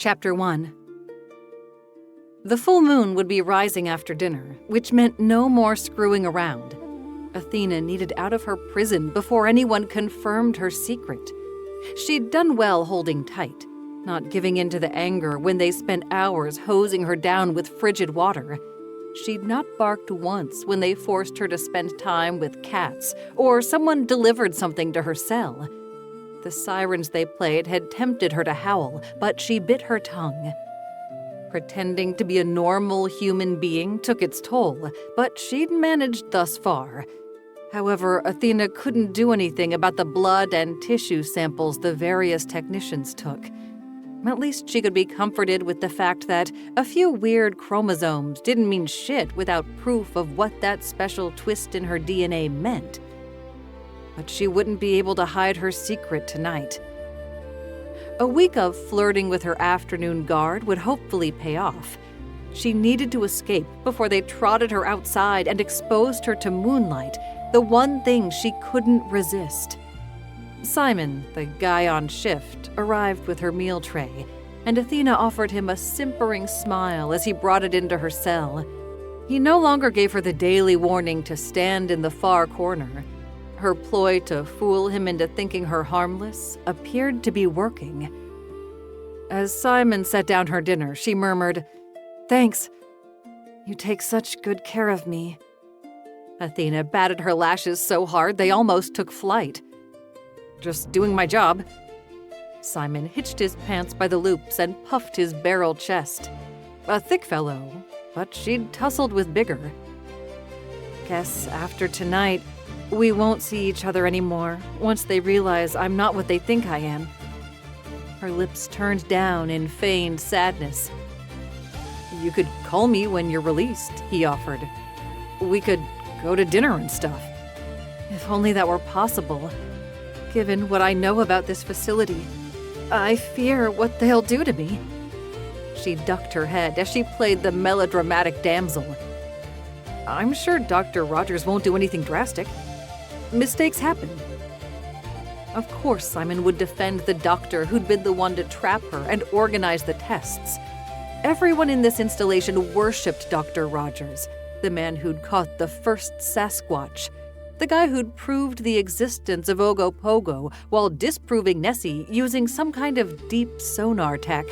Chapter 1. The full moon would be rising after dinner, which meant no more screwing around. Athena needed out of her prison before anyone confirmed her secret. She'd done well holding tight, not giving in to the anger when they spent hours hosing her down with frigid water. She'd not barked once when they forced her to spend time with cats or someone delivered something to her cell. The sirens they played had tempted her to howl, but she bit her tongue. Pretending to be a normal human being took its toll, but she'd managed thus far. However, Athena couldn't do anything about the blood and tissue samples the various technicians took. At least she could be comforted with the fact that a few weird chromosomes didn't mean shit without proof of what that special twist in her DNA meant. But she wouldn't be able to hide her secret tonight. A week of flirting with her afternoon guard would hopefully pay off. She needed to escape before they trotted her outside and exposed her to moonlight, the one thing she couldn't resist. Simon, the guy on shift, arrived with her meal tray, and Athena offered him a simpering smile as he brought it into her cell. He no longer gave her the daily warning to stand in the far corner. Her ploy to fool him into thinking her harmless appeared to be working. As Simon set down her dinner, she murmured, "Thanks. You take such good care of me." Athena batted her lashes so hard they almost took flight. "Just doing my job." Simon hitched his pants by the loops and puffed his barrel chest. A thick fellow, but she'd tussled with bigger. "Guess after tonight, we won't see each other anymore once they realize I'm not what they think I am." Her lips turned down in feigned sadness. "You could call me when you're released," he offered. "We could go to dinner and stuff." If only that were possible. Given what I know about this facility, I fear what they'll do to me. She ducked her head as she played the melodramatic damsel. "I'm sure Dr. Rogers won't do anything drastic. Mistakes happen." Of course Simon would defend the doctor who'd been the one to trap her and organize the tests. Everyone in this installation worshipped Dr. Rogers, the man who'd caught the first Sasquatch, the guy who'd proved the existence of Ogopogo while disproving Nessie using some kind of deep sonar tech.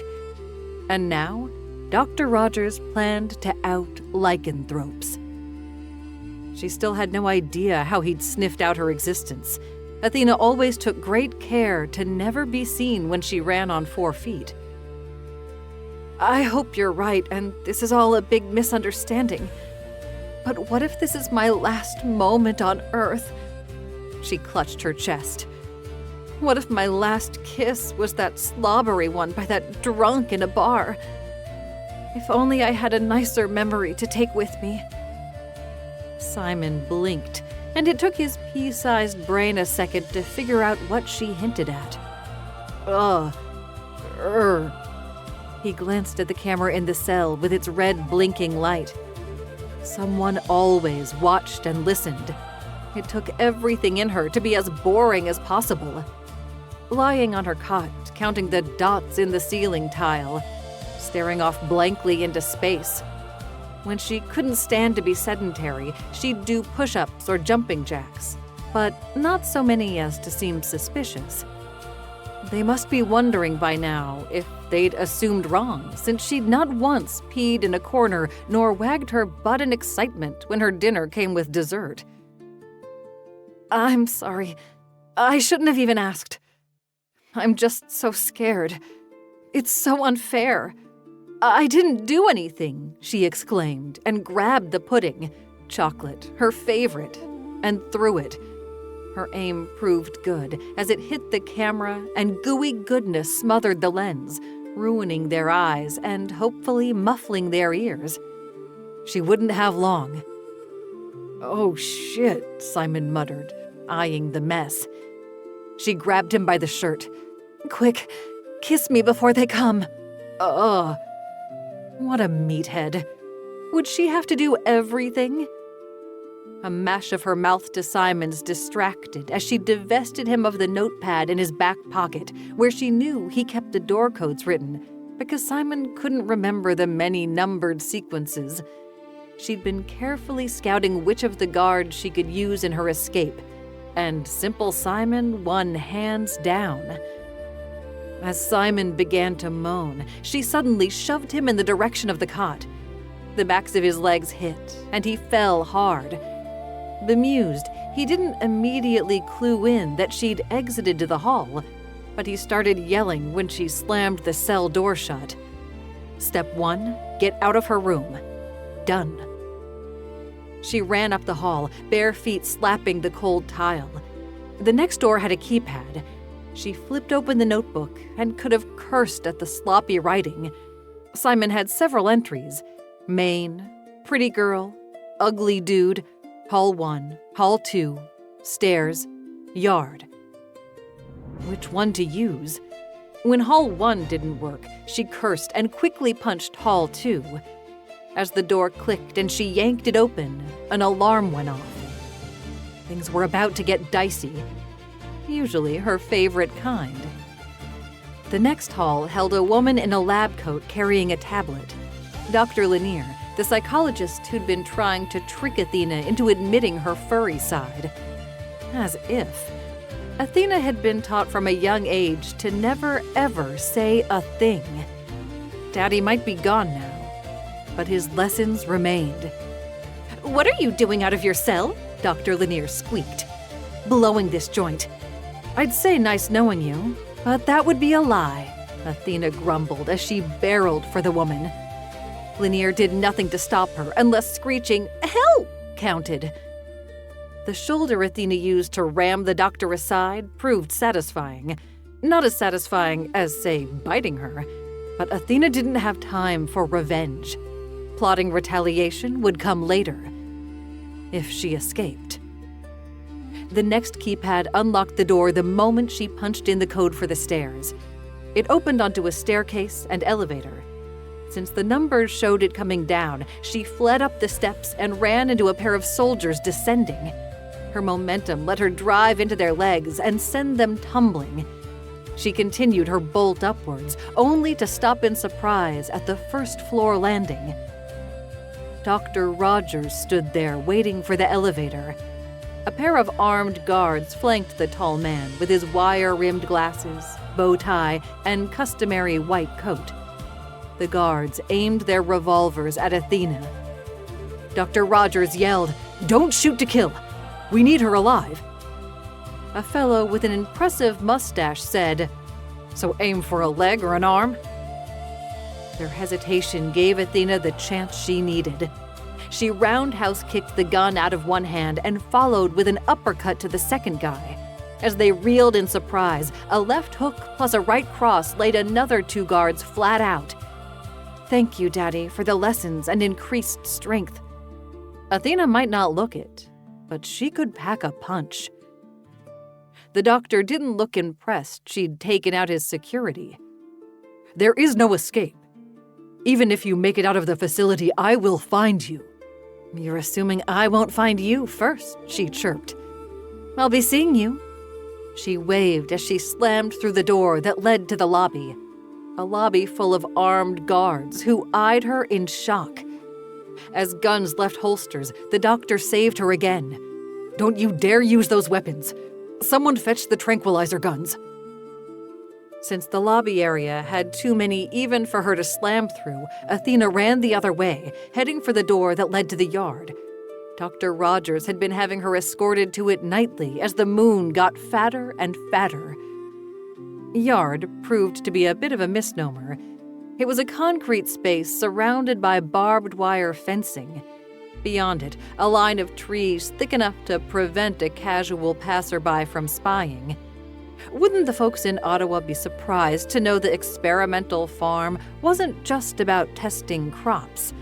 And now, Dr. Rogers planned to out lycanthropes. She still had no idea how he'd sniffed out her existence. Athena always took great care to never be seen when she ran on 4 feet. "I hope you're right and this is all a big misunderstanding. But what if this is my last moment on Earth?" She clutched her chest. "What if my last kiss was that slobbery one by that drunk in a bar? If only I had a nicer memory to take with me." Simon blinked, and it took his pea-sized brain a second to figure out what she hinted at. He glanced at the camera in the cell with its red blinking light. Someone always watched and listened. It took everything in her to be as boring as possible. Lying on her cot, counting the dots in the ceiling tile, staring off blankly into space. When she couldn't stand to be sedentary, she'd do push-ups or jumping jacks, but not so many as to seem suspicious. They must be wondering by now if they'd assumed wrong, since she'd not once peed in a corner nor wagged her butt in excitement when her dinner came with dessert. "I'm sorry. I shouldn't have even asked. I'm just so scared. It's so unfair. I didn't do anything," she exclaimed and grabbed the pudding, chocolate, her favorite, and threw it. Her aim proved good as it hit the camera and gooey goodness smothered the lens, ruining their eyes and hopefully muffling their ears. She wouldn't have long. "Oh shit," Simon muttered, eyeing the mess. She grabbed him by the shirt. "Quick, kiss me before they come." Ugh. What a meathead. Would she have to do everything? A mash of her mouth to Simon's distracted as she divested him of the notepad in his back pocket, where she knew he kept the door codes written, because Simon couldn't remember the many numbered sequences. She'd been carefully scouting which of the guards she could use in her escape, and Simple Simon won hands down. As Simon began to moan, she suddenly shoved him in the direction of the cot. The backs of his legs hit, and he fell hard. Bemused, he didn't immediately clue in that she'd exited to the hall, but he started yelling when she slammed the cell door shut. Step 1, get out of her room. Done. She ran up the hall, bare feet slapping the cold tile. The next door had a keypad. She flipped open the notebook and could have cursed at the sloppy writing. Simon had several entries: Main, pretty girl, ugly dude, hall 1, hall 2, stairs, yard. Which one to use? When hall 1 didn't work, she cursed and quickly punched hall 2. As the door clicked and she yanked it open, an alarm went off. Things were about to get dicey, usually her favorite kind. The next hall held a woman in a lab coat carrying a tablet. Dr. Lanier, the psychologist who'd been trying to trick Athena into admitting her furry side. As if. Athena had been taught from a young age to never ever say a thing. Daddy might be gone now, but his lessons remained. "What are you doing out of your cell?" Dr. Lanier squeaked. "Blowing this joint." "I'd say nice knowing you, but that would be a lie," Athena grumbled as she barreled for the woman. Lanier did nothing to stop her unless screeching, "Help!" counted. The shoulder Athena used to ram the doctor aside proved satisfying. Not as satisfying as, say, biting her, but Athena didn't have time for revenge. Plotting retaliation would come later, if she escaped. The next keypad unlocked the door the moment she punched in the code for the stairs. It opened onto a staircase and elevator. Since the numbers showed it coming down, she fled up the steps and ran into a pair of soldiers descending. Her momentum let her drive into their legs and send them tumbling. She continued her bolt upwards, only to stop in surprise at the first-floor landing. Dr. Rogers stood there waiting for the elevator. A pair of armed guards flanked the tall man with his wire-rimmed glasses, bow tie, and customary white coat. The guards aimed their revolvers at Athena. Dr. Rogers yelled, "Don't shoot to kill! We need her alive!" A fellow with an impressive mustache said, "So aim for a leg or an arm?" Their hesitation gave Athena the chance she needed. She roundhouse kicked the gun out of one hand and followed with an uppercut to the second guy. As they reeled in surprise, a left hook plus a right cross laid another 2 guards flat out. "Thank you, Daddy, for the lessons and increased strength." Athena might not look it, but she could pack a punch. The doctor didn't look impressed she'd taken out his security. "There is no escape. Even if you make it out of the facility, I will find you." "You're assuming I won't find you first," she chirped. "I'll be seeing you." She waved as she slammed through the door that led to the lobby. A lobby full of armed guards who eyed her in shock. As guns left holsters, the doctor saved her again. "Don't you dare use those weapons. Someone fetch the tranquilizer guns." Since the lobby area had too many even for her to slam through, Athena ran the other way, heading for the door that led to the yard. Dr. Rogers had been having her escorted to it nightly as the moon got fatter and fatter. Yard proved to be a bit of a misnomer. It was a concrete space surrounded by barbed wire fencing. Beyond it, a line of trees thick enough to prevent a casual passerby from spying. Wouldn't the folks in Ottawa be surprised to know the experimental farm wasn't just about testing crops?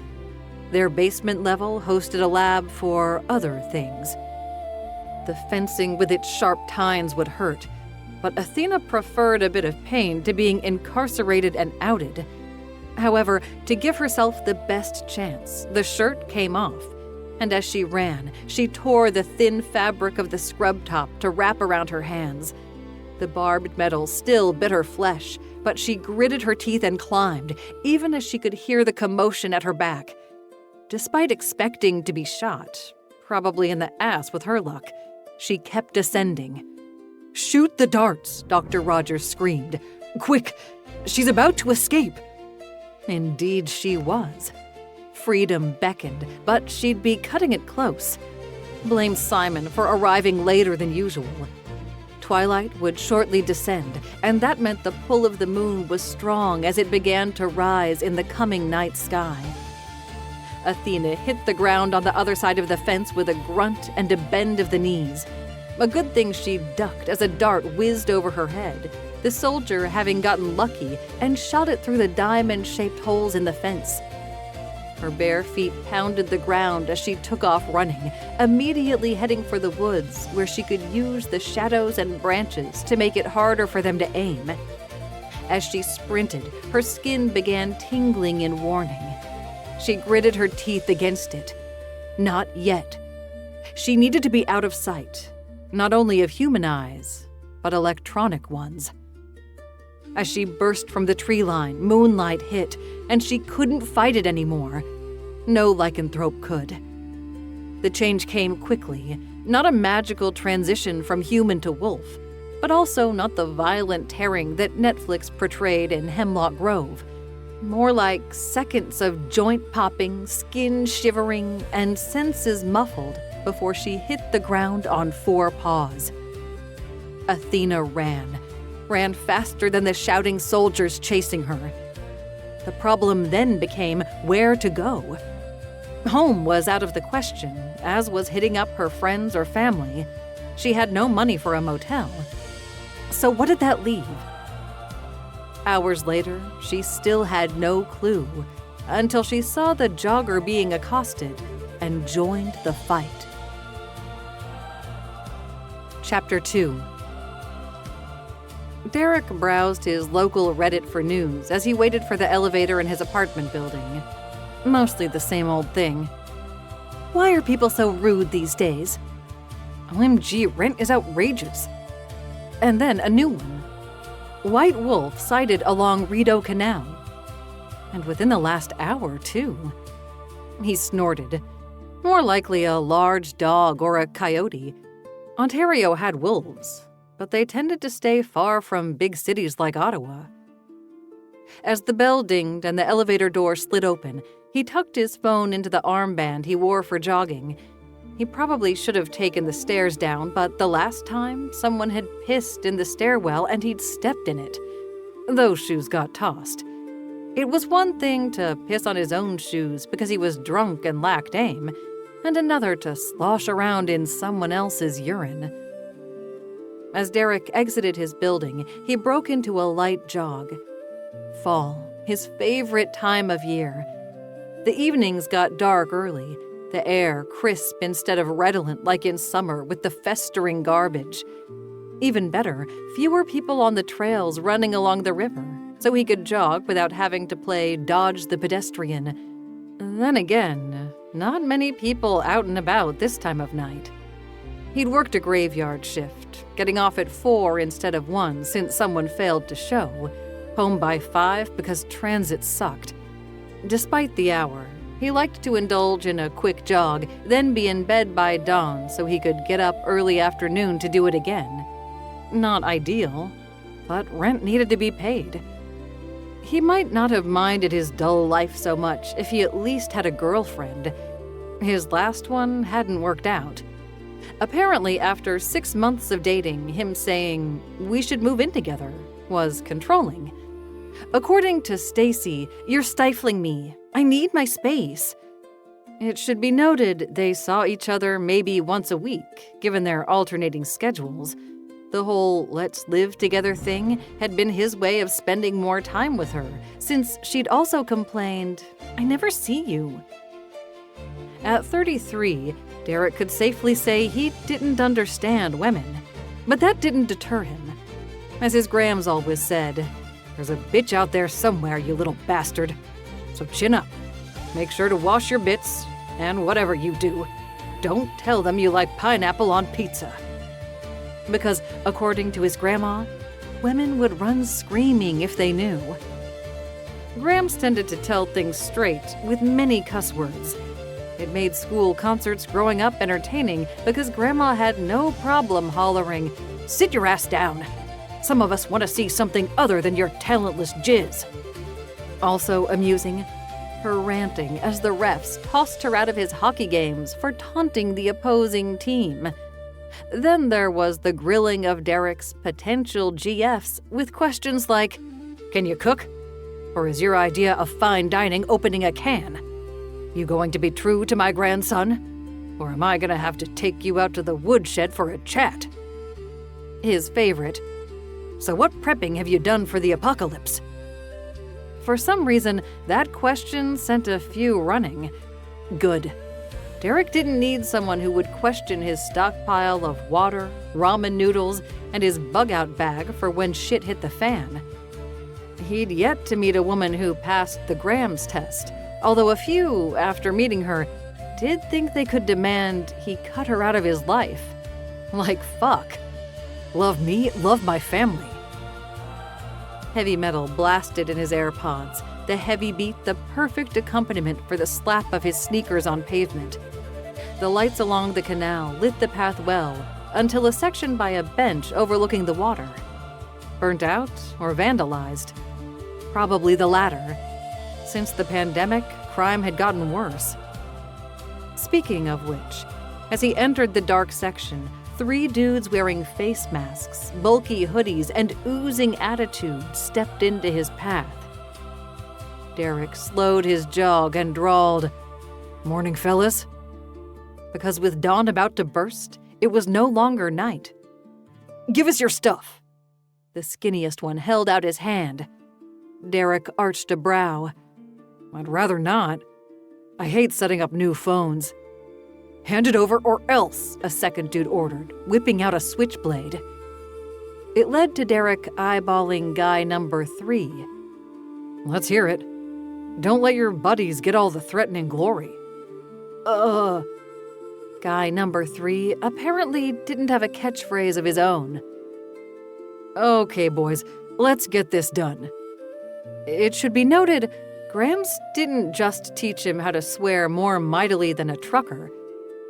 Their basement level hosted a lab for other things. The fencing with its sharp tines would hurt, but Athena preferred a bit of pain to being incarcerated and outed. However, to give herself the best chance, the shirt came off, and as she ran, she tore the thin fabric of the scrub top to wrap around her hands. The barbed metal still bit her flesh, but she gritted her teeth and climbed, even as she could hear the commotion at her back. Despite expecting to be shot, probably in the ass with her luck, she kept descending. "Shoot the darts," Dr. Rogers screamed. "Quick! She's about to escape!" Indeed she was. Freedom beckoned, but she'd be cutting it close. Blame Simon for arriving later than usual. Twilight would shortly descend, and that meant the pull of the moon was strong as it began to rise in the coming night sky. Athena hit the ground on the other side of the fence with a grunt and a bend of the knees. A good thing she ducked as a dart whizzed over her head, the soldier having gotten lucky and shot it through the diamond-shaped holes in the fence. Her bare feet pounded the ground as she took off running, immediately heading for the woods where she could use the shadows and branches to make it harder for them to aim. As she sprinted, her skin began tingling in warning. She gritted her teeth against it. Not yet. She needed to be out of sight, not only of human eyes, but electronic ones. As she burst from the tree line, moonlight hit, and she couldn't fight it anymore. No lycanthrope could. The change came quickly, not a magical transition from human to wolf, but also not the violent tearing that Netflix portrayed in Hemlock Grove. More like seconds of joint popping, skin shivering, and senses muffled before she hit the ground on 4 paws. Athena ran faster than the shouting soldiers chasing her. The problem then became where to go. Home was out of the question, as was hitting up her friends or family. She had no money for a motel. So what did that leave? Hours later, she still had no clue, until she saw the jogger being accosted and joined the fight. Chapter 2. Derek browsed his local Reddit for news as he waited for the elevator in his apartment building. Mostly the same old thing. Why are people so rude these days? OMG, rent is outrageous. And then a new one. White wolf sighted along Rideau Canal. And within the last hour, too. He snorted. More likely a large dog or a coyote. Ontario had wolves, but they tended to stay far from big cities like Ottawa. As the bell dinged and the elevator door slid open, he tucked his phone into the armband he wore for jogging. He probably should have taken the stairs down, but the last time, someone had pissed in the stairwell and he'd stepped in it. Those shoes got tossed. It was one thing to piss on his own shoes because he was drunk and lacked aim, and another to slosh around in someone else's urine. As Derek exited his building, he broke into a light jog. Fall, his favorite time of year. The evenings got dark early, the air crisp instead of redolent like in summer with the festering garbage. Even better, fewer people on the trails running along the river, so he could jog without having to play dodge the pedestrian. Then again, not many people out and about this time of night. He'd worked a graveyard shift, getting off at 4 instead of 1 since someone failed to show, home by 5 because transit sucked. Despite the hour, he liked to indulge in a quick jog, then be in bed by dawn so he could get up early afternoon to do it again. Not ideal, but rent needed to be paid. He might not have minded his dull life so much if he at least had a girlfriend. His last one hadn't worked out. Apparently, after 6 months of dating, him saying, "We should move in together," was controlling. According to Stacy, "You're stifling me. I need my space." It should be noted they saw each other maybe once a week, given their alternating schedules. The whole let's live together thing had been his way of spending more time with her, since she'd also complained, "I never see you." At 33, Derek could safely say he didn't understand women, but that didn't deter him. As his Grams always said, "There's a bitch out there somewhere, you little bastard. So chin up. Make sure to wash your bits, and whatever you do, don't tell them you like pineapple on pizza." because, according to his grandma, women would run screaming if they knew. Grams tended to tell things straight, with many cuss words. It made school concerts growing up entertaining because Grandma had no problem hollering, "Sit your ass down. Some of us want to see something other than your talentless jizz." Also amusing, her ranting as the refs tossed her out of his hockey games for taunting the opposing team. Then there was the grilling of Derek's potential GFs with questions like, "Can you cook? Or is your idea of fine dining opening a can? You going to be true to my grandson? Or am I going to have to take you out to the woodshed for a chat?" His favorite, "So what prepping have you done for the apocalypse?" For some reason, that question sent a few running. Good. Derek didn't need someone who would question his stockpile of water, ramen noodles, and his bug-out bag for when shit hit the fan. He'd yet to meet a woman who passed the Grams test, although a few, after meeting her, did think they could demand he cut her out of his life. Like, fuck. Love me, love my family. Heavy metal blasted in his AirPods, the heavy beat the perfect accompaniment for the slap of his sneakers on pavement. The lights along the canal lit the path well until a section by a bench overlooking the water. Burnt out or vandalized? Probably the latter. Since the pandemic, crime had gotten worse. Speaking of which, as he entered the dark section, 3 dudes wearing face masks, bulky hoodies, and oozing attitude stepped into his path. Derek slowed his jog and drawled, "Morning, fellas." Because with dawn about to burst, it was no longer night. "Give us your stuff." The skinniest one held out his hand. Derek arched a brow. "I'd rather not. I hate setting up new phones." "Hand it over or else," a second dude ordered, whipping out a switchblade. It led to Derek eyeballing guy number 3. "Let's hear it. Don't let your buddies get all the threatening glory." Guy number 3 apparently didn't have a catchphrase of his own. "Okay, boys, let's get this done." It should be noted, Grams didn't just teach him how to swear more mightily than a trucker,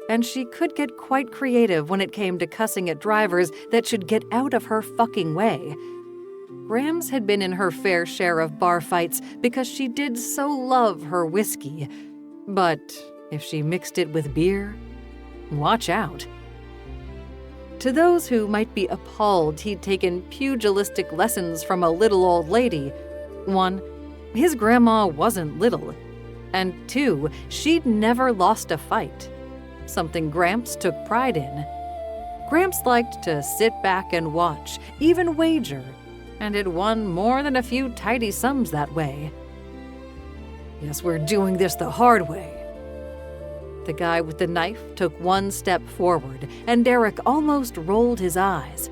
and she could get quite creative when it came to cussing at drivers that should get out of her fucking way. Grams had been in her fair share of bar fights because she did so love her whiskey. But if she mixed it with beer, watch out. To those who might be appalled he'd taken pugilistic lessons from a little old lady, 1, his grandma wasn't little, and 2, she'd never lost a fight. Something Gramps took pride in. Gramps liked to sit back and watch, even wager, and had won more than a few tidy sums that way. "Guess we're doing this the hard way." The guy with the knife took 1 step forward, and Derek almost rolled his eyes.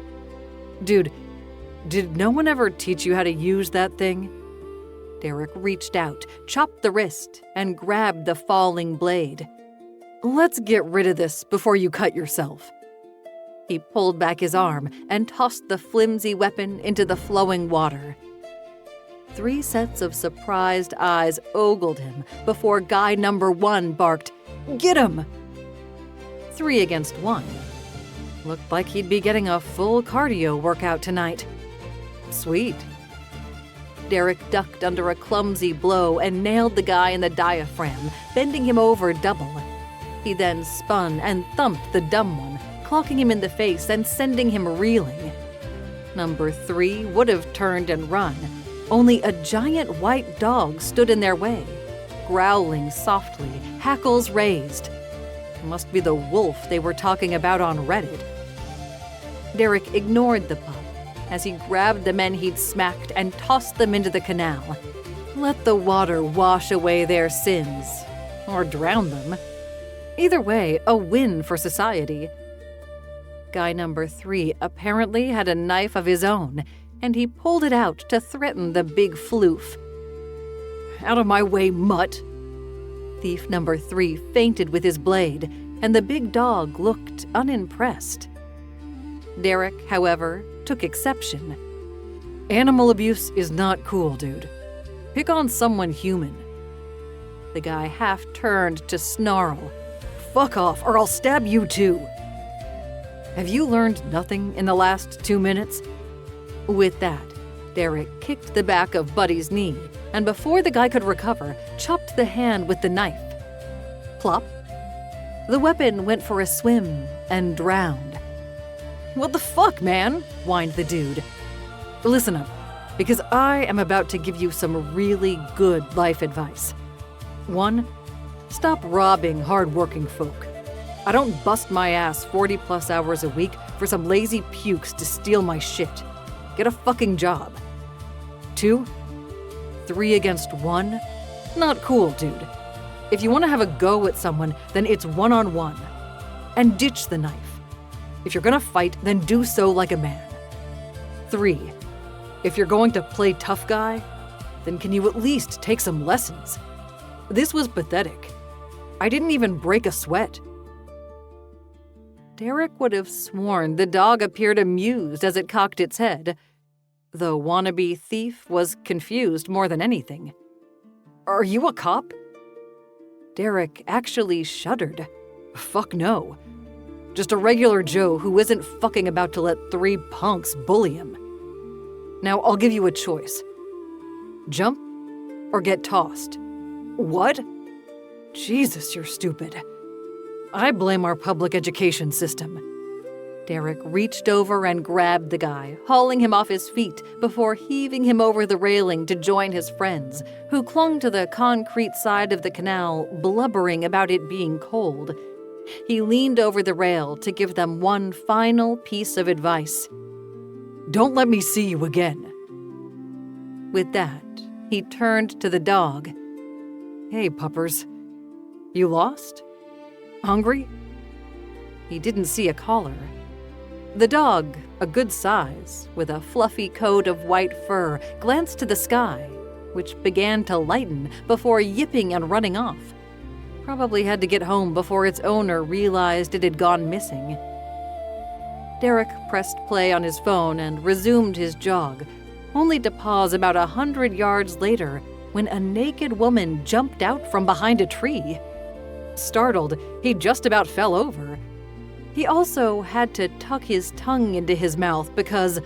"Dude, did no one ever teach you how to use that thing?" Derek reached out, chopped the wrist, and grabbed the falling blade. "Let's get rid of this before you cut yourself." He pulled back his arm and tossed the flimsy weapon into the flowing water. 3 sets of surprised eyes ogled him before guy number 1 barked, "Get him!" 3 against 1. Looked like he'd be getting a full cardio workout tonight. Sweet. Derek ducked under a clumsy blow and nailed the guy in the diaphragm, bending him over double. He then spun and thumped the dumb one, clocking him in the face and sending him reeling. Number 3 would have turned and run, only a giant white dog stood in their way, growling softly, hackles raised. Must be the wolf they were talking about on Reddit. Derek ignored the pup as he grabbed the men he'd smacked and tossed them into the canal. Let the water wash away their sins, or drown them. Either way, a win for society. Guy number 3 apparently had a knife of his own, and he pulled it out to threaten the big floof. "Out of my way, mutt!" Thief number 3 fainted with his blade, and the big dog looked unimpressed. Derek, however, took exception. "Animal abuse is not cool, dude. Pick on someone human." The guy half turned to snarl, "Fuck off, or I'll stab you too." "Have you learned nothing in the last 2 minutes?" With that, Derek kicked the back of Buddy's knee, and before the guy could recover, chopped the hand with the knife. Plop. The weapon went for a swim and drowned. "What the fuck, man?" whined the dude. "Listen up, because I am about to give you some really good life advice. 1. Stop robbing hard-working folk. I don't bust my ass 40-plus hours a week for some lazy pukes to steal my shit. Get a fucking job. 2. 3 against 1? Not cool, dude. If you want to have a go at someone, then it's one-on-one. And ditch the knife. If you're gonna fight, then do so like a man. 3. If you're going to play tough guy, then can you at least take some lessons? This was pathetic. I didn't even break a sweat." Derek would have sworn the dog appeared amused as it cocked its head. The wannabe thief was confused more than anything. "Are you a cop?" Derek actually shuddered. "Fuck no. Just a regular Joe who isn't fucking about to let 3 punks bully him. Now I'll give you a choice. Jump or get tossed." "What?" "Jesus, you're stupid. I blame our public education system." Derek reached over and grabbed the guy, hauling him off his feet before heaving him over the railing to join his friends, who clung to the concrete side of the canal, blubbering about it being cold. He leaned over the rail to give them one final piece of advice. "Don't let me see you again." With that, he turned to the dog. "Hey, puppers. You lost? Hungry?" He didn't see a collar. The dog, a good size, with a fluffy coat of white fur, glanced to the sky, which began to lighten before yipping and running off. Probably had to get home before its owner realized it had gone missing. Derek pressed play on his phone and resumed his jog, only to pause about 100 yards later when a naked woman jumped out from behind a tree. Startled, he just about fell over. He also had to tuck his tongue into his mouth because,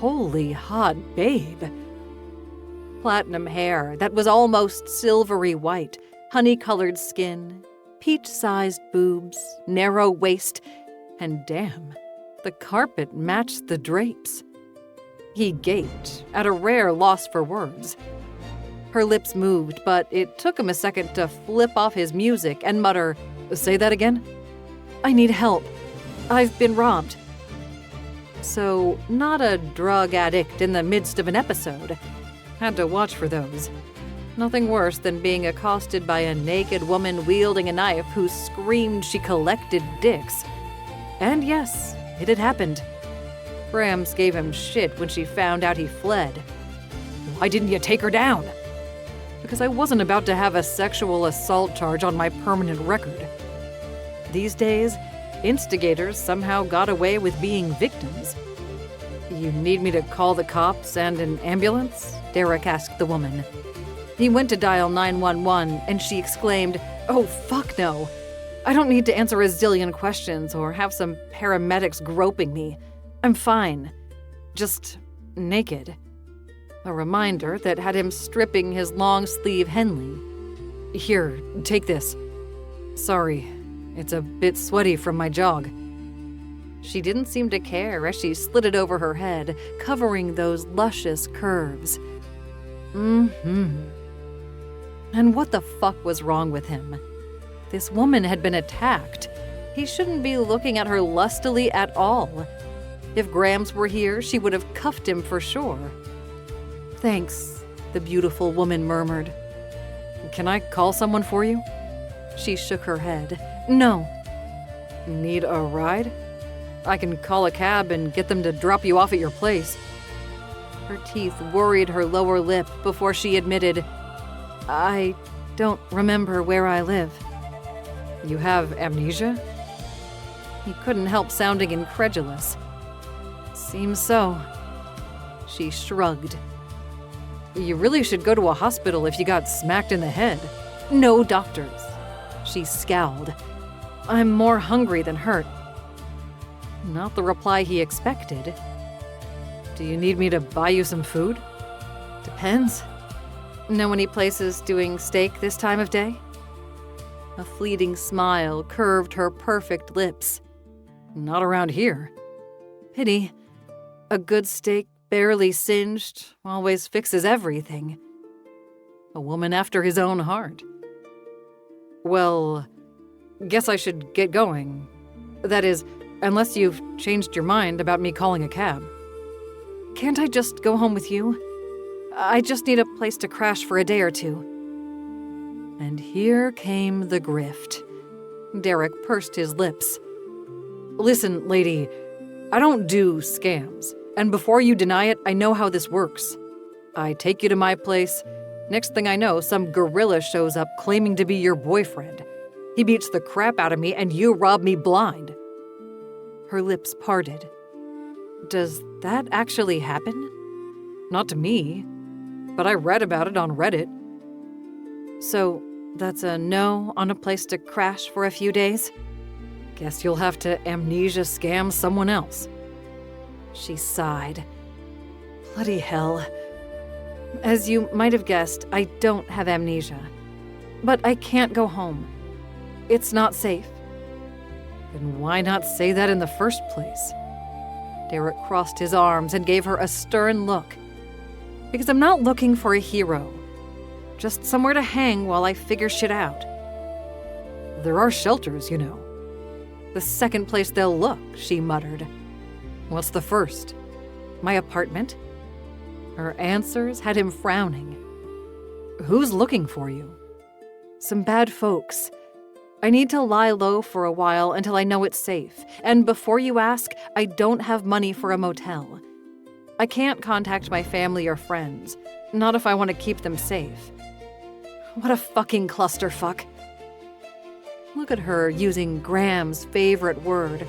holy hot babe. Platinum hair that was almost silvery white, honey-colored skin, peach-sized boobs, narrow waist, and damn, the carpet matched the drapes. He gaped, at a rare loss for words. Her lips moved, but it took him a second to flip off his music and mutter, "Say that again?" "I need help. I've been robbed." So, not a drug addict in the midst of an episode. Had to watch for those. Nothing worse than being accosted by a naked woman wielding a knife who screamed she collected dicks. And yes, it had happened. Grams gave him shit when she found out he fled. "Why didn't you take her down?" "Because I wasn't about to have a sexual assault charge on my permanent record." These days, instigators somehow got away with being victims. "You need me to call the cops and an ambulance?" Derek asked the woman. He went to dial 911 and she exclaimed, "Oh, fuck no. I don't need to answer a zillion questions or have some paramedics groping me. I'm fine. Just naked." A reminder that had him stripping his long-sleeve Henley. "Here, take this. Sorry, it's a bit sweaty from my jog." She didn't seem to care as she slid it over her head, covering those luscious curves. And what the fuck was wrong with him? This woman had been attacked. He shouldn't be looking at her lustily at all. If Grams were here, she would have cuffed him for sure. "Thanks," the beautiful woman murmured. "Can I call someone for you?" She shook her head. "No." "Need a ride? I can call a cab and get them to drop you off at your place." Her teeth worried her lower lip before she admitted, "I don't remember where I live." "You have amnesia?" He couldn't help sounding incredulous. Seems so. She shrugged. You really should go to a hospital if you got smacked in the head. No doctors. She scowled. I'm more hungry than hurt. Not the reply he expected. Do you need me to buy you some food? Depends. Know any places doing steak this time of day? A fleeting smile curved her perfect lips. Not around here. Pity. A good steak, barely singed, always fixes everything. A woman after his own heart. Well, guess I should get going. That is, unless you've changed your mind about me calling a cab. Can't I just go home with you? I just need a place to crash for a day or two. And here came the grift. Derek pursed his lips. Listen, lady, I don't do scams. And before you deny it, I know how this works. I take you to my place. Next thing I know, some gorilla shows up claiming to be your boyfriend. He beats the crap out of me and you rob me blind. Her lips parted. Does that actually happen? Not to me, but I read about it on Reddit. So, that's a no on a place to crash for a few days? Guess you'll have to amnesia scam someone else. She sighed. Bloody hell. As you might have guessed, I don't have amnesia. But I can't go home. It's not safe. Then why not say that in the first place? Derek crossed his arms and gave her a stern look. Because I'm not looking for a hero. Just somewhere to hang while I figure shit out. There are shelters, you know. The second place they'll look, she muttered. What's the first? My apartment? Her answers had him frowning. Who's looking for you? Some bad folks. I need to lie low for a while until I know it's safe. And before you ask, I don't have money for a motel. I can't contact my family or friends. Not if I want to keep them safe. What a fucking clusterfuck. Look at her using Graham's favorite word.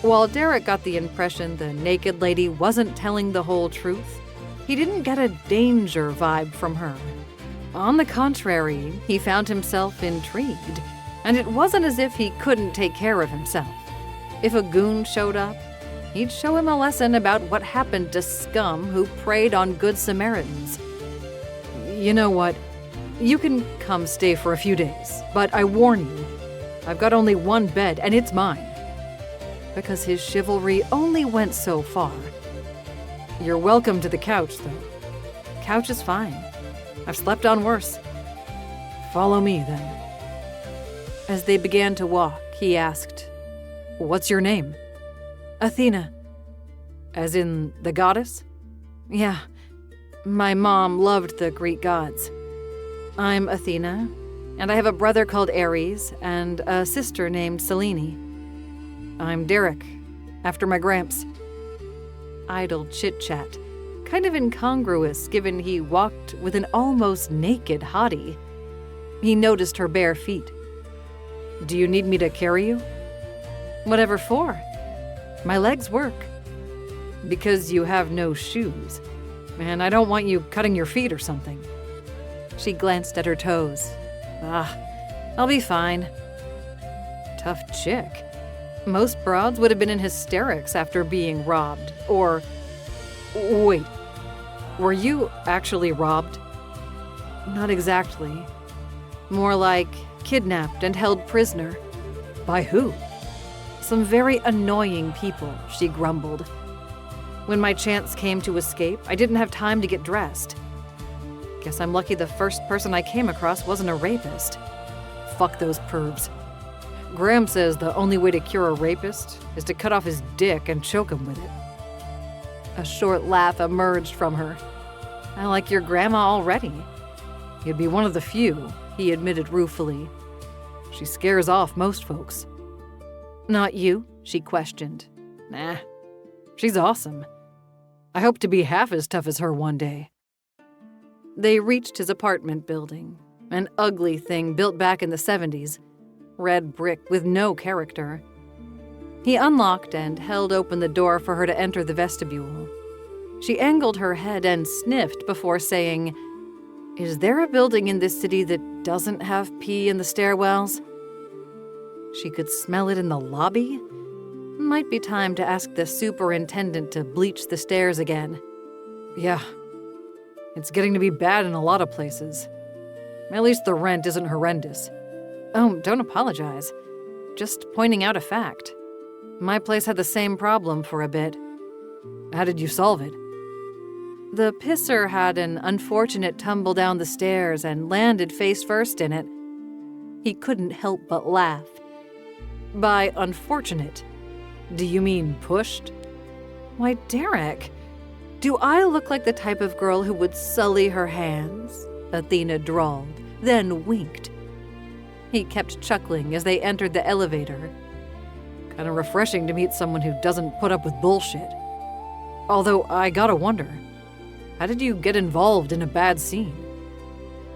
While Derek got the impression the naked lady wasn't telling the whole truth, he didn't get a danger vibe from her. On the contrary, he found himself intrigued, and it wasn't as if he couldn't take care of himself. If a goon showed up, he'd show him a lesson about what happened to scum who preyed on good Samaritans. You know what? You can come stay for a few days, but I warn you, I've got only one bed and it's mine. Because his chivalry only went so far. You're welcome to the couch, though. Couch is fine. I've slept on worse. Follow me, then. As they began to walk, he asked, What's your name? Athena. As in the goddess? Yeah. My mom loved the Greek gods. I'm Athena, and I have a brother called Ares and a sister named Selene. I'm Derek, after my gramps. Idle chit-chat, kind of incongruous given he walked with an almost naked hottie. He noticed her bare feet. Do you need me to carry you? Whatever for. My legs work. Because you have no shoes. And I don't want you cutting your feet or something. She glanced at her toes. I'll be fine. Tough chick. Most broads would have been in hysterics after being robbed. Or, wait, were you actually robbed? Not exactly. More like kidnapped and held prisoner. By who? Some very annoying people, she grumbled. When my chance came to escape, I didn't have time to get dressed. Guess I'm lucky the first person I came across wasn't a rapist. Fuck those pervs. Graham says the only way to cure a rapist is to cut off his dick and choke him with it. A short laugh emerged from her. I like your grandma already. You'd be one of the few, he admitted ruefully. She scares off most folks. Not you? She questioned. Nah, she's awesome. I hope to be half as tough as her one day. They reached his apartment building, an ugly thing built back in the 70s. Red brick with no character. He unlocked and held open the door for her to enter the vestibule. She angled her head and sniffed before saying, "Is there a building in this city that doesn't have pee in the stairwells?" She could smell it in the lobby. Might be time to ask the superintendent to bleach the stairs again. Yeah, it's getting to be bad in a lot of places. At least the rent isn't horrendous. Oh, don't apologize. Just pointing out a fact. My place had the same problem for a bit. How did you solve it? The pisser had an unfortunate tumble down the stairs and landed face first in it. He couldn't help but laugh. By unfortunate, do you mean pushed? Why, Derek, do I look like the type of girl who would sully her hands? Athena drawled, then winked. He kept chuckling as they entered the elevator. Kind of refreshing to meet someone who doesn't put up with bullshit. Although I gotta wonder, how did you get involved in a bad scene?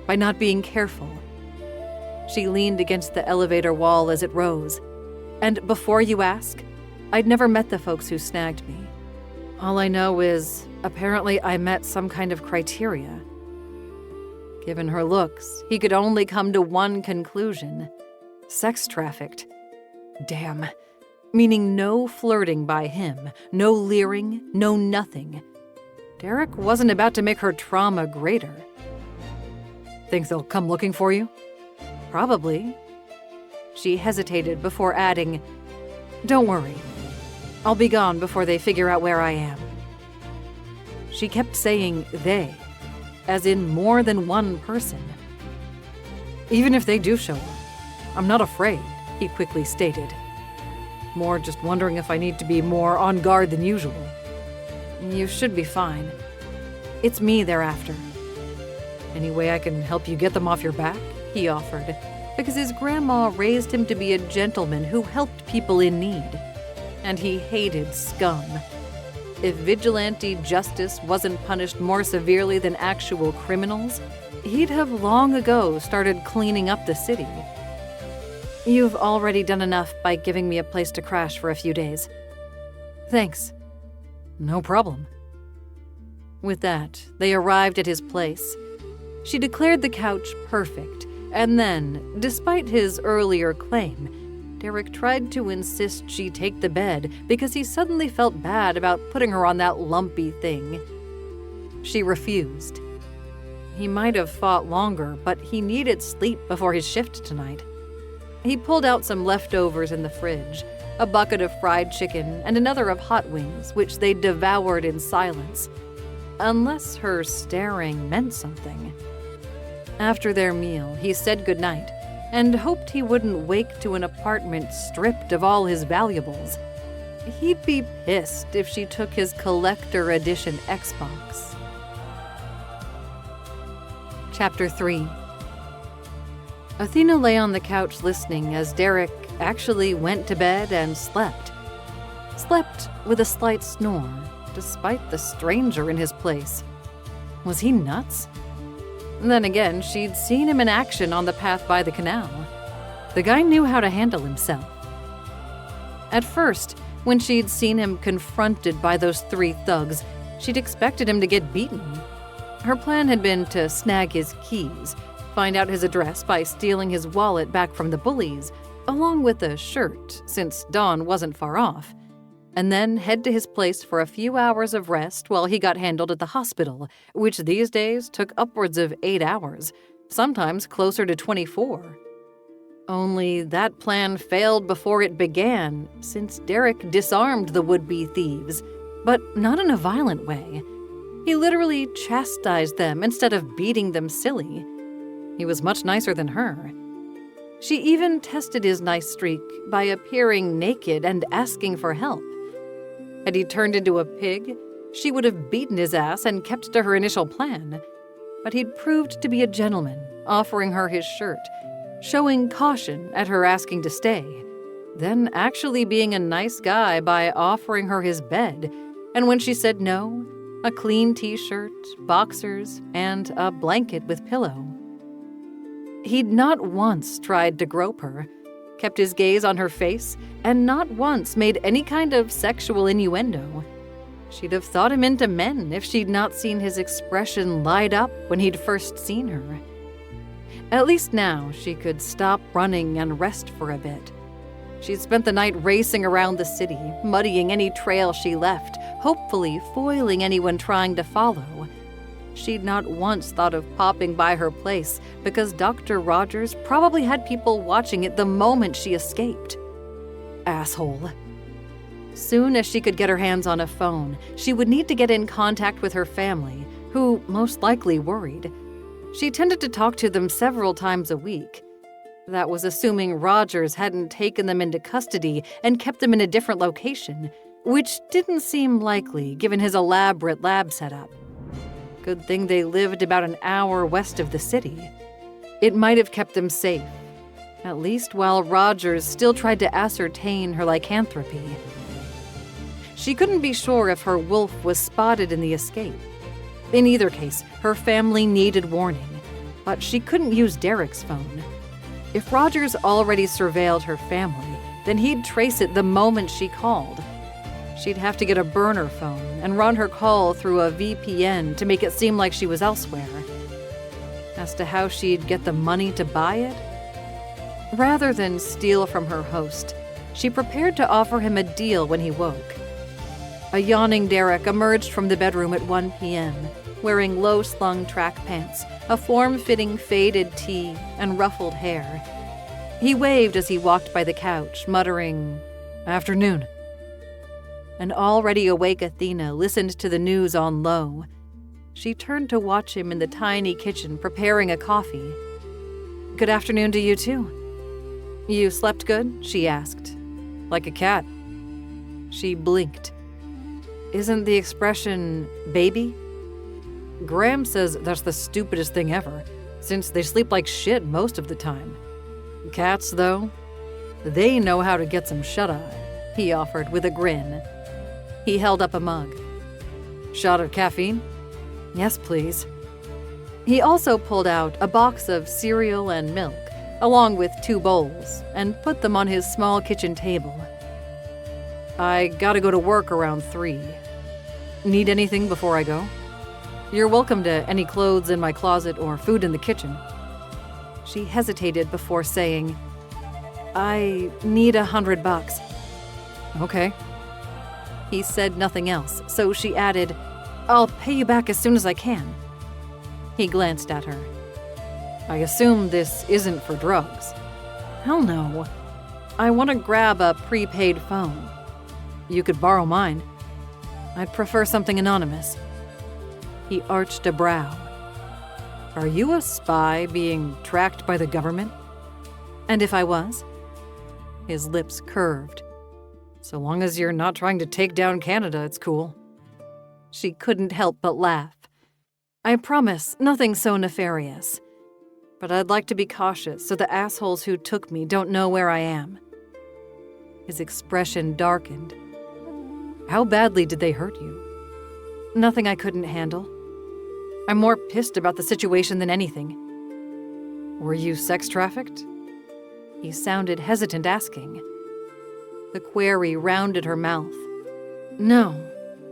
By not being careful. She leaned against the elevator wall as it rose. And before you ask, I'd never met the folks who snagged me. All I know is, apparently I met some kind of criteria. Given her looks, he could only come to one conclusion. Sex trafficked. Damn. Meaning no flirting by him, no leering, no nothing. Derek wasn't about to make her trauma greater. Think they'll come looking for you? Probably. She hesitated before adding, "Don't worry. I'll be gone before they figure out where I am." She kept saying they, as in more than one person. Even if they do show up, I'm not afraid, he quickly stated. More just wondering if I need to be more on guard than usual. You should be fine. It's me they're after. Any way I can help you get them off your back? He offered, because his grandma raised him to be a gentleman who helped people in need. And he hated scum. If vigilante justice wasn't punished more severely than actual criminals, he'd have long ago started cleaning up the city. You've already done enough by giving me a place to crash for a few days. Thanks. No problem. With that, they arrived at his place. She declared the couch perfect, and then, despite his earlier claim, Derek tried to insist she take the bed because he suddenly felt bad about putting her on that lumpy thing. She refused. He might have fought longer, but he needed sleep before his shift tonight. He pulled out some leftovers in the fridge, a bucket of fried chicken and another of hot wings, which they devoured in silence, unless her staring meant something. After their meal, he said goodnight and hoped he wouldn't wake to an apartment stripped of all his valuables. He'd be pissed if she took his collector edition Xbox. Chapter 3. Athena lay on the couch listening as Derek actually went to bed and slept. Slept with a slight snore, despite the stranger in his place. Was he nuts? Then again, she'd seen him in action on the path by the canal. The guy knew how to handle himself. At first, when she'd seen him confronted by those 3 thugs, she'd expected him to get beaten. Her plan had been to snag his keys, find out his address by stealing his wallet back from the bullies, along with a shirt, since Dawn wasn't far off, and then head to his place for a few hours of rest while he got handled at the hospital, which these days took upwards of 8 hours, sometimes closer to 24. Only that plan failed before it began, since Derek disarmed the would-be thieves, but not in a violent way. He literally chastised them instead of beating them silly. He was much nicer than her. She even tested his nice streak by appearing naked and asking for help. Had he turned into a pig, she would have beaten his ass and kept to her initial plan. But he'd proved to be a gentleman, offering her his shirt, showing caution at her asking to stay, then actually being a nice guy by offering her his bed, and when she said no, a clean t-shirt, boxers, and a blanket with pillow. He'd not once tried to grope her, kept his gaze on her face, and not once made any kind of sexual innuendo. She'd have thought him into men if she'd not seen his expression light up when he'd first seen her. At least now she could stop running and rest for a bit. She'd spent the night racing around the city, muddying any trail she left, hopefully foiling anyone trying to follow. She'd not once thought of popping by her place because Dr. Rogers probably had people watching it the moment she escaped. Asshole. Soon as she could get her hands on a phone, she would need to get in contact with her family, who most likely worried. She tended to talk to them several times a week. That was assuming Rogers hadn't taken them into custody and kept them in a different location, which didn't seem likely given his elaborate lab setup. Good thing they lived about an hour west of the city. It might have kept them safe, at least while Rogers still tried to ascertain her lycanthropy. She couldn't be sure if her wolf was spotted in the escape. In either case, her family needed warning, but she couldn't use Derek's phone. If Rogers already surveilled her family, then he'd trace it the moment she called. She'd have to get a burner phone and run her call through a VPN to make it seem like she was elsewhere. As to how she'd get the money to buy it? Rather than steal from her host, she prepared to offer him a deal when he woke. A yawning Derek emerged from the bedroom at 1 p.m., wearing low-slung track pants, a form-fitting faded tee, and ruffled hair. He waved as he walked by the couch, muttering, "Afternoon." An already awake Athena listened to the news on low. She turned to watch him in the tiny kitchen preparing a coffee. "Good afternoon to you, too." "You slept good?" she asked. "Like a cat." She blinked. "Isn't the expression baby?" "Graham says that's the stupidest thing ever, since they sleep like shit most of the time. Cats, though, they know how to get some shut-eye," he offered with a grin. He held up a mug. "Shot of caffeine?" "Yes, please." He also pulled out a box of cereal and milk, along with 2 bowls, and put them on his small kitchen table. "I gotta go to work around 3. Need anything before I go? You're welcome to any clothes in my closet or food in the kitchen." She hesitated before saying, "I need $100. "Okay." He said nothing else, so she added, "I'll pay you back as soon as I can." He glanced at her. "I assume this isn't for drugs." "Hell no. I want to grab a prepaid phone." "You could borrow mine." "I'd prefer something anonymous." He arched a brow. "Are you a spy being tracked by the government?" "And if I was?" His lips curved. "So long as you're not trying to take down Canada, it's cool." She couldn't help but laugh. "I promise, nothing so nefarious. But I'd like to be cautious so the assholes who took me don't know where I am." His expression darkened. "How badly did they hurt you?" "Nothing I couldn't handle. I'm more pissed about the situation than anything." "Were you sex trafficked?" He sounded hesitant, asking. The query rounded her mouth. "No,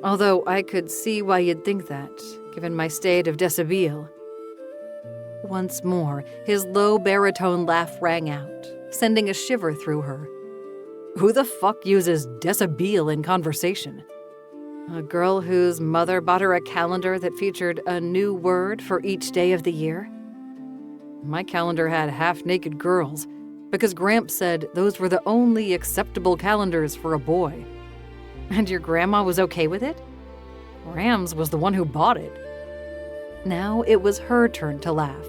although I could see why you'd think that, given my state of deshabille." Once more, his low baritone laugh rang out, sending a shiver through her. Who the fuck uses deshabille in conversation? A girl whose mother bought her a calendar that featured a new word for each day of the year? My calendar had half-naked girls, because Gramps said those were the only acceptable calendars for a boy. And your grandma was okay with it? Grams was the one who bought it. Now it was her turn to laugh.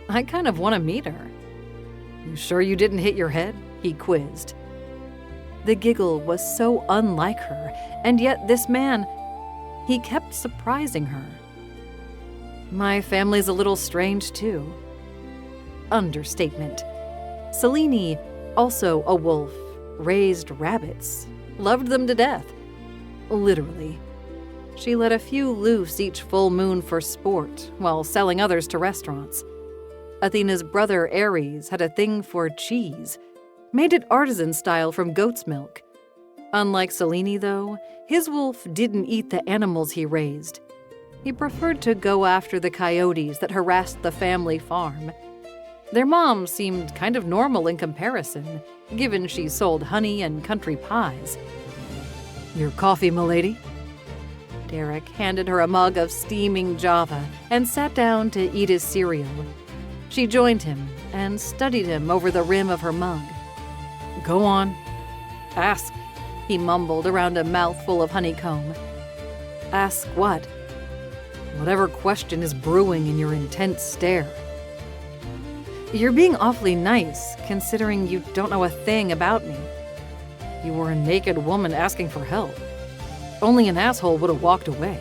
I kind of want to meet her. "You sure you didn't hit your head?" he quizzed. The giggle was so unlike her, and yet this man, he kept surprising her. "My family's a little strange, too." Understatement. Selene, also a wolf, raised rabbits, loved them to death. Literally. She let a few loose each full moon for sport, while selling others to restaurants. Athena's brother Ares had a thing for cheese. made it artisan style from goat's milk. Unlike Cellini, though, his wolf didn't eat the animals he raised. He preferred to go after the coyotes that harassed the family farm. Their mom seemed kind of normal in comparison, given she sold honey and country pies. "Your coffee, milady?" Derek handed her a mug of steaming Java and sat down to eat his cereal. She joined him and studied him over the rim of her mug. "Go on. Ask," he mumbled around a mouthful of honeycomb. "Ask what?" "Whatever question is brewing in your intense stare." "You're being awfully nice, considering you don't know a thing about me." "You were a naked woman asking for help. Only an asshole would have walked away."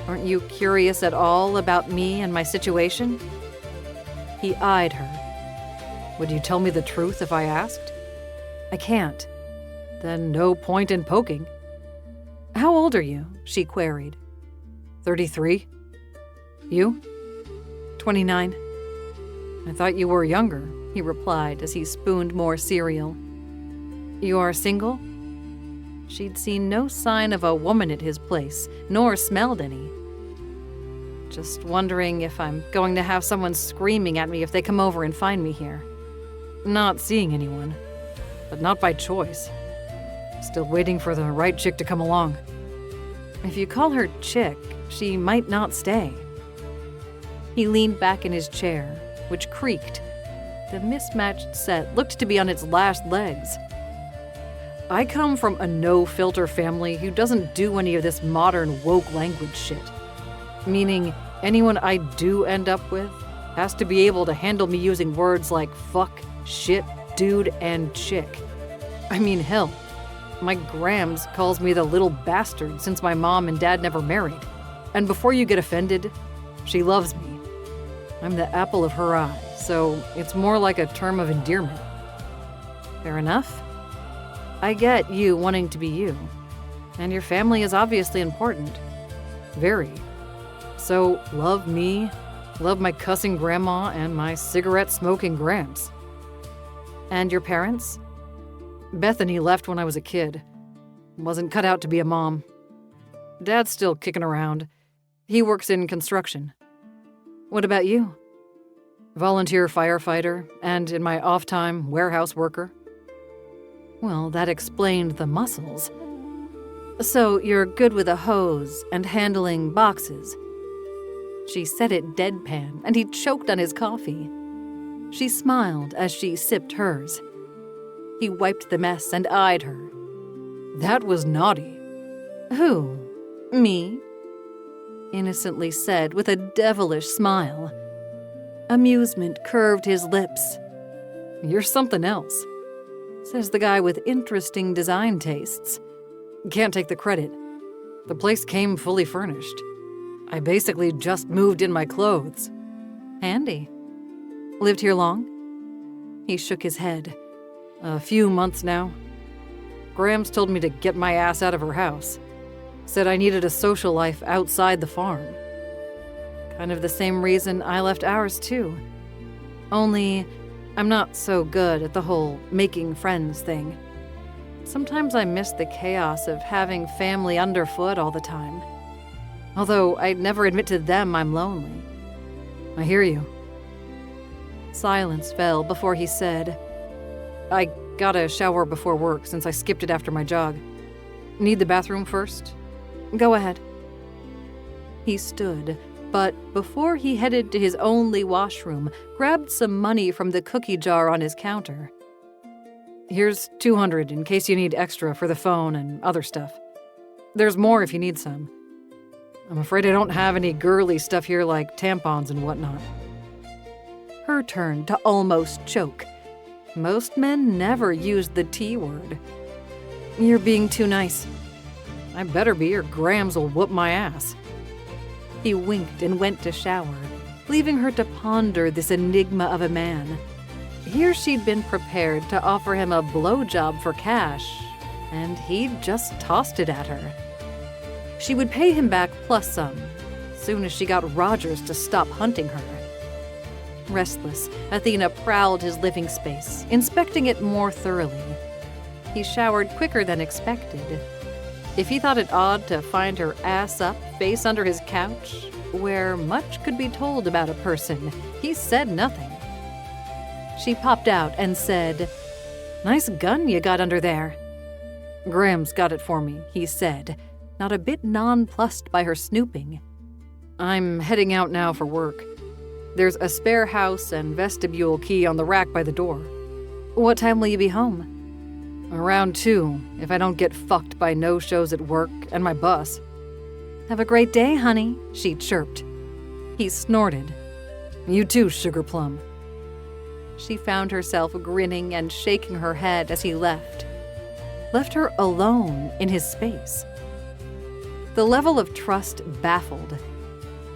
"Aren't you curious at all about me and my situation?" He eyed her. "Would you tell me the truth if I asked?" "I can't." "Then no point in poking." "How old are you?" she queried. 33. "You?" 29. "I thought you were younger," he replied as he spooned more cereal. "You are single?" She'd seen no sign of a woman at his place, nor smelled any. "Just wondering if I'm going to have someone screaming at me if they come over and find me here. Not seeing anyone, but not by choice. Still waiting for the right chick to come along." "If you call her chick, she might not stay." He leaned back in his chair, which creaked. The mismatched set looked to be on its last legs. "I come from a no-filter family who doesn't do any of this modern woke language shit. Meaning, anyone I do end up with has to be able to handle me using words like fuck, shit, dude, and chick. I mean, hell, my Grams calls me the little bastard since my mom and dad never married. And before you get offended, she loves me. I'm the apple of her eye, so it's more like a term of endearment." "Fair enough. I get you wanting to be you. And your family is obviously important." "Very. So love me, love my cussing grandma, and my cigarette-smoking Gramps." "And your parents?" "Bethany left when I was a kid. Wasn't cut out to be a mom. Dad's still kicking around. He works in construction." "What about you?" "Volunteer firefighter, and in my off time, warehouse worker." Well, that explained the muscles. "So you're good with a hose and handling boxes." She said it deadpan, and he choked on his coffee. She smiled as she sipped hers. He wiped the mess and eyed her. "That was naughty." "Who? Me?" innocently said with a devilish smile. Amusement curved his lips. "You're something else," says the guy with interesting design tastes. "Can't take the credit. The place came fully furnished. I basically just moved in my clothes." "Handy. Lived here long?" He shook his head. "A few months now. Grams told me to get my ass out of her house. Said I needed a social life outside the farm. Kind of the same reason I left ours too. Only I'm not so good at the whole making friends thing. Sometimes I miss the chaos of having family underfoot all the time. Although I'd never admit to them I'm lonely." "I hear you." Silence fell before he said, "I gotta shower before work since I skipped it after my jog. Need the bathroom first?" "Go ahead." He stood, but before he headed to his only washroom, grabbed some money from the cookie jar on his counter. "Here's $200 in case you need extra for the phone and other stuff. There's more if you need some. I'm afraid I don't have any girly stuff here like tampons and whatnot." Her turn to almost choke. Most men never used the T word. "You're being too nice." "I better be or Grams will whoop my ass." He winked and went to shower, leaving her to ponder this enigma of a man. Here she'd been prepared to offer him a blowjob for cash, and he'd just tossed it at her. She would pay him back plus some, soon as she got Rogers to stop hunting her. Restless, Athena prowled his living space, inspecting it more thoroughly. He showered quicker than expected. If he thought it odd to find her ass up, face under his couch, where much could be told about a person, he said nothing. She popped out and said, "Nice gun you got under there." "Graham's got it for me," he said, not a bit nonplussed by her snooping. "I'm heading out now for work. There's a spare house and vestibule key on the rack by the door." "What time will you be home?" "Around 2, if I don't get fucked by no-shows at work and my bus." "Have a great day, honey," she chirped. He snorted. "You too, Sugar Plum." She found herself grinning and shaking her head as he left her alone in his space. The level of trust baffled.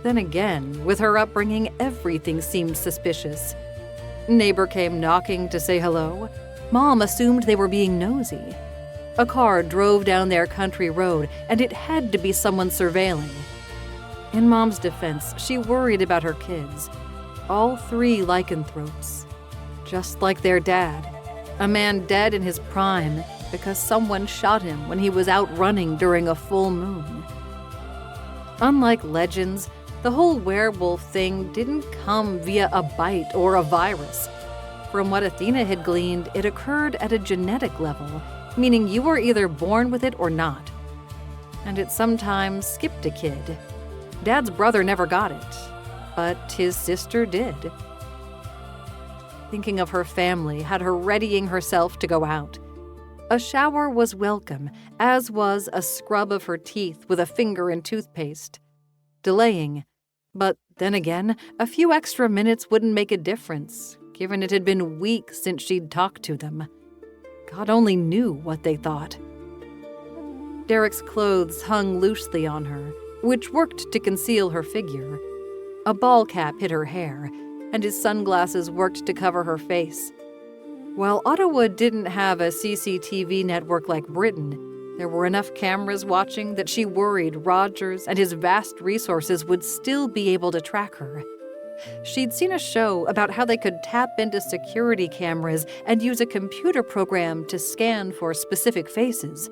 Then again, with her upbringing, everything seemed suspicious. Neighbor came knocking to say hello. Mom assumed they were being nosy. A car drove down their country road, and it had to be someone surveilling. In Mom's defense, she worried about her kids. All 3 lycanthropes. Just like their dad. A man dead in his prime because someone shot him when he was out running during a full moon. Unlike legends, the whole werewolf thing didn't come via a bite or a virus. From what Athena had gleaned, it occurred at a genetic level, meaning you were either born with it or not. And it sometimes skipped a kid. Dad's brother never got it, but his sister did. Thinking of her family had her readying herself to go out. A shower was welcome, as was a scrub of her teeth with a finger in toothpaste. Delaying. But then again, a few extra minutes wouldn't make a difference, given it had been weeks since she'd talked to them. God only knew what they thought. Derek's clothes hung loosely on her, which worked to conceal her figure. A ball cap hid her hair, and his sunglasses worked to cover her face. While Ottawa didn't have a CCTV network like Britain, there were enough cameras watching that she worried Rogers and his vast resources would still be able to track her. She'd seen a show about how they could tap into security cameras and use a computer program to scan for specific faces.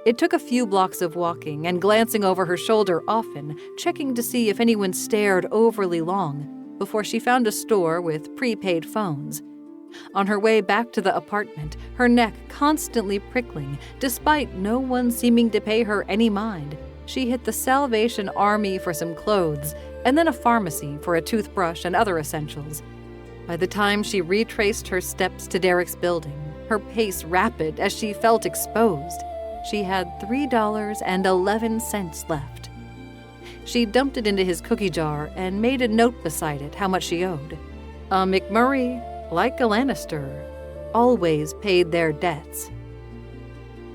It took a few blocks of walking and glancing over her shoulder often, checking to see if anyone stared overly long, before she found a store with prepaid phones. On her way back to the apartment, her neck constantly prickling, despite no one seeming to pay her any mind, she hit the Salvation Army for some clothes, and then a pharmacy for a toothbrush and other essentials. By the time she retraced her steps to Derek's building, her pace rapid as she felt exposed, she had $3.11 left. She dumped it into his cookie jar and made a note beside it how much she owed. A McMurray, like a Lannister, always paid their debts.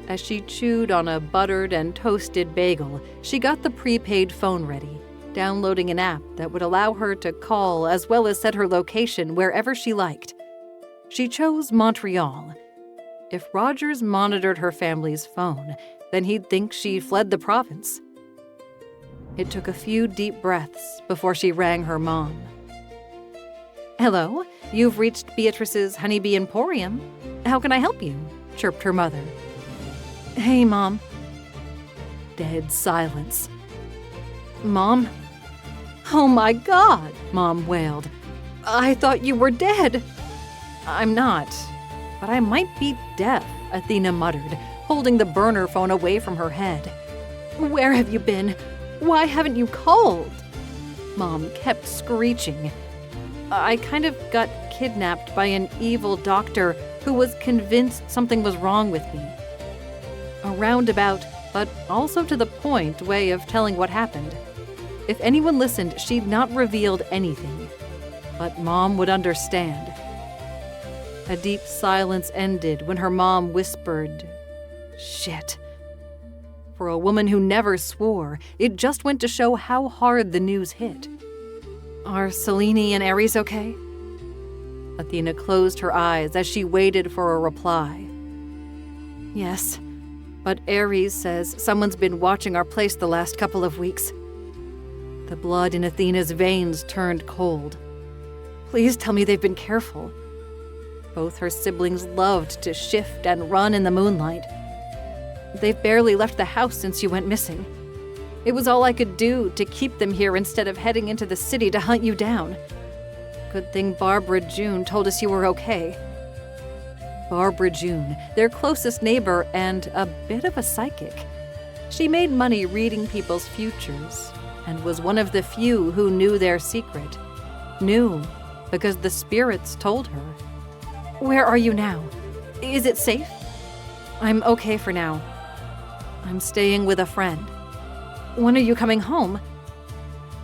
As she chewed on a buttered and toasted bagel, she got the prepaid phone ready, downloading an app that would allow her to call as well as set her location wherever she liked. She chose Montreal. If Rogers monitored her family's phone, then he'd think she fled the province. It took a few deep breaths before she rang her mom. "Hello, you've reached Beatrice's Honeybee Emporium. How can I help you?" chirped her mother. "Hey, Mom." Dead silence. "Mom?" "Oh my God," Mom wailed. "I thought you were dead." "I'm not, but I might be deaf," Athena muttered, holding the burner phone away from her head. "Where have you been? Why haven't you called?" Mom kept screeching. "I kind of got kidnapped by an evil doctor who was convinced something was wrong with me." A roundabout, but also to the point way of telling what happened. If anyone listened, she'd not revealed anything. But Mom would understand. A deep silence ended when her mom whispered, "Shit." For a woman who never swore, it just went to show how hard the news hit. "Are Selene and Aries okay?" Athena closed her eyes as she waited for a reply. "Yes, but Aries says someone's been watching our place the last couple of weeks." The blood in Athena's veins turned cold. Please tell me they've been careful. Both her siblings loved to shift and run in the moonlight. They've barely left the house since you went missing. It was all I could do to keep them here instead of heading into the city to hunt you down. Good thing Barbara June told us you were okay. Barbara June, their closest neighbor and a bit of a psychic. She made money reading people's futures and was one of the few who knew their secret. Knew because the spirits told her. Where are you now? Is it safe? I'm okay for now. I'm staying with a friend. When are you coming home?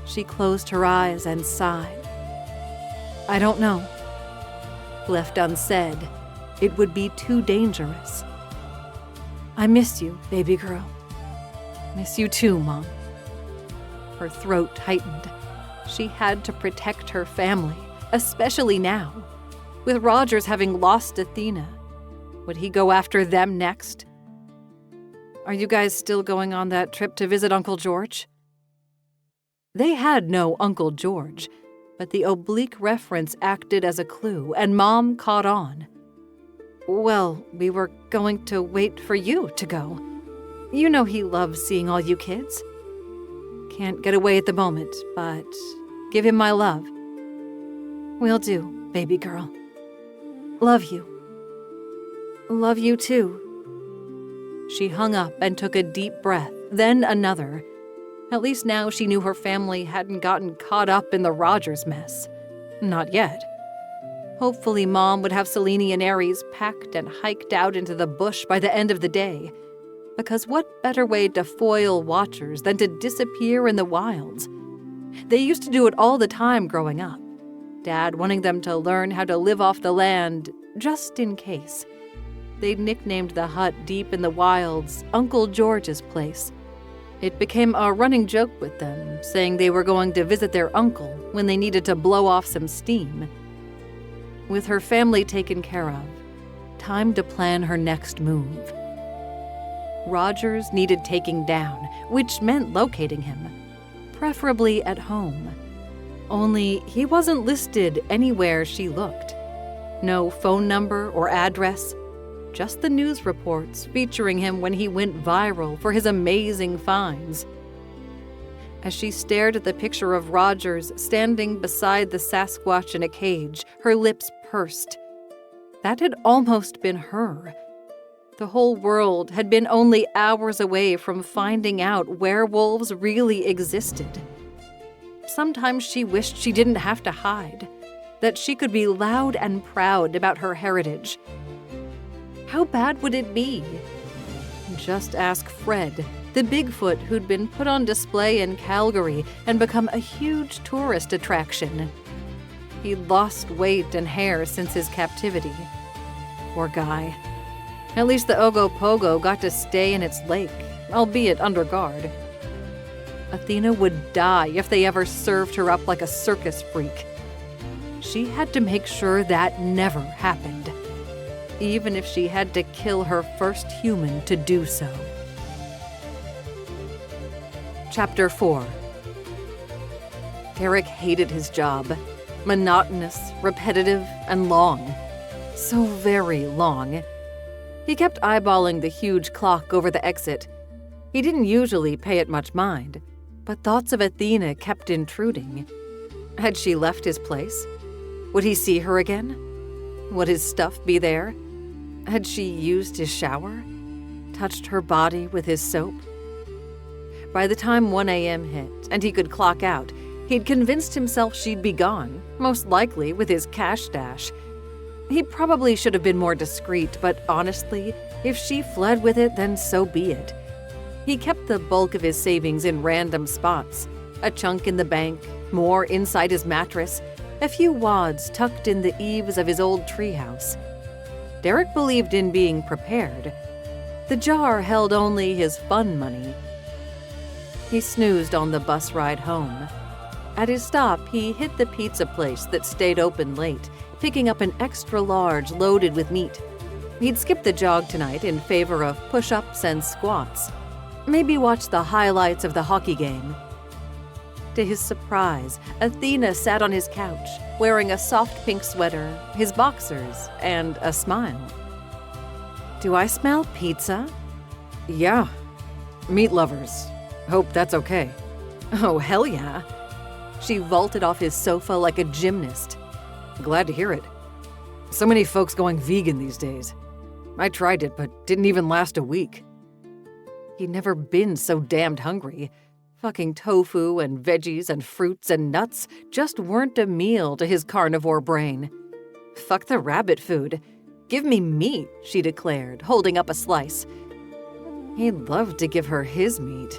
She closed her eyes and sighed. I don't know. Left unsaid, it would be too dangerous. I miss you, baby girl. Miss you too, Mom. Her throat tightened. She had to protect her family, especially now. With Rogers having lost Athena, would he go after them next? Are you guys still going on that trip to visit Uncle George? They had no Uncle George, but the oblique reference acted as a clue, and Mom caught on. Well, we were going to wait for you to go. You know he loves seeing all you kids. Can't get away at the moment, but give him my love. Will do, baby girl. Love you. Love you too. She hung up and took a deep breath, then another. At least now she knew her family hadn't gotten caught up in the Rogers mess. Not yet. Hopefully Mom would have Selene and Aries packed and hiked out into the bush by the end of the day. Because what better way to foil watchers than to disappear in the wilds? They used to do it all the time growing up. Dad wanting them to learn how to live off the land, just in case. They'd nicknamed the hut deep in the wilds Uncle George's place. It became a running joke with them, saying they were going to visit their uncle when they needed to blow off some steam. With her family taken care of, time to plan her next move. Rogers needed taking down, which meant locating him, preferably at home. Only he wasn't listed anywhere she looked. No phone number or address. Just the news reports featuring him when he went viral for his amazing finds. As she stared at the picture of Rogers standing beside the Sasquatch in a cage, her lips pursed. That had almost been her. The whole world had been only hours away from finding out werewolves really existed. Sometimes she wished she didn't have to hide, that she could be loud and proud about her heritage. How bad would it be? Just ask Fred, the Bigfoot who'd been put on display in Calgary and become a huge tourist attraction. He'd lost weight and hair since his captivity. Poor guy. At least the Ogopogo got to stay in its lake, albeit under guard. Athena would die if they ever served her up like a circus freak. She had to make sure that never happened, even if she had to kill her first human to do so. Chapter 4. Derek hated his job. Monotonous, repetitive, and long. So very long. He kept eyeballing the huge clock over the exit. He didn't usually pay it much mind, but thoughts of Athena kept intruding. Had she left his place? Would he see her again? Would his stuff be there? Had she used his shower? Touched her body with his soap? By the time 1 a.m. hit and he could clock out, he'd convinced himself she'd be gone, most likely with his cash stash. He probably should have been more discreet, but honestly, if she fled with it, then so be it. He kept the bulk of his savings in random spots, a chunk in the bank, more inside his mattress, a few wads tucked in the eaves of his old treehouse. Derek believed in being prepared. The jar held only his fun money. He snoozed on the bus ride home. At his stop, he hit the pizza place that stayed open late, picking up an extra large loaded with meat. He'd skip the jog tonight in favor of push-ups and squats. Maybe watch the highlights of the hockey game. To his surprise, Athena sat on his couch, wearing a soft pink sweater, his boxers, and a smile. "Do I smell pizza?" "Yeah. Meat lovers. Hope that's okay." "Oh, hell yeah." She vaulted off his sofa like a gymnast. "Glad to hear it. So many folks going vegan these days. I tried it, but didn't even last a week." He'd never been so damned hungry. Fucking tofu and veggies and fruits and nuts just weren't a meal to his carnivore brain. "Fuck the rabbit food. Give me meat," she declared, holding up a slice. He'd love to give her his meat.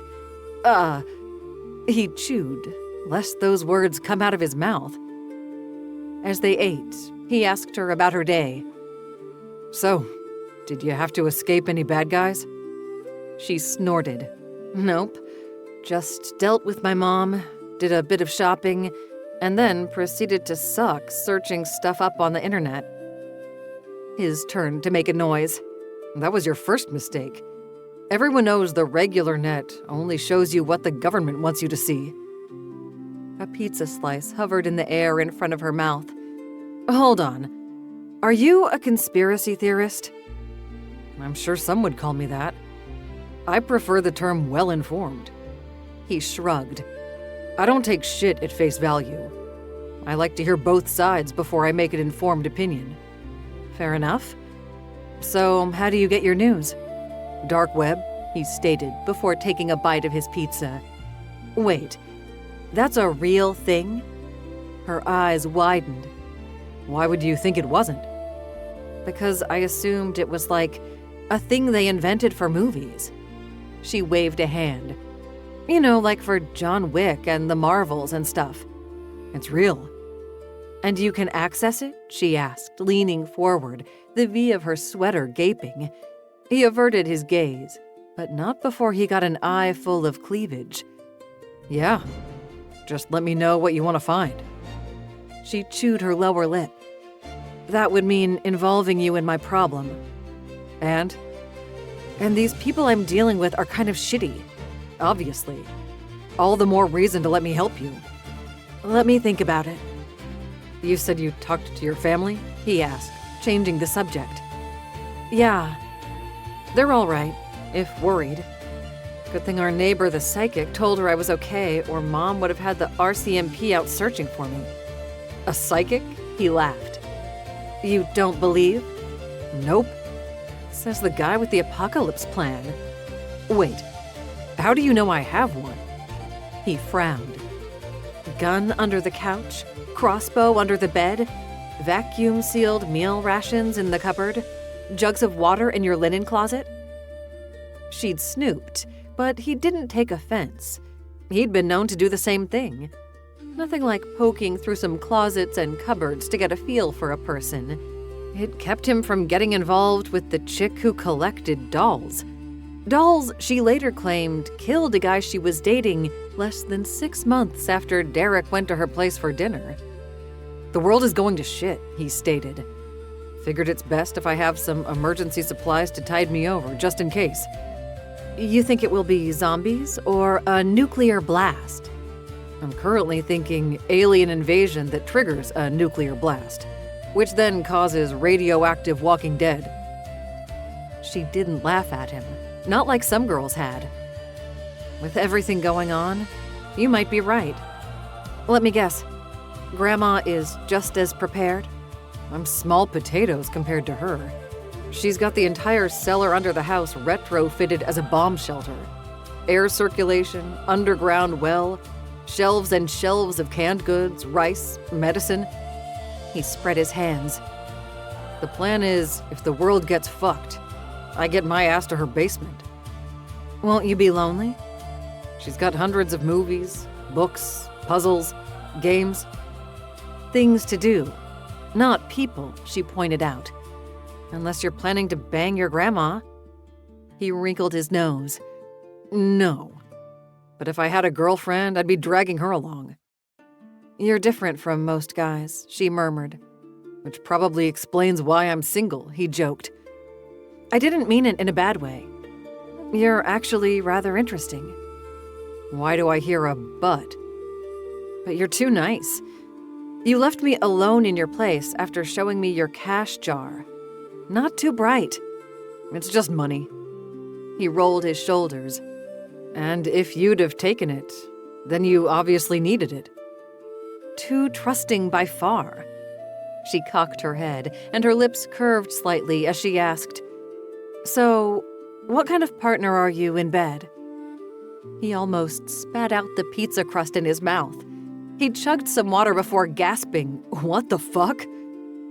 He chewed, lest those words come out of his mouth. As they ate, he asked her about her day. "So, did you have to escape any bad guys?" She snorted. "Nope. Just dealt with my mom, did a bit of shopping, and then proceeded to suck searching stuff up on the internet." His turn to make a noise. "That was your first mistake. Everyone knows the regular net only shows you what the government wants you to see." A pizza slice hovered in the air in front of her mouth. "Hold on. Are you a conspiracy theorist?" "I'm sure some would call me that. I prefer the term well-informed." He shrugged. "I don't take shit at face value. I like to hear both sides before I make an informed opinion." "Fair enough. So, how do you get your news?" "Dark web," he stated before taking a bite of his pizza. "Wait, that's a real thing?" Her eyes widened. "Why would you think it wasn't?" "Because I assumed it was like a thing they invented for movies." She waved a hand. "You know, like for John Wick and the Marvels and stuff." "It's real." "And you can access it?" she asked, leaning forward, the V of her sweater gaping. He averted his gaze, but not before he got an eye full of cleavage. "Yeah. Just let me know what you want to find." She chewed her lower lip. "That would mean involving you in my problem." And these people I'm dealing with are kind of shitty. Obviously. All the more reason to let me help you. "Let me think about it." "You said you talked to your family?" he asked, changing the subject. "Yeah. They're all right, if worried. Good thing our neighbor, the psychic, told her I was okay, or Mom would have had the RCMP out searching for me." "A psychic?" He laughed. "You don't believe?" "Nope." Says the guy with the apocalypse plan. "Wait, how do you know I have one?" He frowned. "Gun under the couch, crossbow under the bed, vacuum-sealed meal rations in the cupboard, jugs of water in your linen closet?" She'd snooped, but he didn't take offense. He'd been known to do the same thing. Nothing like poking through some closets and cupboards to get a feel for a person. It kept him from getting involved with the chick who collected dolls. Dolls she later claimed killed a guy she was dating less than 6 months after Derek went to her place for dinner. "The world is going to shit," he stated. "Figured it's best if I have some emergency supplies to tide me over, just in case." "You think it will be zombies or a nuclear blast?" "I'm currently thinking alien invasion that triggers a nuclear blast, which then causes radioactive Walking Dead." She didn't laugh at him, not like some girls had. "With everything going on, you might be right. Let me guess. Grandma is just as prepared?" "I'm small potatoes compared to her. She's got the entire cellar under the house retrofitted as a bomb shelter. Air circulation, underground well, shelves and shelves of canned goods, rice, medicine." He spread his hands. "The plan is, if the world gets fucked, I get my ass to her basement." "Won't you be lonely?" "She's got hundreds of movies, books, puzzles, games." "Things to do, not people," she pointed out. "Unless you're planning to bang your grandma." He wrinkled his nose. "No. But if I had a girlfriend, I'd be dragging her along." "You're different from most guys," she murmured. "Which probably explains why I'm single," he joked. "I didn't mean it in a bad way. You're actually rather interesting." "Why do I hear a but?" But you're too nice. You left me alone in your place after showing me your cash jar. Not too bright. It's just money. He rolled his shoulders. And if you'd have taken it, then you obviously needed it. Too trusting by far. She cocked her head, and her lips curved slightly as she asked, "So, what kind of partner are you in bed?" He almost spat out the pizza crust in his mouth. He chugged some water before gasping, "What the fuck?"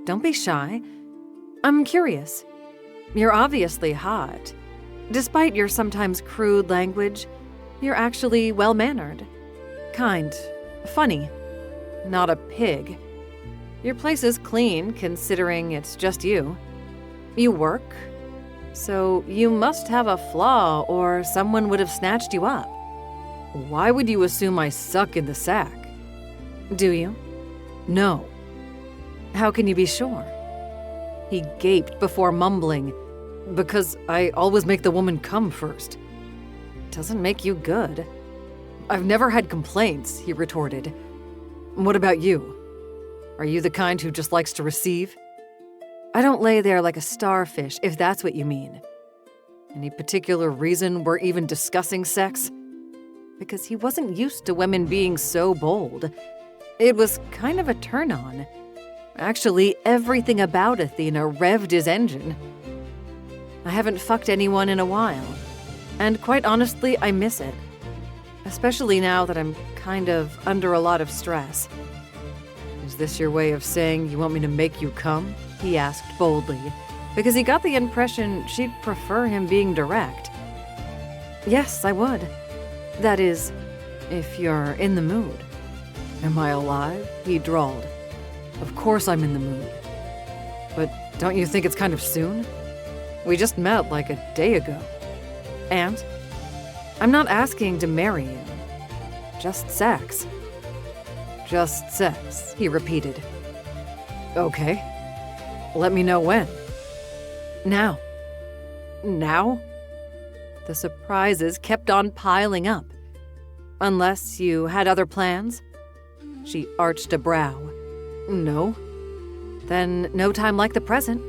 "Don't be shy. I'm curious. You're obviously hot. Despite your sometimes crude language, you're actually well-mannered. Kind. Funny. Not a pig. Your place is clean, considering it's just you. You work, so you must have a flaw or someone would have snatched you up. Why would you assume I suck in the sack?" "Do you?" "No." "How can you be sure?" He gaped before mumbling, "Because I always make the woman come first." "Doesn't make you good." "I've never had complaints," he retorted. "What about you? Are you the kind who just likes to receive?" "I don't lay there like a starfish, if that's what you mean." "Any particular reason we're even discussing sex?" Because he wasn't used to women being so bold. It was kind of a turn-on. Actually, everything about Athena revved his engine. "I haven't fucked anyone in a while. And quite honestly, I miss it. Especially now that I'm kind of under a lot of stress." "Is this your way of saying you want me to make you come?" he asked boldly, because he got the impression she'd prefer him being direct. "Yes, I would. That is, if you're in the mood." "Am I alive?" he drawled. "Of course I'm in the mood. But don't you think it's kind of soon? We just met like a day ago." "And? I'm not asking to marry you. Just sex." "Just sex," he repeated. "Okay. Let me know when." "Now." "Now?" The surprises kept on piling up. "Unless you had other plans?" She arched a brow. "No." "Then no time like the present."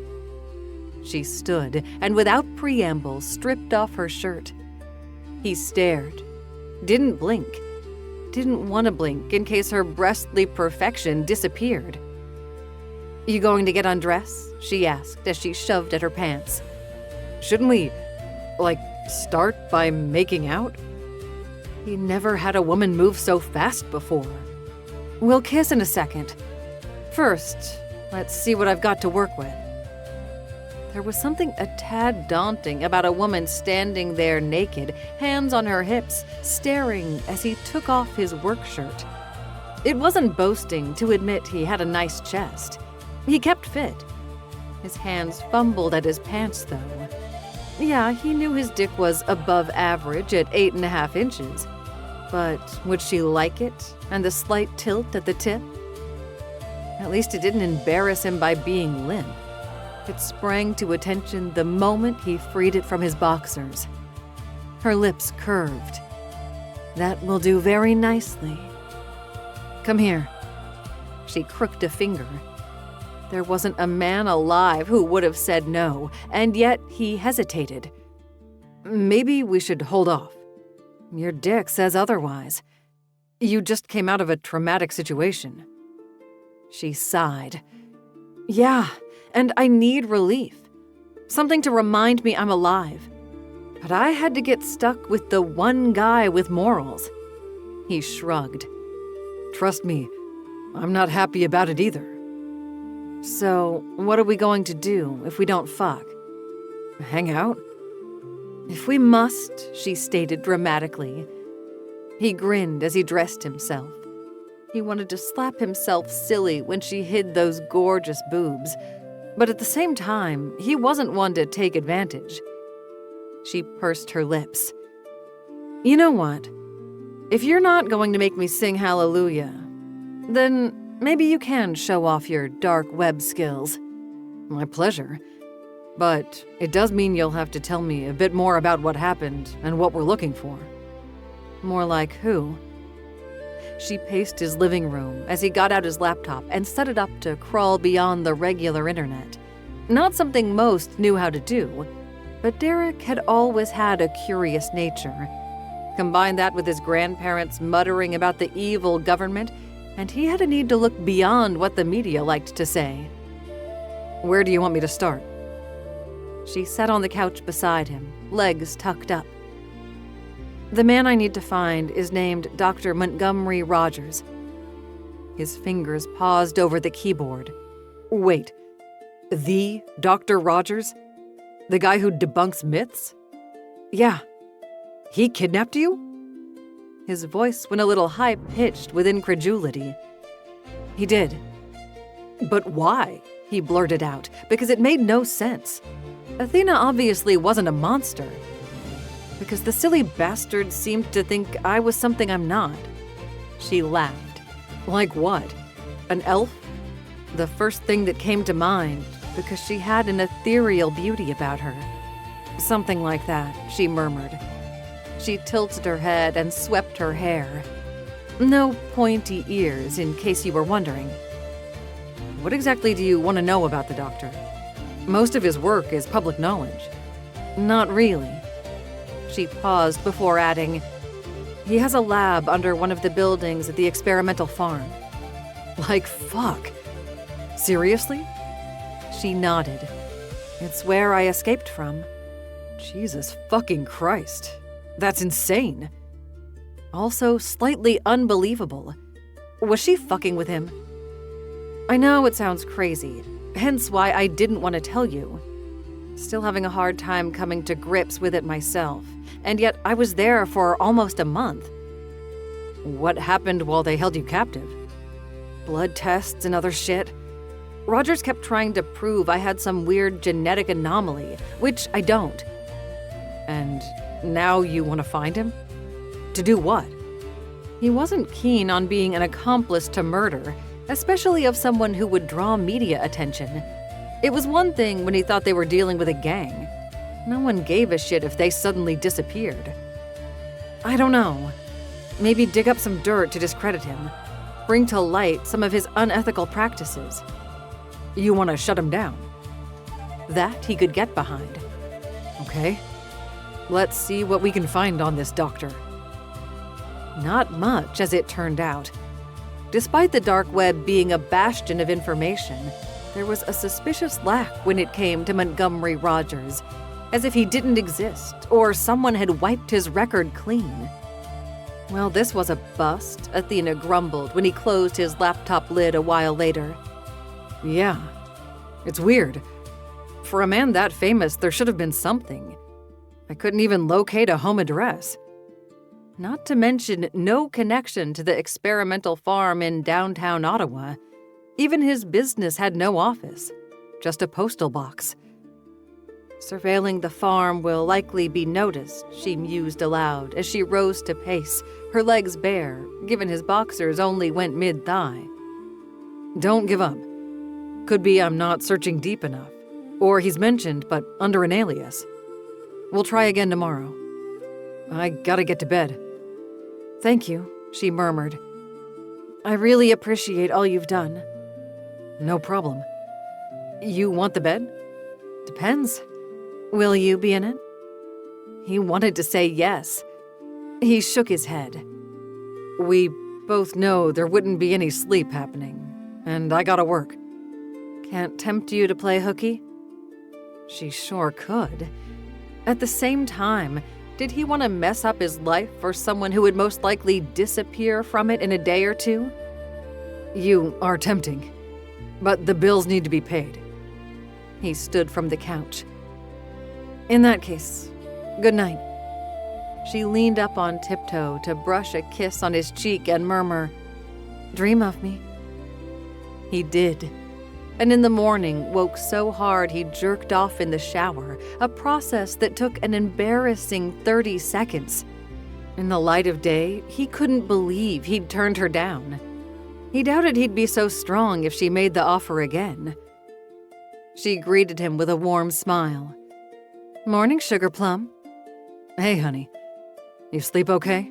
She stood and without preamble stripped off her shirt. He stared. Didn't blink. Didn't want to blink in case her breastly perfection disappeared. "You going to get undressed?" she asked as she shoved at her pants. "Shouldn't we, start by making out?" He never had a woman move so fast before. "We'll kiss in a second. First, let's see what I've got to work with." There was something a tad daunting about a woman standing there naked, hands on her hips, staring as he took off his work shirt. It wasn't boasting to admit he had a nice chest. He kept fit. His hands fumbled at his pants, though. Yeah, he knew his dick was above average at 8.5 inches. But would she like it, and the slight tilt at the tip? At least it didn't embarrass him by being limp. It sprang to attention the moment he freed it from his boxers. Her lips curved. "That will do very nicely. Come here." She crooked a finger. There wasn't a man alive who would have said no, and yet he hesitated. "Maybe we should hold off. Your dick says otherwise. You just came out of a traumatic situation." She sighed. "Yeah, and I need relief. Something to remind me I'm alive. But I had to get stuck with the one guy with morals." He shrugged. "Trust me, I'm not happy about it either." "So, what are we going to do if we don't fuck?" "Hang out?" "If we must," she stated dramatically. He grinned as he dressed himself. He wanted to slap himself silly when she hid those gorgeous boobs, but at the same time, he wasn't one to take advantage. She pursed her lips. "You know what? If you're not going to make me sing hallelujah, then maybe you can show off your dark web skills." "My pleasure. But it does mean you'll have to tell me a bit more about what happened and what we're looking for." "More like who?" She paced his living room as he got out his laptop and set it up to crawl beyond the regular internet. Not something most knew how to do, but Derek had always had a curious nature. Combine that with his grandparents muttering about the evil government, and he had a need to look beyond what the media liked to say. "Where do you want me to start?" She sat on the couch beside him, legs tucked up. "The man I need to find is named Dr. Montgomery Rogers." His fingers paused over the keyboard. "Wait, the Dr. Rogers? The guy who debunks myths?" "Yeah." "He kidnapped you?" His voice went a little high-pitched with incredulity. "He did." "But why?" he blurted out, because it made no sense. Athena obviously wasn't a monster. "Because the silly bastard seemed to think I was something I'm not." She laughed. "Like what? An elf?" The first thing that came to mind, because she had an ethereal beauty about her. "Something like that," she murmured. She tilted her head and swept her hair. "No pointy ears, in case you were wondering." "What exactly do you want to know about the doctor? Most of his work is public knowledge." "Not really." She paused before adding, "He has a lab under one of the buildings at the experimental farm." "Like fuck. Seriously?" She nodded. "It's where I escaped from." Jesus fucking Christ. That's insane. Also slightly unbelievable. Was she fucking with him? "I know it sounds crazy, hence why I didn't want to tell you. Still having a hard time coming to grips with it myself, and yet I was there for almost a month." "What happened while they held you captive?" "Blood tests and other shit. Rogers kept trying to prove I had some weird genetic anomaly, which I don't." "And now you want to find him? To do what?" He wasn't keen on being an accomplice to murder, especially of someone who would draw media attention. It was one thing when he thought they were dealing with a gang. No one gave a shit if they suddenly disappeared. "I don't know. Maybe dig up some dirt to discredit him. Bring to light some of his unethical practices." "You want to shut him down?" "That he could get behind." "Okay. Let's see what we can find on this doctor." Not much, as it turned out. Despite the dark web being a bastion of information, there was a suspicious lack when it came to Montgomery Rogers, as if he didn't exist or someone had wiped his record clean. "Well, this was a bust," Athena grumbled when he closed his laptop lid a while later. "Yeah, it's weird. For a man that famous, there should have been something. I couldn't even locate a home address. Not to mention no connection to the experimental farm in downtown Ottawa. Even his business had no office, just a postal box." "Surveilling the farm will likely be noticed," she mused aloud as she rose to pace, her legs bare, given his boxers only went mid-thigh. "Don't give up. Could be I'm not searching deep enough, or he's mentioned but under an alias. We'll try again tomorrow. I gotta get to bed." "Thank you," she murmured. "I really appreciate all you've done." "No problem. You want the bed?" "Depends. Will you be in it?" He wanted to say yes. He shook his head. "We both know there wouldn't be any sleep happening, and I gotta work." "Can't tempt you to play hooky?" She sure could. At the same time, did he want to mess up his life for someone who would most likely disappear from it in a day or two? "You are tempting, but the bills need to be paid." He stood from the couch. "In that case, good night." She leaned up on tiptoe to brush a kiss on his cheek and murmur, "Dream of me." He did. And in the morning woke so hard he jerked off in the shower, a process that took an embarrassing 30 seconds. In the light of day, he couldn't believe he'd turned her down. He doubted he'd be so strong if she made the offer again. She greeted him with a warm smile. "Morning, Sugar Plum." "Hey, honey. You sleep okay?"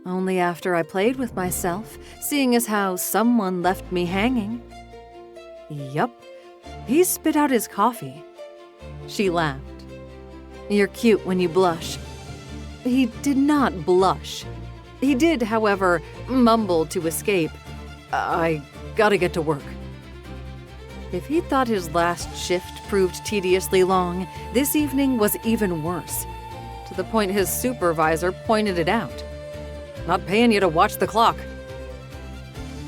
Only after I played with myself, seeing as how someone left me hanging." "Yup." He spit out his coffee. She laughed. "You're cute when you blush." He did not blush. He did, however, mumble to escape, "I gotta get to work." If he thought his last shift proved tediously long, this evening was even worse, to the point his supervisor pointed it out. "Not paying you to watch the clock."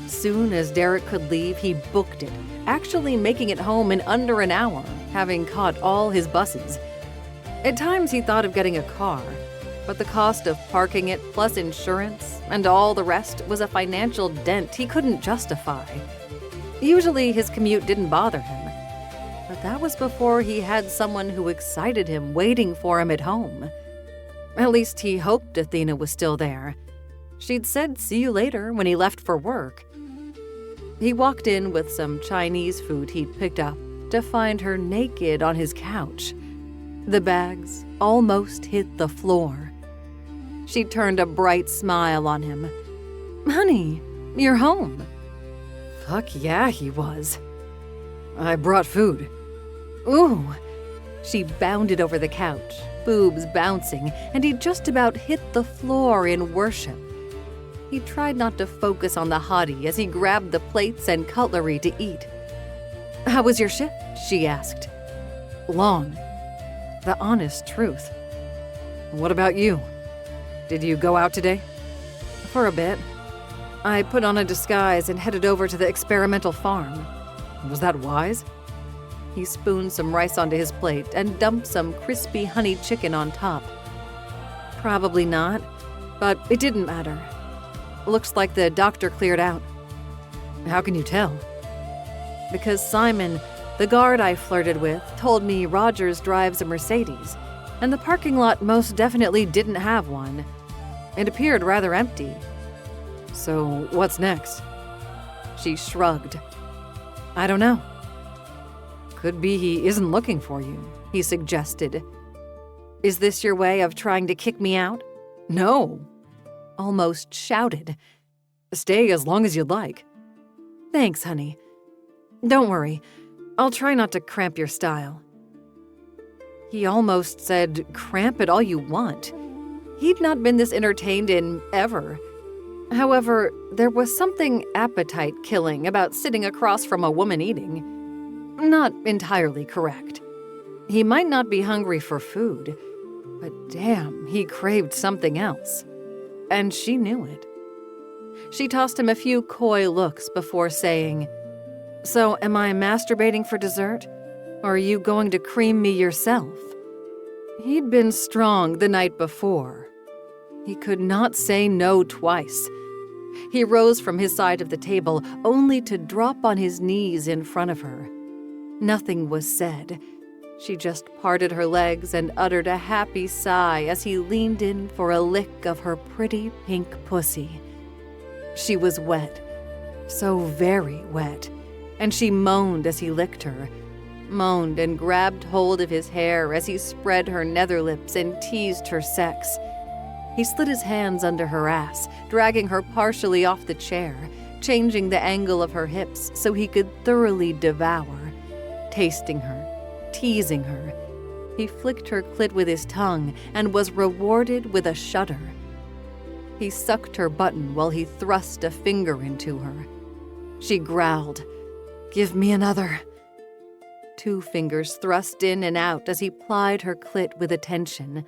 Soon as Derek could leave, he booked it, actually making it home in under an hour, having caught all his buses. At times he thought of getting a car, but the cost of parking it plus insurance and all the rest was a financial dent he couldn't justify. Usually his commute didn't bother him, but that was before he had someone who excited him waiting for him at home. At least he hoped Athena was still there. She'd said "see you later" when he left for work. He walked in with some Chinese food he'd picked up to find her naked on his couch. The bags almost hit the floor. She turned a bright smile on him. "Honey, you're home." Fuck yeah, he was. "I brought food." "Ooh." She bounded over the couch, boobs bouncing, and he just about hit the floor in worship. He tried not to focus on the hottie as he grabbed the plates and cutlery to eat. "How was your shift?" she asked. "Long." The honest truth. "What about you? Did you go out today?" "For a bit. I put on a disguise and headed over to the experimental farm." "Was that wise?" He spooned some rice onto his plate and dumped some crispy honey chicken on top. "Probably not, but it didn't matter. Looks like the doctor cleared out." "How can you tell?" "Because Simon, the guard I flirted with, told me Rogers drives a Mercedes, and the parking lot most definitely didn't have one. It appeared rather empty." "So what's next?" She shrugged. "I don't know." "Could be he isn't looking for you," he suggested. "Is this your way of trying to kick me out?" "No." Almost shouted. "Stay as long as you'd like." "Thanks, honey. Don't worry. I'll try not to cramp your style." He almost said, "Cramp it all you want." He'd not been this entertained in ever. However, there was something appetite-killing about sitting across from a woman eating. Not entirely correct. He might not be hungry for food, but damn, he craved something else. And she knew it. She tossed him a few coy looks before saying, "So am I masturbating for dessert? Or are you going to cream me yourself?" He'd been strong the night before. He could not say no twice. He rose from his side of the table only to drop on his knees in front of her. Nothing was said. She just parted her legs and uttered a happy sigh as he leaned in for a lick of her pretty pink pussy. She was wet, so very wet, and she moaned as he licked her, moaned and grabbed hold of his hair as he spread her nether lips and teased her sex. He slid his hands under her ass, dragging her partially off the chair, changing the angle of her hips so he could thoroughly devour, tasting her, teasing her. He flicked her clit with his tongue and was rewarded with a shudder. He sucked her button while he thrust a finger into her. She growled, "Give me another." 2 fingers thrust in and out as he plied her clit with attention.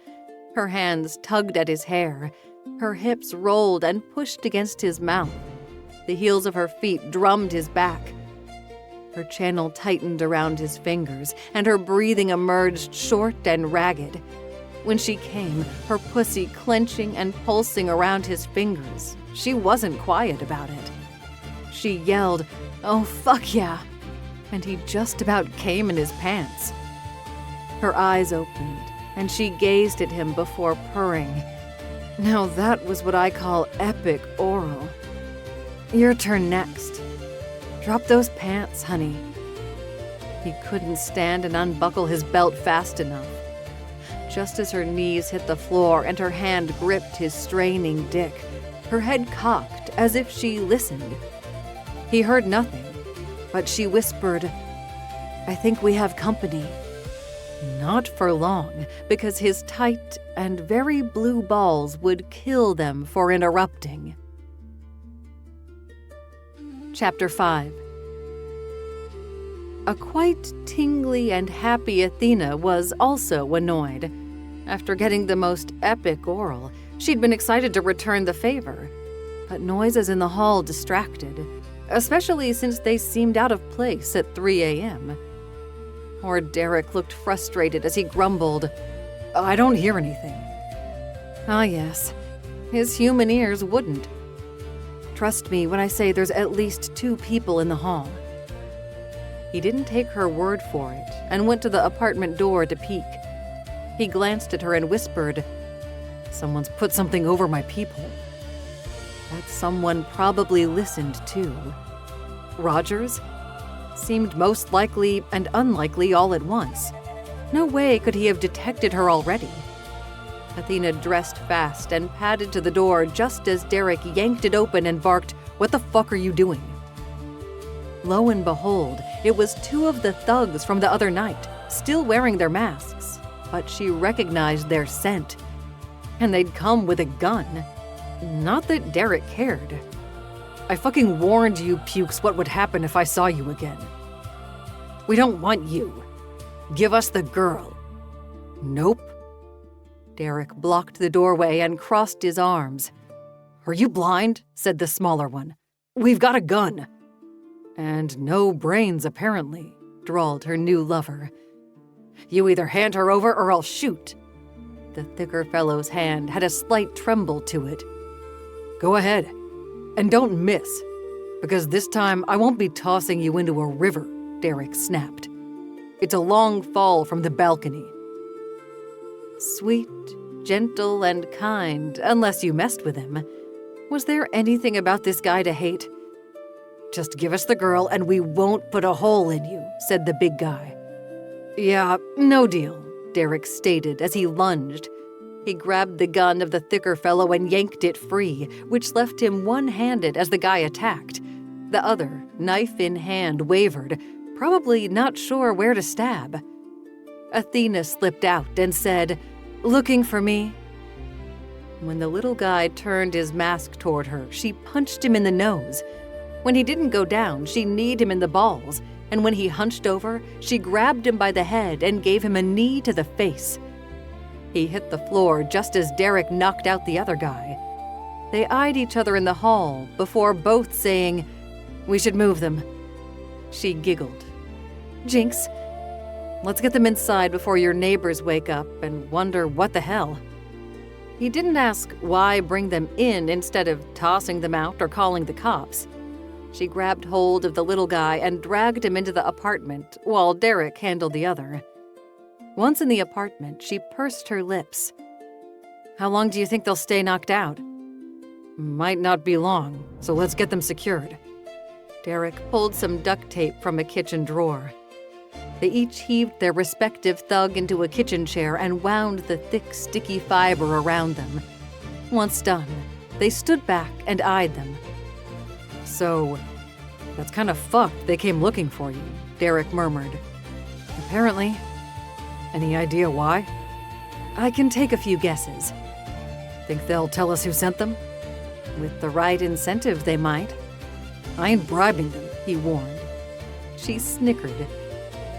Her hands tugged at his hair. Her hips rolled and pushed against his mouth. The heels of her feet drummed his back. Her channel tightened around his fingers, and her breathing emerged short and ragged. When she came, her pussy clenching and pulsing around his fingers, she wasn't quiet about it. She yelled, "Oh, fuck yeah!" and he just about came in his pants. Her eyes opened, and she gazed at him before purring. Now that was what I call epic oral. "Your turn next. Drop those pants, honey." He couldn't stand and unbuckle his belt fast enough. Just as her knees hit the floor and her hand gripped his straining dick, her head cocked as if she listened. He heard nothing, but she whispered, "I think we have company." Not for long, because his tight and very blue balls would kill them for interrupting. Chapter 5. A quite tingly and happy Athena was also annoyed. After getting the most epic oral, she'd been excited to return the favor. But noises in the hall distracted, especially since they seemed out of place at 3 a.m. Poor Derek looked frustrated as he grumbled, "I don't hear anything." Ah yes, his human ears wouldn't. Trust me when I say there's at least 2 people in the hall. He didn't take her word for it and went to the apartment door to peek. He glanced at her and whispered, "Someone's put something over my peephole." That someone probably listened too. Rogers? Seemed most likely and unlikely all at once. No way could he have detected her already. Athena dressed fast and padded to the door just as Derek yanked it open and barked, "What the fuck are you doing?" Lo and behold, it was 2 of the thugs from the other night, still wearing their masks, but she recognized their scent. And they'd come with a gun. Not that Derek cared. "I fucking warned you, Pukes, what would happen if I saw you again. We don't want you. Give us the girl." "Nope." Derek blocked the doorway and crossed his arms. "Are you blind?" said the smaller one. "We've got a gun." "And no brains, apparently," drawled her new lover. "You either hand her over or I'll shoot." The thicker fellow's hand had a slight tremble to it. "Go ahead. And don't miss, because this time I won't be tossing you into a river," Derek snapped. "It's a long fall from the balcony." Sweet, gentle, and kind, unless you messed with him. Was there anything about this guy to hate? "Just give us the girl and we won't put a hole in you," said the big guy. "Yeah, no deal," Derek stated as he lunged. He grabbed the gun of the thicker fellow and yanked it free, which left him one-handed as the guy attacked. The other, knife in hand, wavered, probably not sure where to stab. Athena slipped out and said, "Looking for me?" When the little guy turned his mask toward her, she punched him in the nose. When he didn't go down, she kneed him in the balls, and when he hunched over, she grabbed him by the head and gave him a knee to the face. He hit the floor just as Derek knocked out the other guy. They eyed each other in the hall before both saying, "We should move them." She giggled. "Jinx, let's get them inside before your neighbors wake up and wonder what the hell." He didn't ask why bring them in instead of tossing them out or calling the cops. She grabbed hold of the little guy and dragged him into the apartment while Derek handled the other. Once in the apartment, she pursed her lips. "How long do you think they'll stay knocked out?" "Might not be long, so let's get them secured." Derek pulled some duct tape from a kitchen drawer. They each heaved their respective thug into a kitchen chair and wound the thick, sticky fiber around them. Once done, they stood back and eyed them. "So, that's kind of fucked they came looking for you," Derek murmured. "Apparently. Any idea why?" "I can take a few guesses." "Think they'll tell us who sent them?" "With the right incentive, they might." "I ain't bribing them," he warned. She snickered.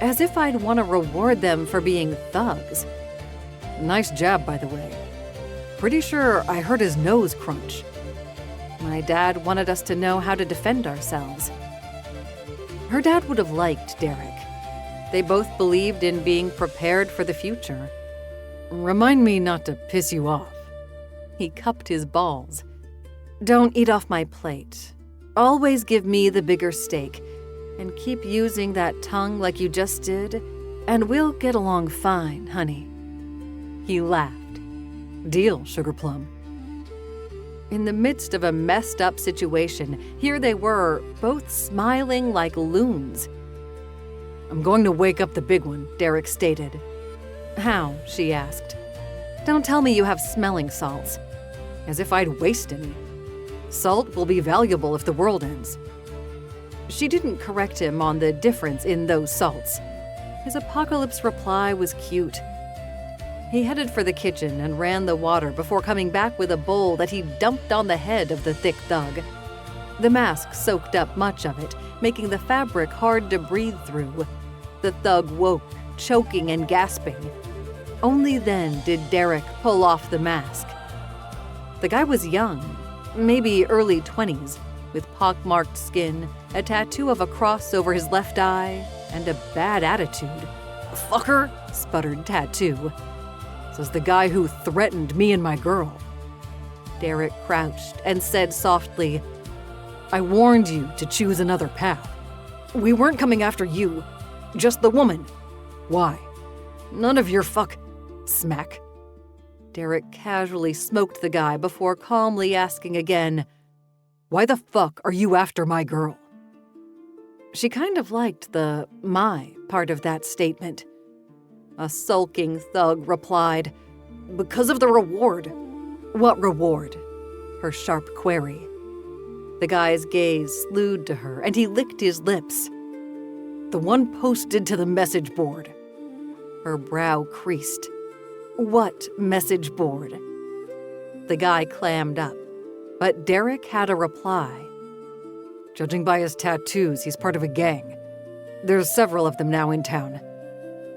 "As if I'd want to reward them for being thugs." "Nice jab, by the way. Pretty sure I heard his nose crunch." "My dad wanted us to know how to defend ourselves." Her dad would have liked Derek. They both believed in being prepared for the future. "Remind me not to piss you off." He cupped his balls. "Don't eat off my plate. Always give me the bigger steak, and keep using that tongue like you just did, and we'll get along fine, honey." He laughed. "Deal, Sugar Plum." In the midst of a messed up situation, here they were, both smiling like loons. "I'm going to wake up the big one," Derek stated. "How?" she asked. "Don't tell me you have smelling salts." As if I'd waste any. Salt will be valuable if the world ends. She didn't correct him on the difference in those salts. His apocalypse reply was cute. He headed for the kitchen and ran the water before coming back with a bowl that he dumped on the head of the thick thug. The mask soaked up much of it, making the fabric hard to breathe through. The thug woke, choking and gasping. Only then did Derek pull off the mask. The guy was young, maybe early 20s, with pockmarked skin, a tattoo of a cross over his left eye, and a bad attitude. "Fucker," sputtered Tattoo. "Says the guy who threatened me and my girl." Derek crouched and said softly, "I warned you to choose another path. We weren't coming after you, just the woman." "Why?" "None of your smack." Derek casually smoked the guy before calmly asking again, "Why the fuck are you after my girl?" She kind of liked the "my" part of that statement. A sulking thug replied, "Because of the reward." "What reward?" Her sharp query. The guy's gaze slewed to her, and he licked his lips. "The one posted to the message board." Her brow creased. "What message board?" The guy clammed up, but Derek had a reply. "Judging by his tattoos, he's part of a gang. There's several of them now in town.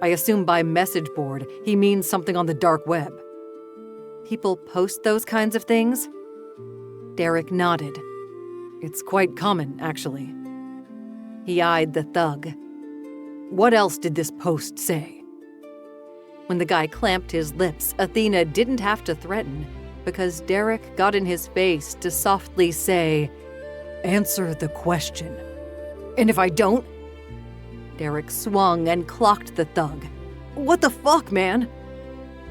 I assume by message board, he means something on the dark web." "People post those kinds of things?" Derek nodded. "It's quite common, actually." He eyed the thug. "What else did this post say?" When the guy clamped his lips, Athena didn't have to threaten, because Derek got in his face to softly say, "Answer the question." "And if I don't?" Derek swung and clocked the thug. "What the fuck, man?"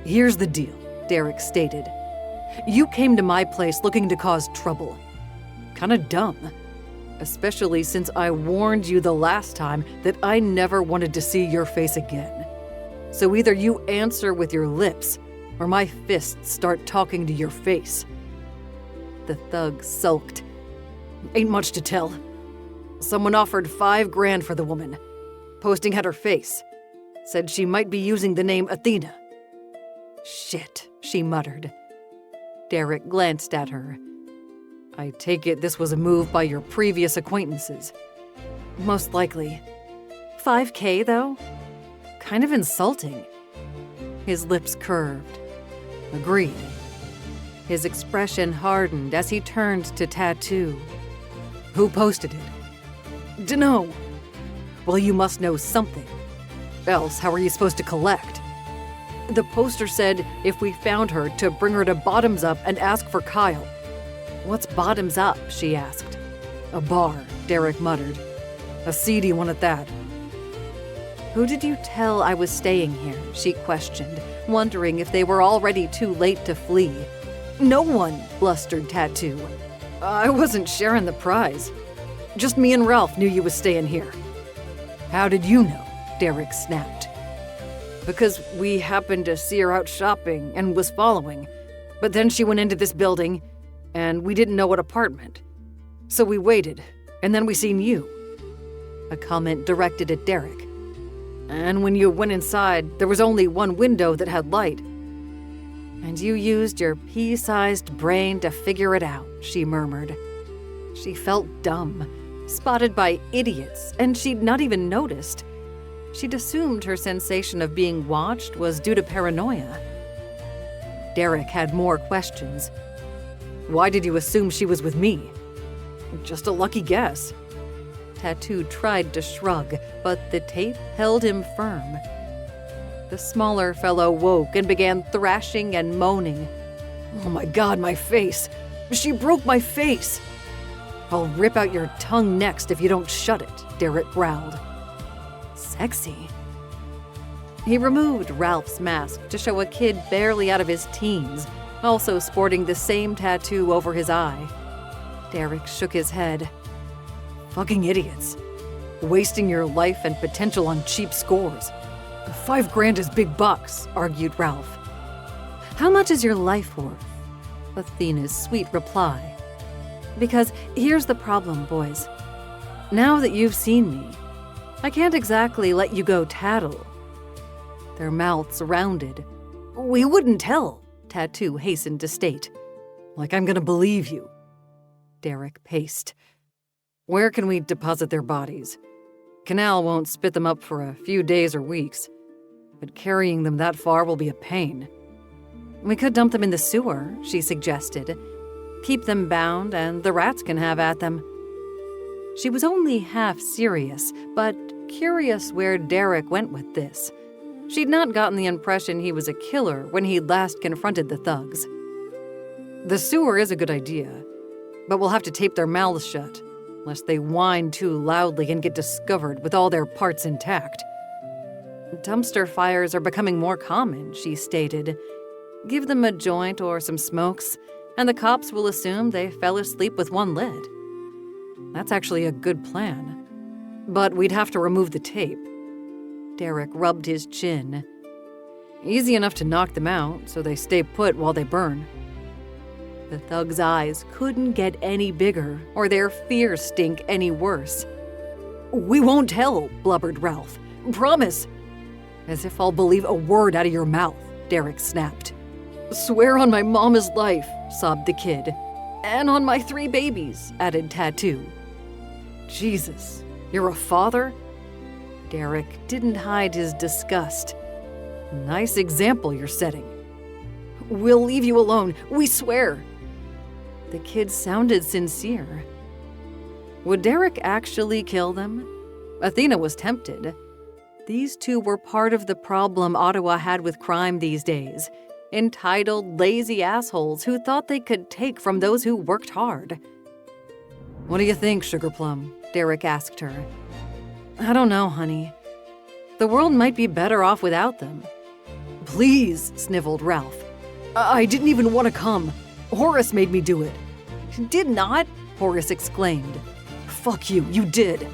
"Here's the deal," Derek stated. "You came to my place looking to cause trouble. Kinda dumb. Especially since I warned you the last time that I never wanted to see your face again. So either you answer with your lips, or my fists start talking to your face." The thug sulked. "Ain't much to tell. Someone offered $5,000 for the woman. Posting had her face. Said she might be using the name Athena." "Shit," she muttered. Derek glanced at her. "I take it this was a move by your previous acquaintances." "Most likely. $5,000, though? Kind of insulting." His lips curved. "Agreed." His expression hardened as he turned to Tattoo. "Who posted it?" "Dunno." "Well, you must know something. Else, how are you supposed to collect?" "The poster said if we found her to bring her to Bottoms Up and ask for Kyle." "What's Bottoms Up?" she asked. "A bar," Derek muttered. "A seedy one at that." "Who did you tell I was staying here?" she questioned, wondering if they were already too late to flee. "No one," blustered Tattoo. "I wasn't sharing the prize. Just me and Ralph knew you was staying here." "How did you know?" Derek snapped. "Because we happened to see her out shopping and was following. But then she went into this building, and we didn't know what apartment. So we waited, and then we seen you." A comment directed at Derek. "And when you went inside, there was only one window that had light." "And you used your pea-sized brain to figure it out," she murmured. She felt dumb, spotted by idiots, and she'd not even noticed. She'd assumed her sensation of being watched was due to paranoia. Derek had more questions. "Why did you assume she was with me?" "Just a lucky guess." Tattoo tried to shrug, but the tape held him firm. The smaller fellow woke and began thrashing and moaning. "Oh my God, my face! She broke my face!" "I'll rip out your tongue next if you don't shut it," Derek growled. Sexy. He removed Ralph's mask to show a kid barely out of his teens, also sporting the same tattoo over his eye. Derek shook his head. "Fucking idiots. Wasting your life and potential on cheap scores. $5,000 is big bucks," argued Ralph. "How much is your life worth?" Athena's sweet reply. Because here's the problem, boys. Now that you've seen me, I can't exactly let you go tattle. Their mouths rounded. We wouldn't tell, Tattoo hastened to state. Like I'm gonna believe you. Derek paced. Where can we deposit their bodies? Canal won't spit them up for a few days or weeks, but carrying them that far will be a pain. We could dump them in the sewer, she suggested. Keep them bound and the rats can have at them. She was only half serious, but curious where Derek went with this. She'd not gotten the impression he was a killer when he'd last confronted the thugs. The sewer is a good idea, but we'll have to tape their mouths shut, lest they whine too loudly and get discovered with all their parts intact. Dumpster fires are becoming more common, she stated. Give them a joint or some smokes, and the cops will assume they fell asleep with one lid. That's actually a good plan. But we'd have to remove the tape. Derek rubbed his chin. Easy enough to knock them out so they stay put while they burn. The thug's eyes couldn't get any bigger or their fear stink any worse. We won't tell, blubbered Ralph. Promise. As if I'll believe a word out of your mouth, Derek snapped. Swear on my mama's life, sobbed the kid. And on my 3 babies, added Tattoo. Jesus, you're a father? Derek didn't hide his disgust. Nice example you're setting. We'll leave you alone, we swear. The kid sounded sincere. Would Derek actually kill them? Athena was tempted. These two were part of the problem Ottawa had with crime these days. Entitled, lazy assholes who thought they could take from those who worked hard. What do you think, Sugar Plum? Derek asked her. I don't know, honey. The world might be better off without them. Please, sniveled Ralph. I didn't even want to come. Horace made me do it. Did not? Horace exclaimed. Fuck you, you did.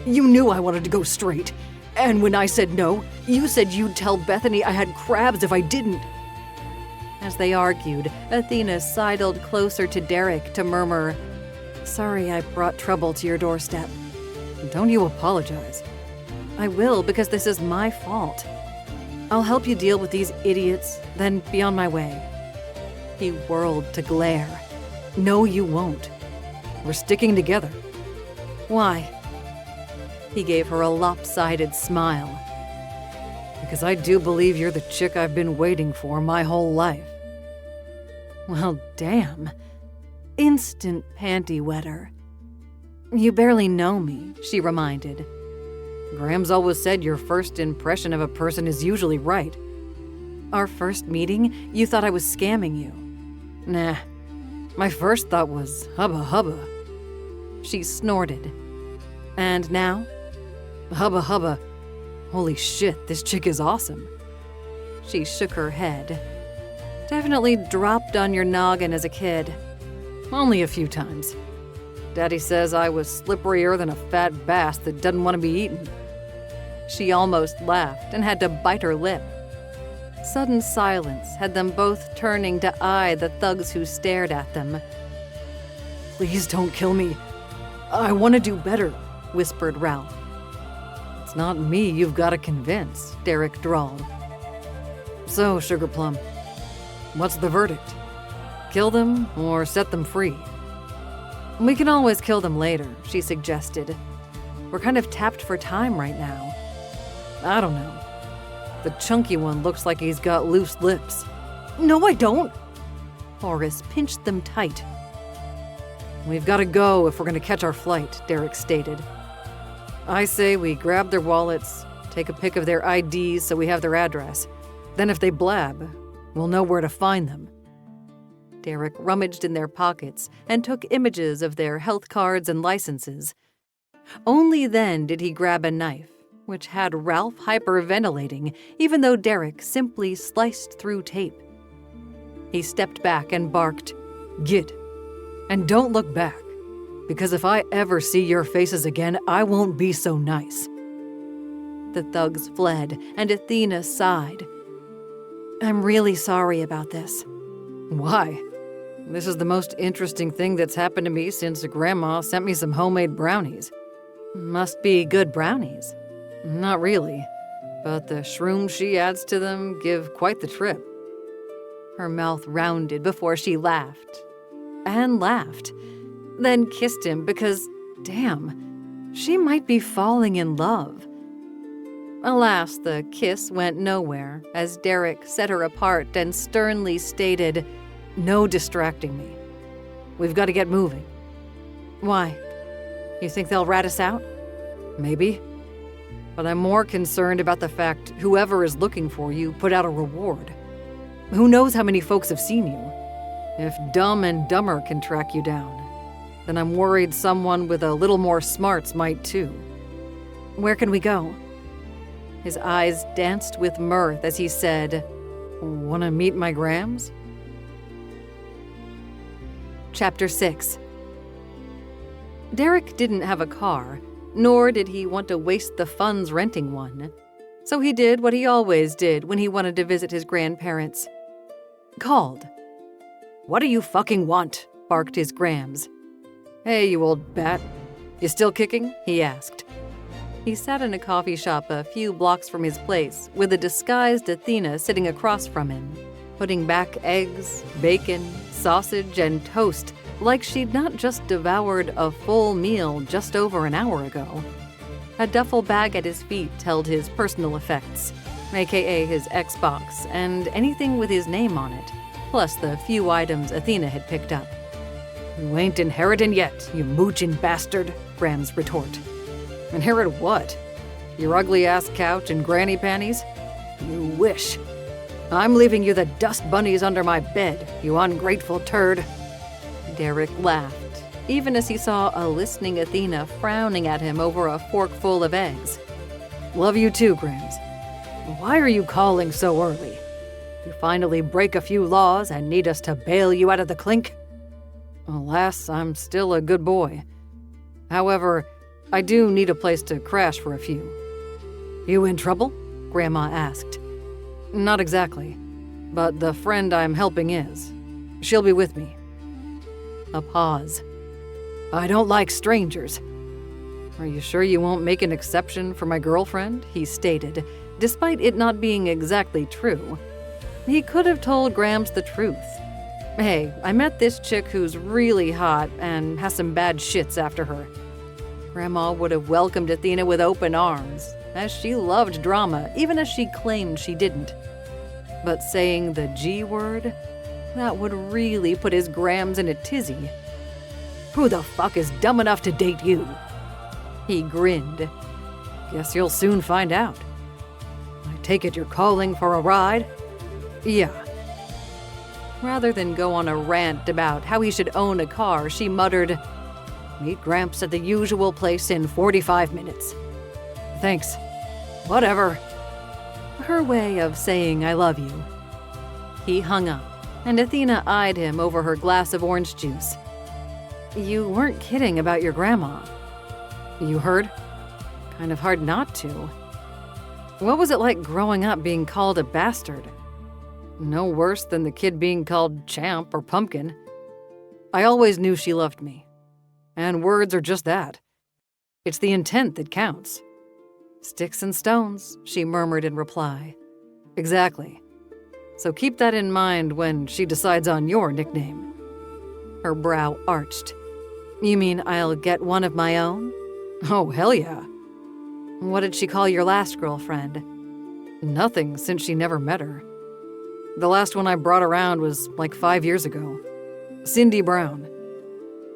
You knew I wanted to go straight. And when I said no, you said you'd tell Bethany I had crabs if I didn't. As they argued, Athena sidled closer to Derek to murmur, Sorry I brought trouble to your doorstep. Don't you apologize. I will, because this is my fault. I'll help you deal with these idiots, then be on my way. He whirled to glare. No, you won't. We're sticking together. Why? He gave her a lopsided smile. Because I do believe you're the chick I've been waiting for my whole life. Well, damn. Instant panty wetter. You barely know me, she reminded. Graham's always said your first impression of a person is usually right. Our first meeting, you thought I was scamming you. Nah. My first thought was hubba hubba. She snorted. And now? Hubba hubba. Holy shit, this chick is awesome. She shook her head. Definitely dropped on your noggin as a kid. Only a few times. Daddy says I was slipperier than a fat bass that doesn't want to be eaten. She almost laughed and had to bite her lip. Sudden silence had them both turning to eye the thugs who stared at them. Please don't kill me. I want to do better, whispered Ralph. It's not me you've got to convince, Derek drawled. So, Sugar Plum, what's the verdict? Kill them or set them free? We can always kill them later, she suggested. We're kind of tapped for time right now. I don't know. The chunky one looks like he's got loose lips. No, I don't. Horace pinched them tight. We've got to go if we're going to catch our flight, Derek stated. I say we grab their wallets, take a pic of their IDs so we have their address. Then if they blab, we'll know where to find them. Derek rummaged in their pockets and took images of their health cards and licenses. Only then did he grab a knife, which had Ralph hyperventilating, even though Derek simply sliced through tape. He stepped back and barked, "Get! And don't look back, because if I ever see your faces again, I won't be so nice." The thugs fled, and Athena sighed. I'm really sorry about this. Why? This is the most interesting thing that's happened to me since Grandma sent me some homemade brownies. Must be good brownies. Not really, but the shrooms she adds to them give quite the trip. Her mouth rounded before she laughed. And laughed. Then kissed him because, damn, she might be falling in love. Alas, the kiss went nowhere as Derek set her apart and sternly stated, "No distracting me. We've got to get moving." "Why? You think they'll rat us out?" "Maybe. But I'm more concerned about the fact whoever is looking for you put out a reward. Who knows how many folks have seen you? If Dumb and Dumber can track you down, then I'm worried someone with a little more smarts might too." "Where can we go?" His eyes danced with mirth as he said, "Wanna meet my Grams?" Chapter 6. Derek didn't have a car, nor did he want to waste the funds renting one. So he did what he always did when he wanted to visit his grandparents. Called. "What do you fucking want?" barked his Grams. "Hey, you old bat. You still kicking?" he asked. He sat in a coffee shop a few blocks from his place with a disguised Athena sitting across from him, putting back eggs, bacon, sausage, and toast like she'd not just devoured a full meal just over an hour ago. A duffel bag at his feet held his personal effects, aka his Xbox, and anything with his name on it, plus the few items Athena had picked up. "You ain't inheriting yet, you moochin' bastard," Grams retort. "Inherit what? Your ugly-ass couch and granny panties? You wish. I'm leaving you the dust bunnies under my bed, you ungrateful turd." Derek laughed, even as he saw a listening Athena frowning at him over a forkful of eggs. "Love you too, Grams. Why are you calling so early? You finally break a few laws and need us to bail you out of the clink?" "Alas, I'm still a good boy. However, I do need a place to crash for a few." "You in trouble?" Grandma asked. "Not exactly, but the friend I'm helping is. She'll be with me." A pause. "I don't like strangers." "Are you sure you won't make an exception for my girlfriend?" he stated, despite it not being exactly true. He could have told Grams the truth. "Hey, I met this chick who's really hot and has some bad shits after her." Grandma would have welcomed Athena with open arms, as she loved drama, even as she claimed she didn't. But saying the G word, that would really put his Grams in a tizzy. "Who the fuck is dumb enough to date you?" He grinned. "Guess you'll soon find out. I take it you're calling for a ride?" "Yeah." Rather than go on a rant about how he should own a car, she muttered, "Meet Gramps at the usual place in 45 minutes. "Thanks. Whatever." Her way of saying I love you. He hung up, and Athena eyed him over her glass of orange juice. "You weren't kidding about your grandma." "You heard? Kind of hard not to. What was it like growing up being called a bastard?" "No worse than the kid being called Champ or Pumpkin. I always knew she loved me. And words are just that. It's the intent that counts." "Sticks and stones," she murmured in reply. "Exactly. So keep that in mind when she decides on your nickname." Her brow arched. "You mean I'll get one of my own?" "Oh, hell yeah." "What did she call your last girlfriend?" "Nothing, since she never met her. The last one I brought around was like 5 years ago. Cindy Brown.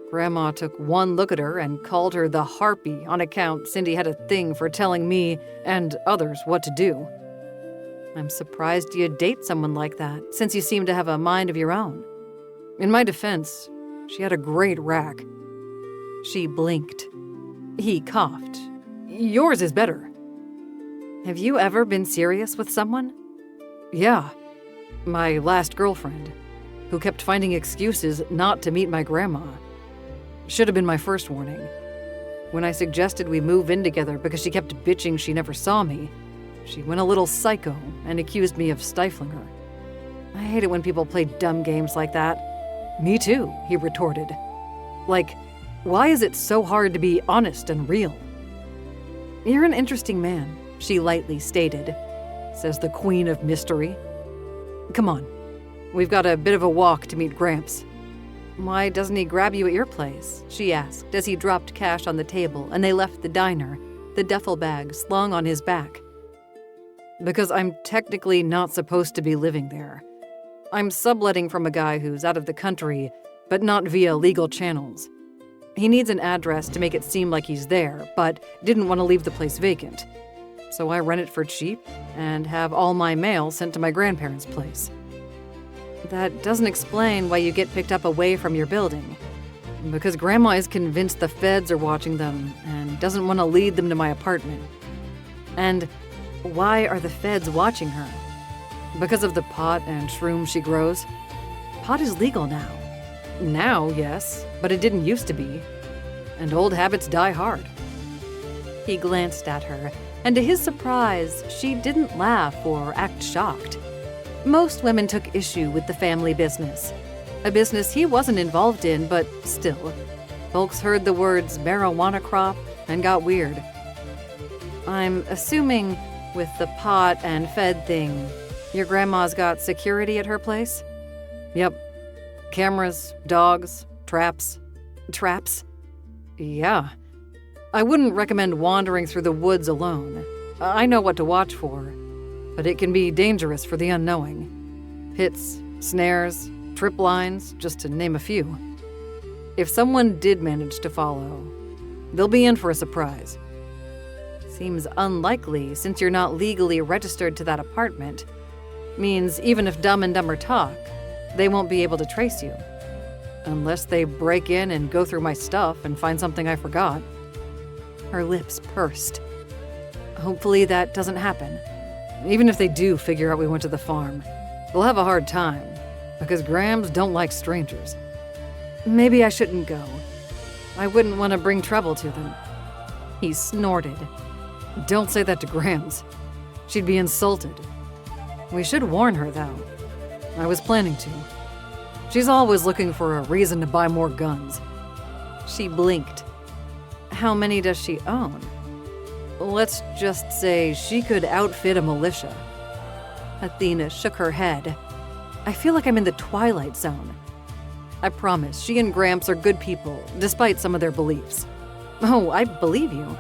Grandma took one look at her and called her the Harpy on account Cindy had a thing for telling me and others what to do." "I'm surprised you'd date someone like that, since you seem to have a mind of your own." "In my defense, she had a great rack." She blinked. He coughed. "Yours is better." "Have you ever been serious with someone?" "Yeah. My last girlfriend, who kept finding excuses not to meet my grandma. Should have been my first warning. When I suggested we move in together because she kept bitching she never saw me, she went a little psycho and accused me of stifling her. I hate it when people play dumb games like that. Me too, he retorted. Like, why is it so hard to be honest and real? You're an interesting man, she lightly stated, says the queen of mystery. Come on, we've got a bit of a walk to meet Gramps. Why doesn't he grab you at your place? She asked as he dropped cash on the table and they left the diner, the duffel bag slung on his back. Because I'm technically not supposed to be living there. I'm subletting from a guy who's out of the country, but not via legal channels. He needs an address to make it seem like he's there, but didn't want to leave the place vacant. So I rent it for cheap and have all my mail sent to my grandparents' place. That doesn't explain why you get picked up away from your building. Because Grandma is convinced the feds are watching them and doesn't want to lead them to my apartment. And why are the feds watching her? Because of the pot and shrooms she grows. Pot is legal now. Now, yes, but it didn't used to be. And old habits die hard. He glanced at her, and to his surprise, she didn't laugh or act shocked. Most women took issue with the family business. A business he wasn't involved in, but still. Folks heard the words marijuana crop and got weird. I'm assuming with the pot and fed thing, your grandma's got security at her place? Yep. Cameras, dogs, traps. Traps? Yeah. I wouldn't recommend wandering through the woods alone. I know what to watch for, but it can be dangerous for the unknowing. Pits, snares, trip lines, just to name a few. If someone did manage to follow, they'll be in for a surprise. Seems unlikely since you're not legally registered to that apartment. Means even if Dumb and Dumber talk, they won't be able to trace you. Unless they break in and go through my stuff and find something I forgot. Her lips pursed. Hopefully that doesn't happen. Even if they do figure out we went to the farm, they'll have a hard time, because Grams don't like strangers. Maybe I shouldn't go. I wouldn't want to bring trouble to them. He snorted. Don't say that to Grams. She'd be insulted. We should warn her, though. I was planning to. She's always looking for a reason to buy more guns. She blinked. How many does she own? Let's just say she could outfit a militia. Athena shook her head. I feel like I'm in the Twilight Zone. I promise, she and Gramps are good people, despite some of their beliefs. Oh, I believe you.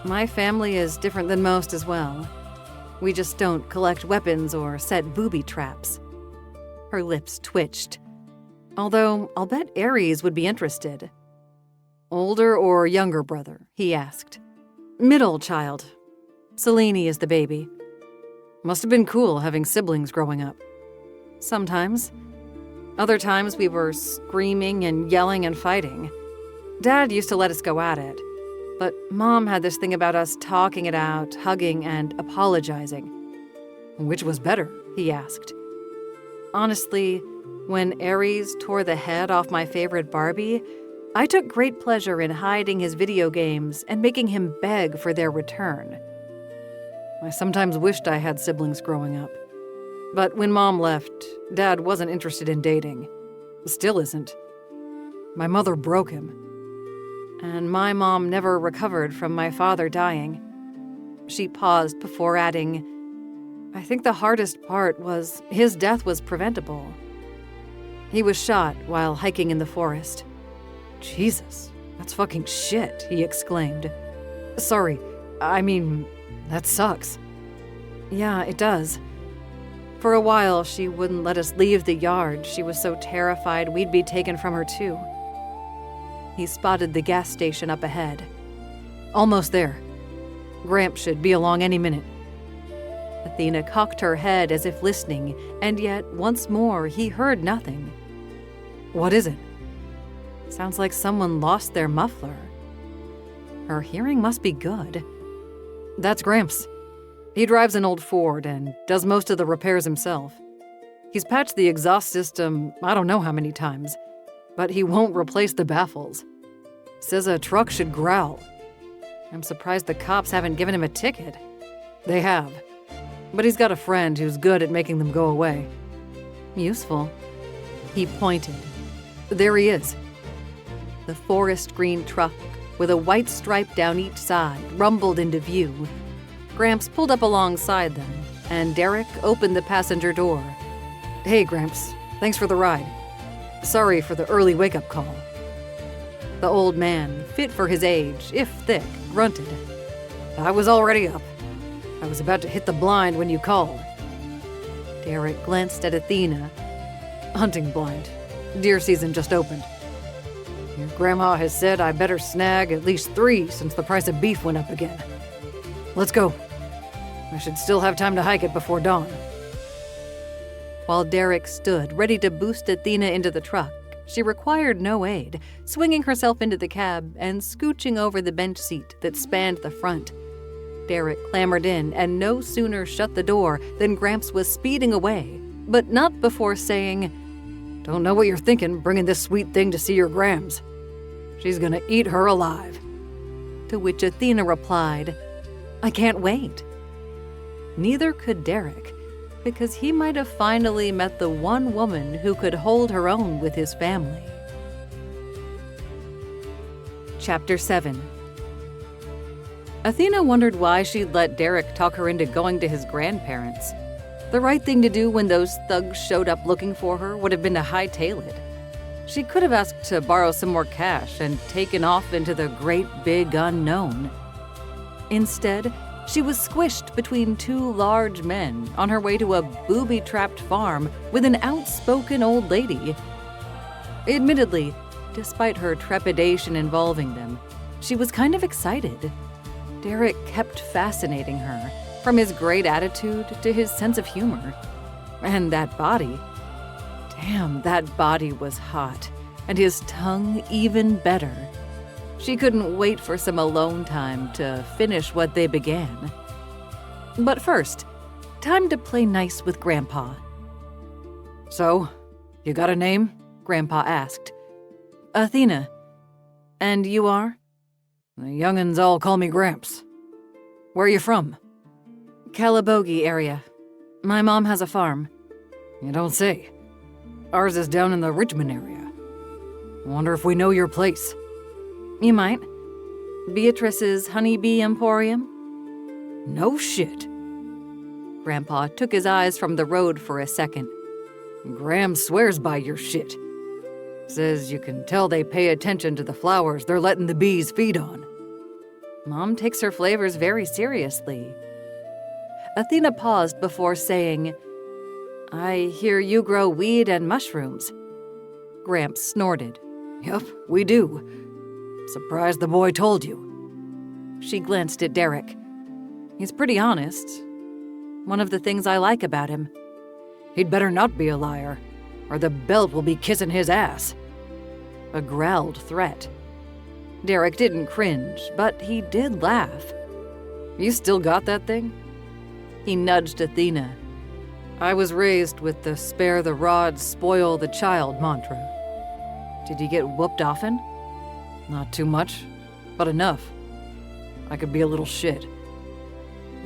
My family is different than most as well. We just don't collect weapons or set booby traps. Her lips twitched. Although, I'll bet Aries would be interested. Older or younger brother? He asked. Middle child. Selene is the baby. Must have been cool having siblings growing up. Sometimes. Other times we were screaming and yelling and fighting. Dad used to let us go at it. But Mom had this thing about us talking it out, hugging, and apologizing. Which was better? He asked. Honestly, when Aries tore the head off my favorite Barbie, I took great pleasure in hiding his video games and making him beg for their return. I sometimes wished I had siblings growing up. But when Mom left, Dad wasn't interested in dating. Still isn't. My mother broke him. And my mom never recovered from my father dying. She paused before adding, I think the hardest part was his death was preventable. He was shot while hiking in the forest. Jesus, that's fucking shit, he exclaimed. Sorry, I mean, that sucks. Yeah, it does. For a while, she wouldn't let us leave the yard. She was so terrified we'd be taken from her too. He spotted the gas station up ahead. Almost there. Gramps should be along any minute. Athena cocked her head as if listening, and yet, once more, he heard nothing. What is it? Sounds like someone lost their muffler. Her hearing must be good. That's Gramps. He drives an old Ford and does most of the repairs himself. He's patched the exhaust system I don't know how many times, but he won't replace the baffles. Says a truck should growl. I'm surprised the cops haven't given him a ticket. They have. But he's got a friend who's good at making them go away. Useful. He pointed. There he is. The forest green truck, with a white stripe down each side, rumbled into view. Gramps pulled up alongside them, and Derek opened the passenger door. Hey, Gramps. Thanks for the ride. Sorry for the early wake-up call. The old man, fit for his age, if thick, grunted. I was already up. I was about to hit the blind when you called. Derek glanced at Athena. Hunting blind. Deer season just opened. Your grandma has said I better snag at least 3 since the price of beef went up again. Let's go. I should still have time to hike it before dawn. While Derek stood, ready to boost Athena into the truck, she required no aid, swinging herself into the cab and scooching over the bench seat that spanned the front. Derek clambered in and no sooner shut the door than Gramps was speeding away, but not before saying, "Don't know what you're thinking, bringing this sweet thing to see your Grams. She's gonna eat her alive." To which Athena replied, "I can't wait." Neither could Derek, because he might have finally met the one woman who could hold her own with his family. Chapter 7. Athena wondered why she'd let Derek talk her into going to his grandparents'. The right thing to do when those thugs showed up looking for her would have been to hightail it. She could have asked to borrow some more cash and taken off into the great big unknown. Instead, she was squished between 2 large men on her way to a booby-trapped farm with an outspoken old lady. Admittedly, despite her trepidation involving them, she was kind of excited. Derek kept fascinating her, from his great attitude to his sense of humor. And that body. Damn, that body was hot, and his tongue even better. She couldn't wait for some alone time to finish what they began. But first, time to play nice with Grandpa. "So, you got a name?" Grandpa asked. "Athena. And you are?" "The young'uns all call me Gramps. Where are you from?" "Calabogie area. My mom has a farm." "You don't say. Ours is down in the Richmond area. Wonder if we know your place." "You might. Beatrice's Honeybee Emporium." "No shit." Grandpa took his eyes from the road for a second. "Graham swears by your shit. Says you can tell they pay attention to the flowers they're letting the bees feed on." "Mom takes her flavors very seriously." Athena paused before saying, "I hear you grow weed and mushrooms." Gramps snorted. "Yup, we do. Surprised the boy told you." She glanced at Derek. "He's pretty honest. One of the things I like about him." "He'd better not be a liar, or the belt will be kissing his ass." A growled threat. Derek didn't cringe, but he did laugh. "You still got that thing?" He nudged Athena. "I was raised with the spare the rod, spoil the child mantra." "Did you get whooped often?" "Not too much, but enough. I could be a little shit."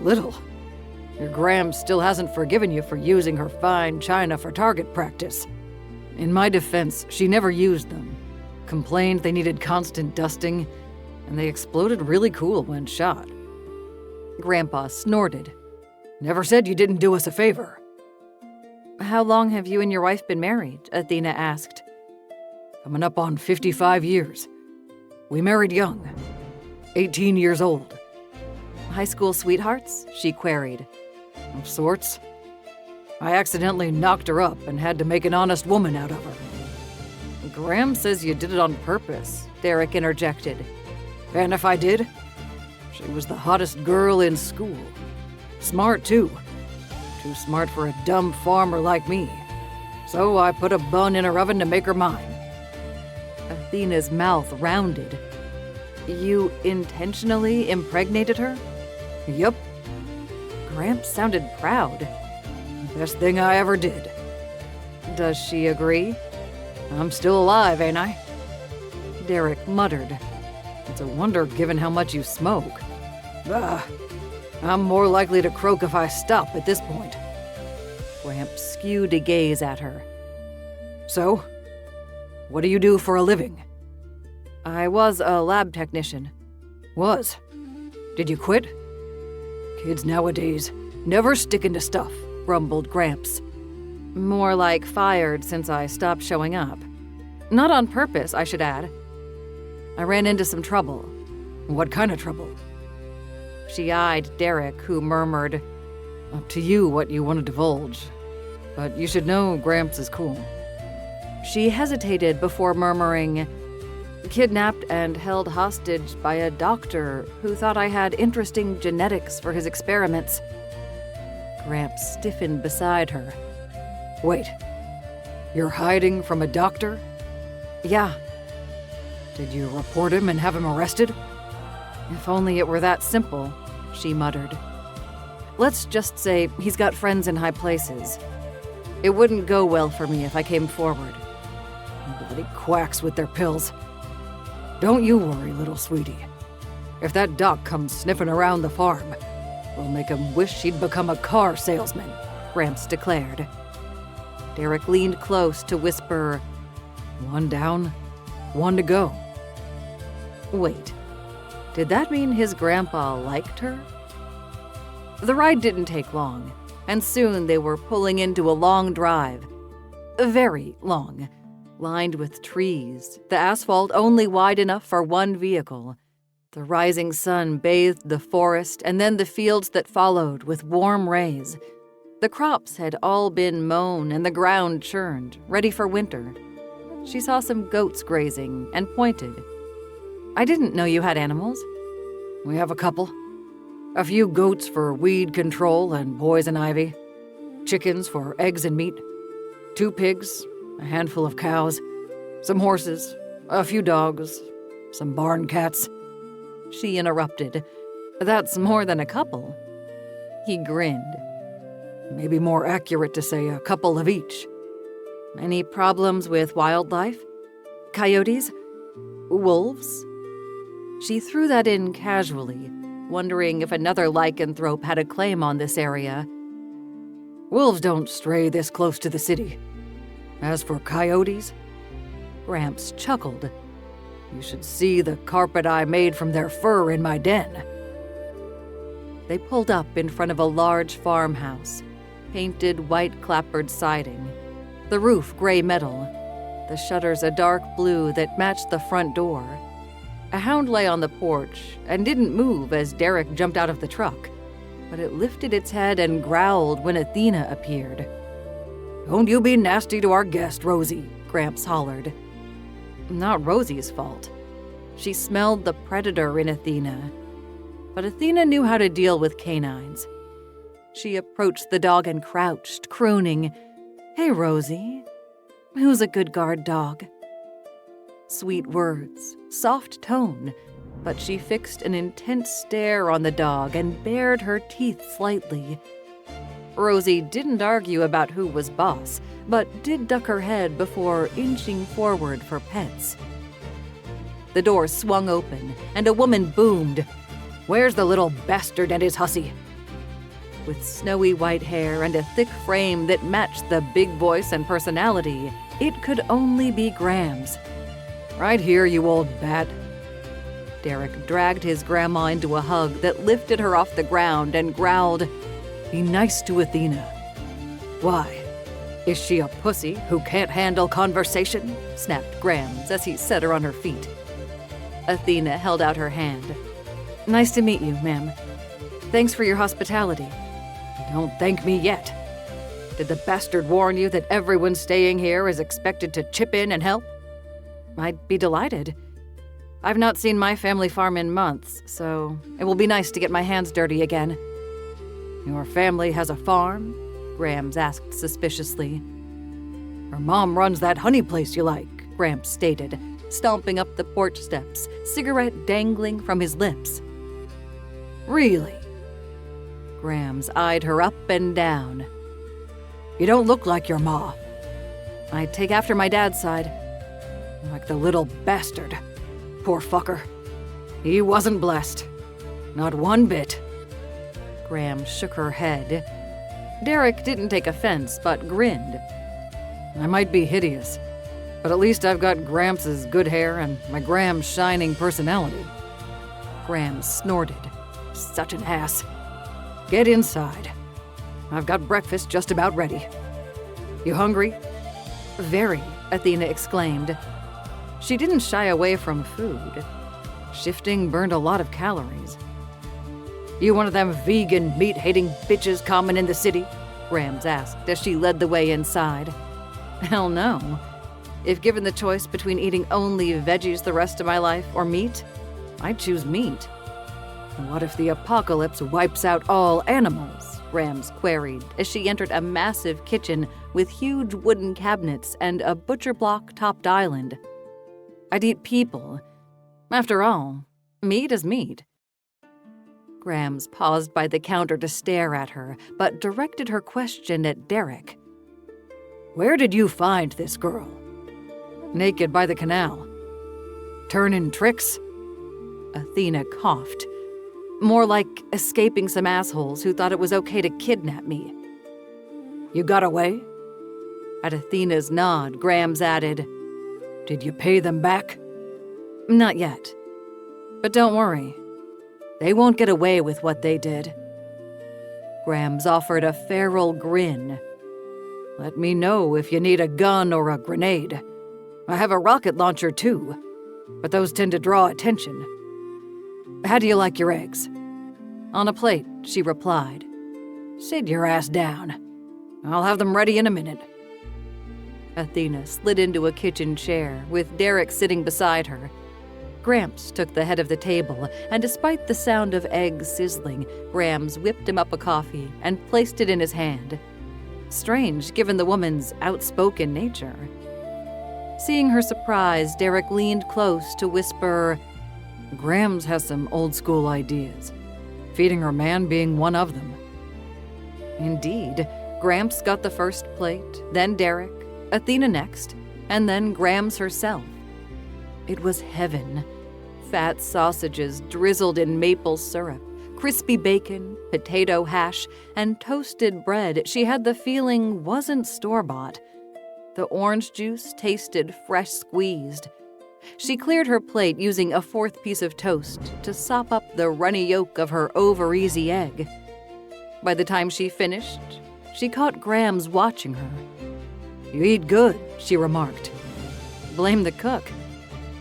"Little? Your Gram still hasn't forgiven you for using her fine china for target practice." "In my defense, she never used them. Complained they needed constant dusting, and they exploded really cool when shot." Grandpa snorted. "Never said you didn't do us a favor." "How long have you and your wife been married?" Athena asked. "Coming up on 55 years. We married young, 18 years old." "High school sweethearts?" she queried. "Of sorts. I accidentally knocked her up and had to make an honest woman out of her." "Graham says you did it on purpose," Derek interjected. "And if I did? She was the hottest girl in school. Smart, too. Too smart for a dumb farmer like me. So I put a bun in her oven to make her mine." Athena's mouth rounded. "You intentionally impregnated her?" "Yup." Gramps sounded proud. "Best thing I ever did." "Does she agree?" "I'm still alive, ain't I?" Derek muttered. "It's a wonder given how much you smoke." "I'm more likely to croak if I stop at this point." Gramps skewed a gaze at her. "So? What do you do for a living? I was a lab technician. Was? Did you quit? Kids nowadays never stick into stuff, grumbled Gramps. More like fired since I stopped showing up. Not on purpose, I should add. I ran into some trouble. What kind of trouble? She eyed Derek, who murmured, Up to you what you want to divulge. But you should know Gramps is cool. She hesitated before murmuring, kidnapped and held hostage by a doctor who thought I had interesting genetics for his experiments. Gramps stiffened beside her. Wait, you're hiding from a doctor? Yeah. Did you report him and have him arrested? If only it were that simple, she muttered. Let's just say he's got friends in high places. It wouldn't go well for me if I came forward. Bloody quacks with their pills. Don't you worry, little sweetie. If that doc comes sniffing around the farm, we'll make him wish he'd become a car salesman, Gramps declared. Derek leaned close to whisper, One down, one to go. Wait, did that mean his grandpa liked her? The ride didn't take long, and soon they were pulling into a long drive. Very long, lined with trees, the asphalt only wide enough for one vehicle. The rising sun bathed the forest and then the fields that followed with warm rays. The crops had all been mown and the ground churned, ready for winter. She saw some goats grazing and pointed. I didn't know you had animals. We have a couple. A few goats for weed control and poison ivy. Chickens for eggs and meat. 2 pigs, a handful of cows. Some horses, a few dogs, some barn cats. She interrupted. That's more than a couple. He grinned. Maybe more accurate to say a couple of each. Any problems with wildlife? Coyotes? Wolves? She threw that in casually, wondering if another lycanthrope had a claim on this area. Wolves don't stray this close to the city. As for coyotes, Gramps chuckled. You should see the carpet I made from their fur in my den. They pulled up in front of a large farmhouse, painted white clapboard siding, the roof gray metal, the shutters a dark blue that matched the front door. A hound lay on the porch and didn't move as Derek jumped out of the truck, but it lifted its head and growled when Athena appeared. Don't you be nasty to our guest, Rosie, Gramps hollered. Not Rosie's fault. She smelled the predator in Athena. But Athena knew how to deal with canines. She approached the dog and crouched, crooning, Hey, Rosie. Who's a good guard dog? Sweet words, soft tone, but she fixed an intense stare on the dog and bared her teeth slightly. Rosie didn't argue about who was boss, but did duck her head before inching forward for pets. The door swung open, and a woman boomed, Where's the little bastard and his hussy? With snowy white hair and a thick frame that matched the big voice and personality, it could only be Graham's. Right here, you old bat. Derek dragged his grandma into a hug that lifted her off the ground and growled, Be nice to Athena. Why? Is she a pussy who can't handle conversation? Snapped Grams as he set her on her feet. Athena held out her hand. Nice to meet you, ma'am. Thanks for your hospitality. Don't thank me yet. Did the bastard warn you that everyone staying here is expected to chip in and help? I'd be delighted. I've not seen my family farm in months, so it will be nice to get my hands dirty again. Your family has a farm? Grams asked suspiciously. Her mom runs that honey place you like, Gramps stated, stomping up the porch steps, cigarette dangling from his lips. Really? Grams eyed her up and down. You don't look like your ma. I take after my dad's side. Like the little bastard. Poor fucker. He wasn't blessed. Not one bit. Graham shook her head. Derek didn't take offense, but grinned. I might be hideous, But at least I've got Gramps' good hair and my Gram's shining personality. Grams snorted. Such an ass. Get inside. I've got breakfast just about ready. You hungry? Very, Athena exclaimed. She didn't shy away from food. Shifting burned a lot of calories. You one of them vegan, meat-hating bitches common in the city? Grams asked as she led the way inside. Hell no. If given the choice between eating only veggies the rest of my life or meat, I'd choose meat. What if the apocalypse wipes out all animals? Grams queried as she entered a massive kitchen with huge wooden cabinets and a butcher block-topped island. I'd eat people. After all, meat is meat. Grams paused by the counter to stare at her, but directed her question at Derek. Where did you find this girl? Naked by the canal. Turning tricks? Athena coughed. More like escaping some assholes who thought it was okay to kidnap me. You got away? At Athena's nod, Grams added, Did you pay them back? Not yet. But don't worry. They won't get away with what they did. Grams offered a feral grin. Let me know if you need a gun or a grenade. I have a rocket launcher too, but those tend to draw attention. How do you like your eggs? On a plate, she replied. Sit your ass down. I'll have them ready in a minute. Athena slid into a kitchen chair, with Derek sitting beside her. Gramps took the head of the table, and despite the sound of eggs sizzling, Grams whipped him up a coffee and placed it in his hand. Strange, given the woman's outspoken nature. Seeing her surprise, Derek leaned close to whisper, Grams has some old-school ideas, feeding her man being one of them. Indeed, Gramps got the first plate, then Derek, Athena next, and then Grams herself. It was heaven. Fat sausages drizzled in maple syrup, crispy bacon, potato hash, and toasted bread she had the feeling wasn't store-bought. The orange juice tasted fresh squeezed. She cleared her plate using a fourth piece of toast to sop up the runny yolk of her over-easy egg. By the time she finished, she caught Grams watching her. You eat good, she remarked. Blame the cook.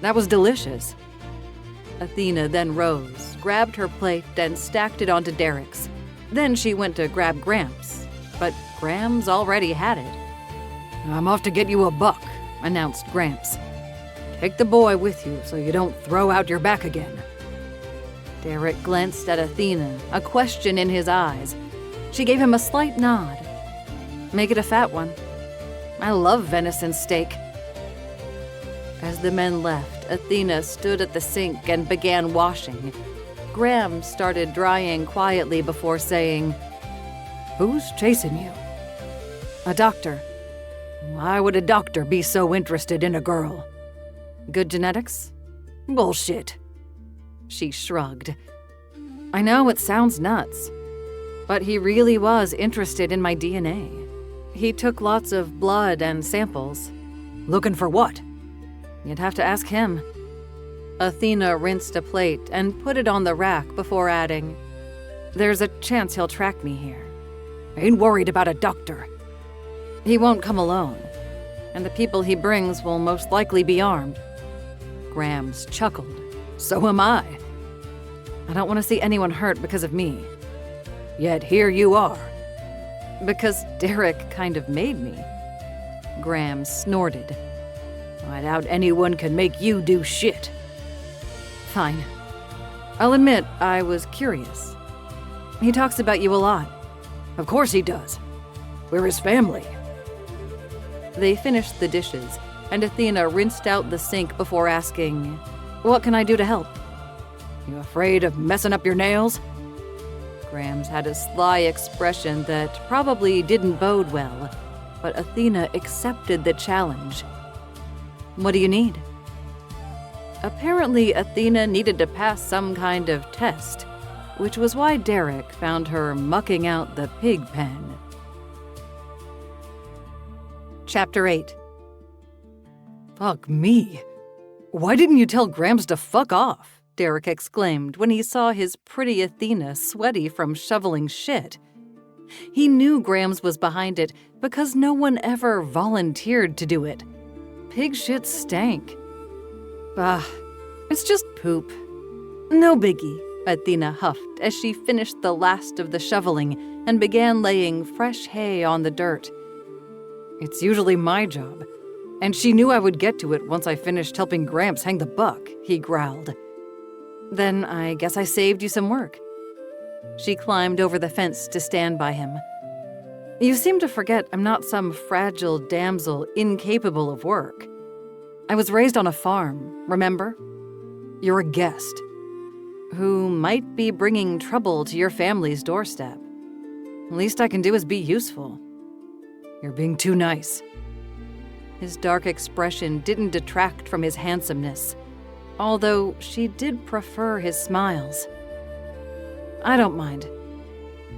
That was delicious. Athena then rose, grabbed her plate, and stacked it onto Derek's. Then she went to grab Gramps, but Grams already had it. I'm off to get you a buck, announced Gramps. Take the boy with you so you don't throw out your back again. Derek glanced at Athena, a question in his eyes. She gave him a slight nod. Make it a fat one. I love venison steak. As the men left, Athena stood at the sink and began washing. Grams started drying quietly before saying, Who's chasing you? A doctor. Why would a doctor be so interested in a girl? Good genetics? Bullshit. She shrugged. I know it sounds nuts, but he really was interested in my DNA. He took lots of blood and samples. Looking for what? You'd have to ask him. Athena rinsed a plate and put it on the rack before adding, There's a chance he'll track me here. Ain't worried about a doctor. He won't come alone, and the people he brings will most likely be armed. Grams chuckled. So am I. I don't want to see anyone hurt because of me. Yet here you are. Because Derek kind of made me. Grams snorted. I doubt anyone can make you do shit. Fine. I'll admit I was curious. He talks about you a lot. Of course he does. We're his family. They finished the dishes, and Athena rinsed out the sink before asking, What can I do to help? You afraid of messing up your nails? Grams had a sly expression that probably didn't bode well, but Athena accepted the challenge. What do you need? Apparently, Athena needed to pass some kind of test, which was why Derek found her mucking out the pig pen. Chapter 8. Fuck me. Why didn't you tell Grams to fuck off? Derek exclaimed when he saw his pretty Athena sweaty from shoveling shit. He knew Grams was behind it because no one ever volunteered to do it. Pig shit stank. It's just poop. No biggie, Athena huffed as she finished the last of the shoveling and began laying fresh hay on the dirt. It's usually my job, and she knew I would get to it once I finished helping Gramps hang the buck, he growled. Then I guess I saved you some work. She climbed over the fence to stand by him. You seem to forget I'm not some fragile damsel incapable of work. I was raised on a farm, remember? You're a guest who might be bringing trouble to your family's doorstep. Least I can do is be useful. You're being too nice. His dark expression didn't detract from his handsomeness, although she did prefer his smiles. I don't mind.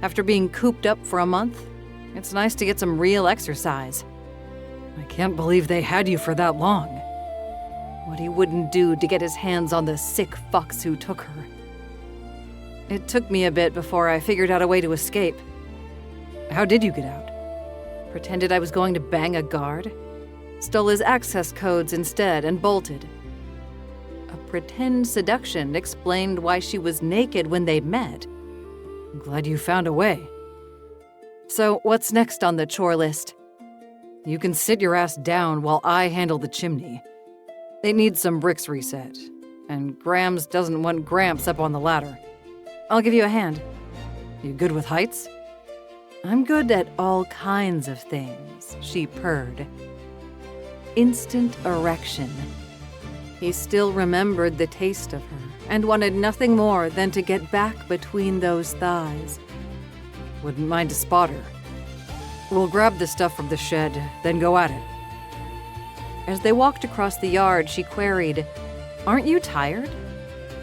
After being cooped up for a month, it's nice to get some real exercise. I can't believe they had you for that long. What he wouldn't do to get his hands on the sick fucks who took her. It took me a bit before I figured out a way to escape. How did you get out? Pretended I was going to bang a guard? Stole his access codes instead and bolted. A pretend seduction explained why she was naked when they met. I'm glad you found a way. So what's next on the chore list? You can sit your ass down while I handle the chimney. It needs some bricks reset, and Grams doesn't want Gramps up on the ladder. I'll give you a hand. You good with heights? I'm good at all kinds of things, she purred. Instant erection. He still remembered the taste of her and wanted nothing more than to get back between those thighs. Wouldn't mind to spot her. We'll grab the stuff from the shed, then go at it. As they walked across the yard, she queried, Aren't you tired?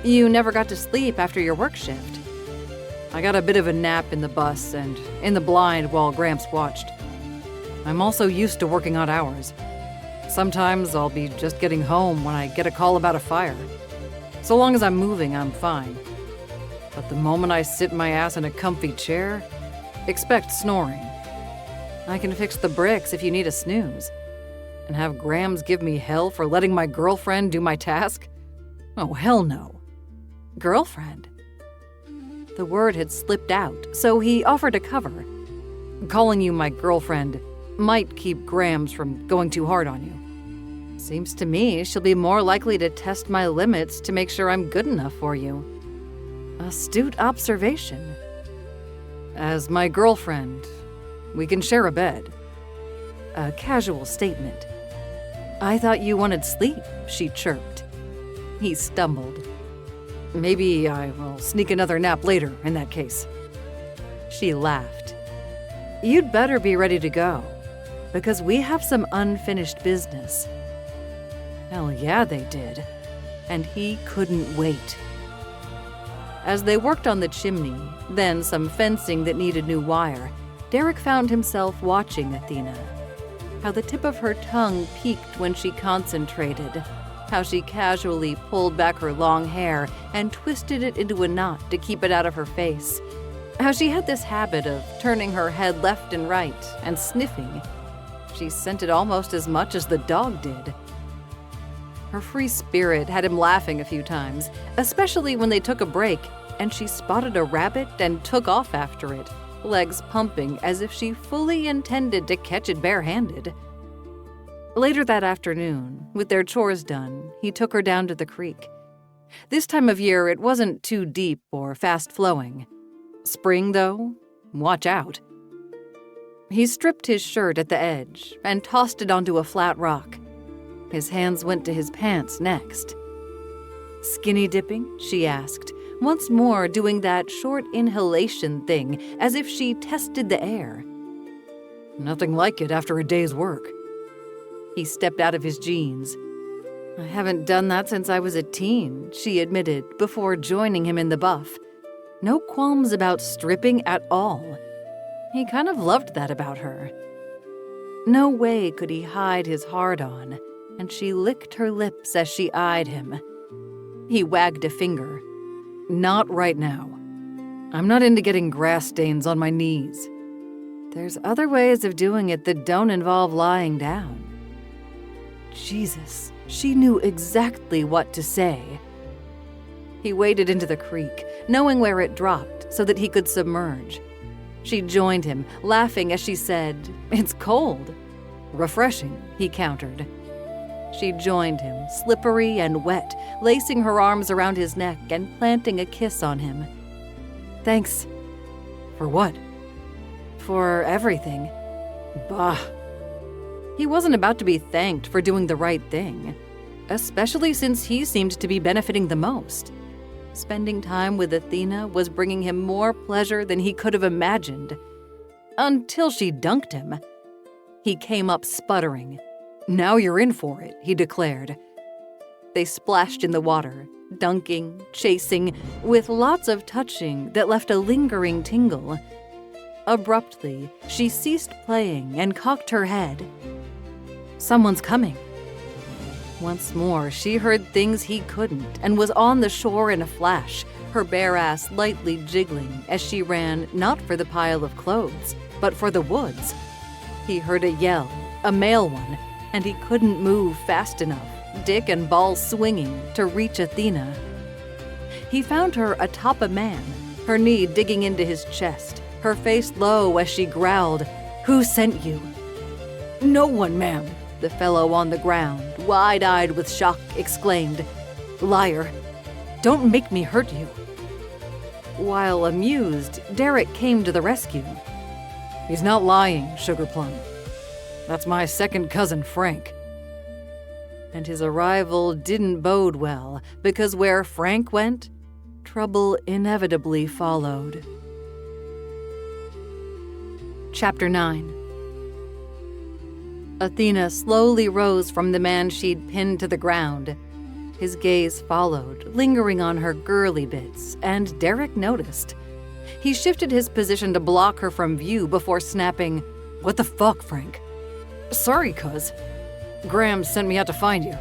You never got to sleep after your work shift. I got a bit of a nap in the bus and in the blind while Gramps watched. I'm also used to working odd hours. Sometimes I'll be just getting home when I get a call about a fire. So long as I'm moving, I'm fine. But the moment I sit my ass in a comfy chair, expect snoring. I can fix the bricks if you need a snooze. And have Grams give me hell for letting my girlfriend do my task? Oh, hell no. Girlfriend? The word had slipped out, so he offered to cover. Calling you my girlfriend might keep Grams from going too hard on you. Seems to me she'll be more likely to test my limits to make sure I'm good enough for you. Astute observation. As my girlfriend, we can share a bed. A casual statement. I thought you wanted sleep, she chirped. He stumbled. Maybe I will sneak another nap later, in that case. She laughed. You'd better be ready to go, because we have some unfinished business. Hell yeah, they did. And he couldn't wait. As they worked on the chimney, then some fencing that needed new wire, Derek found himself watching Athena. How the tip of her tongue peaked when she concentrated. How she casually pulled back her long hair and twisted it into a knot to keep it out of her face. How she had this habit of turning her head left and right and sniffing. She scented almost as much as the dog did. Her free spirit had him laughing a few times, especially when they took a break and she spotted a rabbit and took off after it, legs pumping as if she fully intended to catch it barehanded. Later that afternoon, with their chores done, he took her down to the creek. This time of year, it wasn't too deep or fast-flowing. Spring, though, watch out. He stripped his shirt at the edge and tossed it onto a flat rock. His hands went to his pants next. Skinny dipping? She asked, once more doing that short inhalation thing as if she tested the air. Nothing like it after a day's work. He stepped out of his jeans. I haven't done that since I was a teen, she admitted before joining him in the buff. No qualms about stripping at all. He kind of loved that about her. No way could he hide his hard-on, and she licked her lips as she eyed him. He wagged a finger. Not right now. I'm not into getting grass stains on my knees. There's other ways of doing it that don't involve lying down. Jesus, she knew exactly what to say. He waded into the creek, knowing where it dropped so that he could submerge. She joined him, laughing as she said, "It's cold." "Refreshing," he countered. She joined him, slippery and wet, lacing her arms around his neck and planting a kiss on him. "Thanks." "For what?" "For everything." Bah. He wasn't about to be thanked for doing the right thing, especially since he seemed to be benefiting the most. Spending time with Athena was bringing him more pleasure than he could have imagined. Until she dunked him. He came up sputtering. "Now you're in for it," he declared. They splashed in the water, dunking, chasing, with lots of touching that left a lingering tingle. Abruptly, she ceased playing and cocked her head. Someone's coming. Once more, she heard things he couldn't and was on the shore in a flash, her bare ass lightly jiggling as she ran not for the pile of clothes, but for the woods. He heard a yell, a male one, and he couldn't move fast enough, dick and ball swinging, to reach Athena. He found her atop a man, her knee digging into his chest, her face low as she growled, "Who sent you?" "No one, ma'am," the fellow on the ground, wide-eyed with shock, exclaimed. "Liar! Don't make me hurt you." While amused, Derek came to the rescue. "He's not lying, Sugarplum. That's my second cousin, Frank." And his arrival didn't bode well, because where Frank went, trouble inevitably followed. Chapter 9. Athena slowly rose from the man she'd pinned to the ground. His gaze followed, lingering on her girly bits, and Derek noticed. He shifted his position to block her from view before snapping, "What the fuck, Frank?" "Sorry, cuz. Graham sent me out to find you.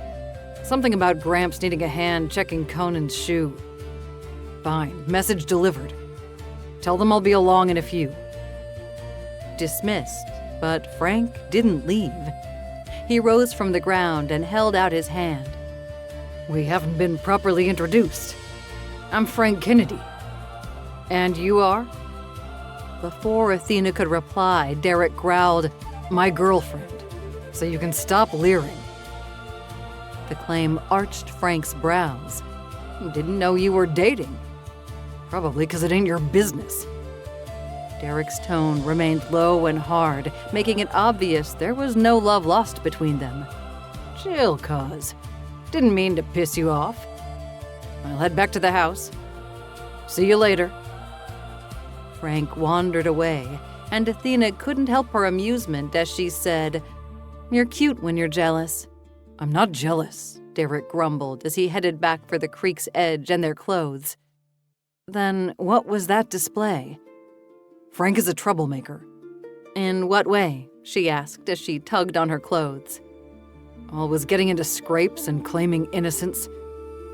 Something about Gramps needing a hand checking Conan's shoe." "Fine, message delivered. Tell them I'll be along in a few." Dismissed, but Frank didn't leave. He rose from the ground and held out his hand. "We haven't been properly introduced. I'm Frank Kennedy." "And you are?" Before Athena could reply, Derek growled, "My girlfriend. So you can stop leering." The claim arched Frank's brows. "Didn't know you were dating." "Probably because it ain't your business." Derek's tone remained low and hard, making it obvious there was no love lost between them. "Chill, cuz. Didn't mean to piss you off. I'll head back to the house. See you later." Frank wandered away, and Athena couldn't help her amusement as she said, "You're cute when you're jealous." "I'm not jealous," Derek grumbled as he headed back for the creek's edge and their clothes. "Then what was that display?" "Frank is a troublemaker." "In what way?" she asked as she tugged on her clothes. Was getting into scrapes and claiming innocence.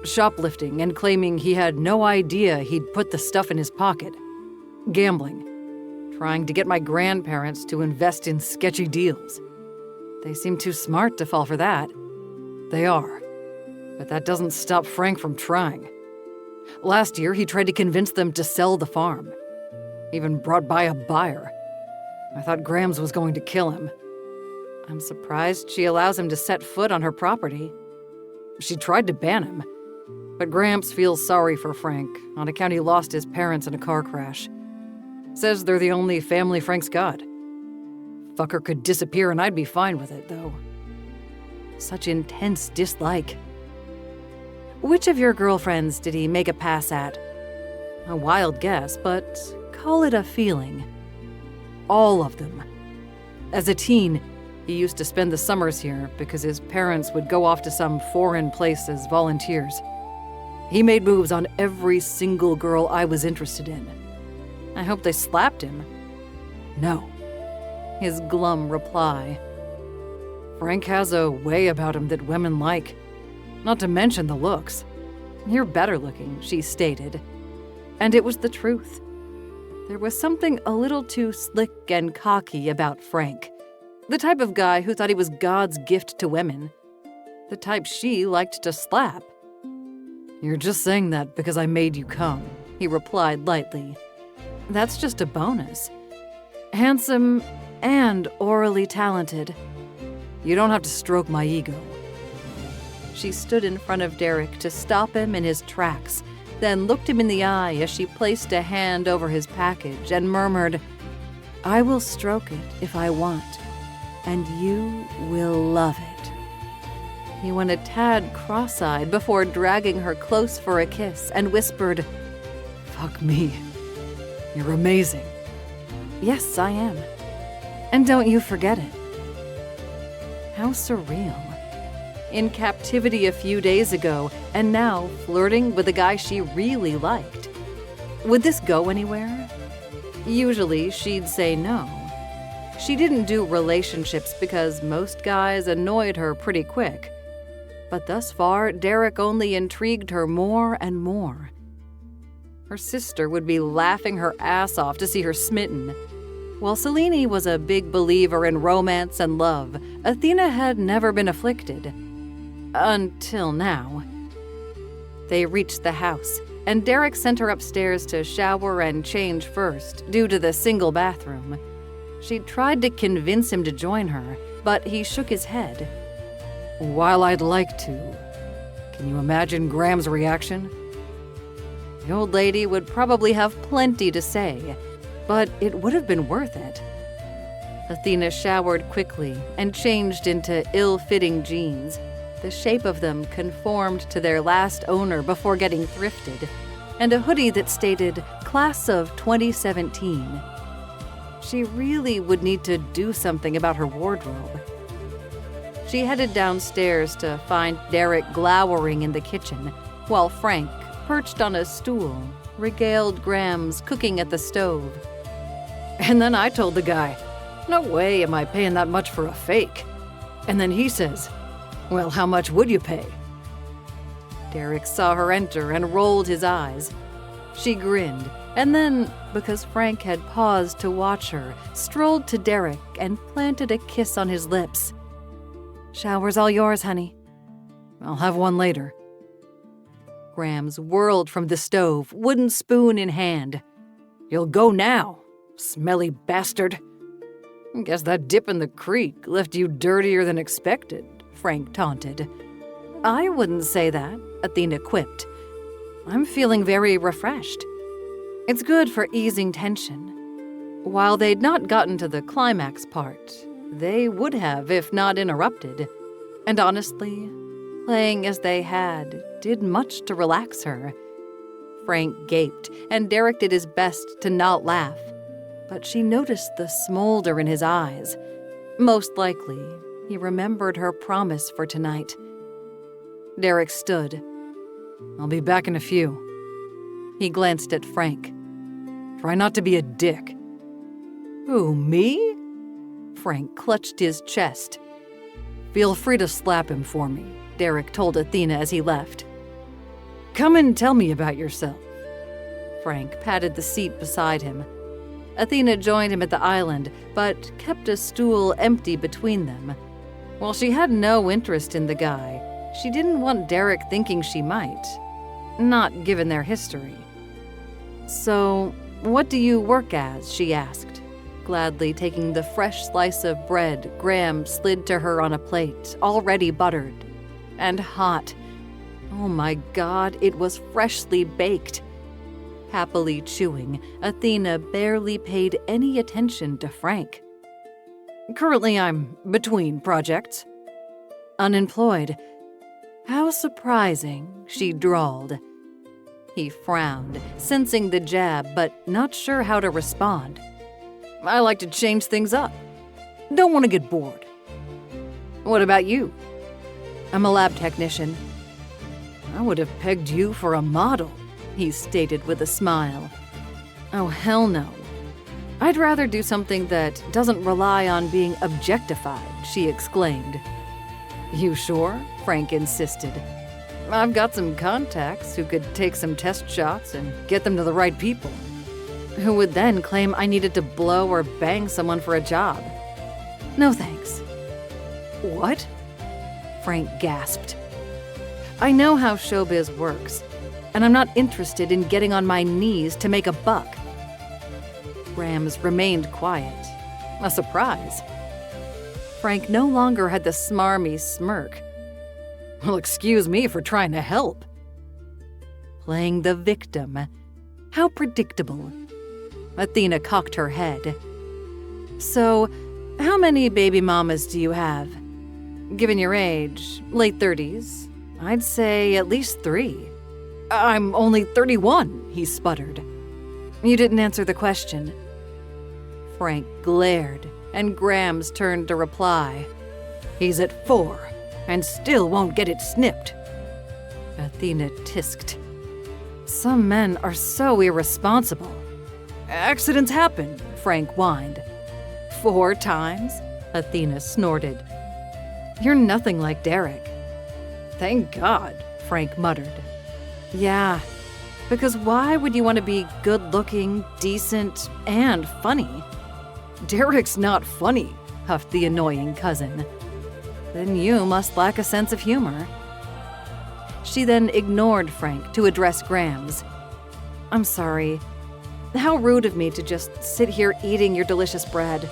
Shoplifting and claiming he had no idea he'd put the stuff in his pocket. Gambling. Trying to get my grandparents to invest in sketchy deals. They seem too smart to fall for that. They are. But that doesn't stop Frank from trying. Last year, he tried to convince them to sell the farm. Even brought by a buyer. I thought Grams was going to kill him. I'm surprised she allows him to set foot on her property. She tried to ban him, but Gramps feels sorry for Frank on account he lost his parents in a car crash. Says they're the only family Frank's got. Fucker could disappear and I'd be fine with it, though. Such intense dislike. Which of your girlfriends did he make a pass at? A wild guess, but call it a feeling. All of them. As a teen, he used to spend the summers here because his parents would go off to some foreign place as volunteers. He made moves on every single girl I was interested in. I hope they slapped him. No. His glum reply. Frank has a way about him that women like, not to mention the looks. You're better looking, she stated. And it was the truth. There was something a little too slick and cocky about Frank. The type of guy who thought he was God's gift to women. The type she liked to slap. You're just saying that because I made you come, he replied lightly. That's just a bonus. Handsome and orally talented. You don't have to stroke my ego. She stood in front of Derek to stop him in his tracks, then looked him in the eye as she placed a hand over his package and murmured, "I will stroke it if I want, and you will love it." He went a tad cross-eyed before dragging her close for a kiss and whispered, "Fuck me. You're amazing." "Yes, I am. And don't you forget it." How surreal. In captivity a few days ago, and now flirting with a guy she really liked. Would this go anywhere? Usually, she'd say no. She didn't do relationships because most guys annoyed her pretty quick. But thus far, Derek only intrigued her more and more. Her sister would be laughing her ass off to see her smitten. While Selene was a big believer in romance and love, Athena had never been afflicted. Until now. They reached the house, and Derek sent her upstairs to shower and change first, due to the single bathroom. She tried to convince him to join her, but he shook his head. "While I'd like to, can you imagine Graham's reaction?" The old lady would probably have plenty to say, but it would have been worth it. Athena showered quickly and changed into ill-fitting jeans. The shape of them conformed to their last owner before getting thrifted, and a hoodie that stated Class of 2017. She really would need to do something about her wardrobe. She headed downstairs to find Derek glowering in the kitchen, while Frank, perched on a stool, regaled Graham's cooking at the stove. And then I told the guy, "No way am I paying that much for a fake." And then he says, "Well, how much would you pay?" Derek saw her enter and rolled his eyes. She grinned, and then, because Frank had paused to watch her, strolled to Derek and planted a kiss on his lips. "Shower's all yours, honey." "I'll have one later." Grams whirled from the stove, wooden spoon in hand. "You'll go now, smelly bastard." "Guess that dip in the creek left you dirtier than expected," Frank taunted. "I wouldn't say that," Athena quipped. "I'm feeling very refreshed. It's good for easing tension." While they'd not gotten to the climax part, they would have if not interrupted. And honestly, playing as they had did much to relax her. Frank gaped, and Derek did his best to not laugh. But she noticed the smolder in his eyes. Most likely, he remembered her promise for tonight. Derek stood. "I'll be back in a few." He glanced at Frank. "Try not to be a dick." "Who, me?" Frank clutched his chest. "Feel free to slap him for me," Derek told Athena as he left. "Come and tell me about yourself." Frank patted the seat beside him. Athena joined him at the island, but kept a stool empty between them. While she had no interest in the guy, she didn't want Derek thinking she might. Not given their history. "So, what do you work as?" she asked, gladly taking the fresh slice of bread Graham slid to her on a plate, already buttered. And hot. Oh my God, it was freshly baked. Happily chewing, Athena barely paid any attention to Frank. "Currently, I'm between projects." "Unemployed. How surprising," she drawled. He frowned, sensing the jab, but not sure how to respond. "I like to change things up. Don't want to get bored." "What about you?" "I'm a lab technician." "I would have pegged you for a model," he stated with a smile. "Oh, hell no. I'd rather do something that doesn't rely on being objectified, she exclaimed. You sure? Frank insisted. I've got some contacts who could take some test shots and get them to the right people, who would then claim I needed to blow or bang someone for a job. No thanks. What? Frank gasped. I know how showbiz works, and I'm not interested in getting on my knees to make a buck. Grams remained quiet. A surprise. Frank no longer had the smarmy smirk. Well, excuse me for trying to help. Playing the victim. How predictable. Athena cocked her head. So, how many baby mamas do you have? Given your age, late 30s, I'd say at least 3. I'm only 31, he sputtered. You didn't answer the question. Frank glared, and Grams turned to reply. He's at 4, and still won't get it snipped. Athena tisked. Some men are so irresponsible. Accidents happen, Frank whined. 4 times? Athena snorted. You're nothing like Derek. Thank God, Frank muttered. Yeah, because why would you want to be good-looking, decent, and funny? Derek's not funny, huffed the annoying cousin. Then you must lack a sense of humor. She then ignored Frank to address Grams. I'm sorry. How rude of me to just sit here eating your delicious bread.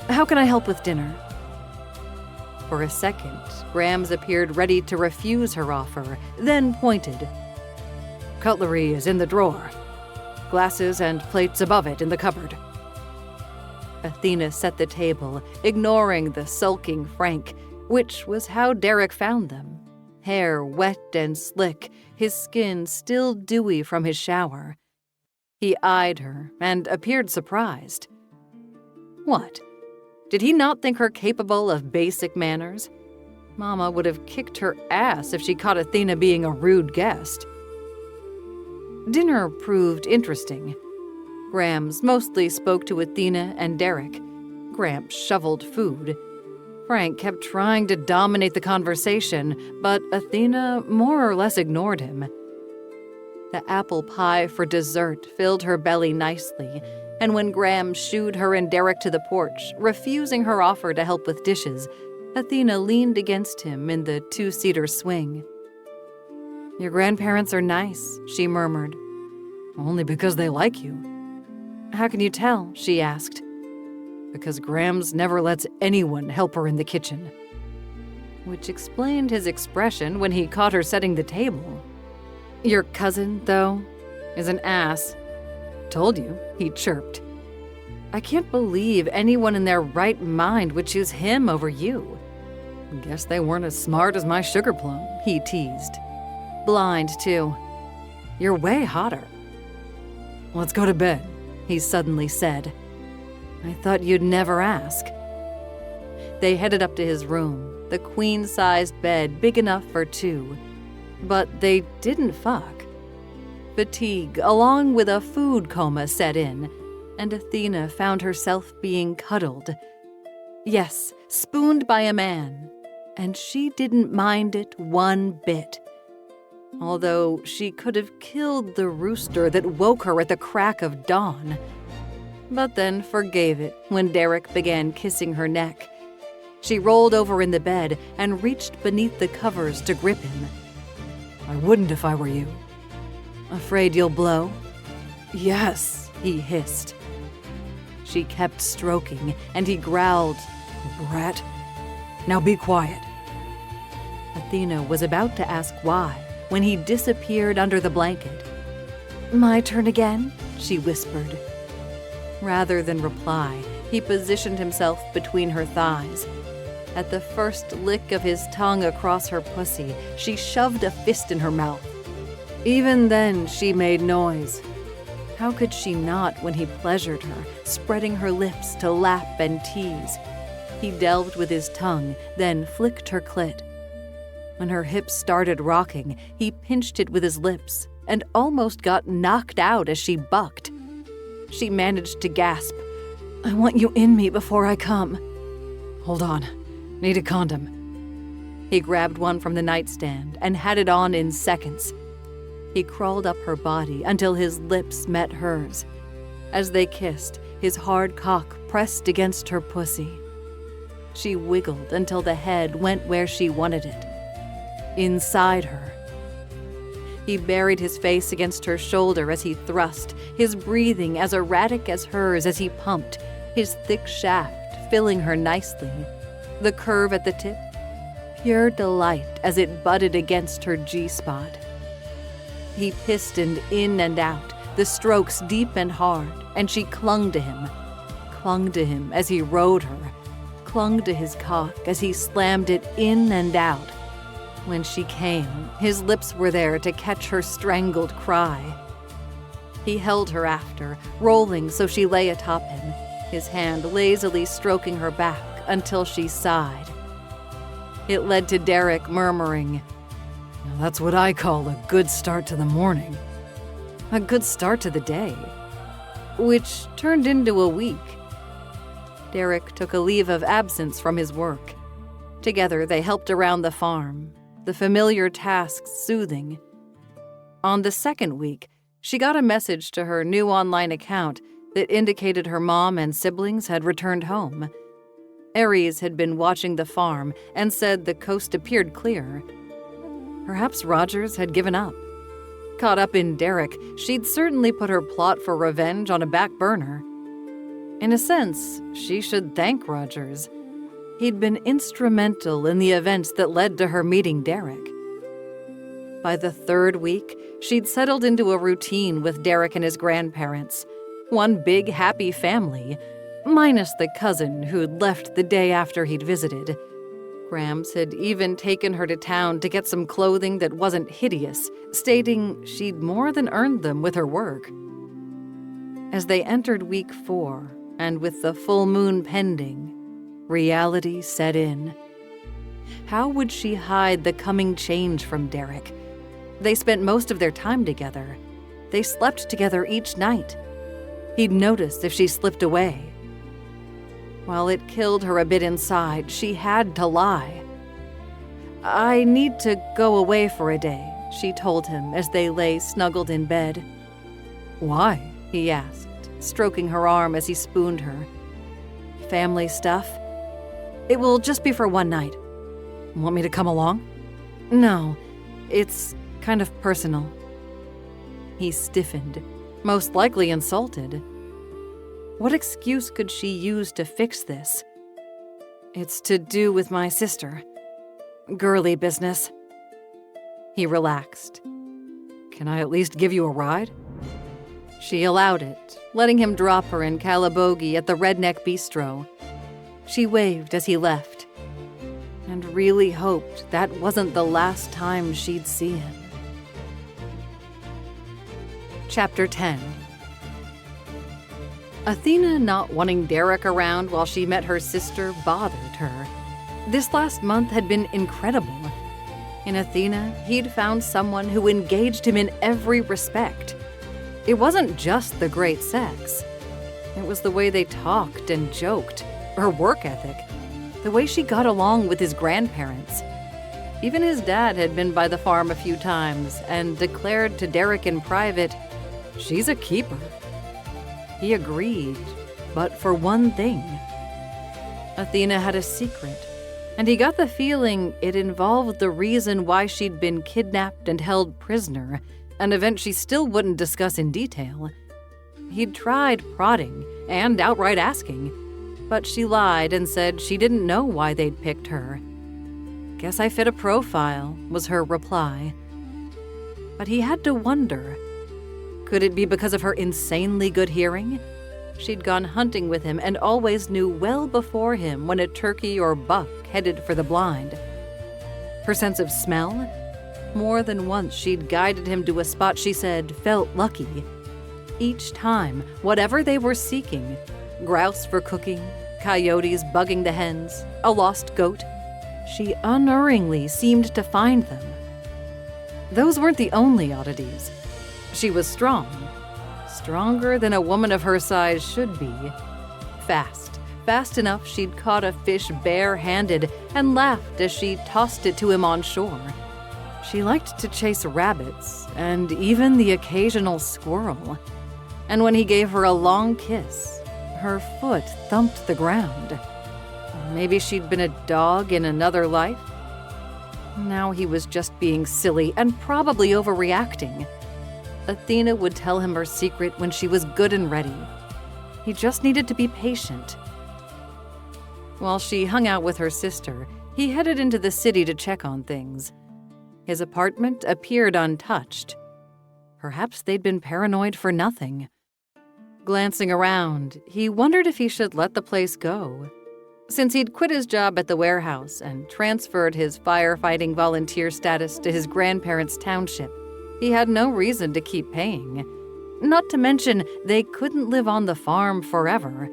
How can I help with dinner? For a second, Grams appeared ready to refuse her offer, then pointed. Cutlery is in the drawer. Glasses and plates above it in the cupboard. Athena set the table, ignoring the sulking Frank, which was how Derek found them. Hair wet and slick, his skin still dewy from his shower. He eyed her and appeared surprised. What? Did he not think her capable of basic manners? Mama would have kicked her ass if she caught Athena being a rude guest. Dinner proved interesting. Grams mostly spoke to Athena and Derek. Gramps shoveled food. Frank kept trying to dominate the conversation, but Athena more or less ignored him. The apple pie for dessert filled her belly nicely, and when Graham shooed her and Derek to the porch, refusing her offer to help with dishes, Athena leaned against him in the 2-seater swing. Your grandparents are nice, she murmured. Only because they like you. How can you tell? She asked. Because Grams never lets anyone help her in the kitchen. Which explained his expression when he caught her setting the table. Your cousin, though, is an ass. Told you, he chirped. I can't believe anyone in their right mind would choose him over you. Guess they weren't as smart as my sugar plum, he teased. Blind, too. You're way hotter. Let's go to bed, he suddenly said. I thought you'd never ask. They headed up to his room, the queen-sized bed big enough for 2. But they didn't fuck. Fatigue, along with a food coma, set in, and Athena found herself being cuddled. Yes, spooned by a man, and she didn't mind it one bit. Although she could have killed the rooster that woke her at the crack of dawn. But then forgave it when Derek began kissing her neck. She rolled over in the bed and reached beneath the covers to grip him. I wouldn't if I were you. Afraid you'll blow? Yes, he hissed. She kept stroking, and he growled, Brat, now be quiet. Athena was about to ask why, when he disappeared under the blanket. My turn again? She whispered. Rather than reply, he positioned himself between her thighs. At the first lick of his tongue across her pussy, she shoved a fist in her mouth. Even then, she made noise. How could she not when he pleasured her, spreading her lips to lap and tease? He delved with his tongue, then flicked her clit. When her hips started rocking, he pinched it with his lips and almost got knocked out as she bucked. she managed to gasp, "I want you in me before I come." Hold on, need a condom. He grabbed one from the nightstand and had it on in seconds. He crawled up her body until his lips met hers. As they kissed, his hard cock pressed against her pussy. She wiggled until the head went where she wanted it, inside her. He buried his face against her shoulder as he thrust, his breathing as erratic as hers as he pumped, his thick shaft filling her nicely, the curve at the tip, pure delight as it butted against her G-spot. He pistoned in and out, the strokes deep and hard, and she clung to him as he rode her, clung to his cock as he slammed it in and out. When she came, his lips were there to catch her strangled cry. He held her after, rolling so she lay atop him, his hand lazily stroking her back until she sighed. It led to Derek murmuring, Now that's what I call a good start to the morning. a good start to the day, which turned into a week. Derek took a leave of absence from his work. Together, they helped around the farm, the familiar tasks soothing. On the second week, she got a message to her new online account that indicated her mom and siblings had returned home. Aries had been watching the farm and said the coast appeared clear. Perhaps Rogers had given up. Caught up in Derek, she'd certainly put her plot for revenge on a back burner. In a sense, she should thank Rogers. He'd been instrumental in the events that led to her meeting Derek. By the third week, she'd settled into a routine with Derek and his grandparents. One big, happy family, minus the cousin who'd left the day after he'd visited. Gramps had even taken her to town to get some clothing that wasn't hideous, stating she'd more than earned them with her work. As they entered week 4, and with the full moon pending, reality set in. How would she hide the coming change from Derek? They spent most of their time together. They slept together each night. He'd notice if she slipped away. While it killed her a bit inside, she had to lie. "I need to go away for a day," she told him as they lay snuggled in bed. Why? He asked, stroking her arm as he spooned her. "Family stuff. It will just be for one night." Want me to come along? "No, it's kind of personal." He stiffened, most likely insulted. What excuse could she use to fix this? "It's to do with my sister. Girly business." He relaxed. Can I at least give you a ride? She allowed it, letting him drop her in Calabogie at the Redneck Bistro. She waved as he left, and really hoped that wasn't the last time she'd see him. Chapter 10. Athena not wanting Derek around while she met her sister bothered her. This last month had been incredible. In Athena, he'd found someone who engaged him in every respect. It wasn't just the great sex. It was the way they talked and joked, her work ethic, the way she got along with his grandparents. Even his dad had been by the farm a few times and declared to Derek in private, "She's a keeper." He agreed, but for one thing. Athena had a secret, and he got the feeling it involved the reason why she'd been kidnapped and held prisoner, an event she still wouldn't discuss in detail. He'd tried prodding and outright asking, but she lied and said she didn't know why they'd picked her. "Guess I fit a profile," was her reply. But he had to wonder. Could it be because of her insanely good hearing? She'd gone hunting with him and always knew well before him when a turkey or buck headed for the blind. Her sense of smell? More than once she'd guided him to a spot she said felt lucky. Each time, whatever they were seeking, grouse for cooking, coyotes bugging the hens, a lost goat, she unerringly seemed to find them. Those weren't the only oddities. She was strong. stronger than a woman of her size should be. Fast enough she'd caught a fish bare-handed and laughed as she tossed it to him on shore. She liked to chase rabbits and even the occasional squirrel. And when he gave her a long kiss, her foot thumped the ground. Maybe she'd been a dog in another life? Now he was just being silly and probably overreacting. Athena would tell him her secret when she was good and ready. He just needed to be patient. While she hung out with her sister, he headed into the city to check on things. His apartment appeared untouched. Perhaps they'd been paranoid for nothing. Glancing around, he wondered if he should let the place go. Since he'd quit his job at the warehouse and transferred his firefighting volunteer status to his grandparents' township, he had no reason to keep paying. Not to mention, they couldn't live on the farm forever.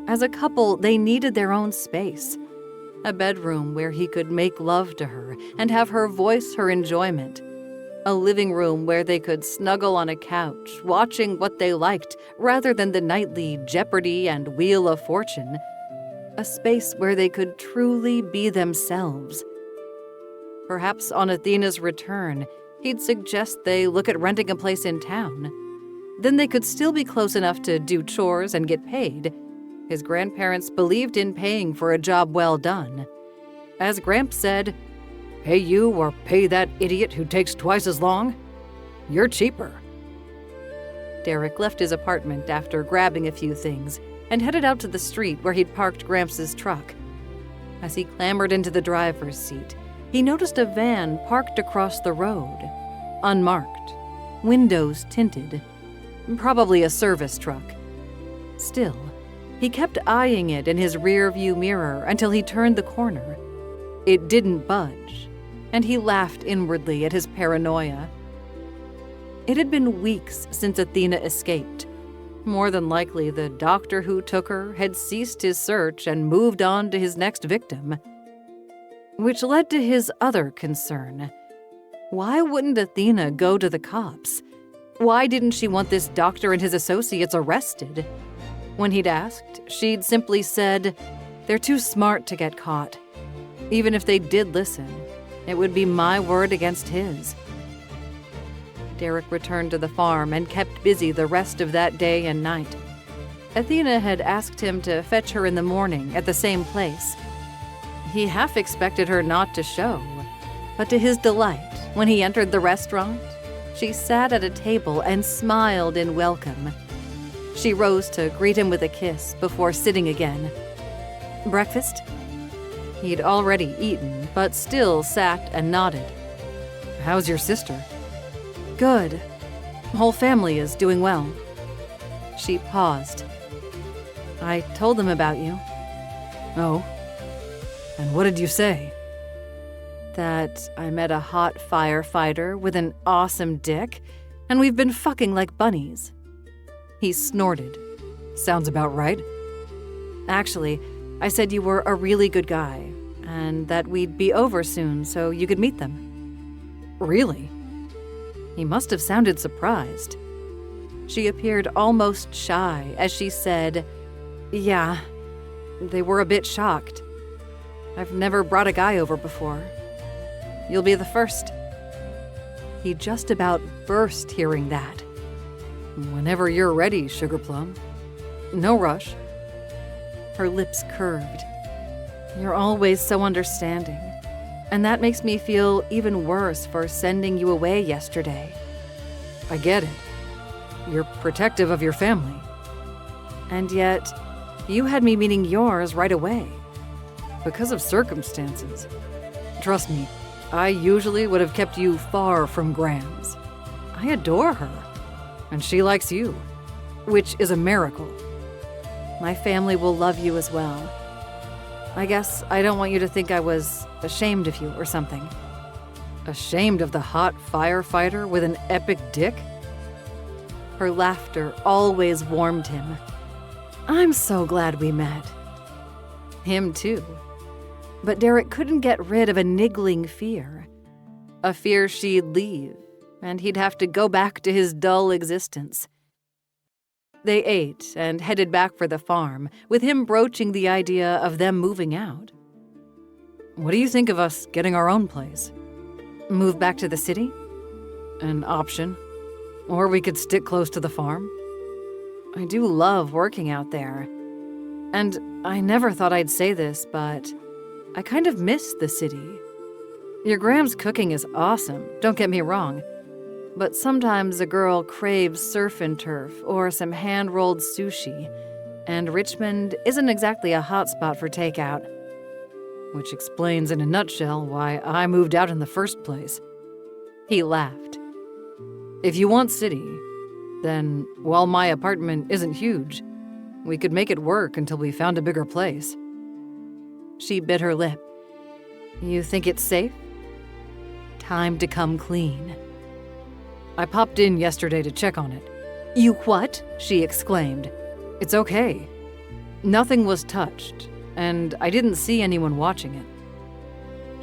As a couple, they needed their own space. A bedroom where he could make love to her and have her voice her enjoyment. A living room where they could snuggle on a couch, watching what they liked rather than the nightly Jeopardy and Wheel of Fortune. A space where they could truly be themselves. Perhaps on Athena's return, he'd suggest they look at renting a place in town. Then they could still be close enough to do chores and get paid. His grandparents believed in paying for a job well done. As Gramps said, "Pay you or pay that idiot who takes twice as long? You're cheaper." Derek left his apartment after grabbing a few things and headed out to the street where he'd parked Gramps' truck. As he clambered into the driver's seat, he noticed a van parked across the road, unmarked, windows tinted, probably a service truck. Still, he kept eyeing it in his rearview mirror until he turned the corner. It didn't budge, and he laughed inwardly at his paranoia. It had been weeks since Athena escaped. More than likely, the doctor who took her had ceased his search and moved on to his next victim. Which led to his other concern. Why wouldn't Athena go to the cops? Why didn't she want this doctor and his associates arrested? When he'd asked, she'd simply said, "They're too smart to get caught. Even if they did listen, it would be my word against his." Derek returned to the farm and kept busy the rest of that day and night. Athena had asked him to fetch her in the morning at the same place. He half expected her not to show, but to his delight, when he entered the restaurant, she sat at a table and smiled in welcome. She rose to greet him with a kiss before sitting again. "Breakfast?" He'd already eaten, but still sat and nodded. "How's your sister?" "Good. Whole family is doing well." She paused. "I told them about you." "Oh? And what did you say?" "That I met a hot firefighter with an awesome dick, and we've been fucking like bunnies." He snorted. "Sounds about right." "Actually, I said you were a really good guy, and that we'd be over soon so you could meet them." "Really?" He must have sounded surprised. She appeared almost shy as she said, "Yeah, they were a bit shocked. I've never brought a guy over before. You'll be the first." He just about burst hearing that. "Whenever you're ready, Sugar Plum. No rush." Her lips curved. "You're always so understanding. And that makes me feel even worse for sending you away yesterday." "I get it. You're protective of your family." "And yet, you had me meeting yours right away." "Because of circumstances. Trust me, I usually would have kept you far from Grams. I adore her, and she likes you, which is a miracle." "My family will love you as well. I guess I don't want you to think I was ashamed of you or something." "Ashamed of the hot firefighter with an epic dick?" Her laughter always warmed him. "I'm so glad we met." Him too. But Derek couldn't get rid of a niggling fear. A fear she'd leave, and he'd have to go back to his dull existence. They ate and headed back for the farm, with him broaching the idea of them moving out. What do you think of us getting our own place? Move back to the city? An option. Or we could stick close to the farm. I do love working out there. And I never thought I'd say this, but I kind of miss the city. Your Gram's cooking is awesome, don't get me wrong. But sometimes a girl craves surf and turf or some hand-rolled sushi, and Richmond isn't exactly a hotspot for takeout. Which explains in a nutshell why I moved out in the first place. He laughed. If you want city, then while my apartment isn't huge, we could make it work until we found a bigger place. She bit her lip. You think it's safe? Time to come clean. I popped in yesterday to check on it. You what? She exclaimed. It's okay. Nothing was touched, and I didn't see anyone watching it.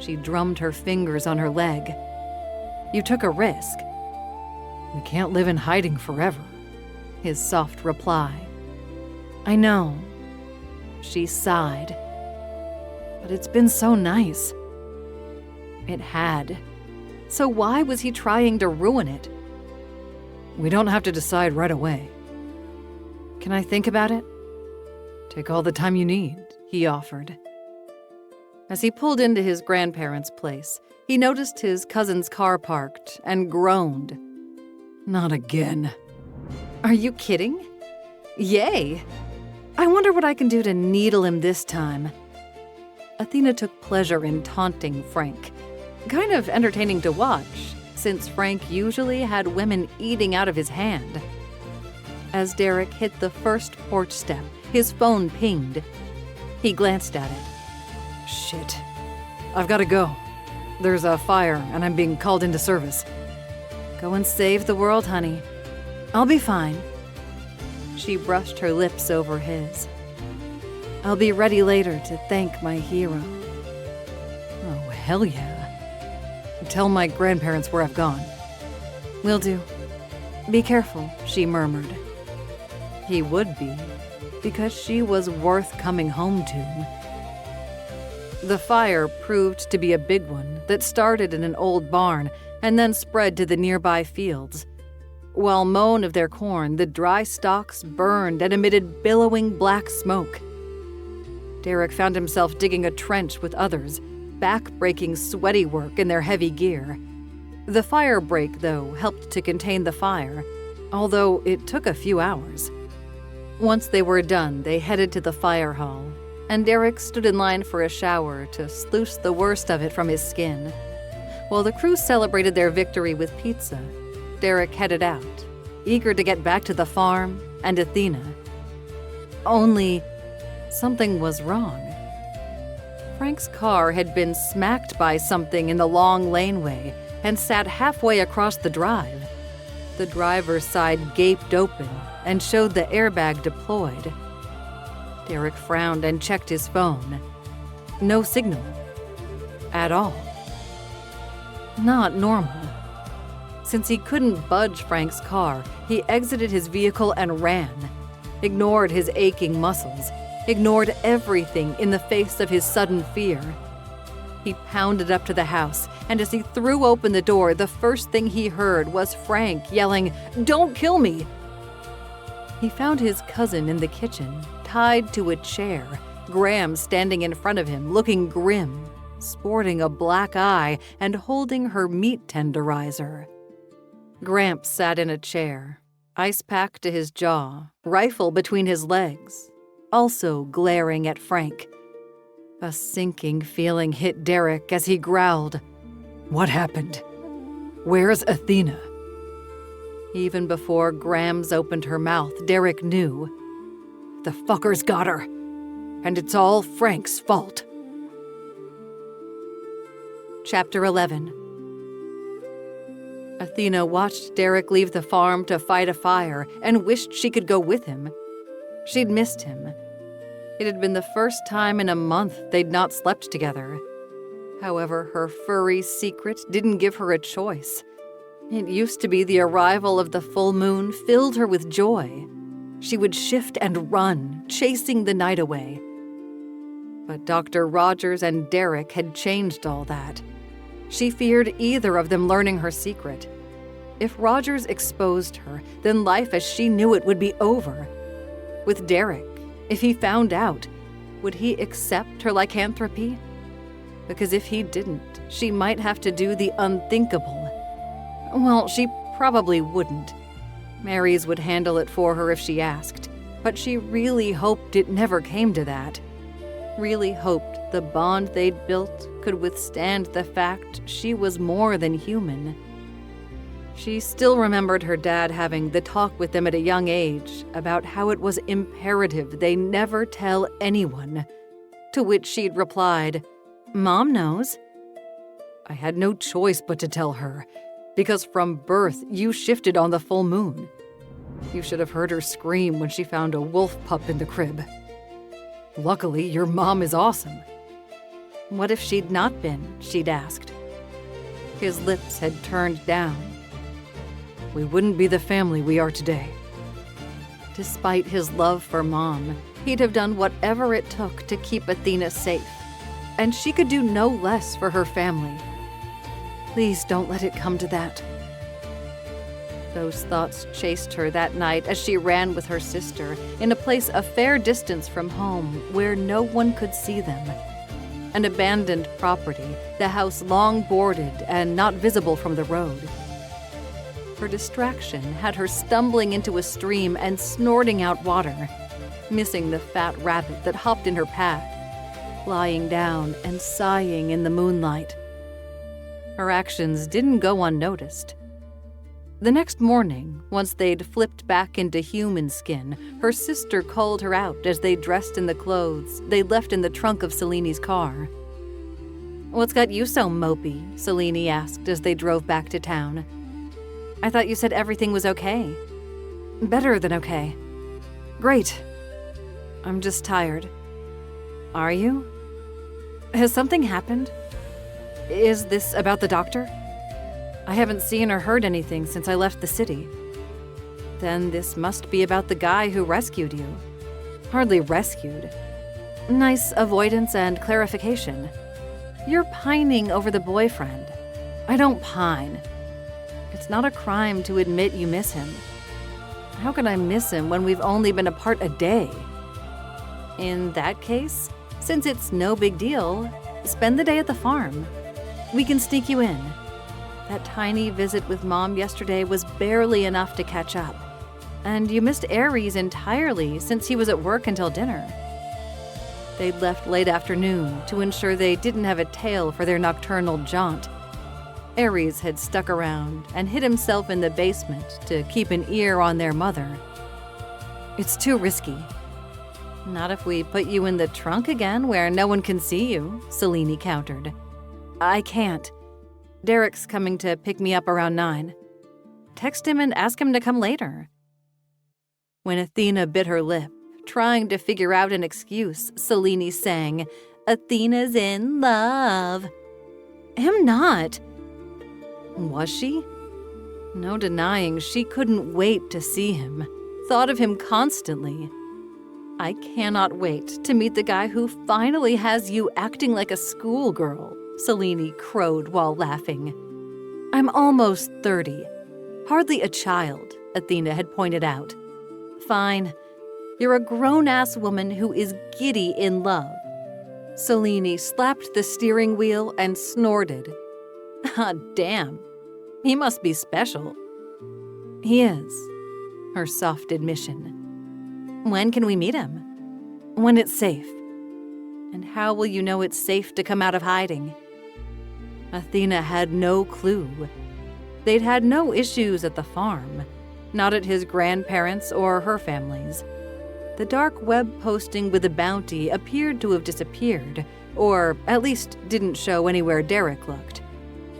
She drummed her fingers on her leg. You took a risk. We can't live in hiding forever. His soft reply. I know. She sighed. But it's been so nice. It had. So why was he trying to ruin it? We don't have to decide right away. Can I think about it? Take all the time you need, he offered. As he pulled into his grandparents' place, he noticed his cousin's car parked and groaned. Not again. Are you kidding? Yay! I wonder what I can do to needle him this time. Athena took pleasure in taunting Frank. Kind of entertaining to watch, since Frank usually had women eating out of his hand. As Derek hit the first porch step, his phone pinged. He glanced at it. Shit. I've got to go. There's a fire and I'm being called into service. Go and save the world, honey. I'll be fine. She brushed her lips over his. I'll be ready later to thank my hero. Oh, hell yeah. Tell my grandparents where I've gone. Will do. Be careful, she murmured. He would be, because she was worth coming home to. The fire proved to be a big one that started in an old barn and then spread to the nearby fields. While mown of their corn, the dry stalks burned and emitted billowing black smoke. Derek found himself digging a trench with others, back-breaking sweaty work in their heavy gear. The fire break, though, helped to contain the fire, although it took a few hours. Once they were done, they headed to the fire hall, and Derek stood in line for a shower to sluice the worst of it from his skin. While the crew celebrated their victory with pizza, Derek headed out, eager to get back to the farm and Athena. Only something was wrong. Frank's car had been smacked by something in the long laneway and sat halfway across the drive. The driver's side gaped open and showed the airbag deployed. Derek frowned and checked his phone. No signal. At all. Not normal. Since he couldn't budge Frank's car, he exited his vehicle and ran. Ignored his aching muscles. Ignored everything in the face of his sudden fear. He pounded up to the house, and as he threw open the door, the first thing he heard was Frank yelling, "Don't kill me!" He found his cousin in the kitchen, tied to a chair, Graham standing in front of him, looking grim, sporting a black eye and holding her meat tenderizer. Gramps sat in a chair, ice pack to his jaw, rifle between his legs, also glaring at Frank. A sinking feeling hit Derek as he growled, "What happened? Where's Athena?" Even before Grams opened her mouth, Derek knew. The fucker's got her, and it's all Frank's fault. Chapter 11. Athena watched Derek leave the farm to fight a fire and wished she could go with him. She'd missed him. It had been the first time in a month they'd not slept together. However, her furry secret didn't give her a choice. It used to be the arrival of the full moon filled her with joy. She would shift and run, chasing the night away. But Dr. Rogers and Derek had changed all that. She feared either of them learning her secret. If Rogers exposed her, then life as she knew it would be over. With Derek, if he found out, would he accept her lycanthropy? Because if he didn't, she might have to do the unthinkable. Well, she probably wouldn't. Mary's would handle it for her if she asked, but she really hoped it never came to that. Really hoped the bond they'd built could withstand the fact she was more than human. She still remembered her dad having the talk with them at a young age about how it was imperative they never tell anyone, to which she'd replied, "Mom knows." I had no choice but to tell her, because from birth you shifted on the full moon. You should have heard her scream when she found a wolf pup in the crib. Luckily, your mom is awesome. What if she'd not been? She'd asked. His lips had turned down. We wouldn't be the family we are today. Despite his love for Mom, he'd have done whatever it took to keep Athena safe, and she could do no less for her family. Please don't let it come to that. Those thoughts chased her that night as she ran with her sister in a place a fair distance from home where no one could see them. An abandoned property, the house long boarded and not visible from the road. Her distraction had her stumbling into a stream and snorting out water, missing the fat rabbit that hopped in her path, lying down and sighing in the moonlight. Her actions didn't go unnoticed. The next morning, once they'd flipped back into human skin, her sister called her out as they dressed in the clothes they left in the trunk of Seleni's car. "What's got you so mopey?" Selene asked as they drove back to town. "I thought you said everything was okay." "Better than okay." "Great. I'm just tired." "Are you? Has something happened? Is this about the doctor? I haven't seen or heard anything since I left the city." "Then this must be about the guy who rescued you." "Hardly rescued. Nice avoidance and clarification. You're pining over the boyfriend." "I don't pine. It's not a crime to admit you miss him." "How can I miss him when we've only been apart a day?" "In that case, since it's no big deal, spend the day at the farm. We can sneak you in. That tiny visit with Mom yesterday was barely enough to catch up. And you missed Aries entirely since he was at work until dinner." They'd left late afternoon to ensure they didn't have a tail for their nocturnal jaunt. Aries had stuck around and hid himself in the basement to keep an ear on their mother. "It's too risky." "Not if we put you in the trunk again where no one can see you," Selene countered. "I can't. Derek's coming to pick me up around 9. Text him and ask him to come later." When Athena bit her lip, trying to figure out an excuse, Selene sang, "Athena's in love." "Am not." Was she? No denying she couldn't wait to see him, thought of him constantly. "I cannot wait to meet the guy who finally has you acting like a schoolgirl," Selene crowed while laughing. "I'm almost 30. Hardly a child," Athena had pointed out. "Fine. You're a grown-ass woman who is giddy in love." Selene slapped the steering wheel and snorted. "Ah, damn. He must be special." "He is," her soft admission. "When can we meet him?" "When it's safe." "And how will you know it's safe to come out of hiding?" Athena had no clue. They'd had no issues at the farm, not at his grandparents' or her family's. The dark web posting with a bounty appeared to have disappeared, or at least didn't show anywhere Derek looked.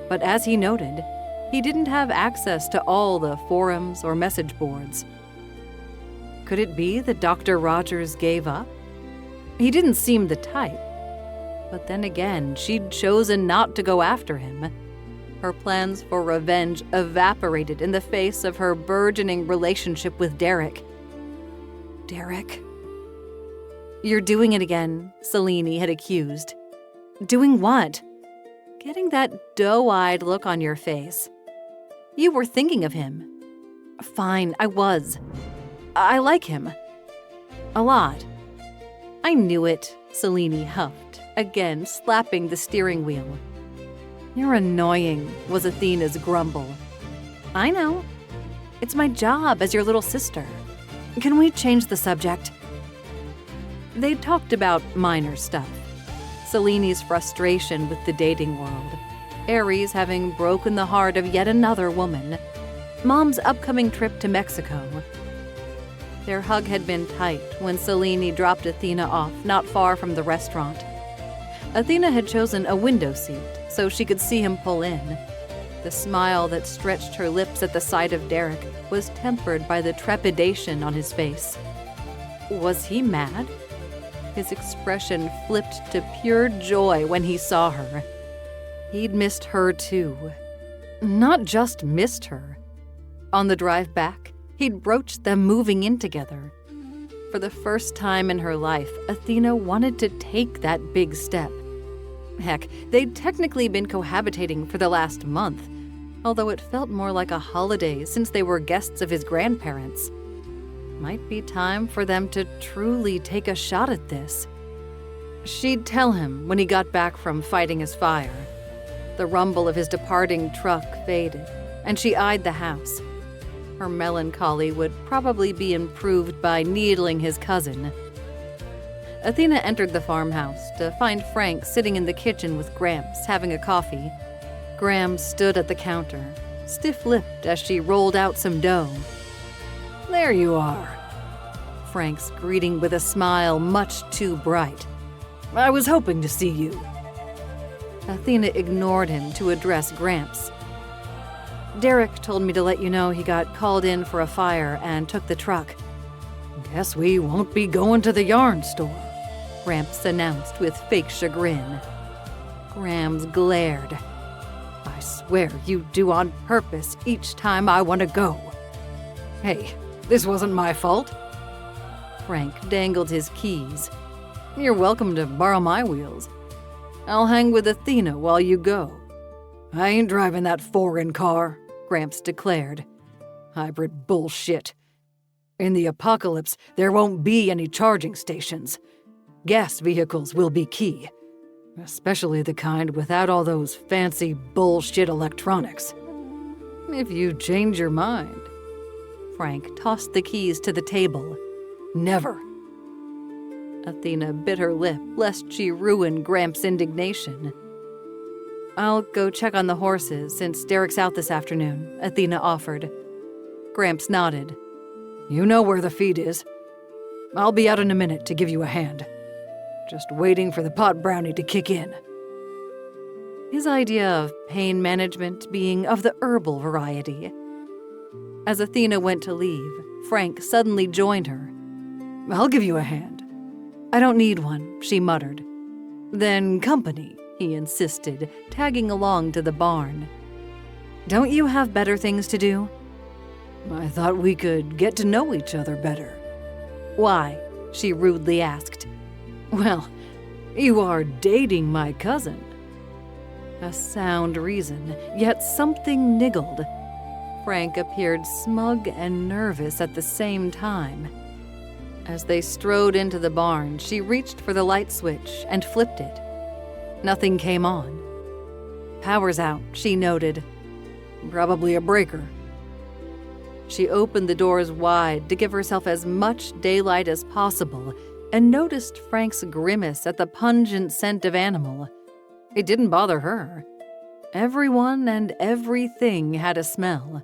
But as he noted, he didn't have access to all the forums or message boards. Could it be that Dr. Rogers gave up? He didn't seem the type. But then again, she'd chosen not to go after him. Her plans for revenge evaporated in the face of her burgeoning relationship with Derek. Derek. You're doing it again, Selene had accused. Doing what? Getting that doe-eyed look on your face. You were thinking of him. Fine, I was. I like him. A lot. I knew it, Selene huffed, again slapping the steering wheel. You're annoying, was Athena's grumble. I know. It's my job as your little sister. Can we change the subject? They talked about minor stuff. Selene's frustration with the dating world. Aries having broken the heart of yet another woman. Mom's upcoming trip to Mexico. Their hug had been tight when Selene dropped Athena off not far from the restaurant. Athena had chosen a window seat so she could see him pull in. The smile that stretched her lips at the sight of Derek was tempered by the trepidation on his face. Was he mad? His expression flipped to pure joy when he saw her. He'd missed her too. Not just missed her. On the drive back, he'd broached them moving in together. For the first time in her life, Athena wanted to take that big step. Heck, they'd technically been cohabitating for the last month, although it felt more like a holiday since they were guests of his grandparents. Might be time for them to truly take a shot at this. She'd tell him when he got back from fighting his fire. The rumble of his departing truck faded, and she eyed the house. Her melancholy would probably be improved by needling his cousin. Athena entered the farmhouse to find Frank sitting in the kitchen with Gramps having a coffee. Graham stood at the counter, stiff-lipped as she rolled out some dough. There you are. Frank's greeting with a smile much too bright. I was hoping to see you. Athena ignored him to address Gramps. Derek told me to let you know he got called in for a fire and took the truck. Guess we won't be going to the yarn store, Gramps announced with fake chagrin. Grams glared. I swear you do on purpose each time I want to go. Hey, this wasn't my fault. Frank dangled his keys. You're welcome to borrow my wheels. I'll hang with Athena while you go. I ain't driving that foreign car, Gramps declared. Hybrid bullshit. In the apocalypse, there won't be any charging stations. Gas vehicles will be key, especially the kind without all those fancy bullshit electronics. If you change your mind. Frank tossed the keys to the table. Never. Athena bit her lip lest she ruin Gramps' indignation. I'll go check on the horses since Derek's out this afternoon, Athena offered. Gramps nodded. You know where the feed is. I'll be out in a minute to give you a hand. Just waiting for the pot brownie to kick in. His idea of pain management being of the herbal variety. As Athena went to leave, Frank suddenly joined her. I'll give you a hand. I don't need one, she muttered. Then company, he insisted, tagging along to the barn. Don't you have better things to do? I thought we could get to know each other better. Why? She rudely asked. Well, you are dating my cousin. A sound reason, yet something niggled. Frank appeared smug and nervous at the same time. As they strode into the barn, she reached for the light switch and flipped it. Nothing came on. Power's out, she noted. Probably a breaker. She opened the doors wide to give herself as much daylight as possible and noticed Frank's grimace at the pungent scent of animal. It didn't bother her. Everyone and everything had a smell.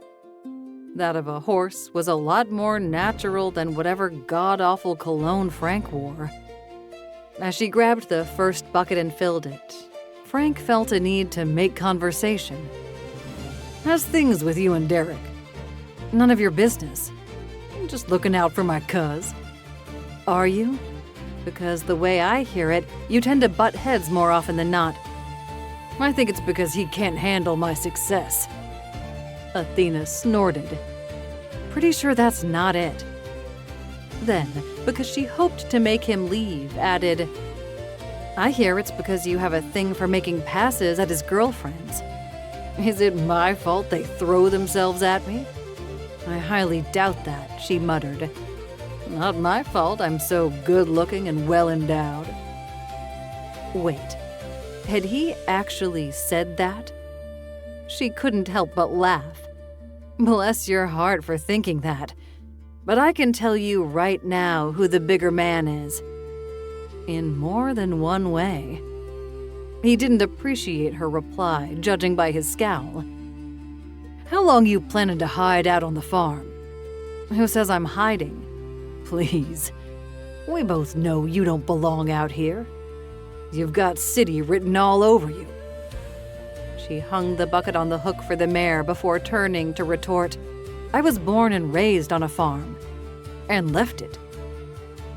That of a horse was a lot more natural than whatever god-awful cologne Frank wore. As she grabbed the first bucket and filled it, Frank felt a need to make conversation. How's things with you and Derek? None of your business. I'm just looking out for my cuz. Are you? Because the way I hear it, you tend to butt heads more often than not. I think it's because he can't handle my success. Athena snorted. Pretty sure that's not it. Then, because she hoped to make him leave, added, "I hear it's because you have a thing for making passes at his girlfriends. Is it my fault they throw themselves at me?" "I highly doubt that," she muttered. "Not my fault I'm so good-looking and well-endowed." Wait, had he actually said that? She couldn't help but laugh. Bless your heart for thinking that. But I can tell you right now who the bigger man is. In more than one way. He didn't appreciate her reply, judging by his scowl. "How long you planning to hide out on the farm?" "Who says I'm hiding?" "Please. We both know you don't belong out here. You've got city written all over you." She hung the bucket on the hook for the mare before turning to retort, "I was born and raised on a farm. And left it.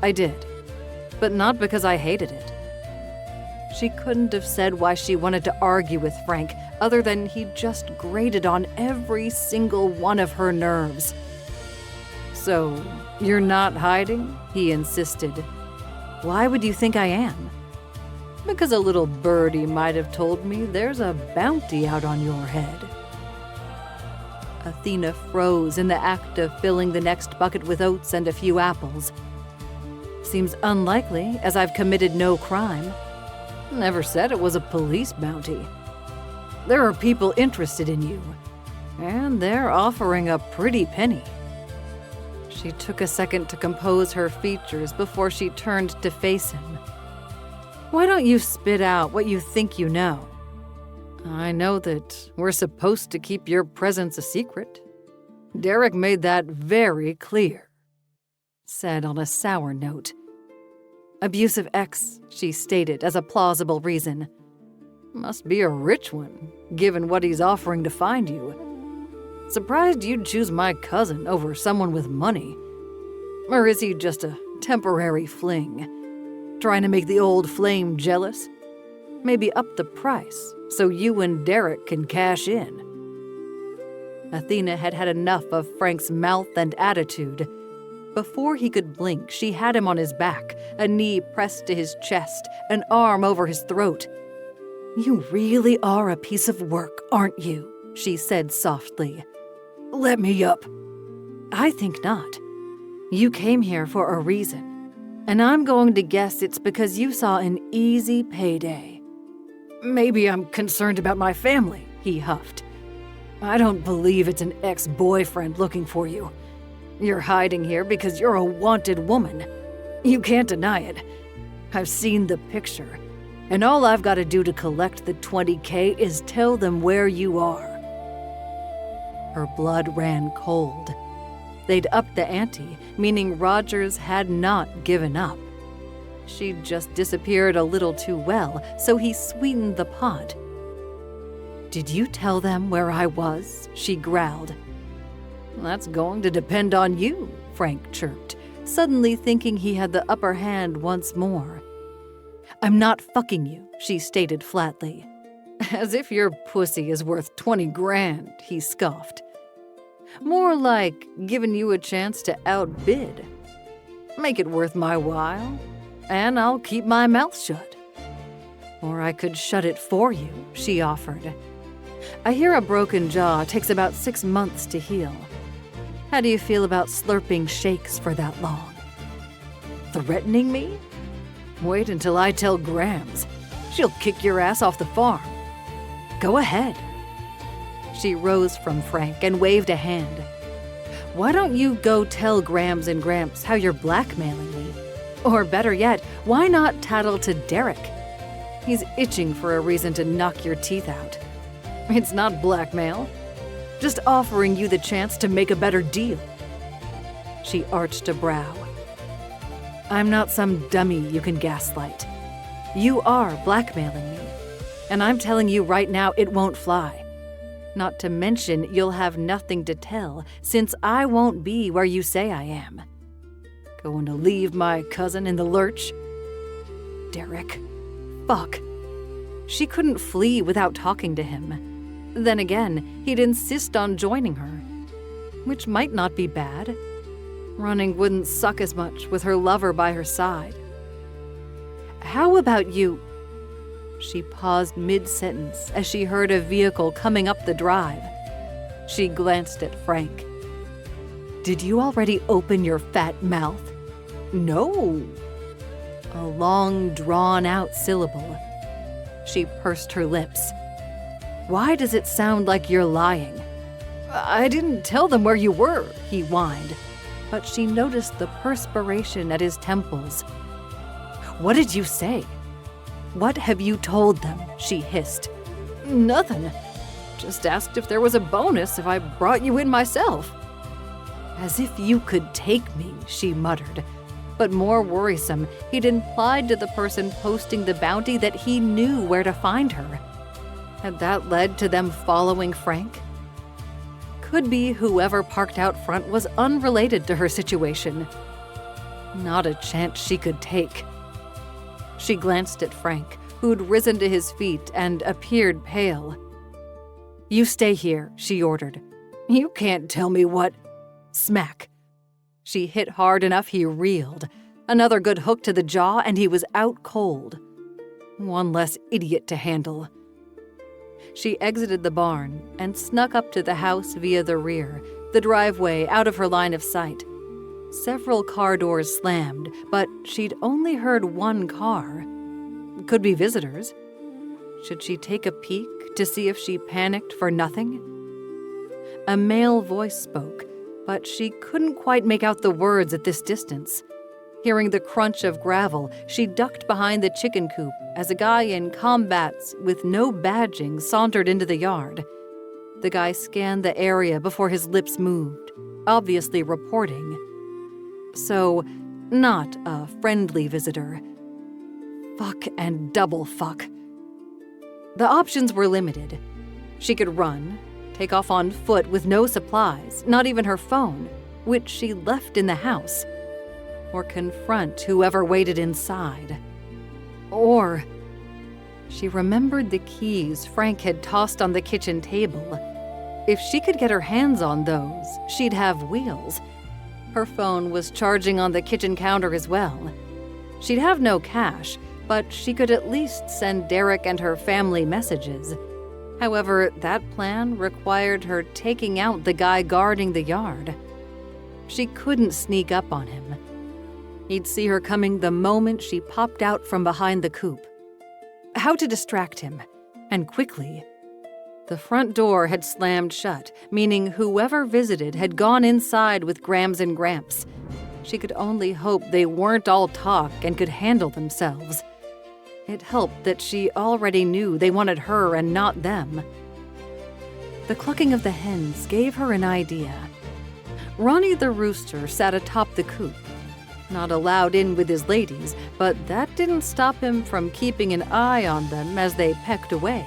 I did. But not because I hated it." She couldn't have said why she wanted to argue with Frank, other than he just grated on every single one of her nerves. "So, you're not hiding?" he insisted. "Why would you think I am?" "Because a little birdie might have told me there's a bounty out on your head." Athena froze in the act of filling the next bucket with oats and a few apples. "Seems unlikely, as I've committed no crime." "Never said it was a police bounty. There are people interested in you, and they're offering a pretty penny." She took a second to compose her features before she turned to face him. "Why don't you spit out what you think you know?" "I know that we're supposed to keep your presence a secret. Derek made that very clear," said on a sour note. "Abusive ex," she stated as a plausible reason. "Must be a rich one, given what he's offering to find you. Surprised you'd choose my cousin over someone with money. Or is he just a temporary fling? Trying to make the old flame jealous? Maybe up the price so you and Derek can cash in." Athena had had enough of Frank's mouth and attitude. Before he could blink, she had him on his back, a knee pressed to his chest, an arm over his throat. "You really are a piece of work, aren't you?" she said softly. "Let me up." "I think not. You came here for a reason, and I'm going to guess it's because you saw an easy payday." "Maybe I'm concerned about my family," he huffed. "I don't believe it's an ex-boyfriend looking for you. You're hiding here because you're a wanted woman. You can't deny it. I've seen the picture, and all I've got to do to collect the $20K is tell them where you are." Her blood ran cold. They'd upped the ante, meaning Rogers had not given up. She'd just disappeared a little too well, so he sweetened the pot. "Did you tell them where I was?" she growled. "That's going to depend on you," Frank chirped, suddenly thinking he had the upper hand once more. "I'm not fucking you," she stated flatly. "As if your pussy is worth 20 grand, he scoffed. "More like giving you a chance to outbid. Make it worth my while, and I'll keep my mouth shut." "Or I could shut it for you," she offered. "I hear a broken jaw takes about 6 months to heal. How do you feel about slurping shakes for that long?" "Threatening me? Wait until I tell Grams. She'll kick your ass off the farm." "Go ahead." She rose from Frank and waved a hand. "Why don't you go tell Grams and Gramps how you're blackmailing me? Or better yet, why not tattle to Derek? He's itching for a reason to knock your teeth out. It's not blackmail, just offering you the chance to make a better deal." She arched a brow. "I'm not some dummy you can gaslight. You are blackmailing me, and I'm telling you right now it won't fly. Not to mention you'll have nothing to tell, since I won't be where you say I am. Going to leave my cousin in the lurch? Derek. Fuck." She couldn't flee without talking to him. Then again, he'd insist on joining her, which might not be bad. Running wouldn't suck as much with her lover by her side. How about you? She paused mid-sentence as she heard a vehicle coming up the drive. She glanced at Frank. Did you already open your fat mouth? No. A long, drawn-out syllable. She pursed her lips. Why does it sound like you're lying? I didn't tell them where you were, he whined, but she noticed the perspiration at his temples. What did you say? What have you told them? She hissed. Nothing. Just asked if there was a bonus if I brought you in myself. As if you could take me, she muttered. But more worrisome, he'd implied to the person posting the bounty that he knew where to find her. Had that led to them following Frank? Could be whoever parked out front was unrelated to her situation. Not a chance she could take. She glanced at Frank, who'd risen to his feet and appeared pale. You stay here, she ordered. You can't tell me what... Smack. She hit hard enough he reeled. Another good hook to the jaw and he was out cold. One less idiot to handle. She exited the barn and snuck up to the house via the rear, the driveway out of her line of sight. Several car doors slammed, but she'd only heard one car. Could be visitors. Should she take a peek to see if she panicked for nothing? A male voice spoke, but she couldn't quite make out the words at this distance. Hearing the crunch of gravel, she ducked behind the chicken coop as a guy in combats with no badging sauntered into the yard. The guy scanned the area before his lips moved, obviously reporting. So, not a friendly visitor. Fuck and double fuck. The options were limited. She could run, take off on foot with no supplies, not even her phone, which she left in the house, or confront whoever waited inside. Or, she remembered the keys Frank had tossed on the kitchen table. If she could get her hands on those, she'd have wheels. Her phone was charging on the kitchen counter as well. She'd have no cash, but she could at least send Derek and her family messages. However, that plan required her taking out the guy guarding the yard. She couldn't sneak up on him. He'd see her coming the moment she popped out from behind the coop. How to distract him, and quickly. The front door had slammed shut, meaning whoever visited had gone inside with Grams and Gramps. She could only hope they weren't all talk and could handle themselves. It helped that she already knew they wanted her and not them. The clucking of the hens gave her an idea. Ronnie the rooster sat atop the coop, not allowed in with his ladies, but that didn't stop him from keeping an eye on them as they pecked away.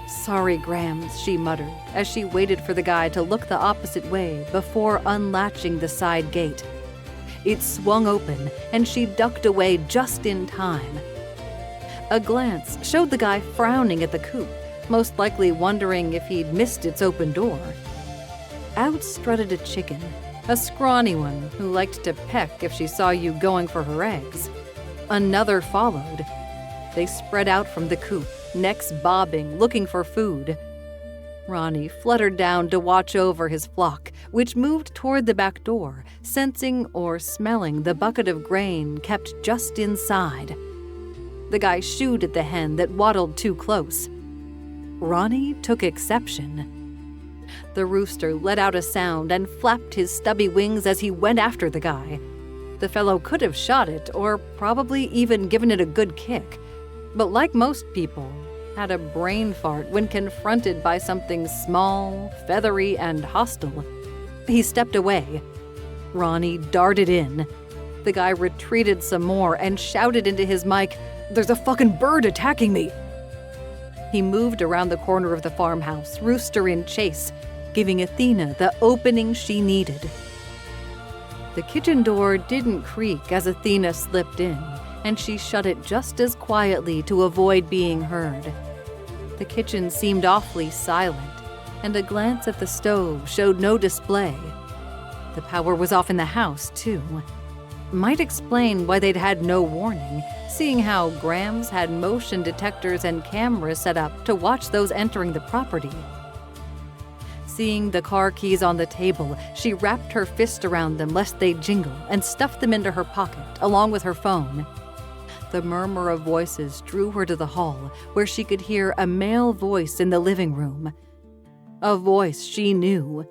Sorry, Grams, she muttered as she waited for the guy to look the opposite way before unlatching the side gate. It swung open, and she ducked away just in time. A glance showed the guy frowning at the coop, most likely wondering if he'd missed its open door. Out strutted a chicken, a scrawny one who liked to peck if she saw you going for her eggs. Another followed. They spread out from the coop, necks bobbing, looking for food. Ronnie fluttered down to watch over his flock, which moved toward the back door, sensing or smelling the bucket of grain kept just inside. The guy shooed at the hen that waddled too close. Ronnie took exception. The rooster let out a sound and flapped his stubby wings as he went after the guy. The fellow could have shot it or probably even given it a good kick, but like most people, had a brain fart when confronted by something small, feathery, and hostile. He stepped away. Ronnie darted in. The guy retreated some more and shouted into his mic, "There's a fucking bird attacking me!" He moved around the corner of the farmhouse, rooster in chase, giving Athena the opening she needed. The kitchen door didn't creak as Athena slipped in, and she shut it just as quietly to avoid being heard. The kitchen seemed awfully silent, and a glance at the stove showed no display. The power was off in the house, too. Might explain why they'd had no warning, seeing how Grams had motion detectors and cameras set up to watch those entering the property. Seeing the car keys on the table, she wrapped her fist around them lest they jingle and stuffed them into her pocket, along with her phone. The murmur of voices drew her to the hall, where she could hear a male voice in the living room. A voice she knew.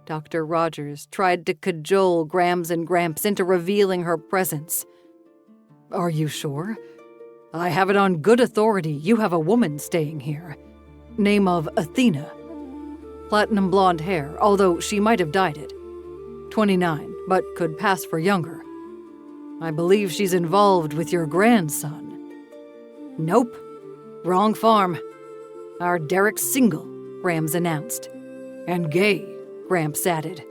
Dr. Rogers tried to cajole Grams and Gramps into revealing her presence. "Are you sure? I have it on good authority you have a woman staying here. Name of Athena. Platinum blonde hair, although she might have dyed it. 29, but could pass for younger. I believe she's involved with your grandson." "Nope. Wrong farm. Our Derek's single," Grams announced. "And gay," Gramps added.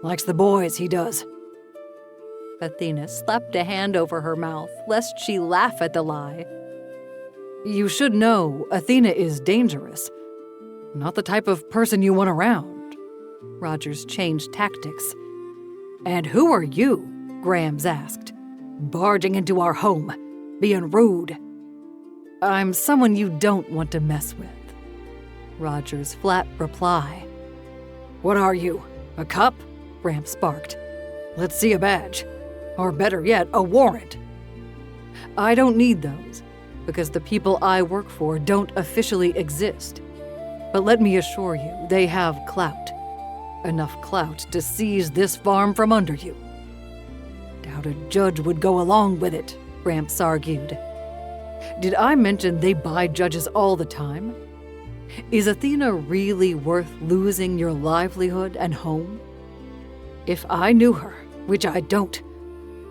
"Likes the boys, he does." Athena slapped a hand over her mouth, lest she laugh at the lie. "You should know Athena is dangerous. Not the type of person you want around." Rogers changed tactics. "And who are you?" Grams asked. "Barging into our home, being rude." "I'm someone you don't want to mess with." Rogers' flat reply. "What are you, a cop?" Gramps barked. "Let's see a badge. Or better yet, a warrant." "I don't need those, because the people I work for don't officially exist. But let me assure you, they have clout. Enough clout to seize this farm from under you." "Doubt a judge would go along with it," Gramps argued. "Did I mention they buy judges all the time? Is Athena really worth losing your livelihood and home? If I knew her, which I don't,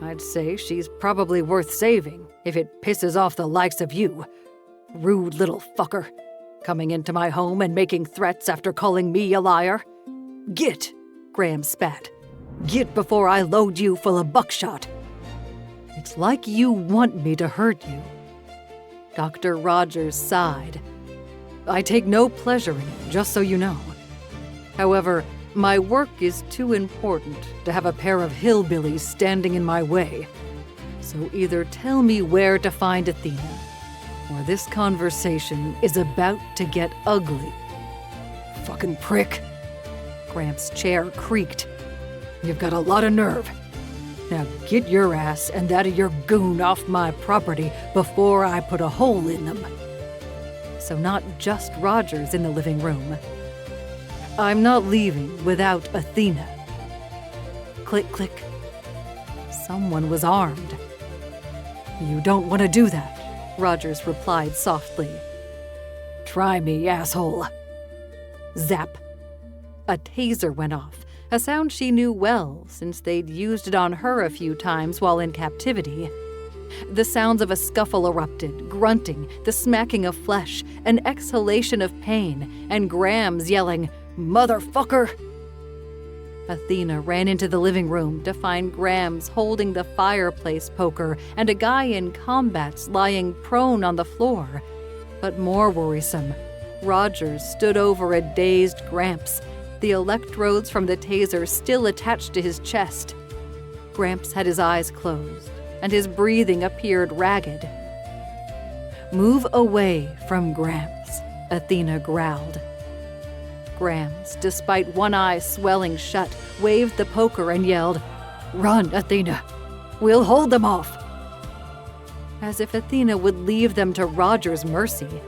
I'd say she's probably worth saving if it pisses off the likes of you. Rude little fucker, coming into my home and making threats after calling me a liar. Get," Grams spat. "Get before I load you full of buckshot." "It's like you want me to hurt you." Dr. Rogers sighed. "I take no pleasure in it, just so you know. However, my work is too important to have a pair of hillbillies standing in my way. So either tell me where to find Athena, or this conversation is about to get ugly." "Fucking prick." Gramps' chair creaked. "You've got a lot of nerve. Now get your ass and that of your goon off my property before I put a hole in them." So not just Rogers in the living room. "I'm not leaving without Athena." Click, click. Someone was armed. "You don't want to do that," Rogers replied softly. "Try me, asshole." Zap. A taser went off, a sound she knew well since they'd used it on her a few times while in captivity. The sounds of a scuffle erupted, grunting, the smacking of flesh, an exhalation of pain, and Grams yelling, "Motherfucker!" Athena ran into the living room to find Grams holding the fireplace poker and a guy in combats lying prone on the floor. But more worrisome, Rogers stood over a dazed Gramps, the electrodes from the taser still attached to his chest. Gramps had his eyes closed, and his breathing appeared ragged. "Move away from Gramps," Athena growled. Grams, despite one eye swelling shut, waved the poker and yelled, "Run, Athena! We'll hold them off!" As if Athena would leave them to Roger's mercy.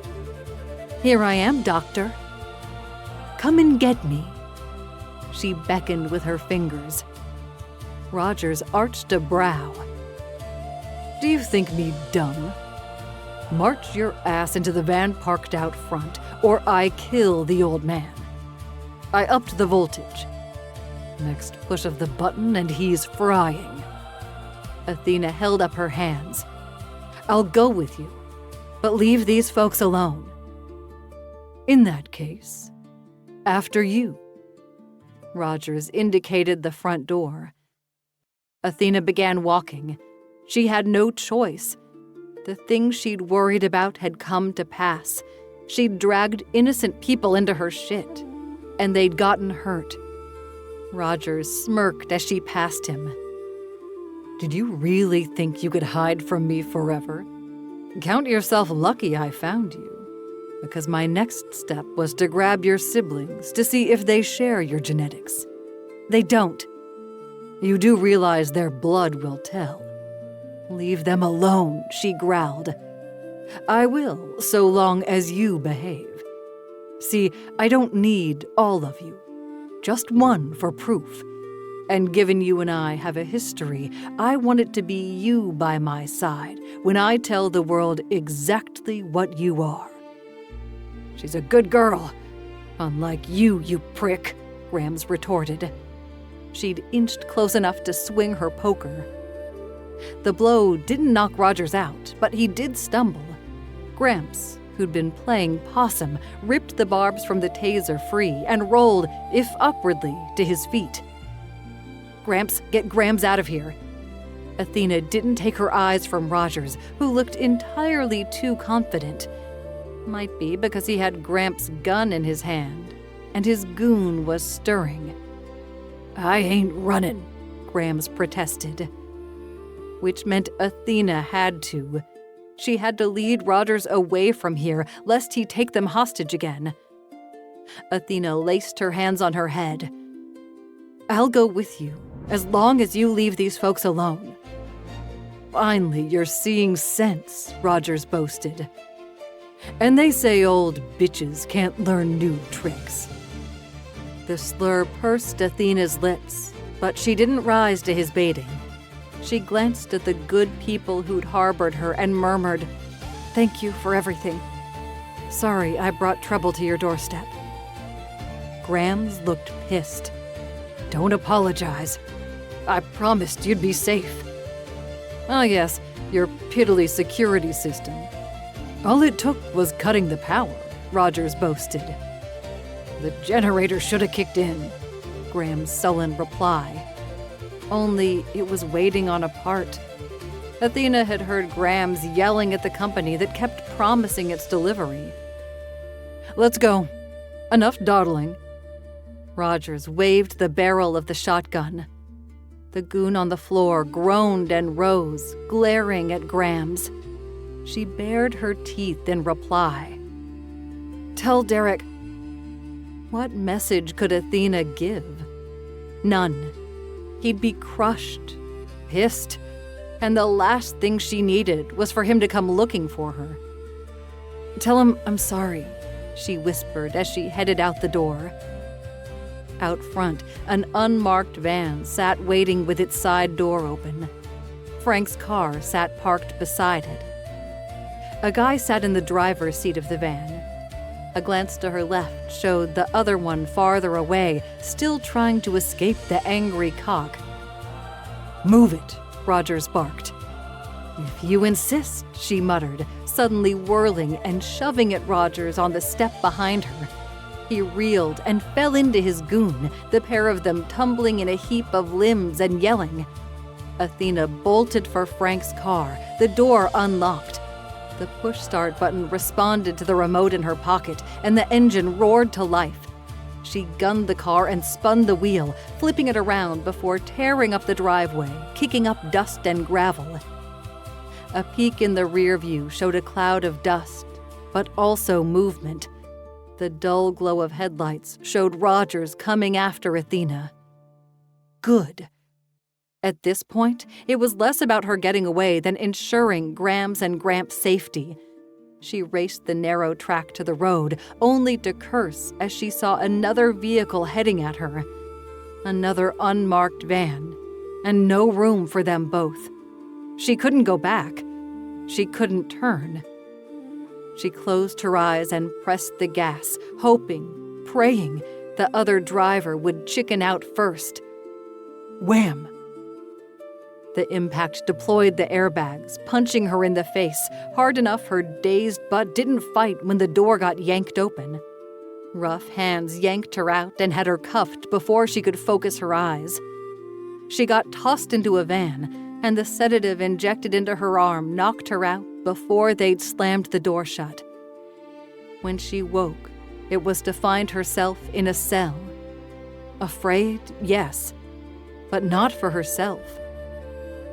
"Here I am, Doctor." "Come and get me." She beckoned with her fingers. Rogers arched a brow. "Do you think me dumb? March your ass into the van parked out front, or I kill the old man." I upped the voltage. Next push of the button and he's frying. Athena held up her hands. "I'll go with you, but leave these folks alone." "In that case, after you." Rogers indicated the front door. Athena began walking. She had no choice. The thing she'd worried about had come to pass. She'd dragged innocent people into her shit, and they'd gotten hurt. Rogers smirked as she passed him. Did you really think you could hide from me forever? Count yourself lucky I found you, because my next step was to grab your siblings to see if they share your genetics. They don't. You do realize their blood will tell. Leave them alone, she growled. I will, so long as you behave. See, I don't need all of you, just one for proof. And given you and I have a history, I want it to be you by my side when I tell the world exactly what you are. She's a good girl, unlike you, you prick, Grams retorted. She'd inched close enough to swing her poker. The blow didn't knock Rogers out, but he did stumble. Gramps, who'd been playing possum, ripped the barbs from the taser free and rolled, if upwardly, to his feet. Gramps, get Grams out of here. Athena didn't take her eyes from Rogers, who looked entirely too confident. Might be because he had Gramps' gun in his hand, and his goon was stirring. I ain't running, Grams protested. Which meant Athena had to. She had to lead Rogers away from here, lest he take them hostage again. Athena laced her hands on her head. I'll go with you, as long as you leave these folks alone. Finally, you're seeing sense, Rogers boasted. And they say old bitches can't learn new tricks. The slur pursed Athena's lips, but she didn't rise to his baiting. She glanced at the good people who'd harbored her and murmured, Thank you for everything. Sorry I brought trouble to your doorstep. Grams looked pissed. Don't apologize. I promised you'd be safe. Oh yes, your piddly security system. All it took was cutting the power, Rogers boasted. The generator should have kicked in, Grams' sullen reply. Only it was waiting on a part. Athena had heard Grams yelling at the company that kept promising its delivery. Let's go. Enough dawdling. Rogers waved the barrel of the shotgun. The goon on the floor groaned and rose, glaring at Grams. She bared her teeth in reply. Tell Derek. What message could Athena give? None. He'd be crushed, pissed, and the last thing she needed was for him to come looking for her. Tell him I'm sorry, she whispered as she headed out the door. Out front, an unmarked van sat waiting with its side door open. Frank's car sat parked beside it. A guy sat in the driver's seat of the van. A glance to her left showed the other one farther away, still trying to escape the angry cock. Move it, Rogers barked. If you insist, she muttered, suddenly whirling and shoving at Rogers on the step behind her. He reeled and fell into his goon, the pair of them tumbling in a heap of limbs and yelling. Athena bolted for Frank's car, the door unlocked. The push-start button responded to the remote in her pocket, and the engine roared to life. She gunned the car and spun the wheel, flipping it around before tearing up the driveway, kicking up dust and gravel. A peek in the rear view showed a cloud of dust, but also movement. The dull glow of headlights showed Rogers coming after Athena. Good. At this point, it was less about her getting away than ensuring Grams and Gramps' safety. She raced the narrow track to the road, only to curse as she saw another vehicle heading at her. Another unmarked van, and no room for them both. She couldn't go back. She couldn't turn. She closed her eyes and pressed the gas, hoping, praying, the other driver would chicken out first. Wham! The impact deployed the airbags, punching her in the face, hard enough her dazed butt didn't fight when the door got yanked open. Rough hands yanked her out and had her cuffed before she could focus her eyes. She got tossed into a van, and the sedative injected into her arm knocked her out before they'd slammed the door shut. When she woke, it was to find herself in a cell. Afraid, yes, but not for herself.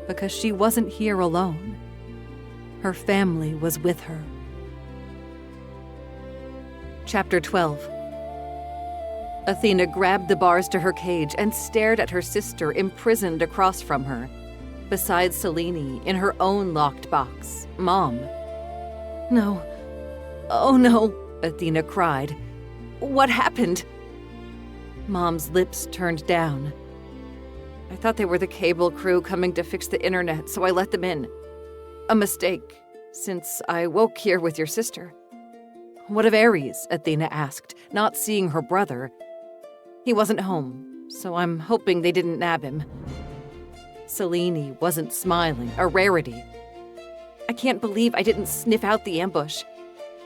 Because she wasn't here alone. Her family was with her. Chapter 12. Athena grabbed the bars to her cage and stared at her sister imprisoned across from her, beside Selene in her own locked box, Mom. No. Oh no, Athena cried. What happened? Mom's lips turned down. I thought they were the cable crew coming to fix the internet, so I let them in. A mistake, since I woke here with your sister. What of Ares? Athena asked, not seeing her brother. He wasn't home, so I'm hoping they didn't nab him. Selene wasn't smiling, a rarity. I can't believe I didn't sniff out the ambush.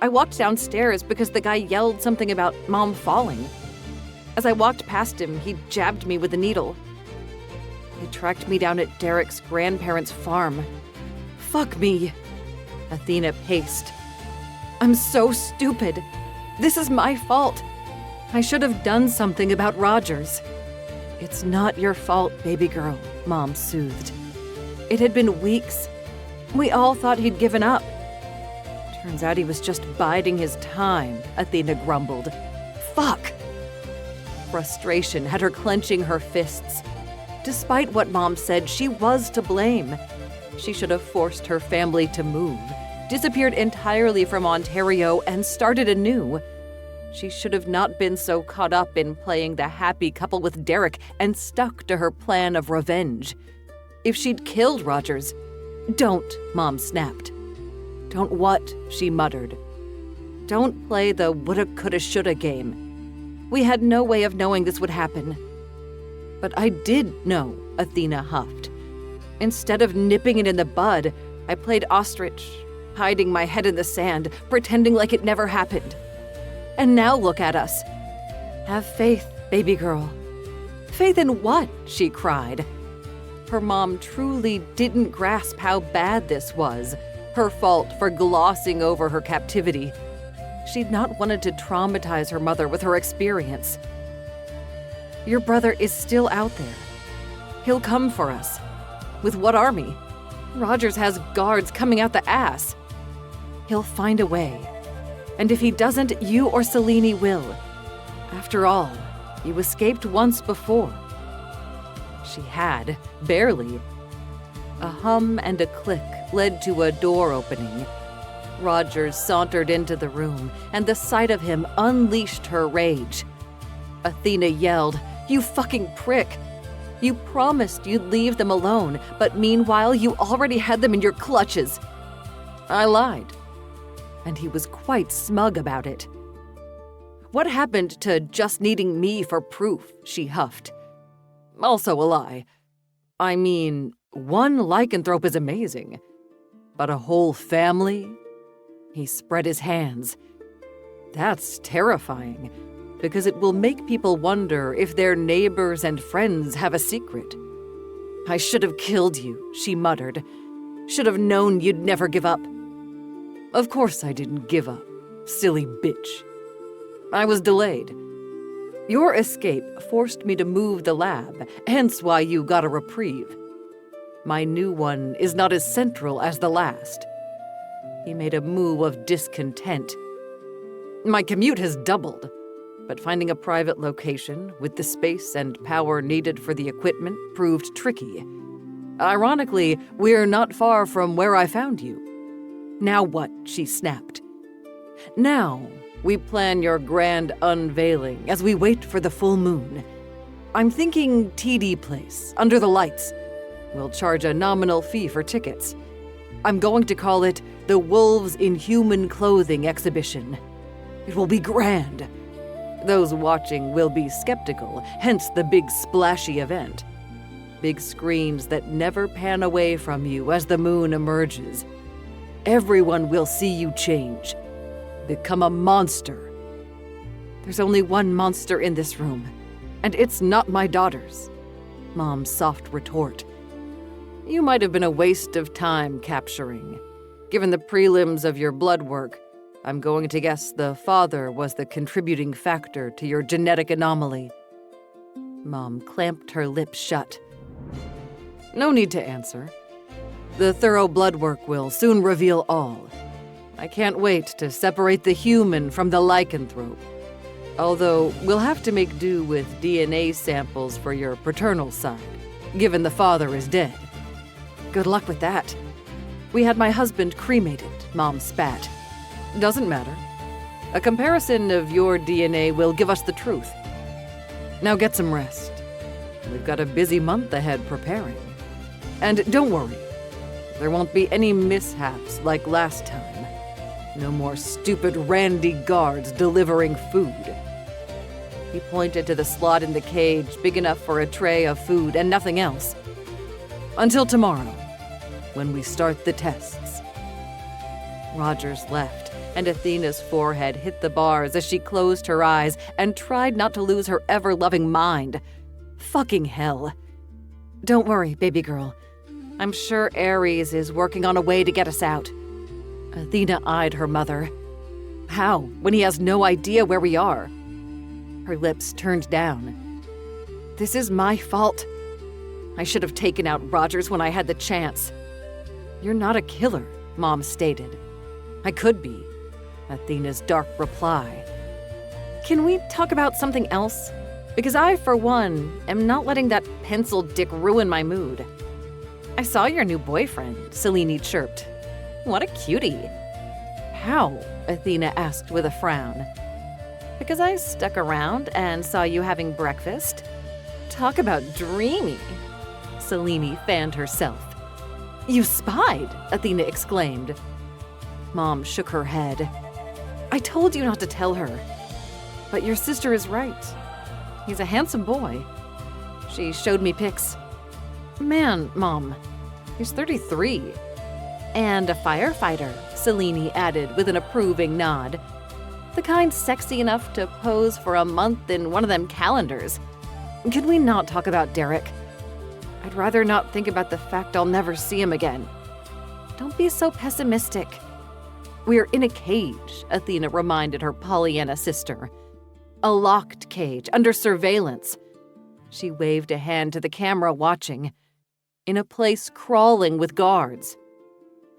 I walked downstairs because the guy yelled something about Mom falling. As I walked past him, he jabbed me with a needle. They tracked me down at Derek's grandparents' farm. Fuck me. Athena paced. I'm so stupid. This is my fault. I should have done something about Rogers. It's not your fault, baby girl, Mom soothed. It had been weeks. We all thought he'd given up. Turns out he was just biding his time, Athena grumbled. Fuck! Frustration had her clenching her fists. Despite what Mom said, she was to blame. She should have forced her family to move, disappeared entirely from Ontario, and started anew. She should have not been so caught up in playing the happy couple with Derek and stuck to her plan of revenge. If she'd killed Rogers... Don't, Mom snapped. Don't what? She muttered. Don't play the woulda, coulda, shoulda game. We had no way of knowing this would happen. But I did know, Athena huffed. Instead of nipping it in the bud, I played ostrich, hiding my head in the sand, pretending like it never happened. And now look at us. Have faith, baby girl. Faith in what? She cried. Her mom truly didn't grasp how bad this was, her fault for glossing over her captivity. She'd not wanted to traumatize her mother with her experience. Your brother is still out there. He'll come for us. With what army? Rogers has guards coming out the ass. He'll find a way. And if he doesn't, you or Selene will. After all, you escaped once before. She had, barely. A hum and a click led to a door opening. Rogers sauntered into the room, and the sight of him unleashed her rage. Athena yelled, "You fucking prick! You promised you'd leave them alone, but meanwhile you already had them in your clutches." I lied. And he was quite smug about it. What happened to just needing me for proof? She huffed. Also a lie. I mean, one lycanthrope is amazing. But a whole family? He spread his hands. That's terrifying, because it will make people wonder if their neighbors and friends have a secret. I should have killed you, she muttered. Should have known you'd never give up. Of course I didn't give up, silly bitch. I was delayed. Your escape forced me to move the lab, hence why you got a reprieve. My new one is not as central as the last. He made a moue of discontent. My commute has doubled, but finding a private location with the space and power needed for the equipment proved tricky. Ironically, we're not far from where I found you. Now what? She snapped. Now, we plan your grand unveiling as we wait for the full moon. I'm thinking TD Place, under the lights. We'll charge a nominal fee for tickets. I'm going to call it the Wolves in Human Clothing Exhibition. It will be grand. Those watching will be skeptical, hence the big splashy event. Big screens that never pan away from you as the moon emerges. Everyone will see you change. Become a monster. There's only one monster in this room, and it's not my daughter's. Mom's soft retort. You might have been a waste of time capturing. Given the prelims of your blood work, I'm going to guess the father was the contributing factor to your genetic anomaly. Mom clamped her lips shut. No need to answer. The thorough blood work will soon reveal all. I can't wait to separate the human from the lycanthrope. Although we'll have to make do with DNA samples for your paternal side, given the father is dead. Good luck with that. We had my husband cremated, Mom spat. Doesn't matter. A comparison of your DNA will give us the truth. Now get some rest. We've got a busy month ahead preparing. And don't worry, there won't be any mishaps like last time. No more stupid randy guards delivering food. He pointed to the slot in the cage big enough for a tray of food and nothing else. Until tomorrow, when we start the tests. Rogers left, and Athena's forehead hit the bars as she closed her eyes and tried not to lose her ever-loving mind. Fucking hell. Don't worry, baby girl. I'm sure Ares is working on a way to get us out. Athena eyed her mother. How, when he has no idea where we are? Her lips turned down. This is my fault. I should have taken out Rogers when I had the chance. You're not a killer, Mom stated. I could be, Athena's dark reply. Can we talk about something else? Because I, for one, am not letting that pencil dick ruin my mood. I saw your new boyfriend, Selene chirped. What a cutie. How? Athena asked with a frown. Because I stuck around and saw you having breakfast. Talk about dreamy. Selene fanned herself. You spied, Athena exclaimed. Mom shook her head. I told you not to tell her. But your sister is right. He's a handsome boy. She showed me pics. Man, Mom, he's 33. And a firefighter, Selene added with an approving nod. The kind sexy enough to pose for a month in one of them calendars. Can we not talk about Derek? I'd rather not think about the fact I'll never see him again. Don't be so pessimistic. We're in a cage, Athena reminded her Pollyanna sister. A locked cage, under surveillance. She waved a hand to the camera watching. In a place crawling with guards.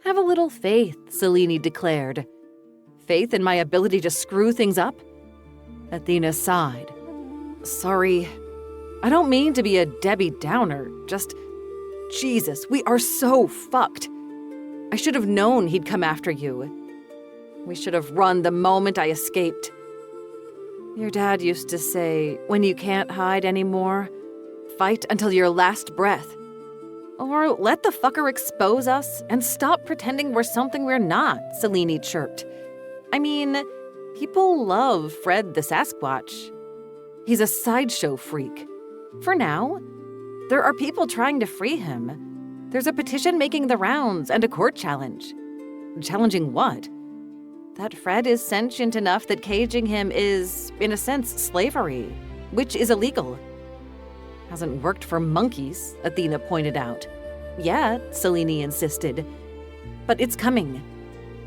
Have a little faith, Selene declared. Faith in my ability to screw things up? Athena sighed. Sorry, I don't mean to be a Debbie Downer, just... Jesus, we are so fucked. I should have known he'd come after you. We should have run the moment I escaped. Your dad used to say, when you can't hide anymore, fight until your last breath. Or let the fucker expose us and stop pretending we're something we're not, Selene chirped. I mean, people love Fred the Sasquatch. He's a sideshow freak. For now, there are people trying to free him. There's a petition making the rounds and a court challenge. Challenging what? That Fred is sentient enough that caging him is, in a sense, slavery, which is illegal. Hasn't worked for monkeys, Athena pointed out. Yet, Selene insisted. But it's coming.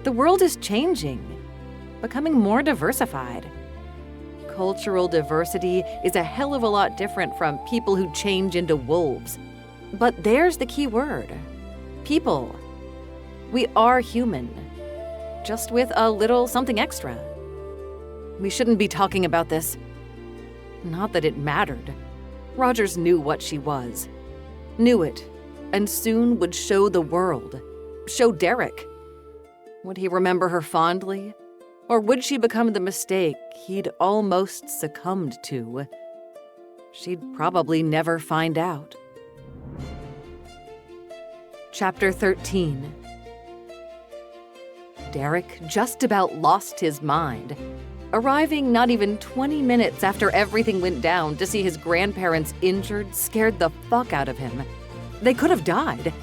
The world is changing, becoming more diversified. Cultural diversity is a hell of a lot different from people who change into wolves. But there's the key word. People. We are human. Just with a little something extra. We shouldn't be talking about this. Not that it mattered. Rogers knew what she was. Knew it, and soon would show the world. Show Derek. Would he remember her fondly? Or would she become the mistake he'd almost succumbed to? She'd probably never find out. Chapter 13. Derek just about lost his mind, arriving not even 20 minutes after everything went down to see his grandparents injured scared the fuck out of him. They could have died.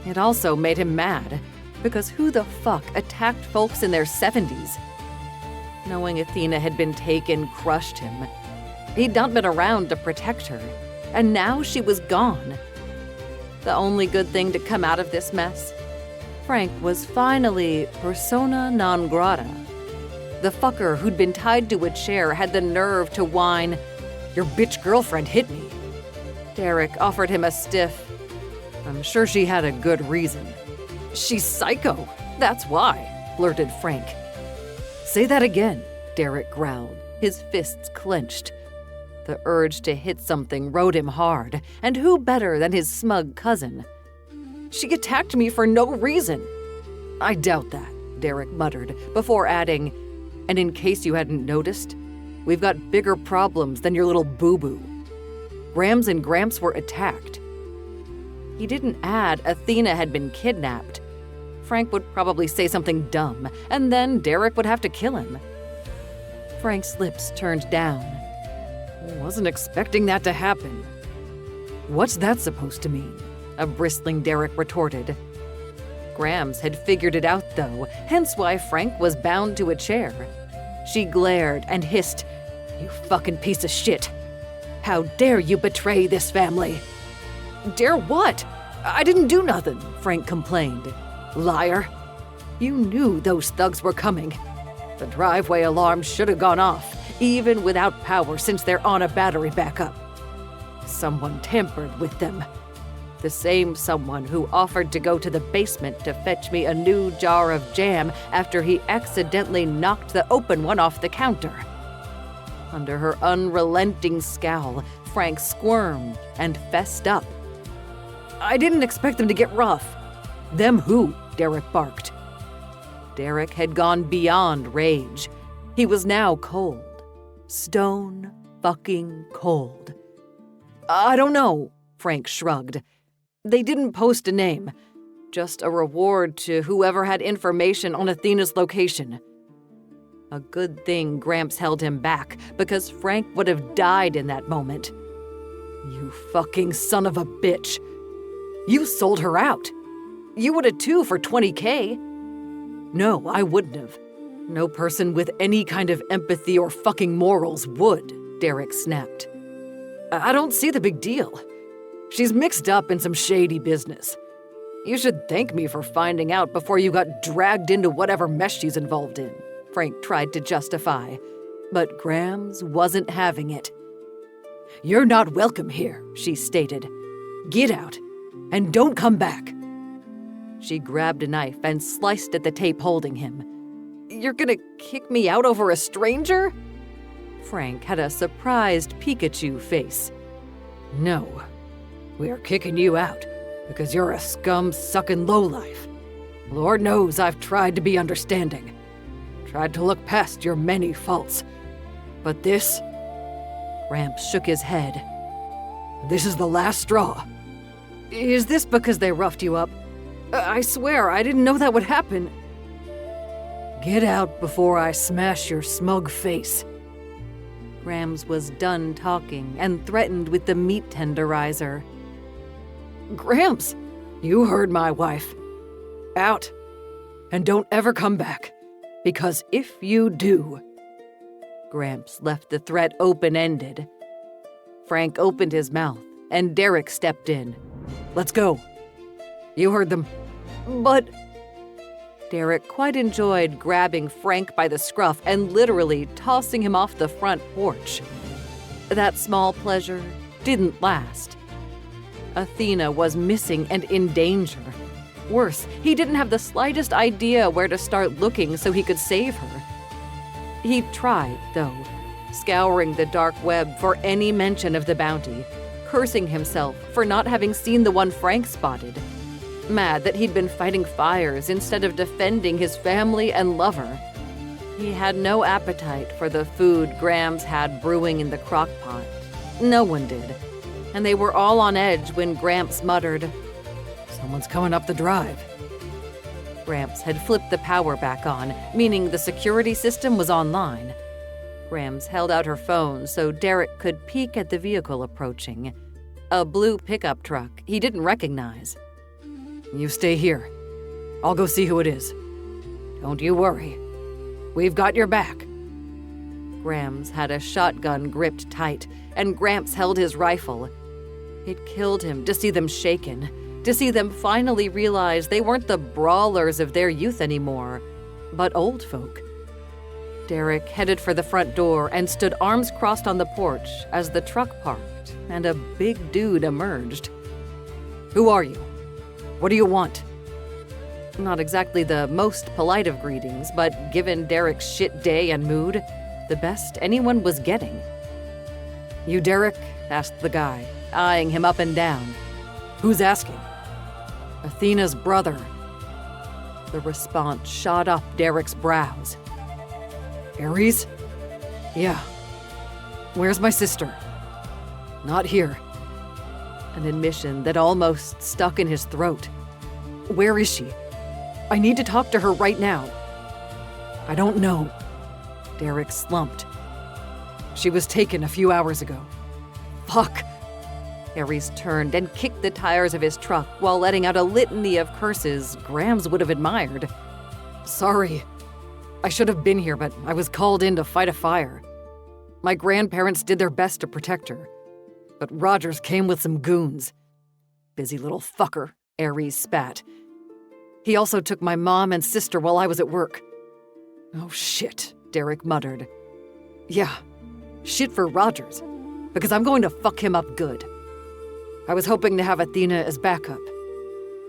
It also made him mad, because who the fuck attacked folks in their 70s? Knowing Athena had been taken crushed him. He'd not been around to protect her, and now she was gone. The only good thing to come out of this mess? Frank was finally persona non grata. The fucker who'd been tied to a chair had the nerve to whine, Your bitch girlfriend hit me." Derek offered him a stiff, "I'm sure she had a good reason." "She's psycho, that's why," blurted Frank. "Say that again," Derek growled, his fists clenched. The urge to hit something rode him hard, and who better than his smug cousin? "She attacked me for no reason." "I doubt that," Derek muttered, before adding, "and in case you hadn't noticed, we've got bigger problems than your little boo-boo. Grams and Gramps were attacked." He didn't add Athena had been kidnapped. Frank would probably say something dumb, and then Derek would have to kill him. Frank's lips turned down. "Wasn't expecting that to happen." "What's that supposed to mean?" a bristling Derek retorted. Grams had figured it out, though, hence why Frank was bound to a chair. She glared and hissed, "You fucking piece of shit! How dare you betray this family?" "Dare what? I didn't do nothing," Frank complained. "Liar! You knew those thugs were coming. The driveway alarm should have gone off, even without power since they're on a battery backup. Someone tampered with them. The same someone who offered to go to the basement to fetch me a new jar of jam after he accidentally knocked the open one off the counter." Under her unrelenting scowl, Frank squirmed and fessed up. "I didn't expect them to get rough." "Them who?" Derek barked. Derek had gone beyond rage. He was now cold. Stone fucking cold. "I don't know," Frank shrugged. "They didn't post a name. Just a reward to whoever had information on Athena's location." A good thing Gramps held him back, because Frank would have died in that moment. "You fucking son of a bitch. You sold her out. You would have too for $20K. "No, I wouldn't have. No person with any kind of empathy or fucking morals would," Derek snapped. "I don't see the big deal. She's mixed up in some shady business. You should thank me for finding out before you got dragged into whatever mess she's involved in," Frank tried to justify. But Grams wasn't having it. "You're not welcome here," she stated. "Get out, and don't come back." She grabbed a knife and sliced at the tape holding him. "You're gonna kick me out over a stranger?" Frank had a surprised Pikachu face. "No. We're kicking you out because you're a scum-sucking lowlife. Lord knows I've tried to be understanding. Tried to look past your many faults. But this..." Gramps shook his head. "This is the last straw." "Is this because they roughed you up? I swear, I didn't know that would happen." "Get out before I smash your smug face." Grams was done talking and threatened with the meat tenderizer. "Gramps, you heard my wife. Out. And don't ever come back, because if you do..." Gramps left the threat open-ended. Frank opened his mouth, and Derek stepped in. "Let's go." "You heard them." "But..." Derek quite enjoyed grabbing Frank by the scruff and literally tossing him off the front porch. That small pleasure didn't last. Athena was missing and in danger. Worse, he didn't have the slightest idea where to start looking so he could save her. He tried, though, scouring the dark web for any mention of the bounty, cursing himself for not having seen the one Frank spotted. Mad that he'd been fighting fires instead of defending his family and lover. He had no appetite for the food Grams had brewing in the crock pot. No one did. And they were all on edge when Gramps muttered, "Someone's coming up the drive." Gramps had flipped the power back on, meaning the security system was online. Grams held out her phone so Derek could peek at the vehicle approaching. A blue pickup truck he didn't recognize. "You stay here. I'll go see who it is. Don't you worry. We've got your back." Grams had a shotgun gripped tight, and Gramps held his rifle. It killed him to see them shaken, to see them finally realize they weren't the brawlers of their youth anymore, but old folk. Derek headed for the front door and stood arms crossed on the porch as the truck parked and a big dude emerged. "Who are you? What do you want?" Not exactly the most polite of greetings, but given Derek's shit day and mood, the best anyone was getting. "You Derek?" asked the guy, eyeing him up and down. "Who's asking?" "Athena's brother." The response shot up Derek's brows. "Ares?" "Yeah." "Where's my sister?" "Not here." An admission that almost stuck in his throat. "Where is she? I need to talk to her right now." "I don't know." Derek slumped. "She was taken a few hours ago." "Fuck." Ares turned and kicked the tires of his truck while letting out a litany of curses Grams would have admired. "Sorry. I should have been here, but I was called in to fight a fire. My grandparents did their best to protect her, but Rogers came with some goons. Busy little fucker," Ares spat. "He also took my mom and sister while I was at work." "Oh shit," Derek muttered. "Yeah, shit for Rogers, because I'm going to fuck him up good. I was hoping to have Athena as backup,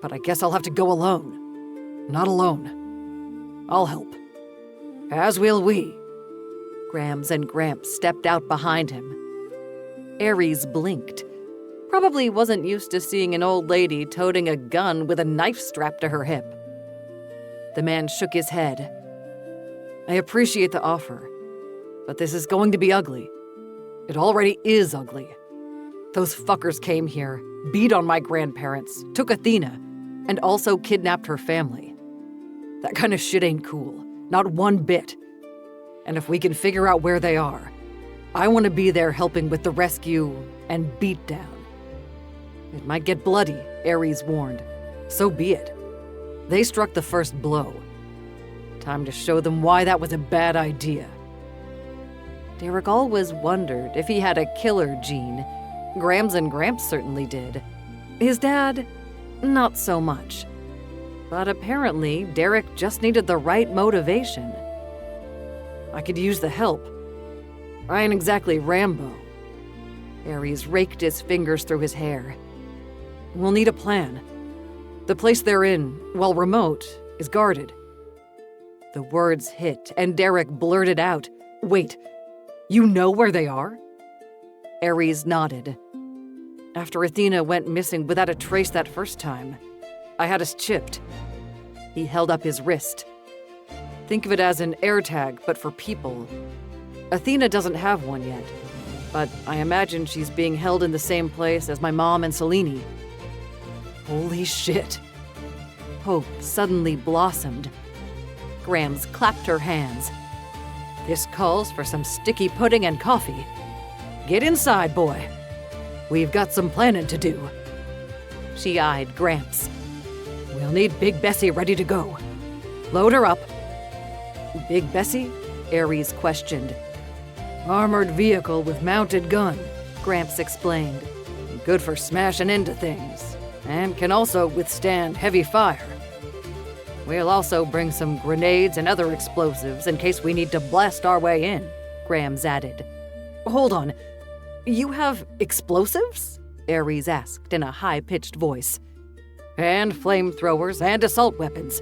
but I guess I'll have to go alone. Not alone. I'll help. As will we." Grams and Gramps stepped out behind him. Ares blinked. Probably wasn't used to seeing an old lady toting a gun with a knife strapped to her hip. The man shook his head. "I appreciate the offer, but this is going to be ugly. It already is ugly. Those fuckers came here, beat on my grandparents, took Athena, and also kidnapped her family. That kind of shit ain't cool, not one bit. And if we can figure out where they are, I want to be there helping with the rescue and beatdown. It might get bloody," Ares warned. "So be it. They struck the first blow. Time to show them why that was a bad idea." Derek always wondered if he had a killer gene. Grams and Gramps certainly did. His dad, not so much. But apparently, Derek just needed the right motivation. "I could use the help. I ain't exactly Rambo." Ares raked his fingers through his hair. "We'll need a plan. The place they're in, while remote, is guarded." The words hit, and Derek blurted out, "Wait, you know where they are?" Ares nodded. "After Athena went missing without a trace that first time, I had us chipped." He held up his wrist. "Think of it as an AirTag, but for people. Athena doesn't have one yet, but I imagine she's being held in the same place as my mom and Selene." Holy shit. Hope suddenly blossomed. Grams clapped her hands. "This calls for some sticky pudding and coffee. Get inside, boy. We've got some planning to do." She eyed Gramps. "We'll need Big Bessie ready to go. Load her up." "Big Bessie?" Ares questioned. "Armored vehicle with mounted gun," Gramps explained. "Good for smashing into things, and can also withstand heavy fire. We'll also bring some grenades and other explosives in case we need to blast our way in," Grams added. "Hold on. You have explosives?" Ares asked in a high-pitched voice. "And flamethrowers and assault weapons."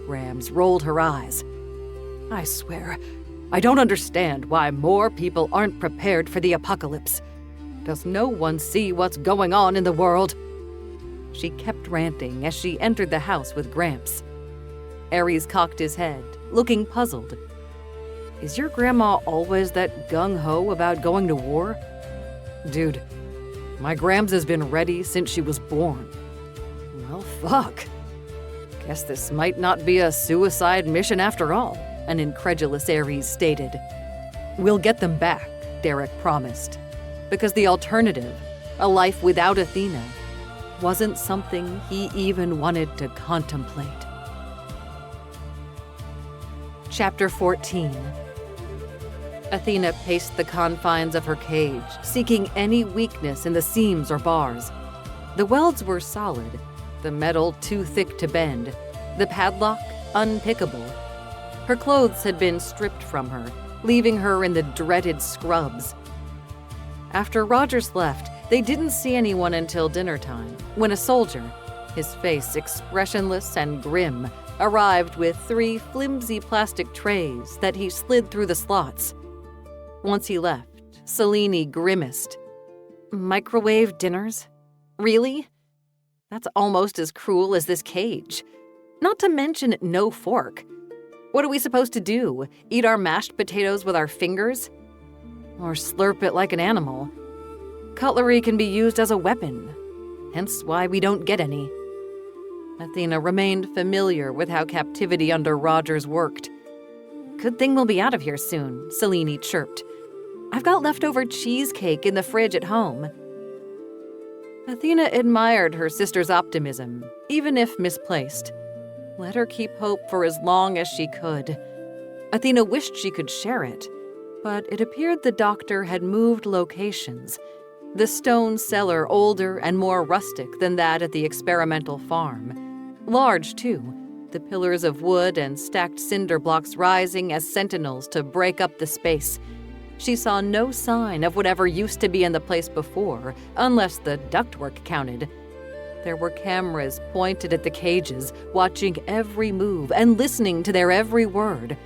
Grams rolled her eyes. "I swear, I don't understand why more people aren't prepared for the apocalypse. Does no one see what's going on in the world?" She kept ranting as she entered the house with Gramps. Ares cocked his head, looking puzzled. "Is your grandma always that gung-ho about going to war?" "Dude, my Grams has been ready since she was born." "Well, fuck. Guess this might not be a suicide mission after all," an incredulous Ares stated. "We'll get them back," Derek promised, because the alternative, a life without Athena, wasn't something he even wanted to contemplate. Chapter 14. Athena paced the confines of her cage, seeking any weakness in the seams or bars. The welds were solid, the metal too thick to bend, the padlock unpickable. Her clothes had been stripped from her, leaving her in the dreaded scrubs. After Rogers left, they didn't see anyone until dinner time, when a soldier, his face expressionless and grim, arrived with 3 flimsy plastic trays that he slid through the slots. Once he left, Selene grimaced. Microwave dinners? Really? That's almost as cruel as this cage. Not to mention no fork. What are we supposed to do? Eat our mashed potatoes with our fingers? Or slurp it like an animal? Cutlery can be used as a weapon, hence why we don't get any. Athena remained familiar with how captivity under Rogers worked. Good thing we'll be out of here soon, Selene chirped. I've got leftover cheesecake in the fridge at home. Athena admired her sister's optimism, even if misplaced. Let her keep hope for as long as she could. Athena wished she could share it, but it appeared the doctor had moved locations. The stone cellar older and more rustic than that at the experimental farm. Large, too, the pillars of wood and stacked cinder blocks rising as sentinels to break up the space. She saw no sign of whatever used to be in the place before, unless the ductwork counted. There were cameras pointed at the cages, watching every move and listening to their every word.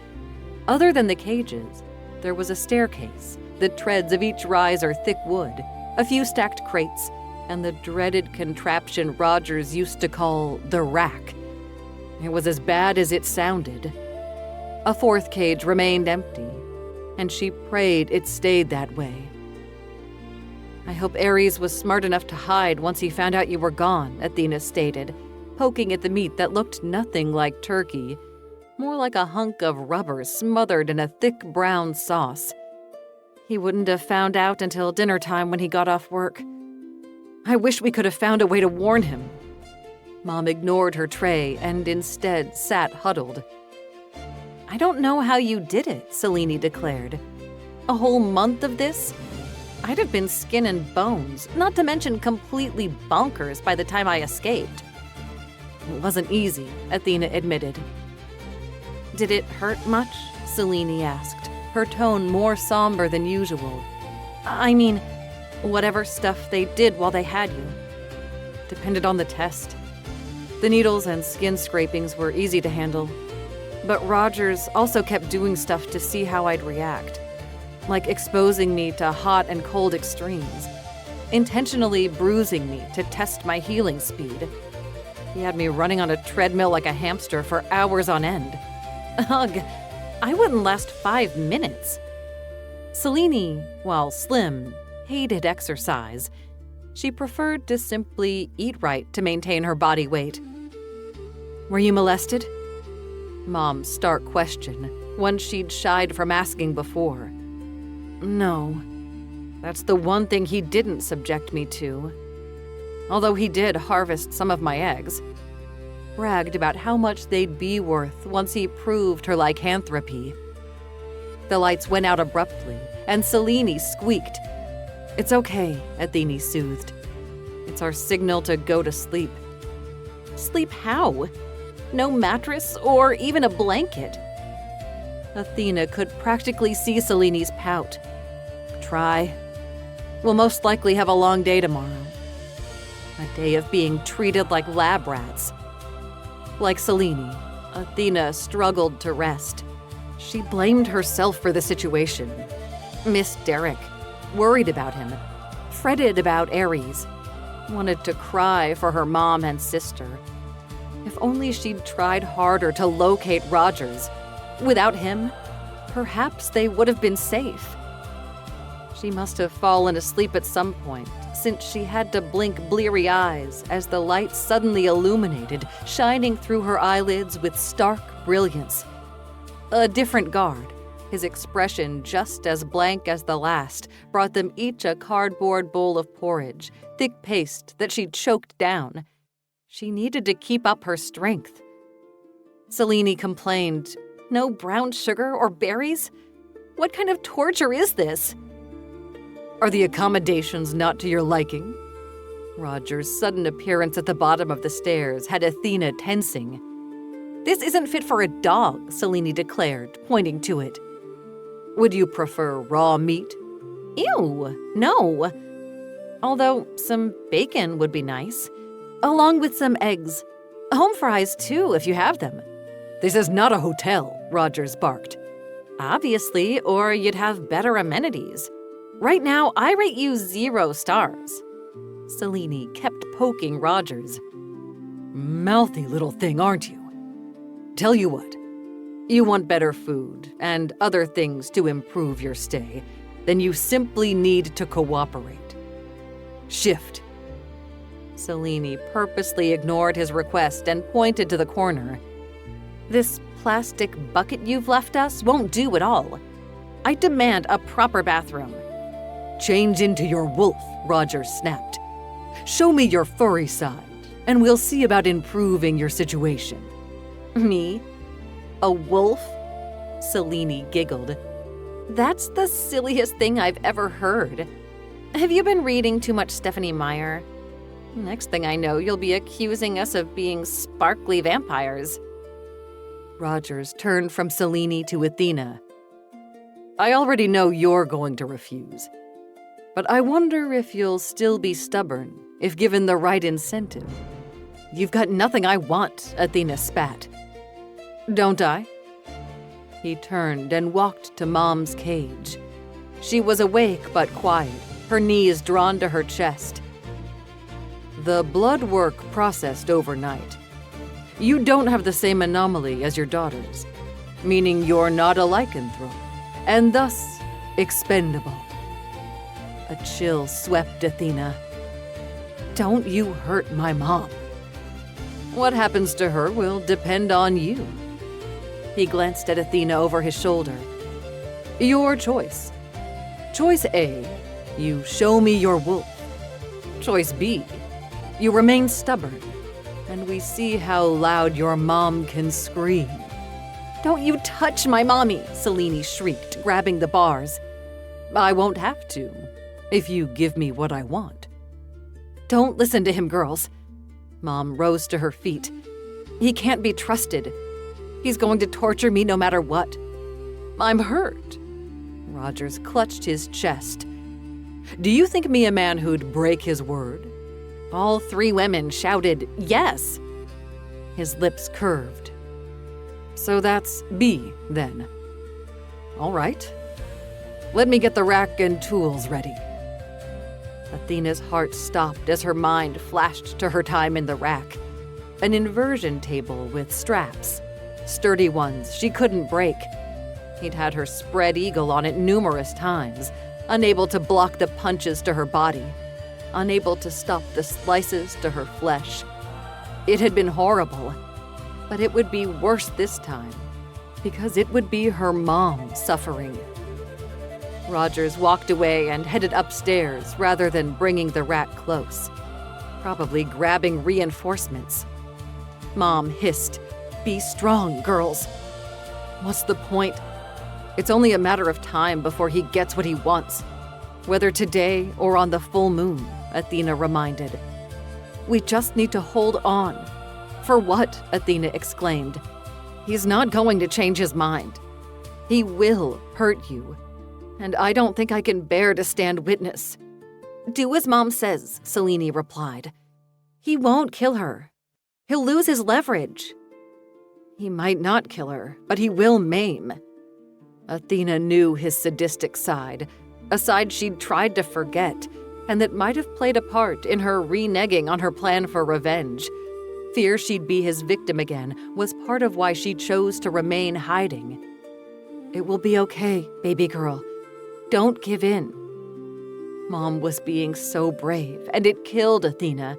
Other than the cages, there was a staircase, the treads of each riser thick wood, a few stacked crates, and the dreaded contraption Rogers used to call the rack. It was as bad as it sounded. A 4th cage remained empty, and she prayed it stayed that way. I hope Ares was smart enough to hide once he found out you were gone, Athena stated, poking at the meat that looked nothing like turkey, more like a hunk of rubber smothered in a thick brown sauce. He wouldn't have found out until dinner time when he got off work. I wish we could have found a way to warn him. Mom ignored her tray and instead sat huddled. I don't know how you did it, Selene declared. A whole month of this? I'd have been skin and bones, not to mention completely bonkers by the time I escaped. It wasn't easy, Athena admitted. Did it hurt much? Selene asked, her tone more somber than usual. I mean, whatever stuff they did while they had you. Depended on the test. The needles and skin scrapings were easy to handle, but Rogers also kept doing stuff to see how I'd react. Like exposing me to hot and cold extremes, intentionally bruising me to test my healing speed. He had me running on a treadmill like a hamster for hours on end. Ugh, I wouldn't last 5 minutes. Selene, while slim, hated exercise. She preferred to simply eat right to maintain her body weight. Were you molested? Mom's stark question, one she'd shied from asking before. No. That's the one thing he didn't subject me to. Although he did harvest some of my eggs. Bragged about how much they'd be worth once he proved her lycanthropy. The lights went out abruptly, and Selene squeaked. It's okay, Athene soothed. It's our signal to go to sleep. Sleep how? No mattress or even a blanket. Athena could practically see Selene's pout. Try. We'll most likely have a long day tomorrow. A day of being treated like lab rats. Like Selene, Athena struggled to rest. She blamed herself for the situation. Missed Derek. Worried about him. Fretted about Ares. Wanted to cry for her mom and sister. If only she'd tried harder to locate Rogers. Without him, perhaps they would have been safe. She must have fallen asleep at some point, since she had to blink bleary eyes as the light suddenly illuminated, shining through her eyelids with stark brilliance. A different guard, his expression just as blank as the last, brought them each a cardboard bowl of porridge, thick paste that she'd choked down. She needed to keep up her strength. Selene complained, "No brown sugar or berries? What kind of torture is this?" "Are the accommodations not to your liking?" Roger's sudden appearance at the bottom of the stairs had Athena tensing. This isn't fit for a dog, Selene declared, pointing to it. Would you prefer raw meat? Ew, no. Although some bacon would be nice, along with some eggs. Home fries, too, if you have them. This is not a hotel, Rogers barked. Obviously, or you'd have better amenities. Right now, I rate you 0 stars. Selene kept poking Rogers. Mouthy little thing, aren't you? Tell you what, you want better food and other things to improve your stay, then you simply need to cooperate. Shift. Selene purposely ignored his request and pointed to the corner. This plastic bucket you've left us won't do at all. I demand a proper bathroom. Change into your wolf, Rogers snapped. Show me your furry side, and we'll see about improving your situation. Me? A wolf? Selene giggled. That's the silliest thing I've ever heard. Have you been reading too much Stephanie Meyer? Next thing I know, you'll be accusing us of being sparkly vampires. Rogers turned from Selene to Athena. I already know you're going to refuse, but I wonder if you'll still be stubborn if given the right incentive. You've got nothing I want, Athena spat. Don't I? He turned and walked to Mom's cage. She was awake but quiet, her knees drawn to her chest. The blood work processed overnight. You don't have the same anomaly as your daughters, meaning you're not a lycanthrope, and thus expendable. A chill swept Athena. Don't you hurt my mom. What happens to her will depend on you. He glanced at Athena over his shoulder. Your choice. Choice A, you show me your wolf. Choice B, you remain stubborn, and we see how loud your mom can scream. Don't you touch my mommy, Selene shrieked, grabbing the bars. I won't have to, if you give me what I want. Don't listen to him, girls. Mom rose to her feet. He can't be trusted. He's going to torture me no matter what. I'm hurt. Rogers clutched his chest. Do you think me a man who'd break his word? All 3 women shouted, yes. His lips curved. So that's B, then. All right. Let me get the rack and tools ready. Athena's heart stopped as her mind flashed to her time in the rack. An inversion table with straps. Sturdy ones she couldn't break. He'd had her spread eagle on it numerous times, unable to block the punches to her body, unable to stop the slices to her flesh. It had been horrible, but it would be worse this time, because it would be her mom suffering. Rogers walked away and headed upstairs rather than bringing the rack close, probably grabbing reinforcements. Mom hissed, "Be strong, girls." What's the point? It's only a matter of time before he gets what he wants. Whether today or on the full moon, Athena reminded. We just need to hold on. For what? Athena exclaimed. He's not going to change his mind. He will hurt you. And I don't think I can bear to stand witness. Do as Mom says, Selene replied. He won't kill her. He'll lose his leverage. He might not kill her, but he will maim. Athena knew his sadistic side, a side she'd tried to forget, and that might have played a part in her reneging on her plan for revenge. Fear she'd be his victim again was part of why she chose to remain hiding. It will be okay, baby girl. Don't give in. Mom was being so brave, and it killed Athena.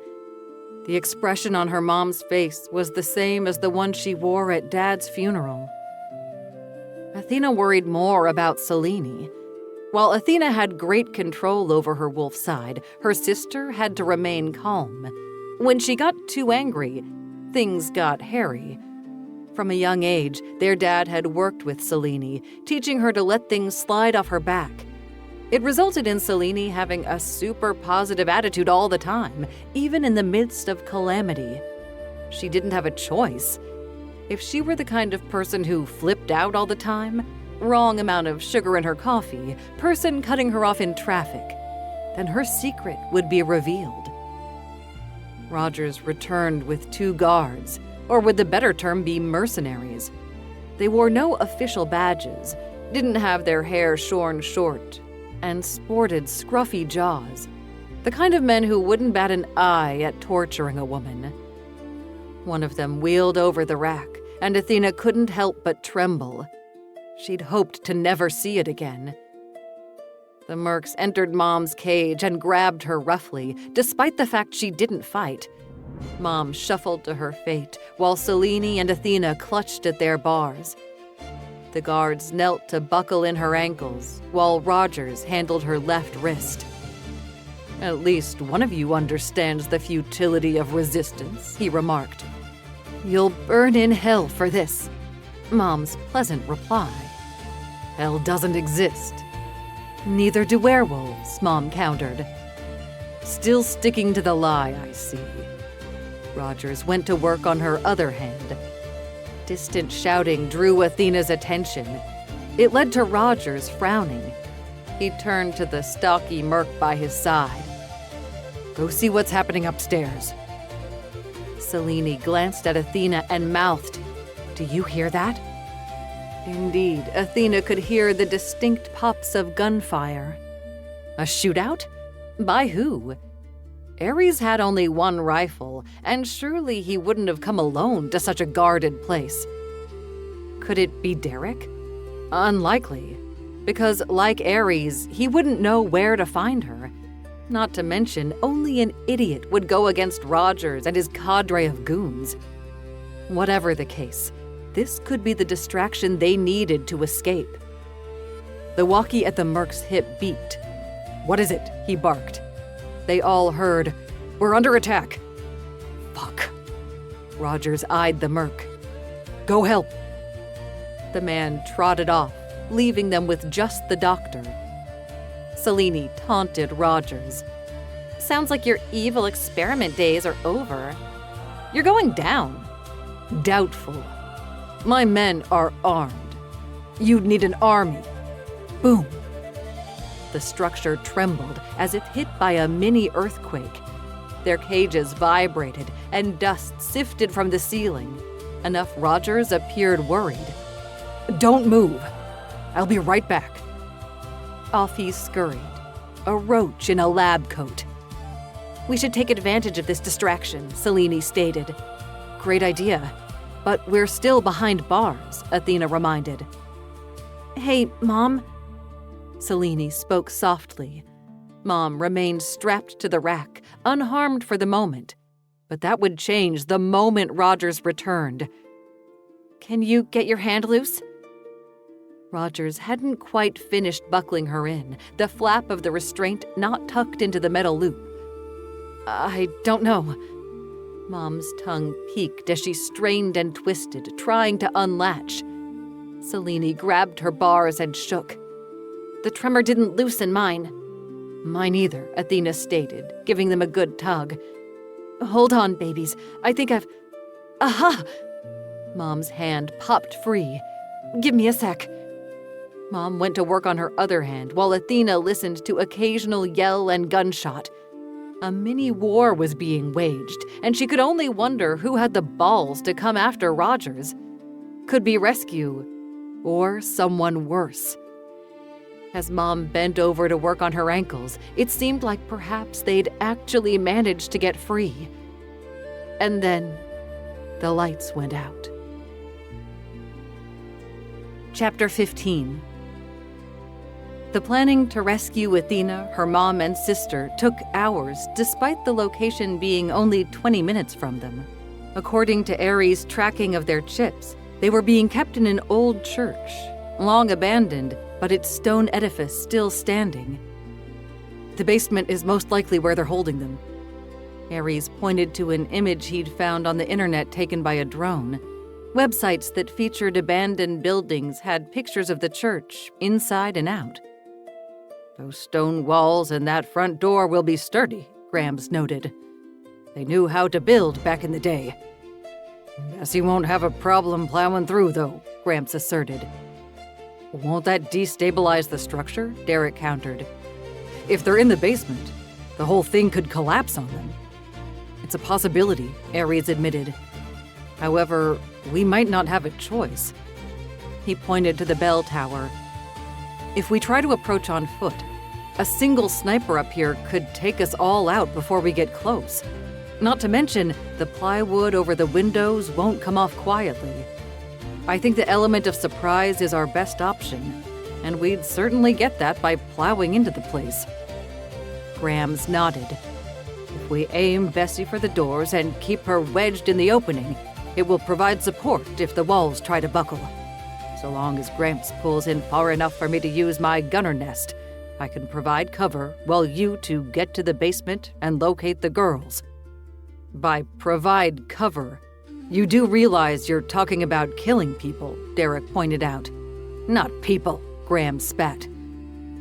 The expression on her mom's face was the same as the one she wore at Dad's funeral. Athena worried more about Selene. While Athena had great control over her wolf side, her sister had to remain calm. When she got too angry, things got hairy. From a young age, their dad had worked with Selene, teaching her to let things slide off her back. It resulted in Selene having a super positive attitude all the time, even in the midst of calamity. She didn't have a choice. If she were the kind of person who flipped out all the time, wrong amount of sugar in her coffee, person cutting her off in traffic, then her secret would be revealed. Rogers returned with 2 guards, or would the better term be mercenaries. They wore no official badges, didn't have their hair shorn short, and sported scruffy jaws, the kind of men who wouldn't bat an eye at torturing a woman. One of them wheeled over the rack, and Athena couldn't help but tremble. She'd hoped to never see it again. The mercs entered Mom's cage and grabbed her roughly, despite the fact she didn't fight. Mom shuffled to her fate, while Selene and Athena clutched at their bars. The guards knelt to buckle in her ankles, while Rogers handled her left wrist. "At least one of you understands the futility of resistance," he remarked. "You'll burn in hell for this," Mom's pleasant reply. "Hell doesn't exist." "Neither do werewolves," Mom countered. "Still sticking to the lie, I see." Rogers went to work on her other hand. Distant shouting drew Athena's attention. It led to Rogers frowning. He turned to the stocky merc by his side. "Go see what's happening upstairs." Selene glanced at Athena and mouthed, "Do you hear that?" Indeed, Athena could hear the distinct pops of gunfire. A shootout? By who? Ares had only 1 rifle, and surely he wouldn't have come alone to such a guarded place. Could it be Derek? Unlikely, because like Ares, he wouldn't know where to find her. Not to mention, only an idiot would go against Rogers and his cadre of goons. Whatever the case, this could be the distraction they needed to escape. The walkie at the merc's hip beeped. "What is it?" he barked. They all heard, "We're under attack." Fuck. Rogers eyed the merc. "Go help." The man trotted off, leaving them with just the doctor. Selene taunted Rogers. "Sounds like your evil experiment days are over. You're going down." "Doubtful. My men are armed. You'd need an army." Boom. The structure trembled as if hit by a mini earthquake. Their cages vibrated and dust sifted from the ceiling. Enough Rogers appeared worried. "Don't move. I'll be right back." Off he scurried, a roach in a lab coat. "We should take advantage of this distraction," Selene stated. "Great idea, but we're still behind bars," Athena reminded. "Hey, Mom." Selene spoke softly. Mom remained strapped to the rack, unharmed for the moment. But that would change the moment Rogers returned. "Can you get your hand loose?" Rogers hadn't quite finished buckling her in, the flap of the restraint not tucked into the metal loop. "I don't know." Mom's tongue peaked as she strained and twisted, trying to unlatch. Selene grabbed her bars and shook. "The tremor didn't loosen mine." "Mine either," Athena stated, giving them a good tug. "Hold on, babies. I think I've... Aha!" Mom's hand popped free. "Give me a sec." Mom went to work on her other hand while Athena listened to occasional yell and gunshot. A mini war was being waged, and she could only wonder who had the balls to come after Rogers. Could be rescue, or someone worse. As Mom bent over to work on her ankles, it seemed like perhaps they'd actually managed to get free. And then, the lights went out. Chapter 15. The planning to rescue Athena, her mom, and sister took hours, despite the location being only 20 minutes from them. According to Ares' tracking of their chips, they were being kept in an old church, long abandoned, but its stone edifice still standing. "The basement is most likely where they're holding them." Ares pointed to an image he'd found on the internet taken by a drone. Websites that featured abandoned buildings had pictures of the church, inside and out. "Those stone walls and that front door will be sturdy," Grams noted. "They knew how to build back in the day." Bessie won't have a problem plowing through, though, Gramps asserted. Won't that destabilize the structure? Derek countered. If they're in the basement, the whole thing could collapse on them. It's a possibility, Aries admitted. However, we might not have a choice. He pointed to the bell tower. If we try to approach on foot, a single sniper up here could take us all out before we get close. Not to mention, the plywood over the windows won't come off quietly. I think the element of surprise is our best option, and we'd certainly get that by plowing into the place. Grams nodded. If we aim Bessie for the doors and keep her wedged in the opening, it will provide support if the walls try to buckle. So long as Gramps pulls in far enough for me to use my gunner nest, I can provide cover while you two get to the basement and locate the girls. By provide cover, you do realize you're talking about killing people, Derek pointed out. Not people, Graham spat.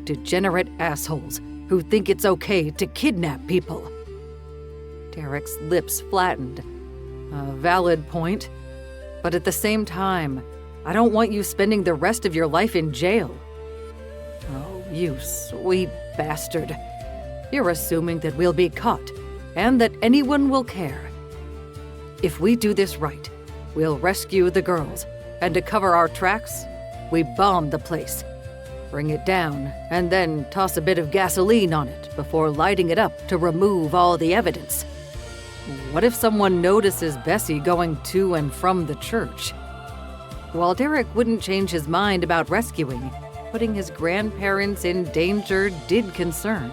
Degenerate assholes who think it's okay to kidnap people. Derek's lips flattened. A valid point. But at the same time, I don't want you spending the rest of your life in jail. Oh, you sweet bastard. You're assuming that we'll be caught, and that anyone will care. If we do this right, we'll rescue the girls, and to cover our tracks, we bomb the place. Bring it down, and then toss a bit of gasoline on it before lighting it up to remove all the evidence. What if someone notices Bessie going to and from the church? While Derek wouldn't change his mind about rescuing, putting his grandparents in danger did concern.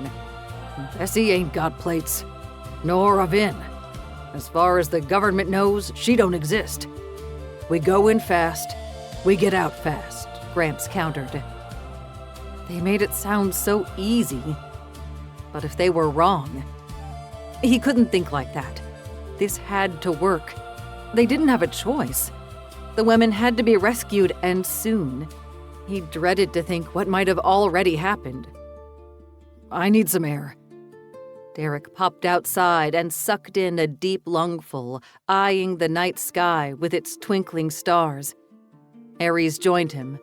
Bessie ain't got plates, nor a VIN. As far as the government knows, she don't exist. We go in fast, we get out fast, Gramps countered. They made it sound so easy. But if they were wrong... He couldn't think like that. This had to work. They didn't have a choice. The women had to be rescued, and soon. He dreaded to think what might have already happened. I need some air. Derek popped outside and sucked in a deep lungful, eyeing the night sky with its twinkling stars. Aries joined him.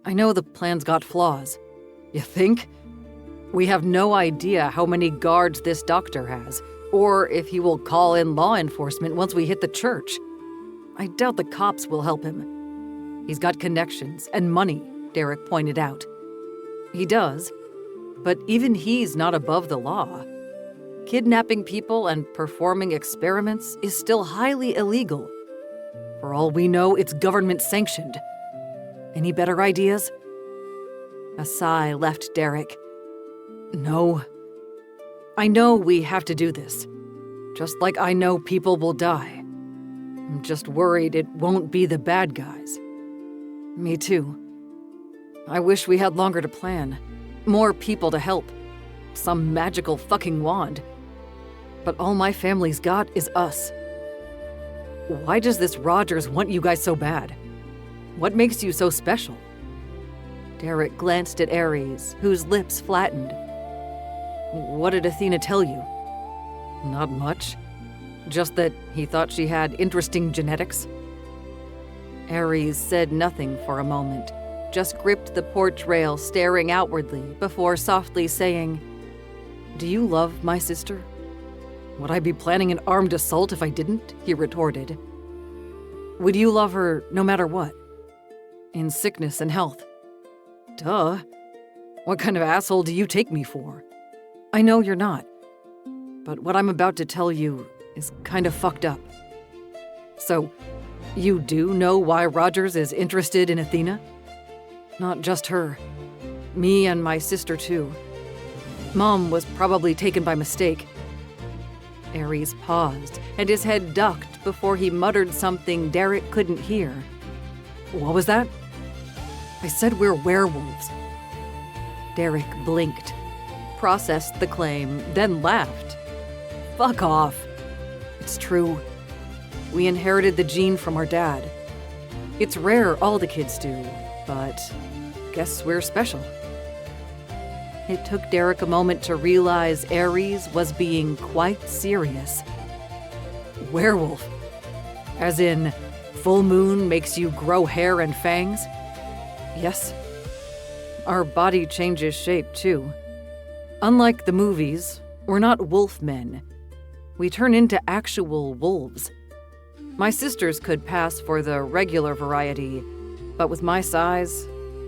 I know the plan's got flaws. You think? We have no idea how many guards this doctor has, or if he will call in law enforcement once we hit the church. I doubt the cops will help him. He's got connections and money, Derek pointed out. He does, but even he's not above the law. Kidnapping people and performing experiments is still highly illegal. For all we know, it's government-sanctioned. Any better ideas? A sigh left Derek. No. I know we have to do this, just like I know people will die. I'm just worried it won't be the bad guys. Me too. I wish we had longer to plan, more people to help, some magical fucking wand. But all my family's got is us. Why does this Rogers want you guys so bad? What makes you so special? Derek glanced at Aries, whose lips flattened. What did Athena tell you? Not much. Just that he thought she had interesting genetics. Aries said nothing for a moment, just gripped the porch rail, staring outwardly, before softly saying, Do you love my sister? Would I be planning an armed assault if I didn't? He retorted. Would you love her no matter what? In sickness and health? Duh. What kind of asshole do you take me for? I know you're not. But what I'm about to tell you is kind of fucked up. So, you do know why Rogers is interested in Athena? Not just her. Me and my sister too. Mom was probably taken by mistake. Aries paused, and his head ducked before he muttered something Derek couldn't hear. What was that? I said we're werewolves. Derek blinked, processed the claim, then laughed. Fuck off. It's true. We inherited the gene from our dad. It's rare all the kids do, but guess we're special. It took Derek a moment to realize Aries was being quite serious. Werewolf. As in, full moon makes you grow hair and fangs? Yes. Our body changes shape, too. Unlike the movies, we're not wolf men. We turn into actual wolves. My sisters could pass for the regular variety, but with my size,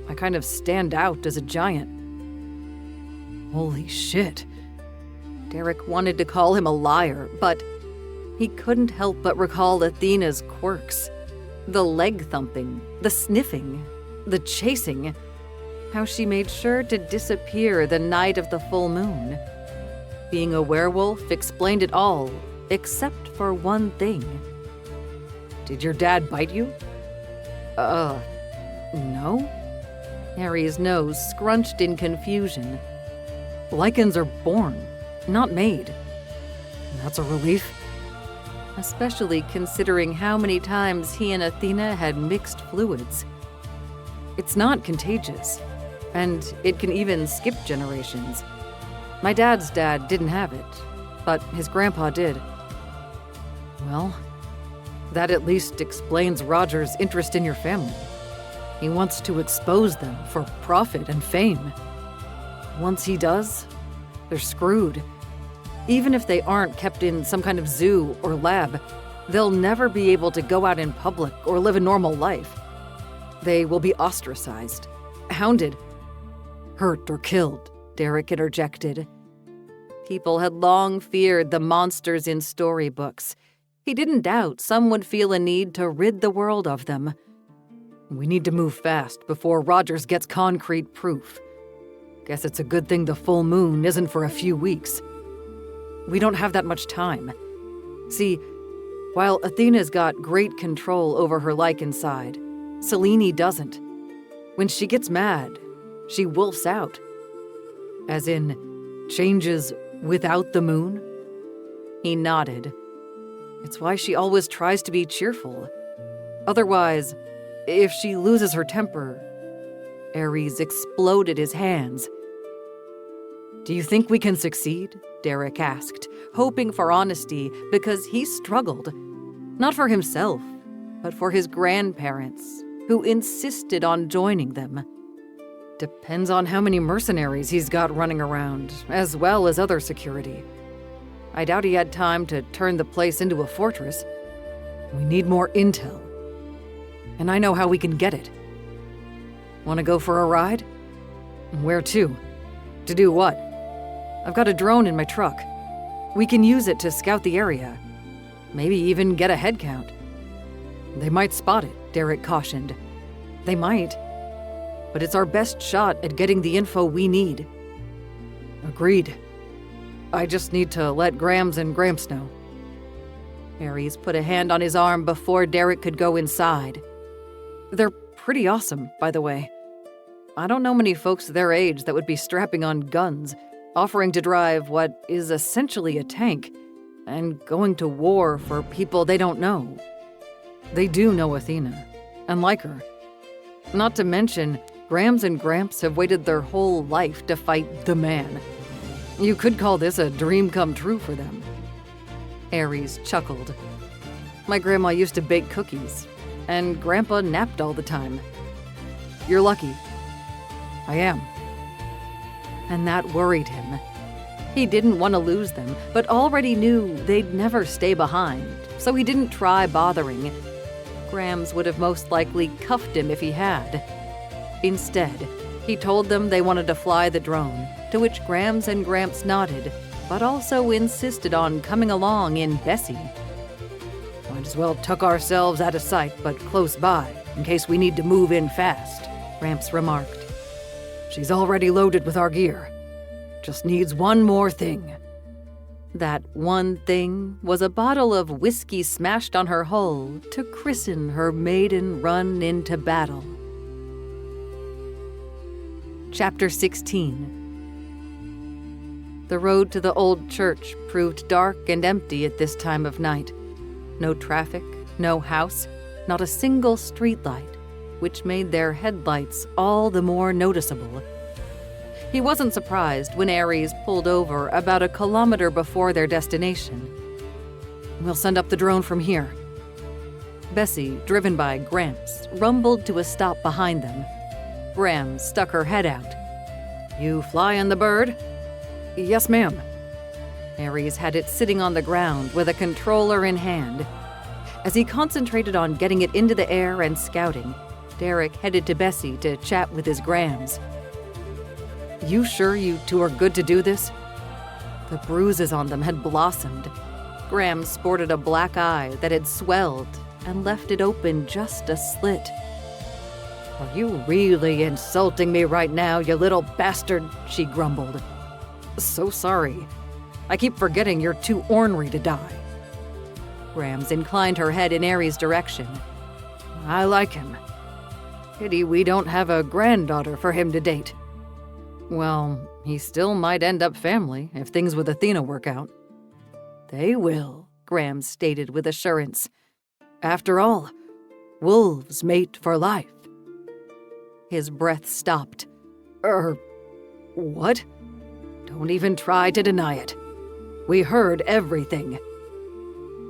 I kind of stand out as a giant. Holy shit. Derek wanted to call him a liar, but he couldn't help but recall Athena's quirks. The leg thumping, the sniffing, the chasing. How she made sure to disappear the night of the full moon. Being a werewolf explained it all, except for one thing. Did your dad bite you? No? Harry's nose scrunched in confusion. Lycans are born, not made. That's a relief. Especially considering how many times he and Athena had mixed fluids. It's not contagious, and it can even skip generations. My dad's dad didn't have it, but his grandpa did. Well, that at least explains Roger's interest in your family. He wants to expose them for profit and fame. Once he does, they're screwed. Even if they aren't kept in some kind of zoo or lab, they'll never be able to go out in public or live a normal life. They will be ostracized, hounded, hurt or killed, Derek interjected. People had long feared the monsters in storybooks. He didn't doubt some would feel a need to rid the world of them. We need to move fast before Rogers gets concrete proof. Guess it's a good thing the full moon isn't for a few weeks. We don't have that much time. See, while Athena's got great control over her lichen side, Selene doesn't. When she gets mad, she wolfs out. As in, changes without the moon? He nodded. It's why she always tries to be cheerful. Otherwise, if she loses her temper... Ares exploded his hands. Do you think we can succeed? Derek asked, hoping for honesty because he struggled. Not for himself, but for his grandparents, who insisted on joining them. Depends on how many mercenaries he's got running around, as well as other security. I doubt he had time to turn the place into a fortress. We need more intel. And I know how we can get it. Want to go for a ride? Where to? To do what? I've got a drone in my truck. We can use it to scout the area. Maybe even get a head count. They might spot it, Derek cautioned. They might. But it's our best shot at getting the info we need. Agreed. I just need to let Grams and Gramps know. Ares put a hand on his arm before Derek could go inside. They're pretty awesome, by the way. I don't know many folks their age that would be strapping on guns, offering to drive what is essentially a tank, and going to war for people they don't know. They do know Athena, and like her. Not to mention, Grams and Gramps have waited their whole life to fight the man. You could call this a dream come true for them. Ares chuckled. My grandma used to bake cookies, and Grandpa napped all the time. You're lucky. I am. And that worried him. He didn't want to lose them, but already knew they'd never stay behind, so he didn't try bothering. Grams would have most likely cuffed him if he had. Instead, he told them they wanted to fly the drone, to which Grams and Gramps nodded, but also insisted on coming along in Bessie. Might as well tuck ourselves out of sight, but close by, in case we need to move in fast, Gramps remarked. She's already loaded with our gear. Just needs one more thing. That one thing was a bottle of whiskey smashed on her hull to christen her maiden run into battle. Chapter 16. The road to the old church proved dark and empty at this time of night. No traffic, no house, not a single streetlight, which made their headlights all the more noticeable. He wasn't surprised when Ares pulled over about a kilometer before their destination. We'll send up the drone from here. Bessie, driven by Gramps, rumbled to a stop behind them. Grams stuck her head out. "You flyin' the bird?" "Yes, ma'am." Aries had it sitting on the ground with a controller in hand. As he concentrated on getting it into the air and scouting, Derek headed to Bessie to chat with his Grams. "You sure you two are good to do this?" The bruises on them had blossomed. Grams sported a black eye that had swelled and left it open just a slit. "Are you really insulting me right now, you little bastard?" she grumbled. "So sorry. I keep forgetting you're too ornery to die." Grams inclined her head in Aries' direction. "I like him. Pity we don't have a granddaughter for him to date." "Well, he still might end up family if things with Athena work out." "They will," Grams stated with assurance. "After all, wolves mate for life." His breath stopped. What? Don't even try to deny it. We heard everything."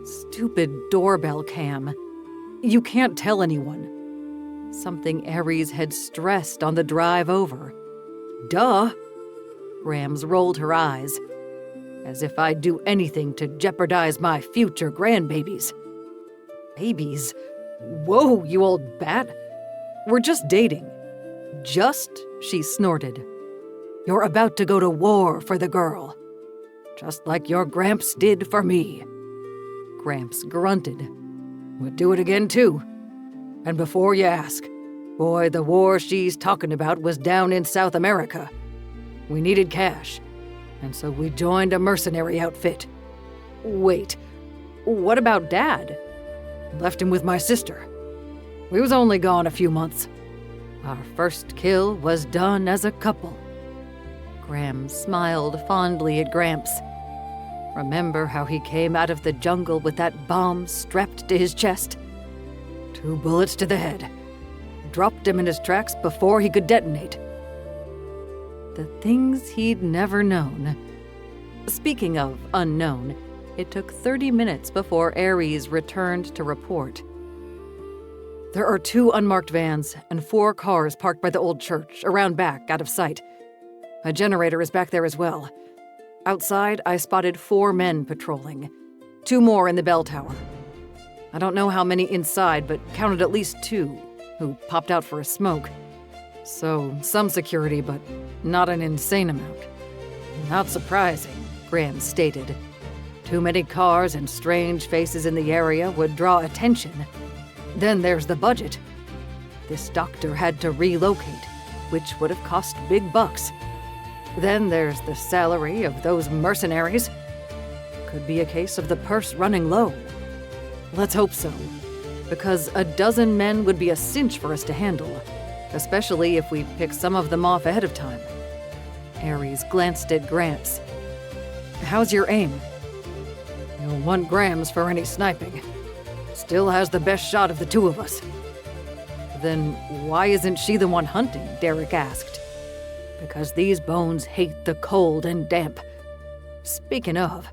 "Stupid doorbell cam. You can't tell anyone." Something Aries had stressed on the drive over. "Duh." Grams rolled her eyes. "As if I'd do anything to jeopardize my future grandbabies." "Babies? Whoa, you old bat. We're just dating." "Just?" she snorted. "You're about to go to war for the girl. Just like your Gramps did for me." Gramps grunted. "Would do it again, too. And before you ask, boy, the war she's talking about was down in South America. We needed cash, and so we joined a mercenary outfit." "Wait, what about Dad?" "Left him with my sister. We was only gone a few months. Our first kill was done as a couple." Grams smiled fondly at Gramps. "Remember how he came out of the jungle with that bomb strapped to his chest? 2 bullets to the head. Dropped him in his tracks before he could detonate." The things he'd never known. Speaking of unknown, it took 30 minutes before Aries returned to report. "There are 2 unmarked vans and 4 cars parked by the old church, around back, out of sight. A generator is back there as well. Outside, I spotted 4 men patrolling. 2 more in the bell tower. I don't know how many inside, but counted at least 2 who popped out for a smoke. So, some security, but not an insane amount." "Not surprising," Graham stated. "Too many cars and strange faces in the area would draw attention. Then there's the budget. This doctor had to relocate, which would have cost big bucks. Then there's the salary of those mercenaries. Could be a case of the purse running low." "Let's hope so, because a dozen men would be a cinch for us to handle, especially if we pick some of them off ahead of time." Aries glanced at Gramps. "How's your aim?" "You'll want Grams for any sniping. Still has the best shot of the 2 of us." "Then why isn't she the one hunting?" Derek asked. "Because these bones hate the cold and damp. Speaking of,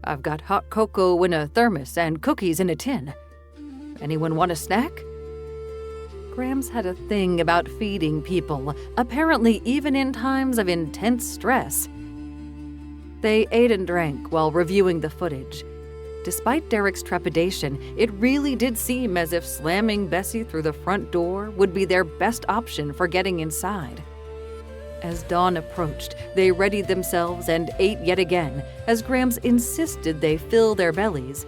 I've got hot cocoa in a thermos and cookies in a tin. Anyone want a snack?" Grams had a thing about feeding people, apparently even in times of intense stress. They ate and drank while reviewing the footage. Despite Derek's trepidation, it really did seem as if slamming Bessie through the front door would be their best option for getting inside. As dawn approached, they readied themselves and ate yet again, as Grams insisted they fill their bellies.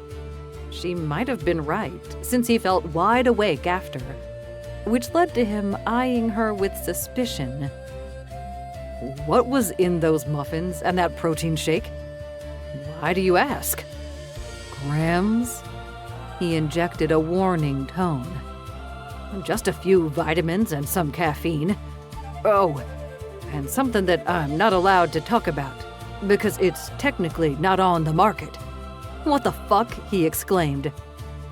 She might have been right, since he felt wide awake after, which led to him eyeing her with suspicion. "What was in those muffins and that protein shake? Why do you ask?" "Grams?" He injected a warning tone. "Just a few vitamins and some caffeine. Oh, and something that I'm not allowed to talk about, because it's technically not on the market." "What the fuck?" he exclaimed.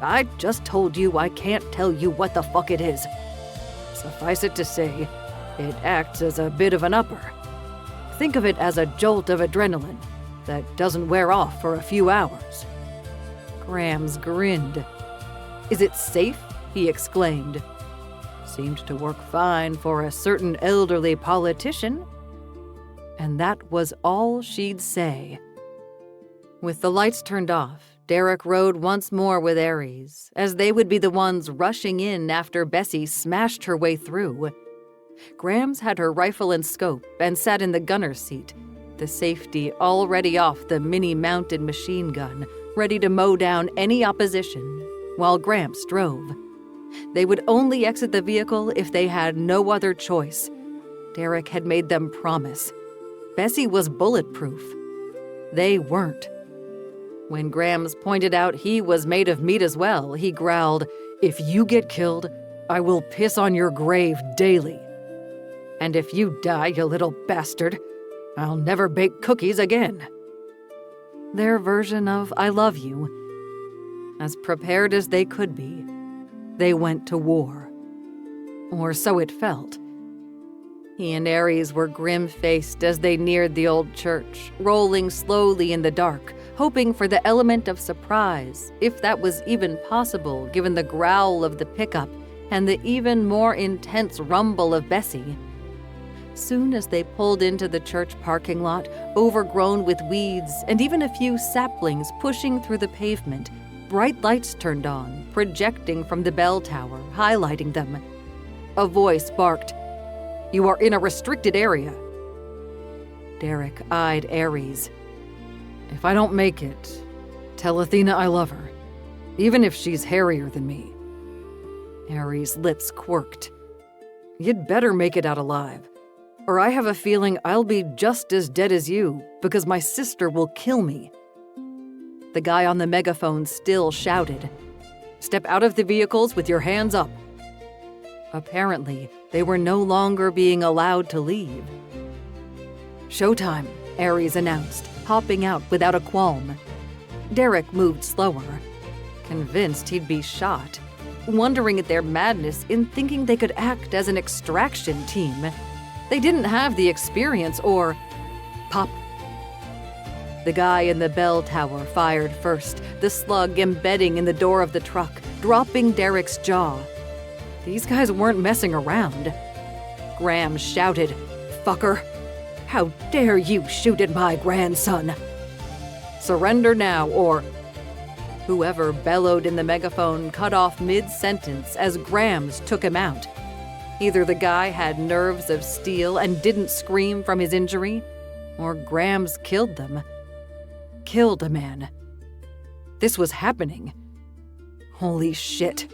"I just told you I can't tell you what the fuck it is. Suffice it to say, it acts as a bit of an upper. Think of it as a jolt of adrenaline that doesn't wear off for a few hours." Grams grinned. Is it safe?" he exclaimed. "Seemed to work fine for a certain elderly politician." And that was all she'd say. With the lights turned off, Derek rode once more with Aries, as they would be the ones rushing in after Bessie smashed her way through. Grams had her rifle and scope and sat in the gunner's seat, the safety already off the mini-mounted machine gun, ready to mow down any opposition, while Gramps drove. They would only exit the vehicle if they had no other choice. Derek had made them promise. Bessie was bulletproof. They weren't. When Grams pointed out he was made of meat as well, he growled, "If you get killed, I will piss on your grave daily. And if you die, you little bastard, I'll never bake cookies again." Their version of "I love you." As prepared as they could be, they went to war. Or so it felt. He and Aries were grim-faced as they neared the old church, rolling slowly in the dark, hoping for the element of surprise, if that was even possible given the growl of the pickup and the even more intense rumble of Bessie. Soon as they pulled into the church parking lot, overgrown with weeds and even a few saplings pushing through the pavement, bright lights turned on, projecting from the bell tower, highlighting them. A voice barked, "You are in a restricted area." Derek eyed Aries. "If I don't make it, tell Athena I love her, even if she's hairier than me." Aries' lips quirked. "You'd better make it out alive, or I have a feeling I'll be just as dead as you because my sister will kill me." The guy on the megaphone still shouted, "Step out of the vehicles with your hands up." Apparently, they were no longer being allowed to leave. "Showtime," Aries announced, hopping out without a qualm. Derek moved slower, convinced he'd be shot, wondering at their madness in thinking they could act as an extraction team. They didn't have the experience or... Pop. The guy in the bell tower fired first, the slug embedding in the door of the truck, dropping Derek's jaw. These guys weren't messing around. Graham shouted, "Fucker! How dare you shoot at my grandson? Surrender now or..." Whoever bellowed in the megaphone cut off mid-sentence as Grams took him out. Either the guy had nerves of steel and didn't scream from his injury, or Grams killed them. Killed a man. This was happening. Holy shit.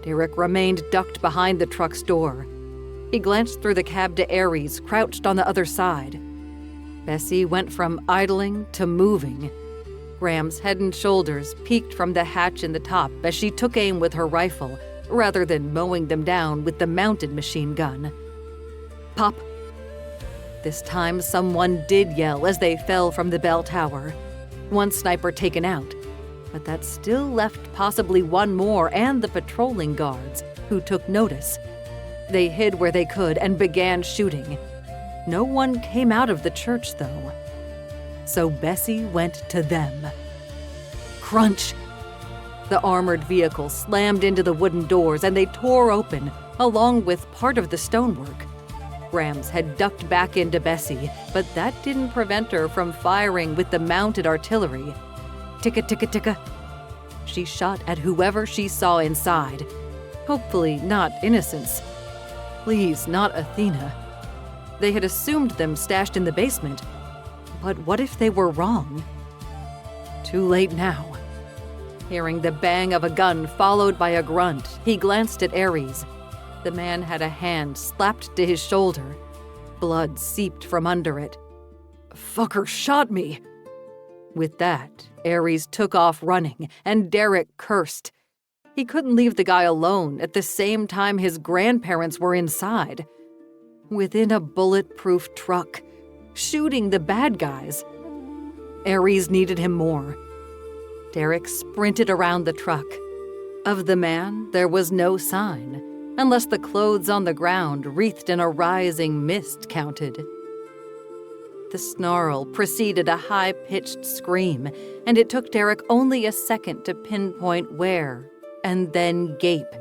Derek remained ducked behind the truck's door. He glanced through the cab to Aries, crouched on the other side. Bessie went from idling to moving. Graham's head and shoulders peeked from the hatch in the top as she took aim with her rifle, rather than mowing them down with the mounted machine gun. Pop. This time someone did yell as they fell from the bell tower. One sniper taken out, but that still left possibly one more and the patrolling guards, who took notice. They hid where they could and began shooting. No one came out of the church, though. So Bessie went to them. Crunch! The armored vehicle slammed into the wooden doors and they tore open, along with part of the stonework. Grams had ducked back into Bessie, but that didn't prevent her from firing with the mounted artillery. Ticka, ticka, ticka. She shot at whoever she saw inside. Hopefully not innocents. Please, not Athena. They had assumed them stashed in the basement. But what if they were wrong? Too late now. Hearing the bang of a gun followed by a grunt, he glanced at Aries. The man had a hand slapped to his shoulder. Blood seeped from under it. "Fucker shot me!" With that, Aries took off running, and Derek cursed. He couldn't leave the guy alone at the same time his grandparents were inside. Within a bulletproof truck, shooting the bad guys. Aries needed him more. Derek sprinted around the truck. Of the man, there was no sign, unless the clothes on the ground wreathed in a rising mist counted. The snarl preceded a high-pitched scream, and it took Derek only a second to pinpoint where and then gape.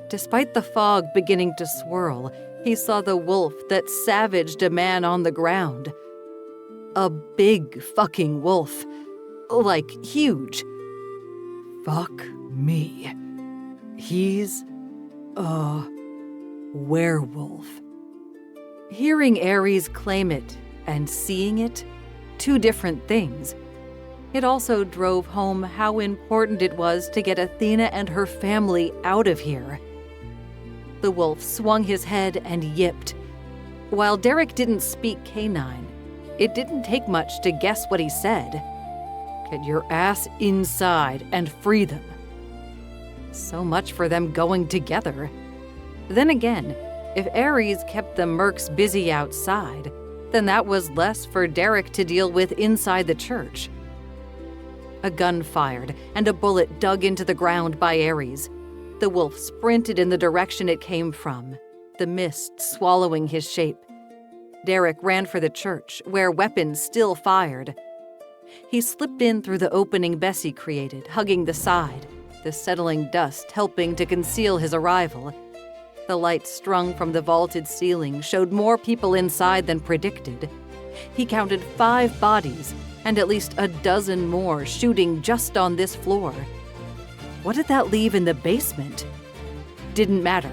Despite the fog beginning to swirl, he saw the wolf that savaged a man on the ground. A big fucking wolf. Like, huge. Fuck me. He's a werewolf. Hearing Ares claim it and seeing it, two different things. It also drove home how important it was to get Athena and her family out of here. The wolf swung his head and yipped. While Derek didn't speak canine, it didn't take much to guess what he said. Get your ass inside and free them. So much for them going together. Then again, if Ares kept the mercs busy outside, then that was less for Derek to deal with inside the church. A gun fired, and a bullet dug into the ground by Ares. The wolf sprinted in the direction it came from, the mist swallowing his shape. Derek ran for the church, where weapons still fired. He slipped in through the opening Bessie created, hugging the side, the settling dust helping to conceal his arrival. The lights strung from the vaulted ceiling showed more people inside than predicted. He counted 5 bodies, and at least a dozen more shooting just on this floor. What did that leave in the basement? Didn't matter.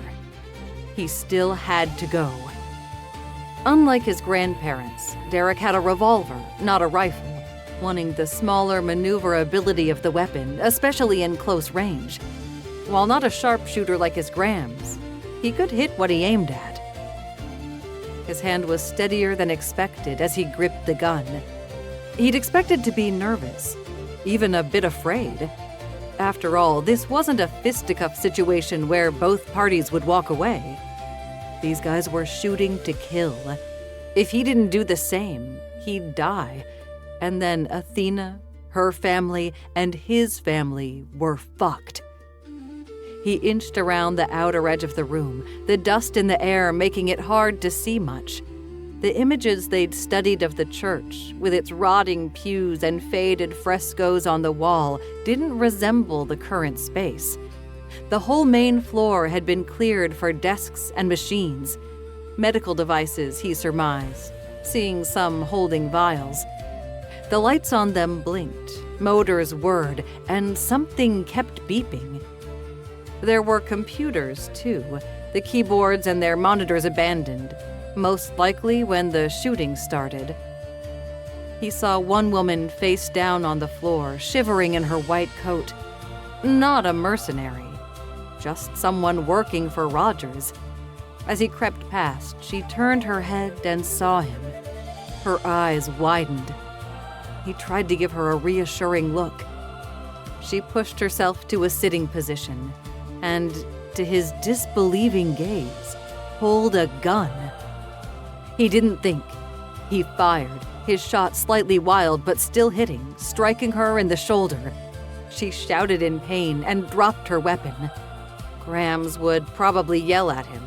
He still had to go. Unlike his grandparents, Derek had a revolver, not a rifle, wanting the smaller maneuverability of the weapon, especially in close range. While not a sharpshooter like his Grams, he could hit what he aimed at. His hand was steadier than expected as he gripped the gun. He'd expected to be nervous, even a bit afraid. After all, this wasn't a fisticuff situation where both parties would walk away. These guys were shooting to kill. If he didn't do the same, he'd die. And then Athena, her family, and his family were fucked. He inched around the outer edge of the room, the dust in the air making it hard to see much. The images they'd studied of the church, with its rotting pews and faded frescoes on the wall, didn't resemble the current space. The whole main floor had been cleared for desks and machines. Medical devices, he surmised, seeing some holding vials. The lights on them blinked, motors whirred, and something kept beeping. There were computers, too, the keyboards and their monitors abandoned, most likely when the shooting started. He saw one woman face down on the floor, shivering in her white coat. Not a mercenary, just someone working for Rogers. As he crept past, she turned her head and saw him. Her eyes widened. He tried to give her a reassuring look. She pushed herself to a sitting position and, to his disbelieving gaze, pulled a gun. He didn't think. He fired, his shot slightly wild but still hitting, striking her in the shoulder. She shouted in pain and dropped her weapon. Grams would probably yell at him,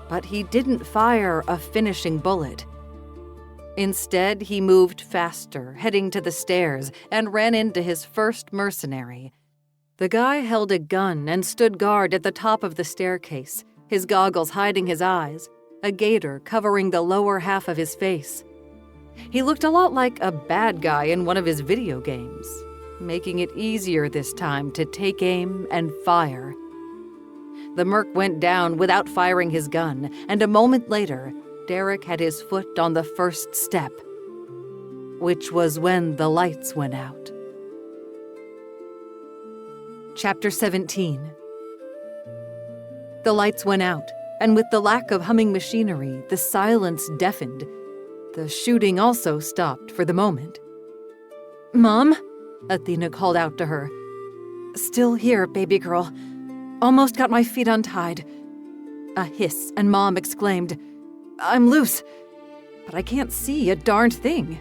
but he didn't fire a finishing bullet. Instead, he moved faster, heading to the stairs, and ran into his first mercenary. The guy held a gun and stood guard at the top of the staircase, his goggles hiding his eyes, a gaiter covering the lower half of his face. He looked a lot like a bad guy in one of his video games, making it easier this time to take aim and fire. The merc went down without firing his gun, and a moment later, Derek had his foot on the first step, which was when the lights went out. Chapter 17. The lights went out, and with the lack of humming machinery, the silence deafened. The shooting also stopped for the moment. "Mom?" Athena called out to her. "Still here, baby girl. Almost got my feet untied." A hiss, and Mom exclaimed, "I'm loose, but I can't see a darned thing."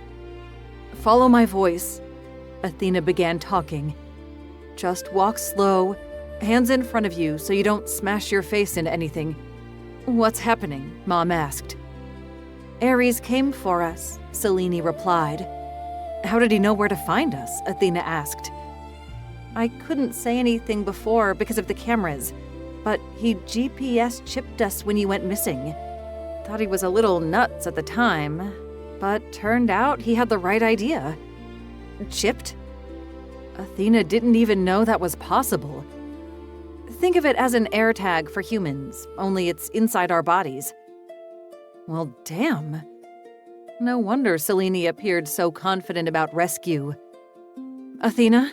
"Follow my voice," Athena began talking. "Just walk slow, hands in front of you so you don't smash your face into anything." "What's happening?" Mom asked. "Ares came for us," Selene replied. "How did he know where to find us?" Athena asked. I couldn't say anything before because of the cameras, but he GPS chipped us when you went missing. Thought he was a little nuts at the time, but turned out he had the right idea. Chipped? Athena didn't even know that was possible. Think of it as an AirTag for humans, only it's inside our bodies. Well, damn. No wonder Selene appeared so confident about rescue. Athena?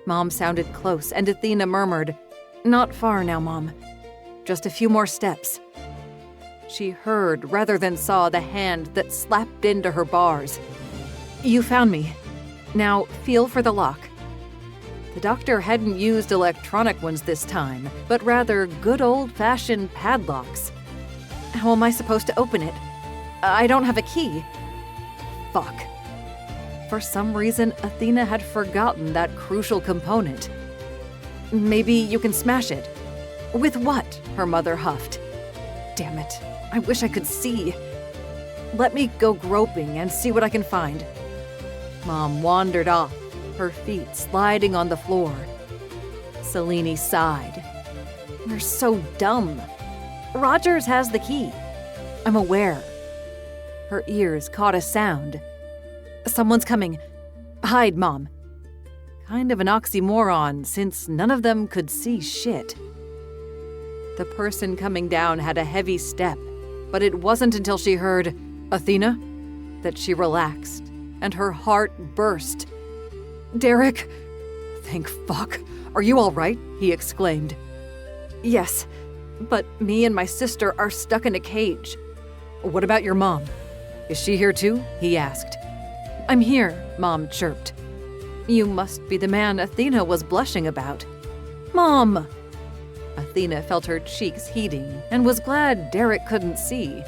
Mom sounded close, and Athena murmured, "Not far now, Mom. Just a few more steps." She heard rather than saw the hand that slapped into her bars. "You found me. Now feel for the lock." The doctor hadn't used electronic ones this time, but rather good old-fashioned padlocks. How am I supposed to open it? I don't have a key. Fuck. For some reason, Athena had forgotten that crucial component. Maybe you can smash it. With what? Her mother huffed. Damn it. I wish I could see. Let me go groping and see what I can find. Mom wandered off, her feet sliding on the floor. Selene sighed. You're so dumb. Rogers has the key. I'm aware. Her ears caught a sound. Someone's coming. Hide, Mom. Kind of an oxymoron, since none of them could see shit. The person coming down had a heavy step, but it wasn't until she heard, "Athena," that she relaxed, and her heart burst. "Derek!" "Thank fuck. Are you all right?" he exclaimed. "Yes, but me and my sister are stuck in a cage." "What about your mom? Is she here too?" he asked. "I'm here," Mom chirped. "You must be the man Athena was blushing about." "Mom!" Athena felt her cheeks heating and was glad Derek couldn't see.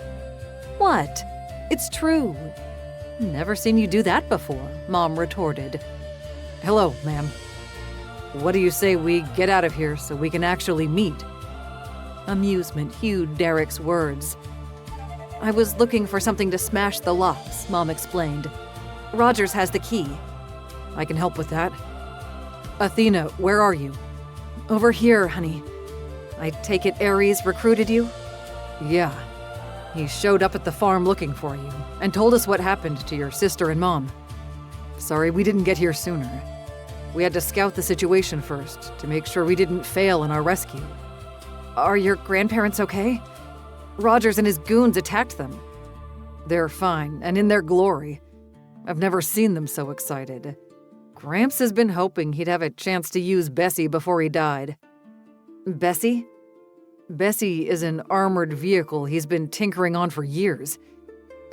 "What? It's true." "Never seen you do that before," Mom retorted. "Hello, ma'am. What do you say we get out of here so we can actually meet?" Amusement hued Derek's words. "I was looking for something to smash the locks," Mom explained. "Rogers has the key." "I can help with that." "Athena, where are you?" "Over here, honey. I take it Ares recruited you?" "Yeah. He showed up at the farm looking for you and told us what happened to your sister and mom. Sorry we didn't get here sooner. We had to scout the situation first to make sure we didn't fail in our rescue." "Are your grandparents okay? Rogers and his goons attacked them." "They're fine and in their glory. I've never seen them so excited. Gramps has been hoping he'd have a chance to use Bessie before he died." "Bessie?" "Bessie is an armored vehicle he's been tinkering on for years.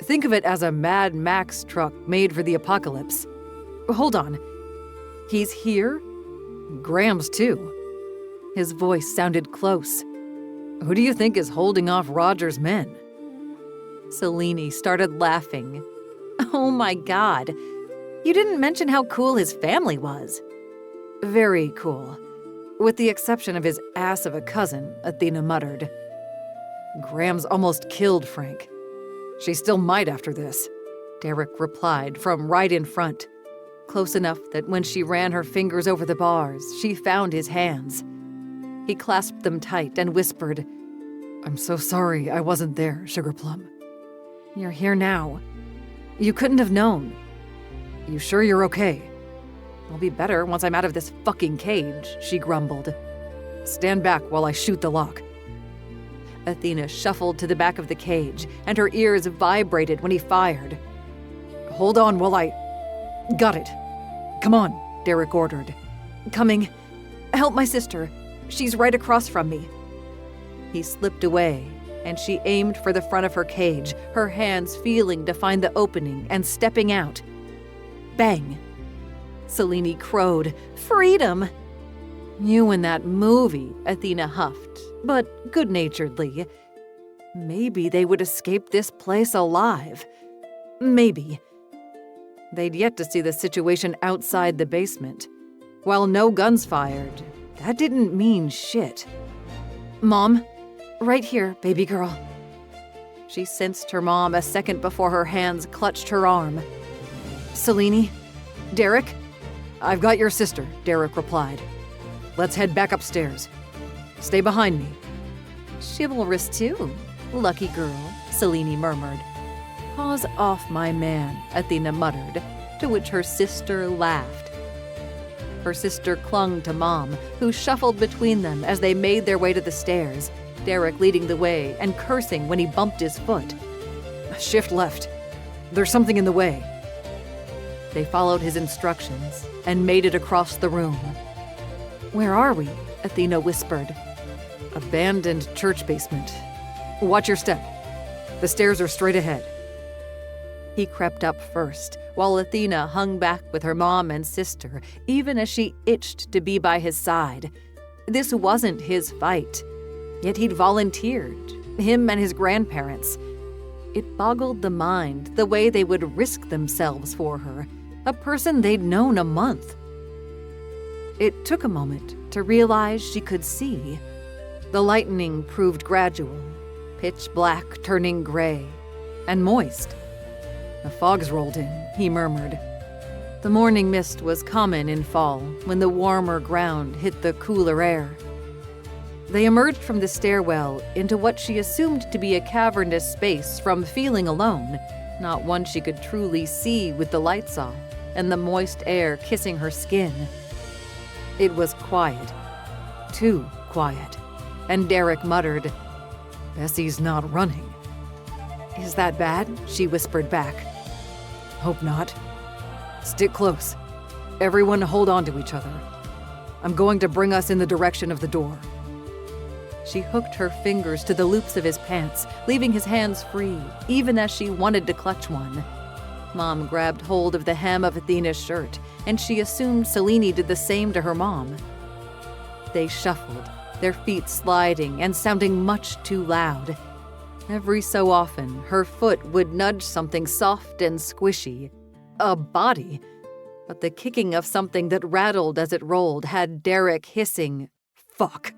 Think of it as a Mad Max truck made for the apocalypse." "Hold on. He's here?" "Grams, too." His voice sounded close. "Who do you think is holding off Rogers' men?" Selene started laughing. "Oh my God. You didn't mention how cool his family was." "Very cool. With the exception of his ass of a cousin," Athena muttered. "Grams almost killed Frank. She still might after this," Derek replied from right in front, close enough that when she ran her fingers over the bars, she found his hands. He clasped them tight and whispered, "I'm so sorry I wasn't there, Sugarplum." "You're here now. You couldn't have known." "You sure you're okay?" "I'll be better once I'm out of this fucking cage," she grumbled. "Stand back while I shoot the lock." Athena shuffled to the back of the cage, and her ears vibrated when he fired. "Hold on while I..." "Got it. Come on," Derek ordered. "Coming. Help my sister. She's right across from me." He slipped away, and she aimed for the front of her cage, her hands feeling to find the opening and stepping out. Bang! Selene crowed, "Freedom!" "You in that movie," Athena huffed, but good-naturedly. Maybe they would escape this place alive. Maybe. They'd yet to see the situation outside the basement. While no guns fired, that didn't mean shit. "Mom, right here, baby girl." She sensed her mom a second before her hands clutched her arm. "Selene? Derek?" "I've got your sister," Derek replied. "Let's head back upstairs. Stay behind me." "Chivalrous too. Lucky girl," Selene murmured. "Paws off, my man," Athena muttered, to which her sister laughed. Her sister clung to Mom, who shuffled between them as they made their way to the stairs, Derek leading the way and cursing when he bumped his foot. "Shift left. There's something in the way." They followed his instructions and made it across the room. "Where are we?" Athena whispered. "Abandoned church basement. Watch your step. The stairs are straight ahead." He crept up first, while Athena hung back with her mom and sister, even as she itched to be by his side. This wasn't his fight, yet he'd volunteered, him and his grandparents. It boggled the mind the way they would risk themselves for her, a person they'd known a month. It took a moment to realize she could see. The lightning proved gradual, pitch black turning gray, and moist. "The fog's rolled in," he murmured. The morning mist was common in fall when the warmer ground hit the cooler air. They emerged from the stairwell into what she assumed to be a cavernous space from feeling alone, not one she could truly see with the lights off and the moist air kissing her skin. It was quiet, too quiet, and Derek muttered, "Bessie's not running." "Is that bad?" she whispered back. "Hope not. Stick close. Everyone hold on to each other. I'm going to bring us in the direction of the door." She hooked her fingers to the loops of his pants, leaving his hands free, even as she wanted to clutch one. Mom grabbed hold of the hem of Athena's shirt, and she assumed Selene did the same to her mom. They shuffled, their feet sliding and sounding much too loud. Every so often, her foot would nudge something soft and squishy. A body. But the kicking of something that rattled as it rolled had Derek hissing, "Fuck."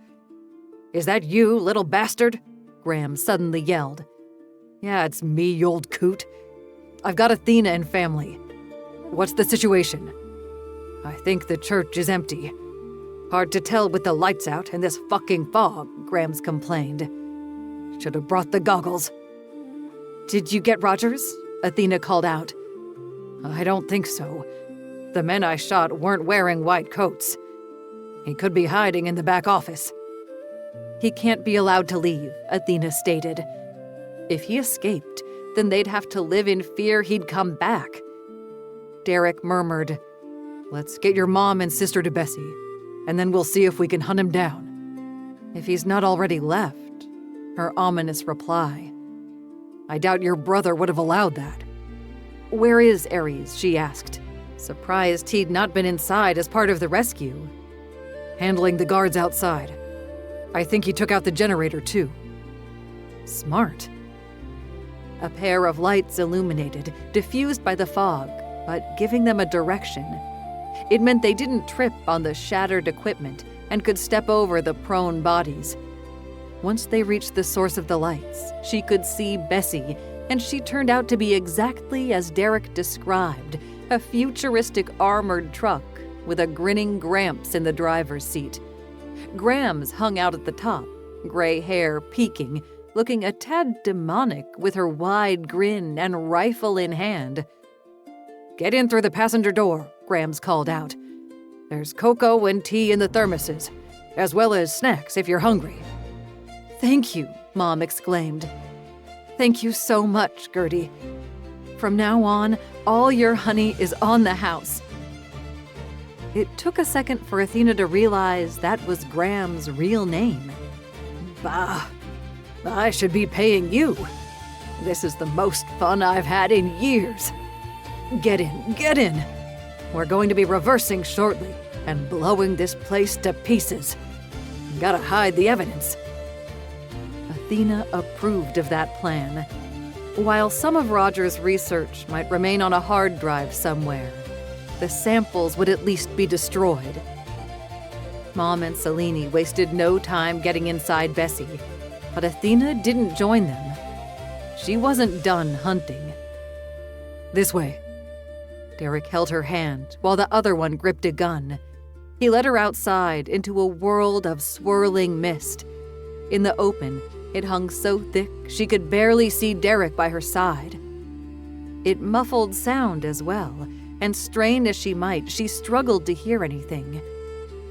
"Is that you, little bastard?" Graham suddenly yelled. "Yeah, it's me, you old coot. I've got Athena and family. What's the situation?" "I think the church is empty. Hard to tell with the lights out and this fucking fog," Grams complained. "Should have brought the goggles." "Did you get Rogers?" Athena called out. "I don't think so. The men I shot weren't wearing white coats. He could be hiding in the back office." "He can't be allowed to leave," Athena stated. "If he escaped, then they'd have to live in fear he'd come back." Derek murmured, "Let's get your mom and sister to Bessie, and then we'll see if we can hunt him down." "If he's not already left," her ominous reply. "I doubt your brother would have allowed that." "Where is Ares?" she asked, surprised he'd not been inside as part of the rescue. "Handling the guards outside. I think he took out the generator, too." "Smart." A pair of lights illuminated, diffused by the fog, but giving them a direction. It meant they didn't trip on the shattered equipment and could step over the prone bodies. Once they reached the source of the lights, she could see Bessie, and she turned out to be exactly as Derek described, a futuristic armored truck with a grinning Gramps in the driver's seat. Grams hung out at the top, gray hair peeking, looking a tad demonic with her wide grin and rifle in hand. "Get in through the passenger door," Grams called out. "There's cocoa and tea in the thermoses, as well as snacks if you're hungry." "Thank you," Mom exclaimed. "Thank you so much, Gertie. From now on, all your honey is on the house." It took a second for Athena to realize that was Graham's real name. "Bah, I should be paying you. This is the most fun I've had in years. Get in, get in. We're going to be reversing shortly and blowing this place to pieces. Gotta hide the evidence." Athena approved of that plan. While some of Roger's research might remain on a hard drive somewhere, the samples would at least be destroyed. Mom and Selene wasted no time getting inside Bessie, but Athena didn't join them. She wasn't done hunting. "This way." Derek held her hand while the other one gripped a gun. He led her outside into a world of swirling mist. In the open, it hung so thick she could barely see Derek by her side. It muffled sound as well, and strain as she might, she struggled to hear anything.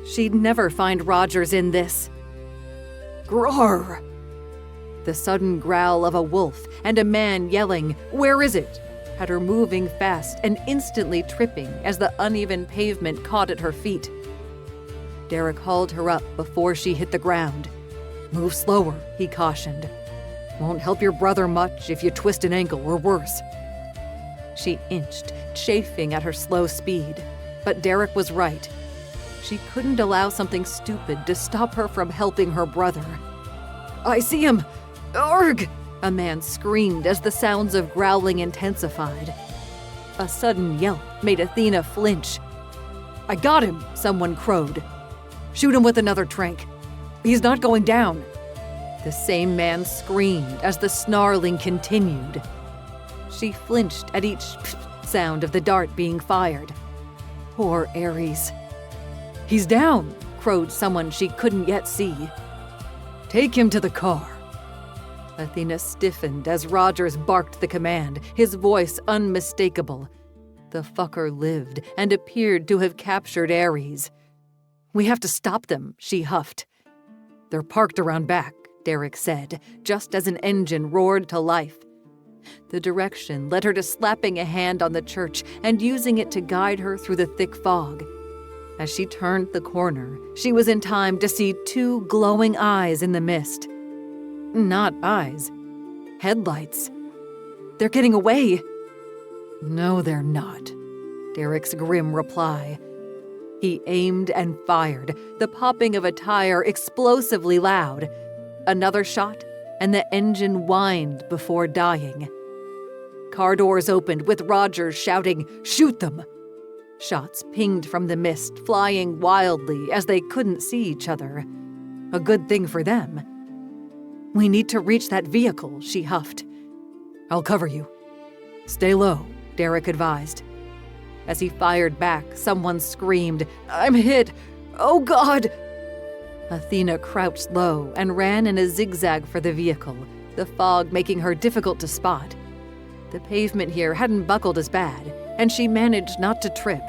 She'd never find Rogers in this. Groar! The sudden growl of a wolf and a man yelling, "Where is it?" had her moving fast and instantly tripping as the uneven pavement caught at her feet. Derek hauled her up before she hit the ground. "Move slower," he cautioned. "Won't help your brother much if you twist an ankle or worse." She inched, chafing at her slow speed. But Derek was right. She couldn't allow something stupid to stop her from helping her brother. "I see him! Arg!" a man screamed as the sounds of growling intensified. A sudden yelp made Athena flinch. "I got him!" someone crowed. "Shoot him with another trank. He's not going down." The same man screamed as the snarling continued. She flinched at each sound of the dart being fired. Poor Ares. "He's down!" crowed someone she couldn't yet see. "Take him to the car." Athena stiffened as Rogers barked the command, his voice unmistakable. The fucker lived and appeared to have captured Ares. "We have to stop them," she huffed. "They're parked around back," Derek said, just as an engine roared to life. The direction led her to slapping a hand on the church and using it to guide her through the thick fog. As she turned the corner, she was in time to see two glowing eyes in the mist. Not eyes. Headlights. "They're getting away." "No, they're not," Derek's grim reply. He aimed and fired, the popping of a tire explosively loud. Another shot, and the engine whined before dying. Car doors opened with Rogers shouting, "Shoot them!" Shots pinged from the mist, flying wildly as they couldn't see each other. A good thing for them. "We need to reach that vehicle," she huffed. "I'll cover you." "Stay low," Derek advised. As he fired back, someone screamed, "I'm hit! Oh God!" Athena crouched low and ran in a zigzag for the vehicle, the fog making her difficult to spot. The pavement here hadn't buckled as bad, and she managed not to trip.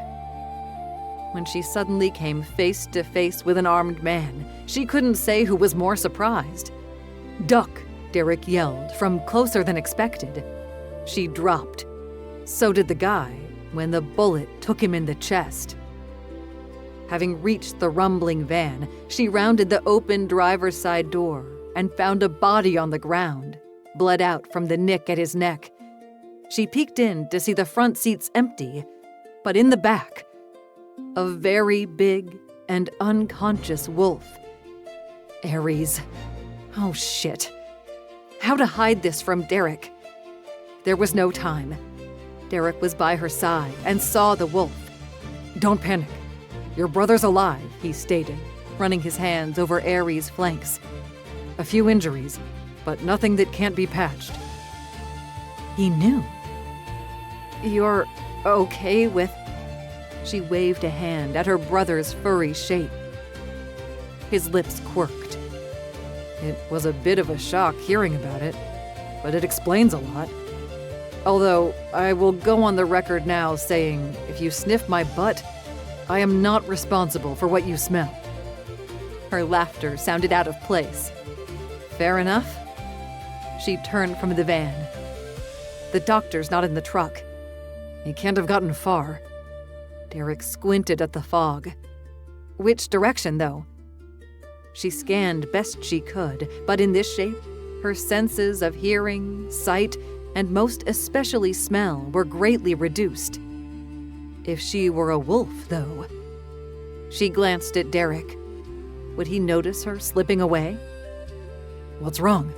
When she suddenly came face to face with an armed man, she couldn't say who was more surprised. "Duck!" Derek yelled from closer than expected. She dropped. So did the guy when the bullet took him in the chest. Having reached the rumbling van, she rounded the open driver's side door and found a body on the ground, bled out from the nick at his neck. She peeked in to see the front seats empty, but in the back, a very big and unconscious wolf. Ares. Oh shit. How to hide this from Derek? There was no time. Derek was by her side and saw the wolf. "Don't panic. Your brother's alive," he stated, running his hands over Ares' flanks. "A few injuries, but nothing that can't be patched." He knew. "You're okay with..." She waved a hand at her brother's furry shape. His lips quirked. "It was a bit of a shock hearing about it, but it explains a lot. Although, I will go on the record now saying, if you sniff my butt, I am not responsible for what you smell." Her laughter sounded out of place. "Fair enough." She turned from the van. "The doctor's not in the truck. He can't have gotten far." Derek squinted at the fog. "Which direction, though?" She scanned best she could, but in this shape, her senses of hearing, sight, and most especially smell were greatly reduced. If she were a wolf, though. She glanced at Derek. Would he notice her slipping away? "What's wrong?"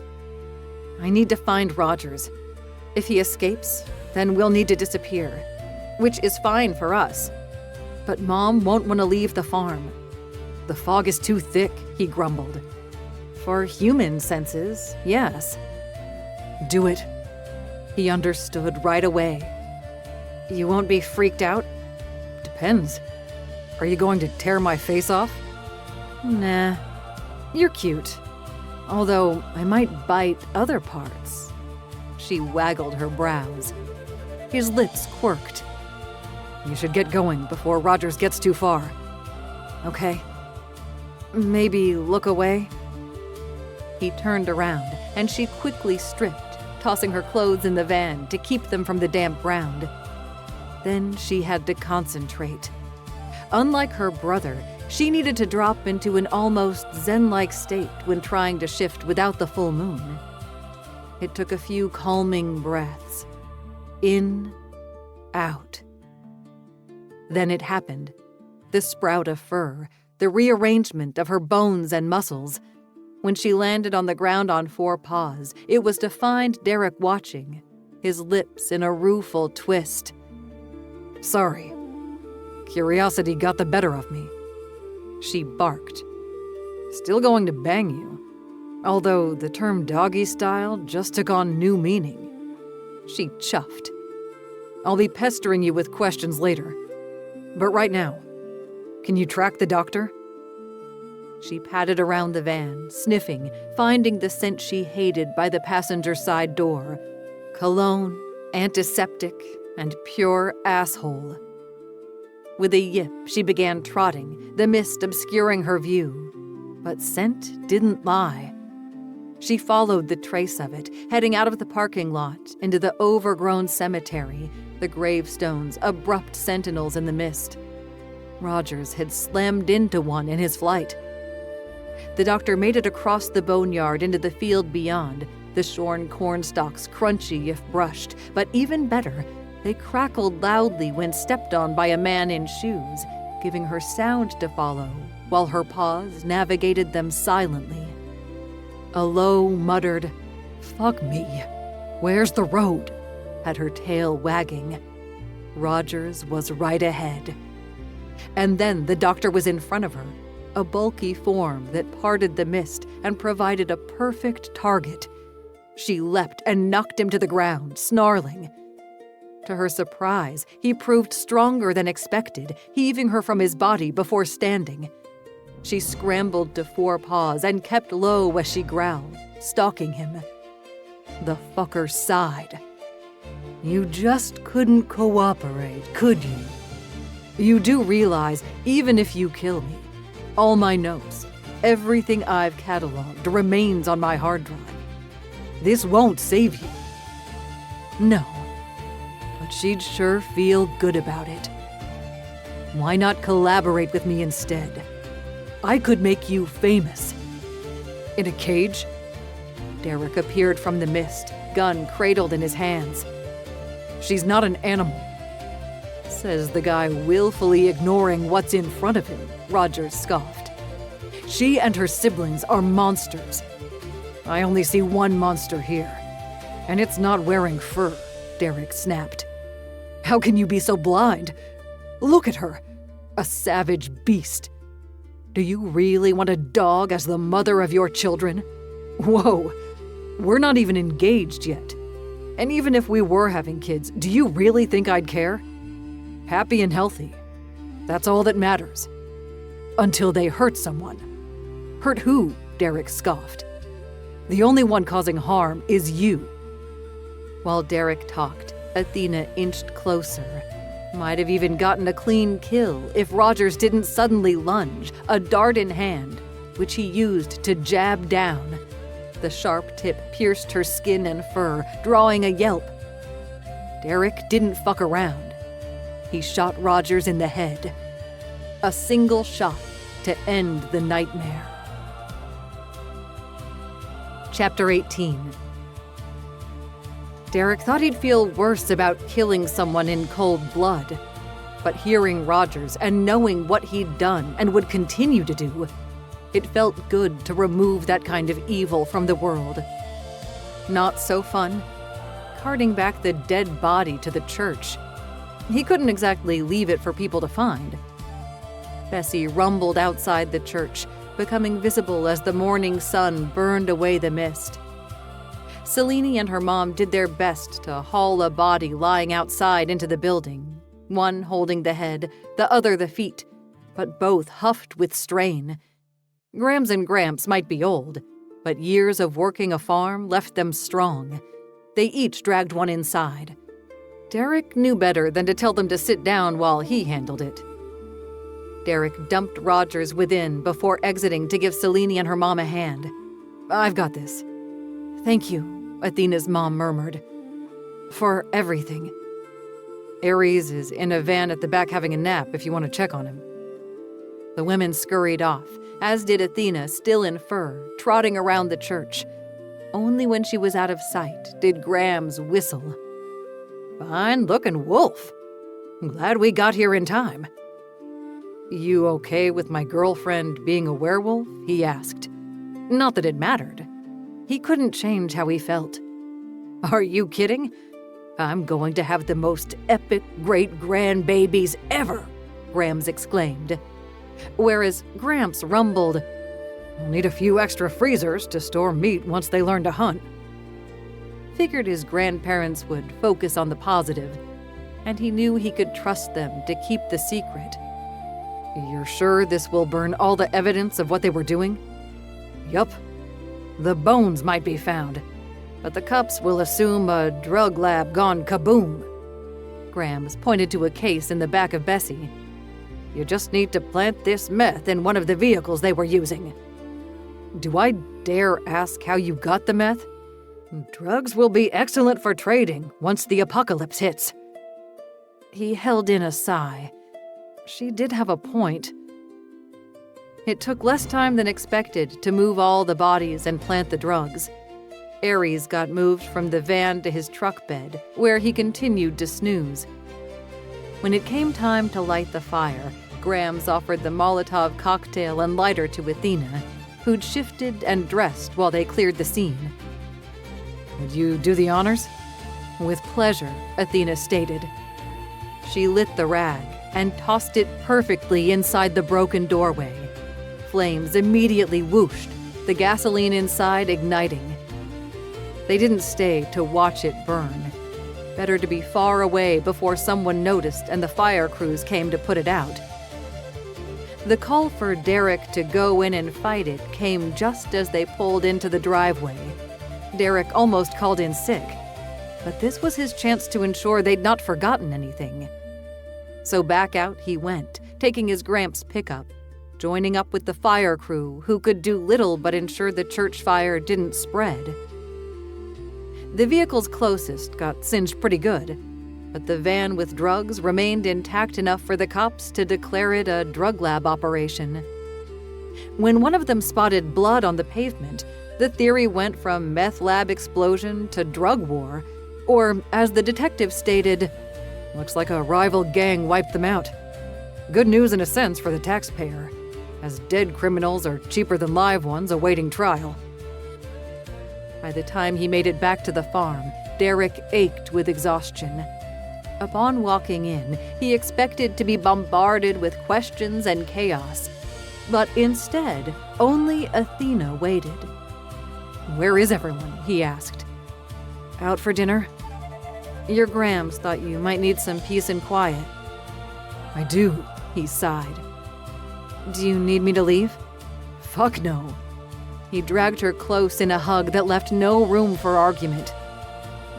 "I need to find Rogers. If he escapes, then we'll need to disappear, which is fine for us. But Mom won't want to leave the farm." "The fog is too thick," he grumbled. "For human senses, yes." "Do it." He understood right away. You won't be freaked out? Depends. Are you going to tear my face off? Nah. You're cute. Although I might bite other parts. She waggled her brows. His lips quirked. You should get going before Rogers gets too far. Okay. Maybe look away? He turned around, and she quickly stripped, tossing her clothes in the van to keep them from the damp ground. Then she had to concentrate. Unlike her brother, she needed to drop into an almost zen-like state when trying to shift without the full moon. It took a few calming breaths. In, out. Then it happened. The sprout of fur, the rearrangement of her bones and muscles. When she landed on the ground on 4 paws, it was to find Derek watching, his lips in a rueful twist. Sorry. Curiosity got the better of me. She barked. Still going to bang you. Although the term doggy style just took on new meaning. She chuffed. I'll be pestering you with questions later. But right now, can you track the doctor? She patted around the van, sniffing, finding the scent she hated by the passenger side door. Cologne, antiseptic, and pure asshole. With a yip, she began trotting, the mist obscuring her view. But scent didn't lie. She followed the trace of it, heading out of the parking lot into the overgrown cemetery, the gravestones abrupt sentinels in the mist. Rogers had slammed into one in his flight. The doctor made it across the boneyard into the field beyond, the shorn corn stalks crunchy if brushed, but even better, they crackled loudly when stepped on by a man in shoes, giving her sound to follow, while her paws navigated them silently. A low, muttered, "Fuck me, where's the road?" had her tail wagging. Rogers was right ahead. And then the doctor was in front of her, a bulky form that parted the mist and provided a perfect target. She leapt and knocked him to the ground, snarling. To her surprise, he proved stronger than expected, heaving her from his body before standing. She scrambled to 4 paws and kept low as she growled, stalking him. The fucker sighed. You just couldn't cooperate, could you? You do realize, even if you kill me, all my notes, everything I've cataloged remains on my hard drive. This won't save you. No, but she'd sure feel good about it. Why not collaborate with me instead? I could make you famous. In a cage? Derek appeared from the mist, gun cradled in his hands. She's not an animal, says the guy willfully ignoring what's in front of him, Rogers scoffed. She and her siblings are monsters. I only see one monster here, and it's not wearing fur, Derek snapped. How can you be so blind? Look at her, a savage beast. Do you really want a dog as the mother of your children? Whoa, we're not even engaged yet. And even if we were having kids, do you really think I'd care? Happy and healthy. That's all that matters. Until they hurt someone. Hurt who? Derek scoffed. The only one causing harm is you. While Derek talked, Athena inched closer. Might have even gotten a clean kill if Rogers didn't suddenly lunge, a dart in hand, which he used to jab down. The sharp tip pierced her skin and fur, drawing a yelp. Derek didn't fuck around. He shot Rogers in the head. A single shot to end the nightmare. Chapter 18. Derek thought he'd feel worse about killing someone in cold blood. But hearing Rogers and knowing what he'd done and would continue to do, it felt good to remove that kind of evil from the world. Not so fun, carting back the dead body to the church. He couldn't exactly leave it for people to find. Bessie rumbled outside the church, becoming visible as the morning sun burned away the mist. Selene and her mom did their best to haul a body lying outside into the building, one holding the head, the other the feet, but both huffed with strain. Grams and Gramps might be old, but years of working a farm left them strong. They each dragged one inside. Derek knew better than to tell them to sit down while he handled it. Derek dumped Rogers within before exiting to give Selene and her mom a hand. "I've got this." "Thank you," Athena's mom murmured. "For everything." "Ares is in a van at the back having a nap if you want to check on him." The women scurried off, as did Athena, still in fur, trotting around the church. Only when she was out of sight did Grams whistle. "Fine-looking wolf. I'm glad we got here in time." "You okay with my girlfriend being a werewolf?" he asked. Not that it mattered. He couldn't change how he felt. "Are you kidding? I'm going to have the most epic great-grandbabies ever," Grams exclaimed. Whereas Gramps rumbled, "We'll need a few extra freezers to store meat once they learn to hunt." Figured his grandparents would focus on the positive, and he knew he could trust them to keep the secret. "You're sure this will burn all the evidence of what they were doing?" "Yup. The bones might be found, but the cups will assume a drug lab gone kaboom." Grams pointed to a case in the back of Bessie. "You just need to plant this meth in one of the vehicles they were using." "Do I dare ask how you got the meth?" "Drugs will be excellent for trading once the apocalypse hits." He held in a sigh. She did have a point. It took less time than expected to move all the bodies and plant the drugs. Ares got moved from the van to his truck bed, where he continued to snooze. When it came time to light the fire, Grams offered the Molotov cocktail and lighter to Athena, who'd shifted and dressed while they cleared the scene. "Would you do the honors?" "With pleasure," Athena stated. She lit the rag and tossed it perfectly inside the broken doorway. Flames immediately whooshed, the gasoline inside igniting. They didn't stay to watch it burn. Better to be far away before someone noticed and the fire crews came to put it out. The call for Derek to go in and fight it came just as they pulled into the driveway. Derek almost called in sick, but this was his chance to ensure they'd not forgotten anything. So back out he went, taking his Gramps pickup, joining up with the fire crew, who could do little but ensure the church fire didn't spread. The vehicles closest got singed pretty good, but the van with drugs remained intact enough for the cops to declare it a drug lab operation. When one of them spotted blood on the pavement, the theory went from meth lab explosion to drug war, or, as the detective stated, "Looks like a rival gang wiped them out." Good news in a sense for the taxpayer, as dead criminals are cheaper than live ones awaiting trial. By the time he made it back to the farm, Derek ached with exhaustion. Upon walking in, he expected to be bombarded with questions and chaos, but instead, only Athena waited. "Where is everyone?" he asked. "Out for dinner?" "Your Grams thought you might need some peace and quiet." "I do," he sighed. "Do you need me to leave?" "Fuck no." He dragged her close in a hug that left no room for argument.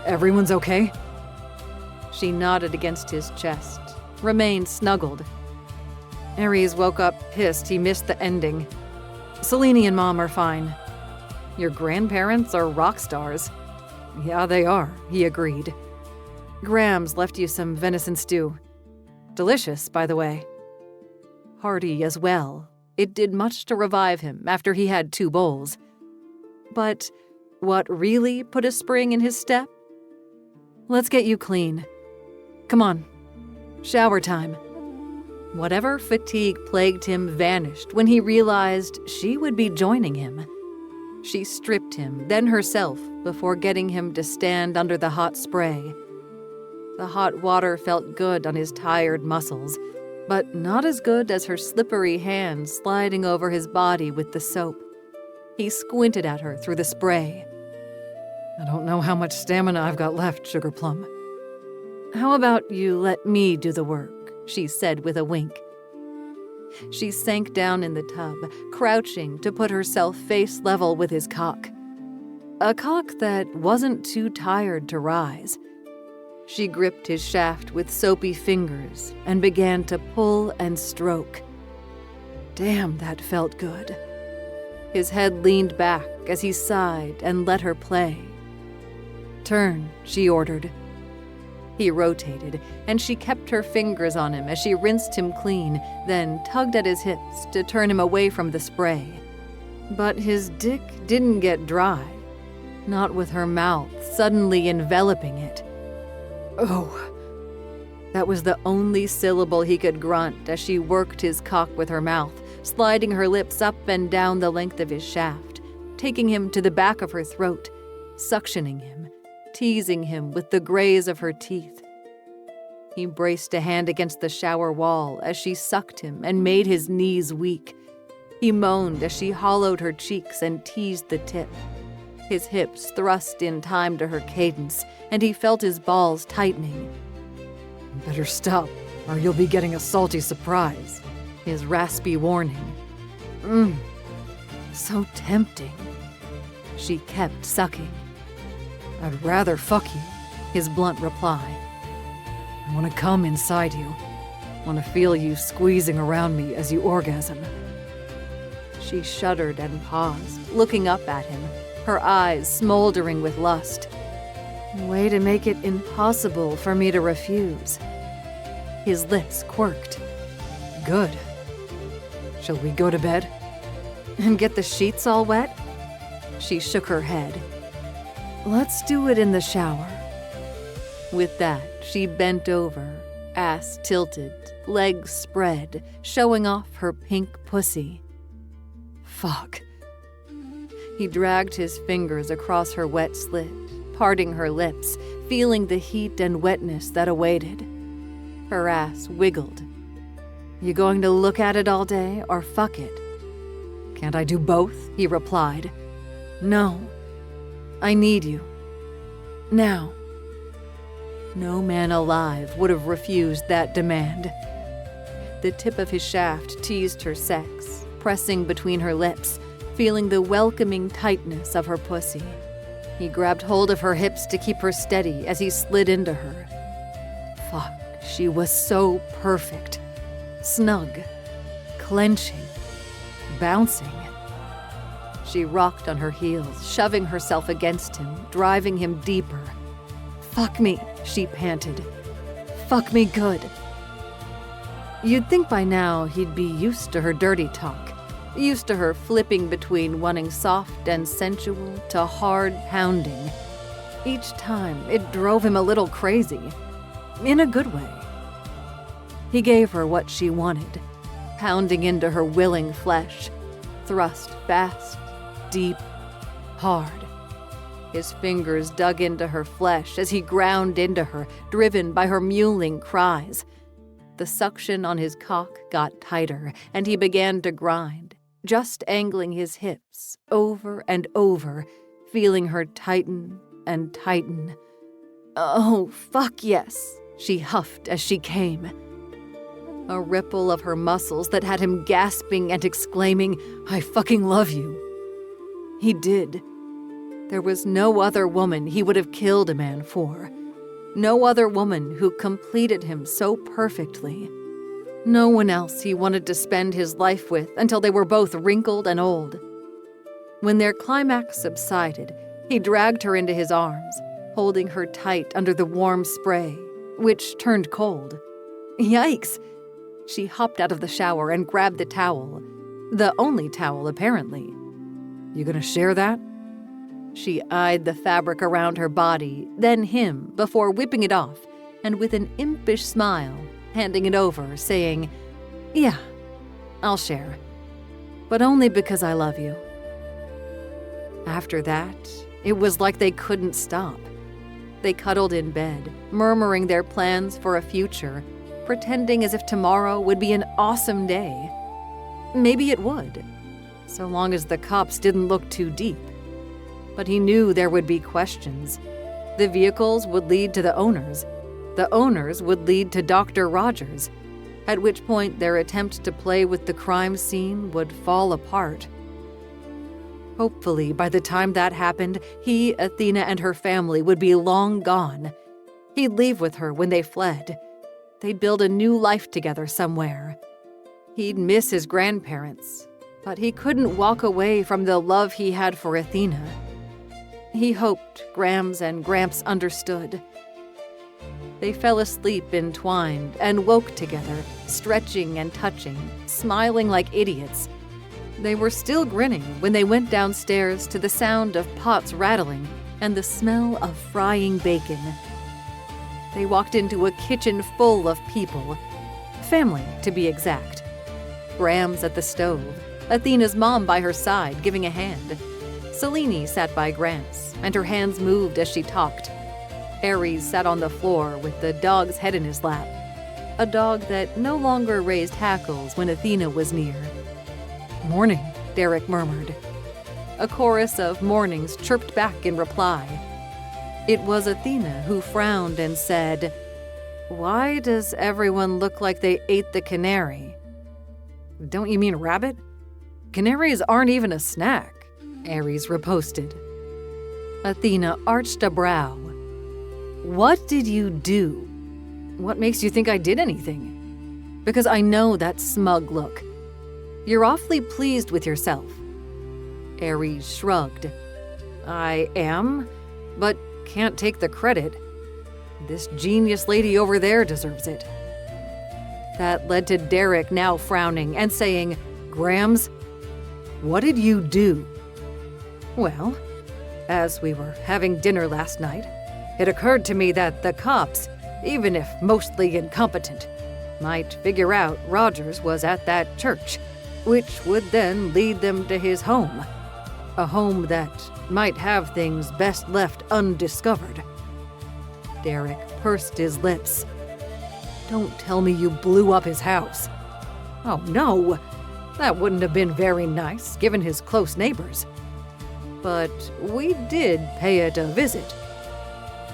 "Everyone's okay?" She nodded against his chest, remained snuggled. Ares woke up pissed he missed the ending. "Selene and Mom are fine." "Your grandparents are rock stars." "Yeah, they are," he agreed. "Grams left you some venison stew. Delicious, by the way." Hearty as well. It did much to revive him after he had 2 bowls. But what really put a spring in his step? "Let's get you clean. Come on. Shower time." Whatever fatigue plagued him vanished when he realized she would be joining him. She stripped him, then herself, before getting him to stand under the hot spray. The hot water felt good on his tired muscles, but not as good as her slippery hands sliding over his body with the soap. He squinted at her through the spray. I don't know how much stamina I've got left, Sugar Plum. How about you let me do the work, she said with a wink. She sank down in the tub, crouching to put herself face level with his cock. A cock that wasn't too tired to rise. She gripped his shaft with soapy fingers and began to pull and stroke. Damn, that felt good. His head leaned back as he sighed and let her play. Turn, she ordered. He rotated, and she kept her fingers on him as she rinsed him clean, then tugged at his hips to turn him away from the spray. But his dick didn't get dry, not with her mouth suddenly enveloping it. Oh. That was the only syllable he could grunt as she worked his cock with her mouth, sliding her lips up and down the length of his shaft, taking him to the back of her throat, suctioning him, teasing him with the graze of her teeth. He braced a hand against the shower wall as she sucked him and made his knees weak. He moaned as she hollowed her cheeks and teased the tip. His hips thrust in time to her cadence, and he felt his balls tightening. Better stop, or you'll be getting a salty surprise. His raspy warning. So tempting. She kept sucking. I'd rather fuck you, his blunt reply. I want to come inside you. Want to feel you squeezing around me as you orgasm. She shuddered and paused, looking up at him, her eyes smoldering with lust. Way to make it impossible for me to refuse. His lips quirked. Good. Shall we go to bed? And get the sheets all wet? She shook her head. Let's do it in the shower. With that, she bent over, ass tilted, legs spread, showing off her pink pussy. Fuck. He dragged his fingers across her wet slit, parting her lips, feeling the heat and wetness that awaited. Her ass wiggled. You going to look at it all day or fuck it? Can't I do both? He replied. No. I need you. Now. No man alive would have refused that demand. The tip of his shaft teased her sex, pressing between her lips, feeling the welcoming tightness of her pussy. He grabbed hold of her hips to keep her steady as he slid into her. Fuck, she was so perfect. Snug. Clenching. Bouncing. She rocked on her heels, shoving herself against him, driving him deeper. Fuck me, she panted. Fuck me good. You'd think by now he'd be used to her dirty talk. Used to her flipping between wanting soft and sensual to hard pounding. Each time, it drove him a little crazy. In a good way. He gave her what she wanted, pounding into her willing flesh, thrust fast, deep, hard. His fingers dug into her flesh as he ground into her, driven by her mewling cries. The suction on his cock got tighter, and he began to grind, just angling his hips over and over, feeling her tighten and tighten. Oh, fuck yes, she huffed as she came. A ripple of her muscles that had him gasping and exclaiming, I fucking love you. He did. There was no other woman he would have killed a man for. No other woman who completed him so perfectly. No one else he wanted to spend his life with until they were both wrinkled and old. When their climax subsided, he dragged her into his arms, holding her tight under the warm spray, which turned cold. Yikes! She hopped out of the shower and grabbed the towel. The only towel, apparently. You gonna share that? She eyed the fabric around her body, then him, before whipping it off, and with an impish smile, handing it over, saying, Yeah, I'll share. But only because I love you. After that, it was like they couldn't stop. They cuddled in bed, murmuring their plans for a future, pretending as if tomorrow would be an awesome day. Maybe it would, so long as the cops didn't look too deep. But he knew there would be questions. The vehicles would lead to the owners would lead to Dr. Rogers, at which point their attempt to play with the crime scene would fall apart. Hopefully, by the time that happened, he, Athena, and her family would be long gone. He'd leave with her when they fled. They'd build a new life together somewhere. He'd miss his grandparents, but he couldn't walk away from the love he had for Athena. He hoped Grams and Gramps understood. They fell asleep entwined and woke together, stretching and touching, smiling like idiots. They were still grinning when they went downstairs to the sound of pots rattling and the smell of frying bacon. They walked into a kitchen full of people. Family, to be exact. Grams at the stove, Athena's mom by her side giving a hand. Selene sat by Gramps, and her hands moved as she talked. Aries sat on the floor with the dog's head in his lap, a dog that no longer raised hackles when Athena was near. "Morning," Derek murmured. A chorus of mornings chirped back in reply. It was Athena who frowned and said, "Why does everyone look like they ate the canary?" "Don't you mean rabbit? Canaries aren't even a snack," Aries riposted. Athena arched a brow. "What did you do? What makes you think I did anything?" "Because I know that smug look. You're awfully pleased with yourself." Aries shrugged. "I am, but can't take the credit. This genius lady over there deserves it." That led to Derek now frowning and saying, "Grams, what did you do?" "Well, as we were having dinner last night, it occurred to me that the cops, even if mostly incompetent, might figure out Rogers was at that church, which would then lead them to his home. A home that might have things best left undiscovered." Derek pursed his lips. "Don't tell me you blew up his house." "Oh no, that wouldn't have been very nice given his close neighbors. But we did pay it a visit."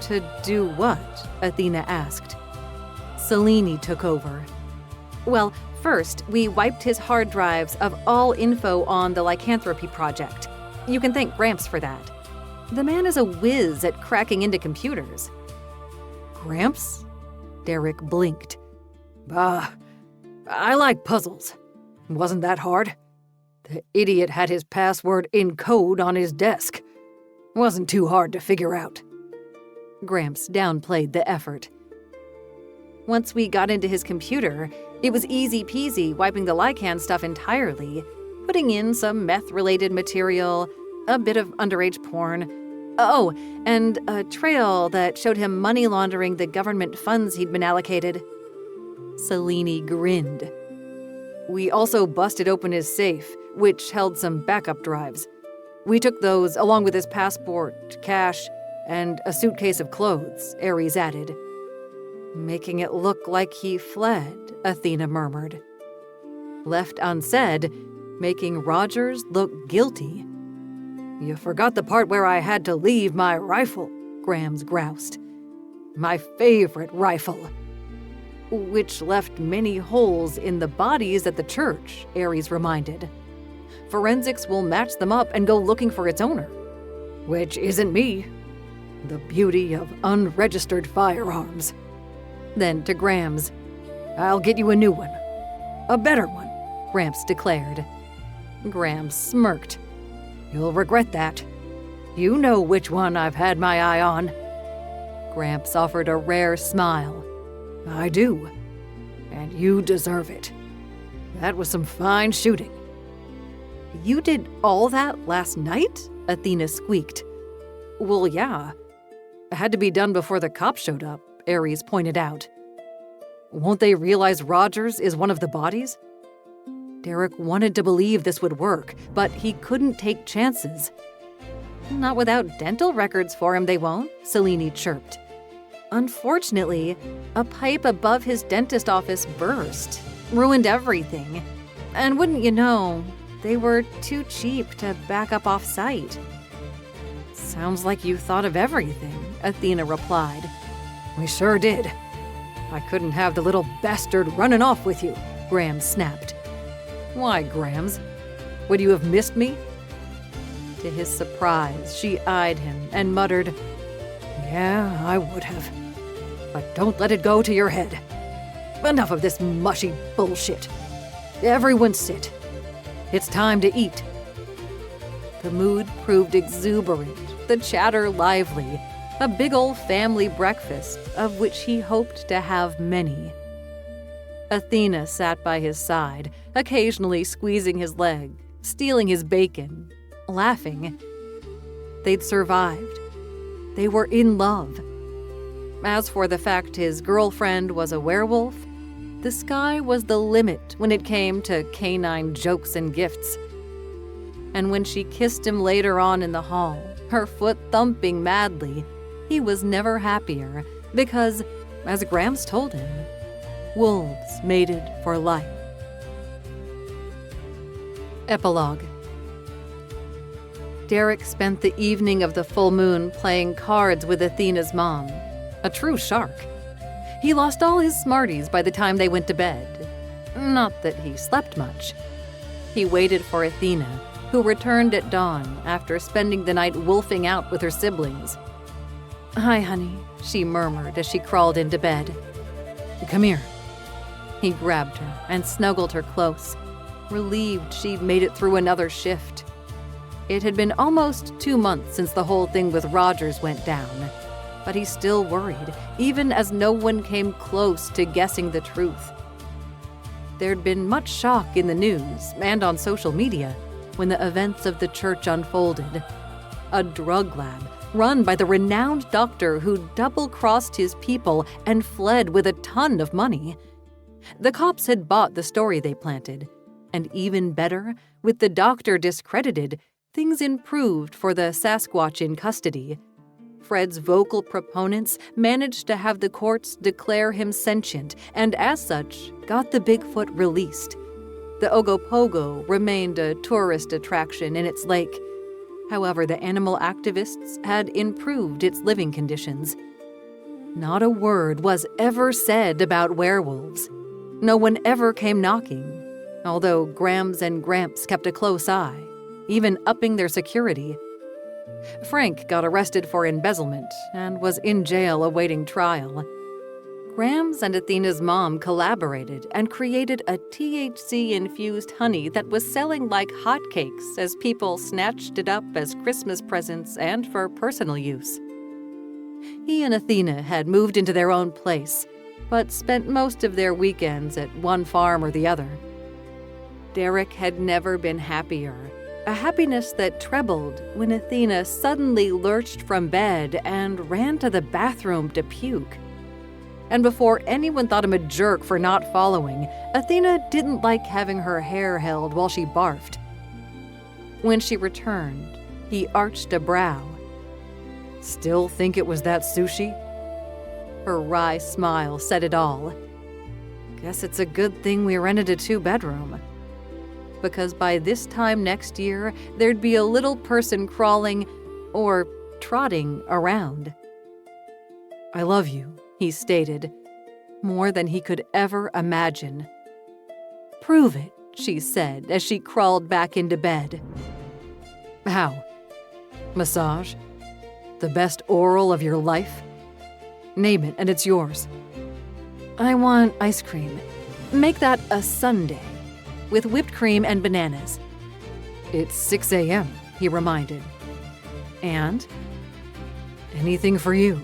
"To do what?" Athena asked. Selene took over. "Well, first, we wiped his hard drives of all info on the lycanthropy project. You can thank Gramps for that. The man is a whiz at cracking into computers." "Gramps?" Derek blinked. "Bah, I like puzzles. Wasn't that hard? The idiot had his password in code on his desk. Wasn't too hard to figure out." Gramps downplayed the effort. "Once we got into his computer, it was easy peasy wiping the Lycan stuff entirely, putting in some meth-related material, a bit of underage porn. Oh, and a trail that showed him money laundering the government funds he'd been allocated." Selene grinned. "We also busted open his safe, which held some backup drives. We took those along with his passport, cash, and a suitcase of clothes," Aries added. "Making it look like he fled," Athena murmured. "Left unsaid, making Rogers look guilty." "You forgot the part where I had to leave my rifle," Grams groused. "My favorite rifle." "Which left many holes in the bodies at the church," Aries reminded. "Forensics will match them up and go looking for its owner." "Which isn't me. The beauty of unregistered firearms." Then to Grams, "I'll get you a new one. A better one," Gramps declared. Grams smirked. "You'll regret that. You know which one I've had my eye on." Gramps offered a rare smile. "I do. And you deserve it. That was some fine shooting." "You did all that last night?" Athena squeaked. "Well, yeah. It had to be done before the cops showed up," Aries pointed out. "Won't they realize Rogers is one of the bodies?" Derek wanted to believe this would work, but he couldn't take chances. "Not without dental records for him, they won't," Selene chirped. "Unfortunately, a pipe above his dentist office burst, ruined everything. And wouldn't you know, they were too cheap to back up off-site." Sounds like you thought of everything, Athena replied. We sure did. I couldn't have the little bastard running off with you, Grams snapped. Why, Grams? Would you have missed me? To his surprise, she eyed him and muttered, Yeah, I would have. But don't let it go to your head. Enough of this mushy bullshit. Everyone sit. It's time to eat. The mood proved exuberant, the chatter lively, a big old family breakfast of which he hoped to have many. Athena sat by his side, occasionally squeezing his leg, stealing his bacon, laughing. They'd survived. They were in love. As for the fact his girlfriend was a werewolf, the sky was the limit when it came to canine jokes and gifts. And when she kissed him later on in the hall, her foot thumping madly, he was never happier because, as Grams told him, wolves mated for life. Epilogue. Derek spent the evening of the full moon playing cards with Athena's mom, a true shark. He lost all his smarties by the time they went to bed. Not that he slept much. He waited for Athena, who returned at dawn after spending the night wolfing out with her siblings. "Hi, honey," she murmured as she crawled into bed. Come here. He grabbed her and snuggled her close, relieved she'd made it through another shift. It had been almost 2 months since the whole thing with Rogers went down, but he still worried, even as no one came close to guessing the truth. There'd been much shock in the news and on social media when the events of the church unfolded. A drug lab run by the renowned doctor who double-crossed his people and fled with a ton of money. The cops had bought the story they planted, and even better, with the doctor discredited, things improved for the Sasquatch in custody. Fred's vocal proponents managed to have the courts declare him sentient, and as such, got the Bigfoot released. The Ogopogo remained a tourist attraction in its lake. However, the animal activists had improved its living conditions. Not a word was ever said about werewolves. No one ever came knocking, although Grams and Gramps kept a close eye, even upping their security. Frank got arrested for embezzlement and was in jail awaiting trial. Grams and Athena's mom collaborated and created a THC-infused honey that was selling like hotcakes as people snatched it up as Christmas presents and for personal use. He and Athena had moved into their own place, but spent most of their weekends at one farm or the other. Derek had never been happier, a happiness that trebled when Athena suddenly lurched from bed and ran to the bathroom to puke. And before anyone thought him a jerk for not following, Athena didn't like having her hair held while she barfed. When she returned, he arched a brow. Still think it was that sushi? Her wry smile said it all. Guess it's a good thing we rented a 2-bedroom. Because by this time next year, there'd be a little person crawling or trotting around. I love you, he stated, more than he could ever imagine. Prove it, she said as she crawled back into bed. How? Massage? The best oral of your life? Name it and it's yours. I want ice cream. Make that a sundae, with whipped cream and bananas. It's 6 a.m., he reminded. And? Anything for you.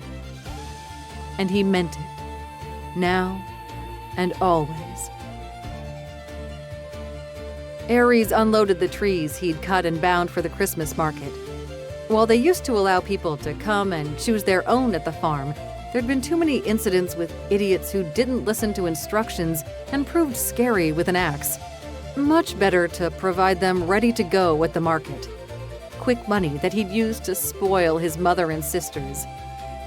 And he meant it, now and always. Aries unloaded the trees he'd cut and bound for the Christmas market. While they used to allow people to come and choose their own at the farm, there'd been too many incidents with idiots who didn't listen to instructions and proved scary with an axe. Much better to provide them ready to go at the market. Quick money that he'd use to spoil his mother and sisters.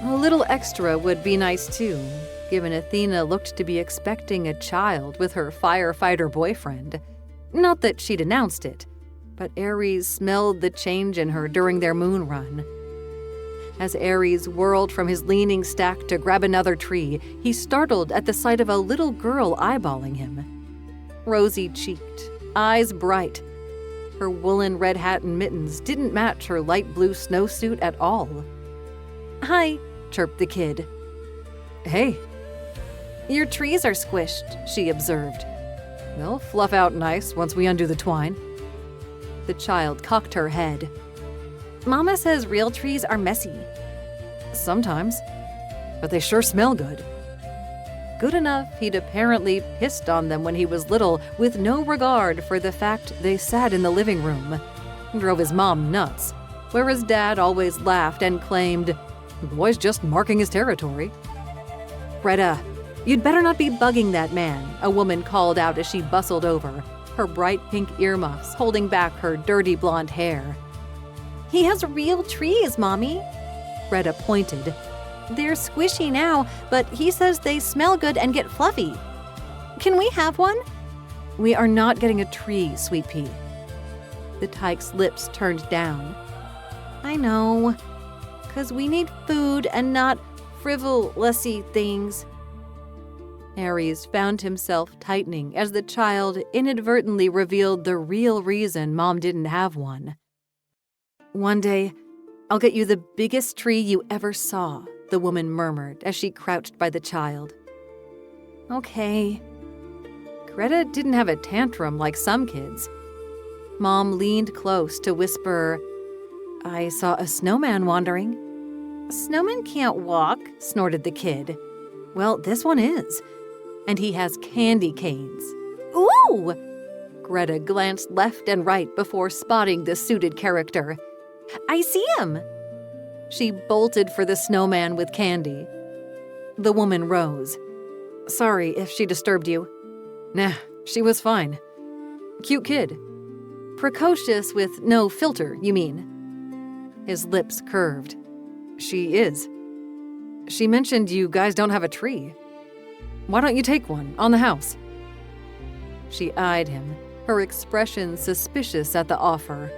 A little extra would be nice too, given Athena looked to be expecting a child with her firefighter boyfriend. Not that she'd announced it, but Aries smelled the change in her during their moon run. As Aries whirled from his leaning stack to grab another tree, he startled at the sight of a little girl eyeballing him. Rosy-cheeked, eyes bright. Her woolen red hat and mittens didn't match her light blue snowsuit at all. "Hi," chirped the kid. "Hey." "Your trees are squished," she observed. "They'll fluff out nice once we undo the twine." The child cocked her head. "Mama says real trees are messy." "Sometimes, but they sure smell good." Good enough he'd apparently pissed on them when he was little with no regard for the fact they sat in the living room. Drove his mom nuts, whereas Dad always laughed and claimed, "The boy's just marking his territory." "Greta, you'd better not be bugging that man," a woman called out as she bustled over, her bright pink earmuffs holding back her dirty blonde hair. "He has real trees, Mommy." Greta pointed. "They're squishy now, but he says they smell good and get fluffy. Can we have one?" "We are not getting a tree, Sweet Pea." The tyke's lips turned down. "I know, 'cause we need food and not frivolous-y things." Aries found himself tightening as the child inadvertently revealed the real reason Mom didn't have one. "One day, I'll get you the biggest tree you ever saw," the woman murmured as she crouched by the child. "Okay." Greta didn't have a tantrum like some kids. Mom leaned close to whisper, "I saw a snowman wandering." "Snowmen can't walk," snorted the kid. "Well, this one is. And he has candy canes." "Ooh!" Greta glanced left and right before spotting the suited character. "I see him." She bolted for the snowman with candy. The woman rose. "Sorry if she disturbed you." "Nah, she was fine. Cute kid." "Precocious with no filter, you mean?" His lips curved. "She is. She mentioned you guys don't have a tree. Why don't you take one, on the house?" She eyed him, her expression suspicious at the offer.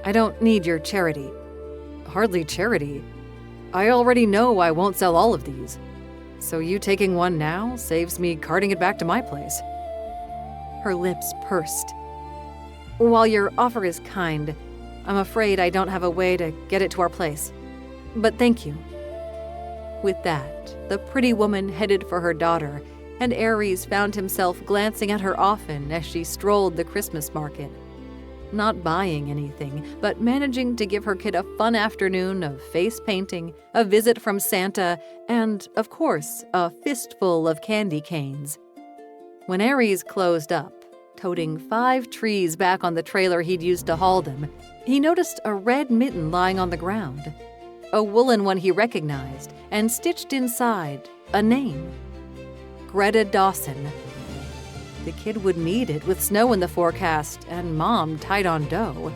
"I don't need your charity." "Hardly charity. I already know I won't sell all of these. So you taking one now saves me carting it back to my place." Her lips pursed. "While your offer is kind, I'm afraid I don't have a way to get it to our place. But thank you." With that, the pretty woman headed for her daughter, and Aries found himself glancing at her often as she strolled the Christmas market. Not buying anything, but managing to give her kid a fun afternoon of face painting, a visit from Santa, and, of course, a fistful of candy canes. When Aries closed up, toting 5 trees back on the trailer he'd used to haul them, he noticed a red mitten lying on the ground. A woolen one he recognized, and stitched inside, a name. Greta Dawson. The kid would need it with snow in the forecast and Mom tight on dough.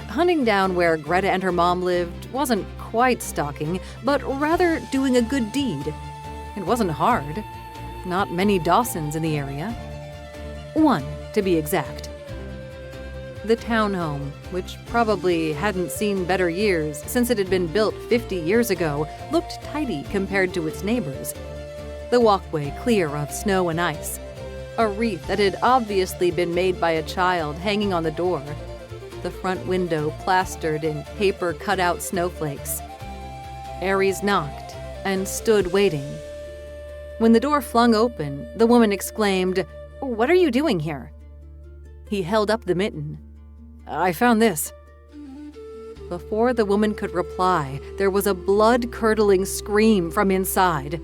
Hunting down where Greta and her mom lived wasn't quite stalking, but rather doing a good deed. It wasn't hard. Not many Dawsons in the area. 1, to be exact. The townhome, which probably hadn't seen better years since it had been built 50 years ago, looked tidy compared to its neighbors. The walkway clear of snow and ice. A wreath that had obviously been made by a child hanging on the door. The front window plastered in paper cutout snowflakes. Aries knocked and stood waiting. When the door flung open, the woman exclaimed, "What are you doing here?" He held up the mitten. "I found this." Before the woman could reply, there was a blood-curdling scream from inside.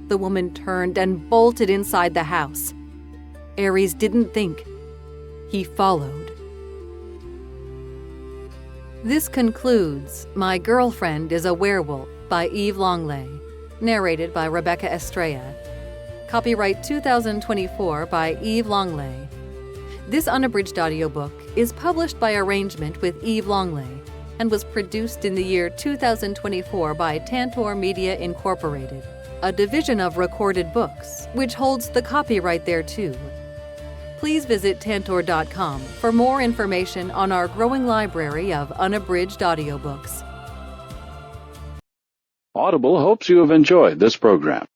The woman turned and bolted inside the house. Aries didn't think. He followed. This concludes My Girlfriend is a Werewolf by Eve Longley, narrated by Rebecca Estrella. Copyright 2024 by Eve Longley. This unabridged audiobook is published by arrangement with Eve Longley and was produced in the year 2024 by Tantor Media Incorporated, a division of Recorded Books, which holds the copyright thereto. Please visit tantor.com for more information on our growing library of unabridged audiobooks. Audible hopes you have enjoyed this program.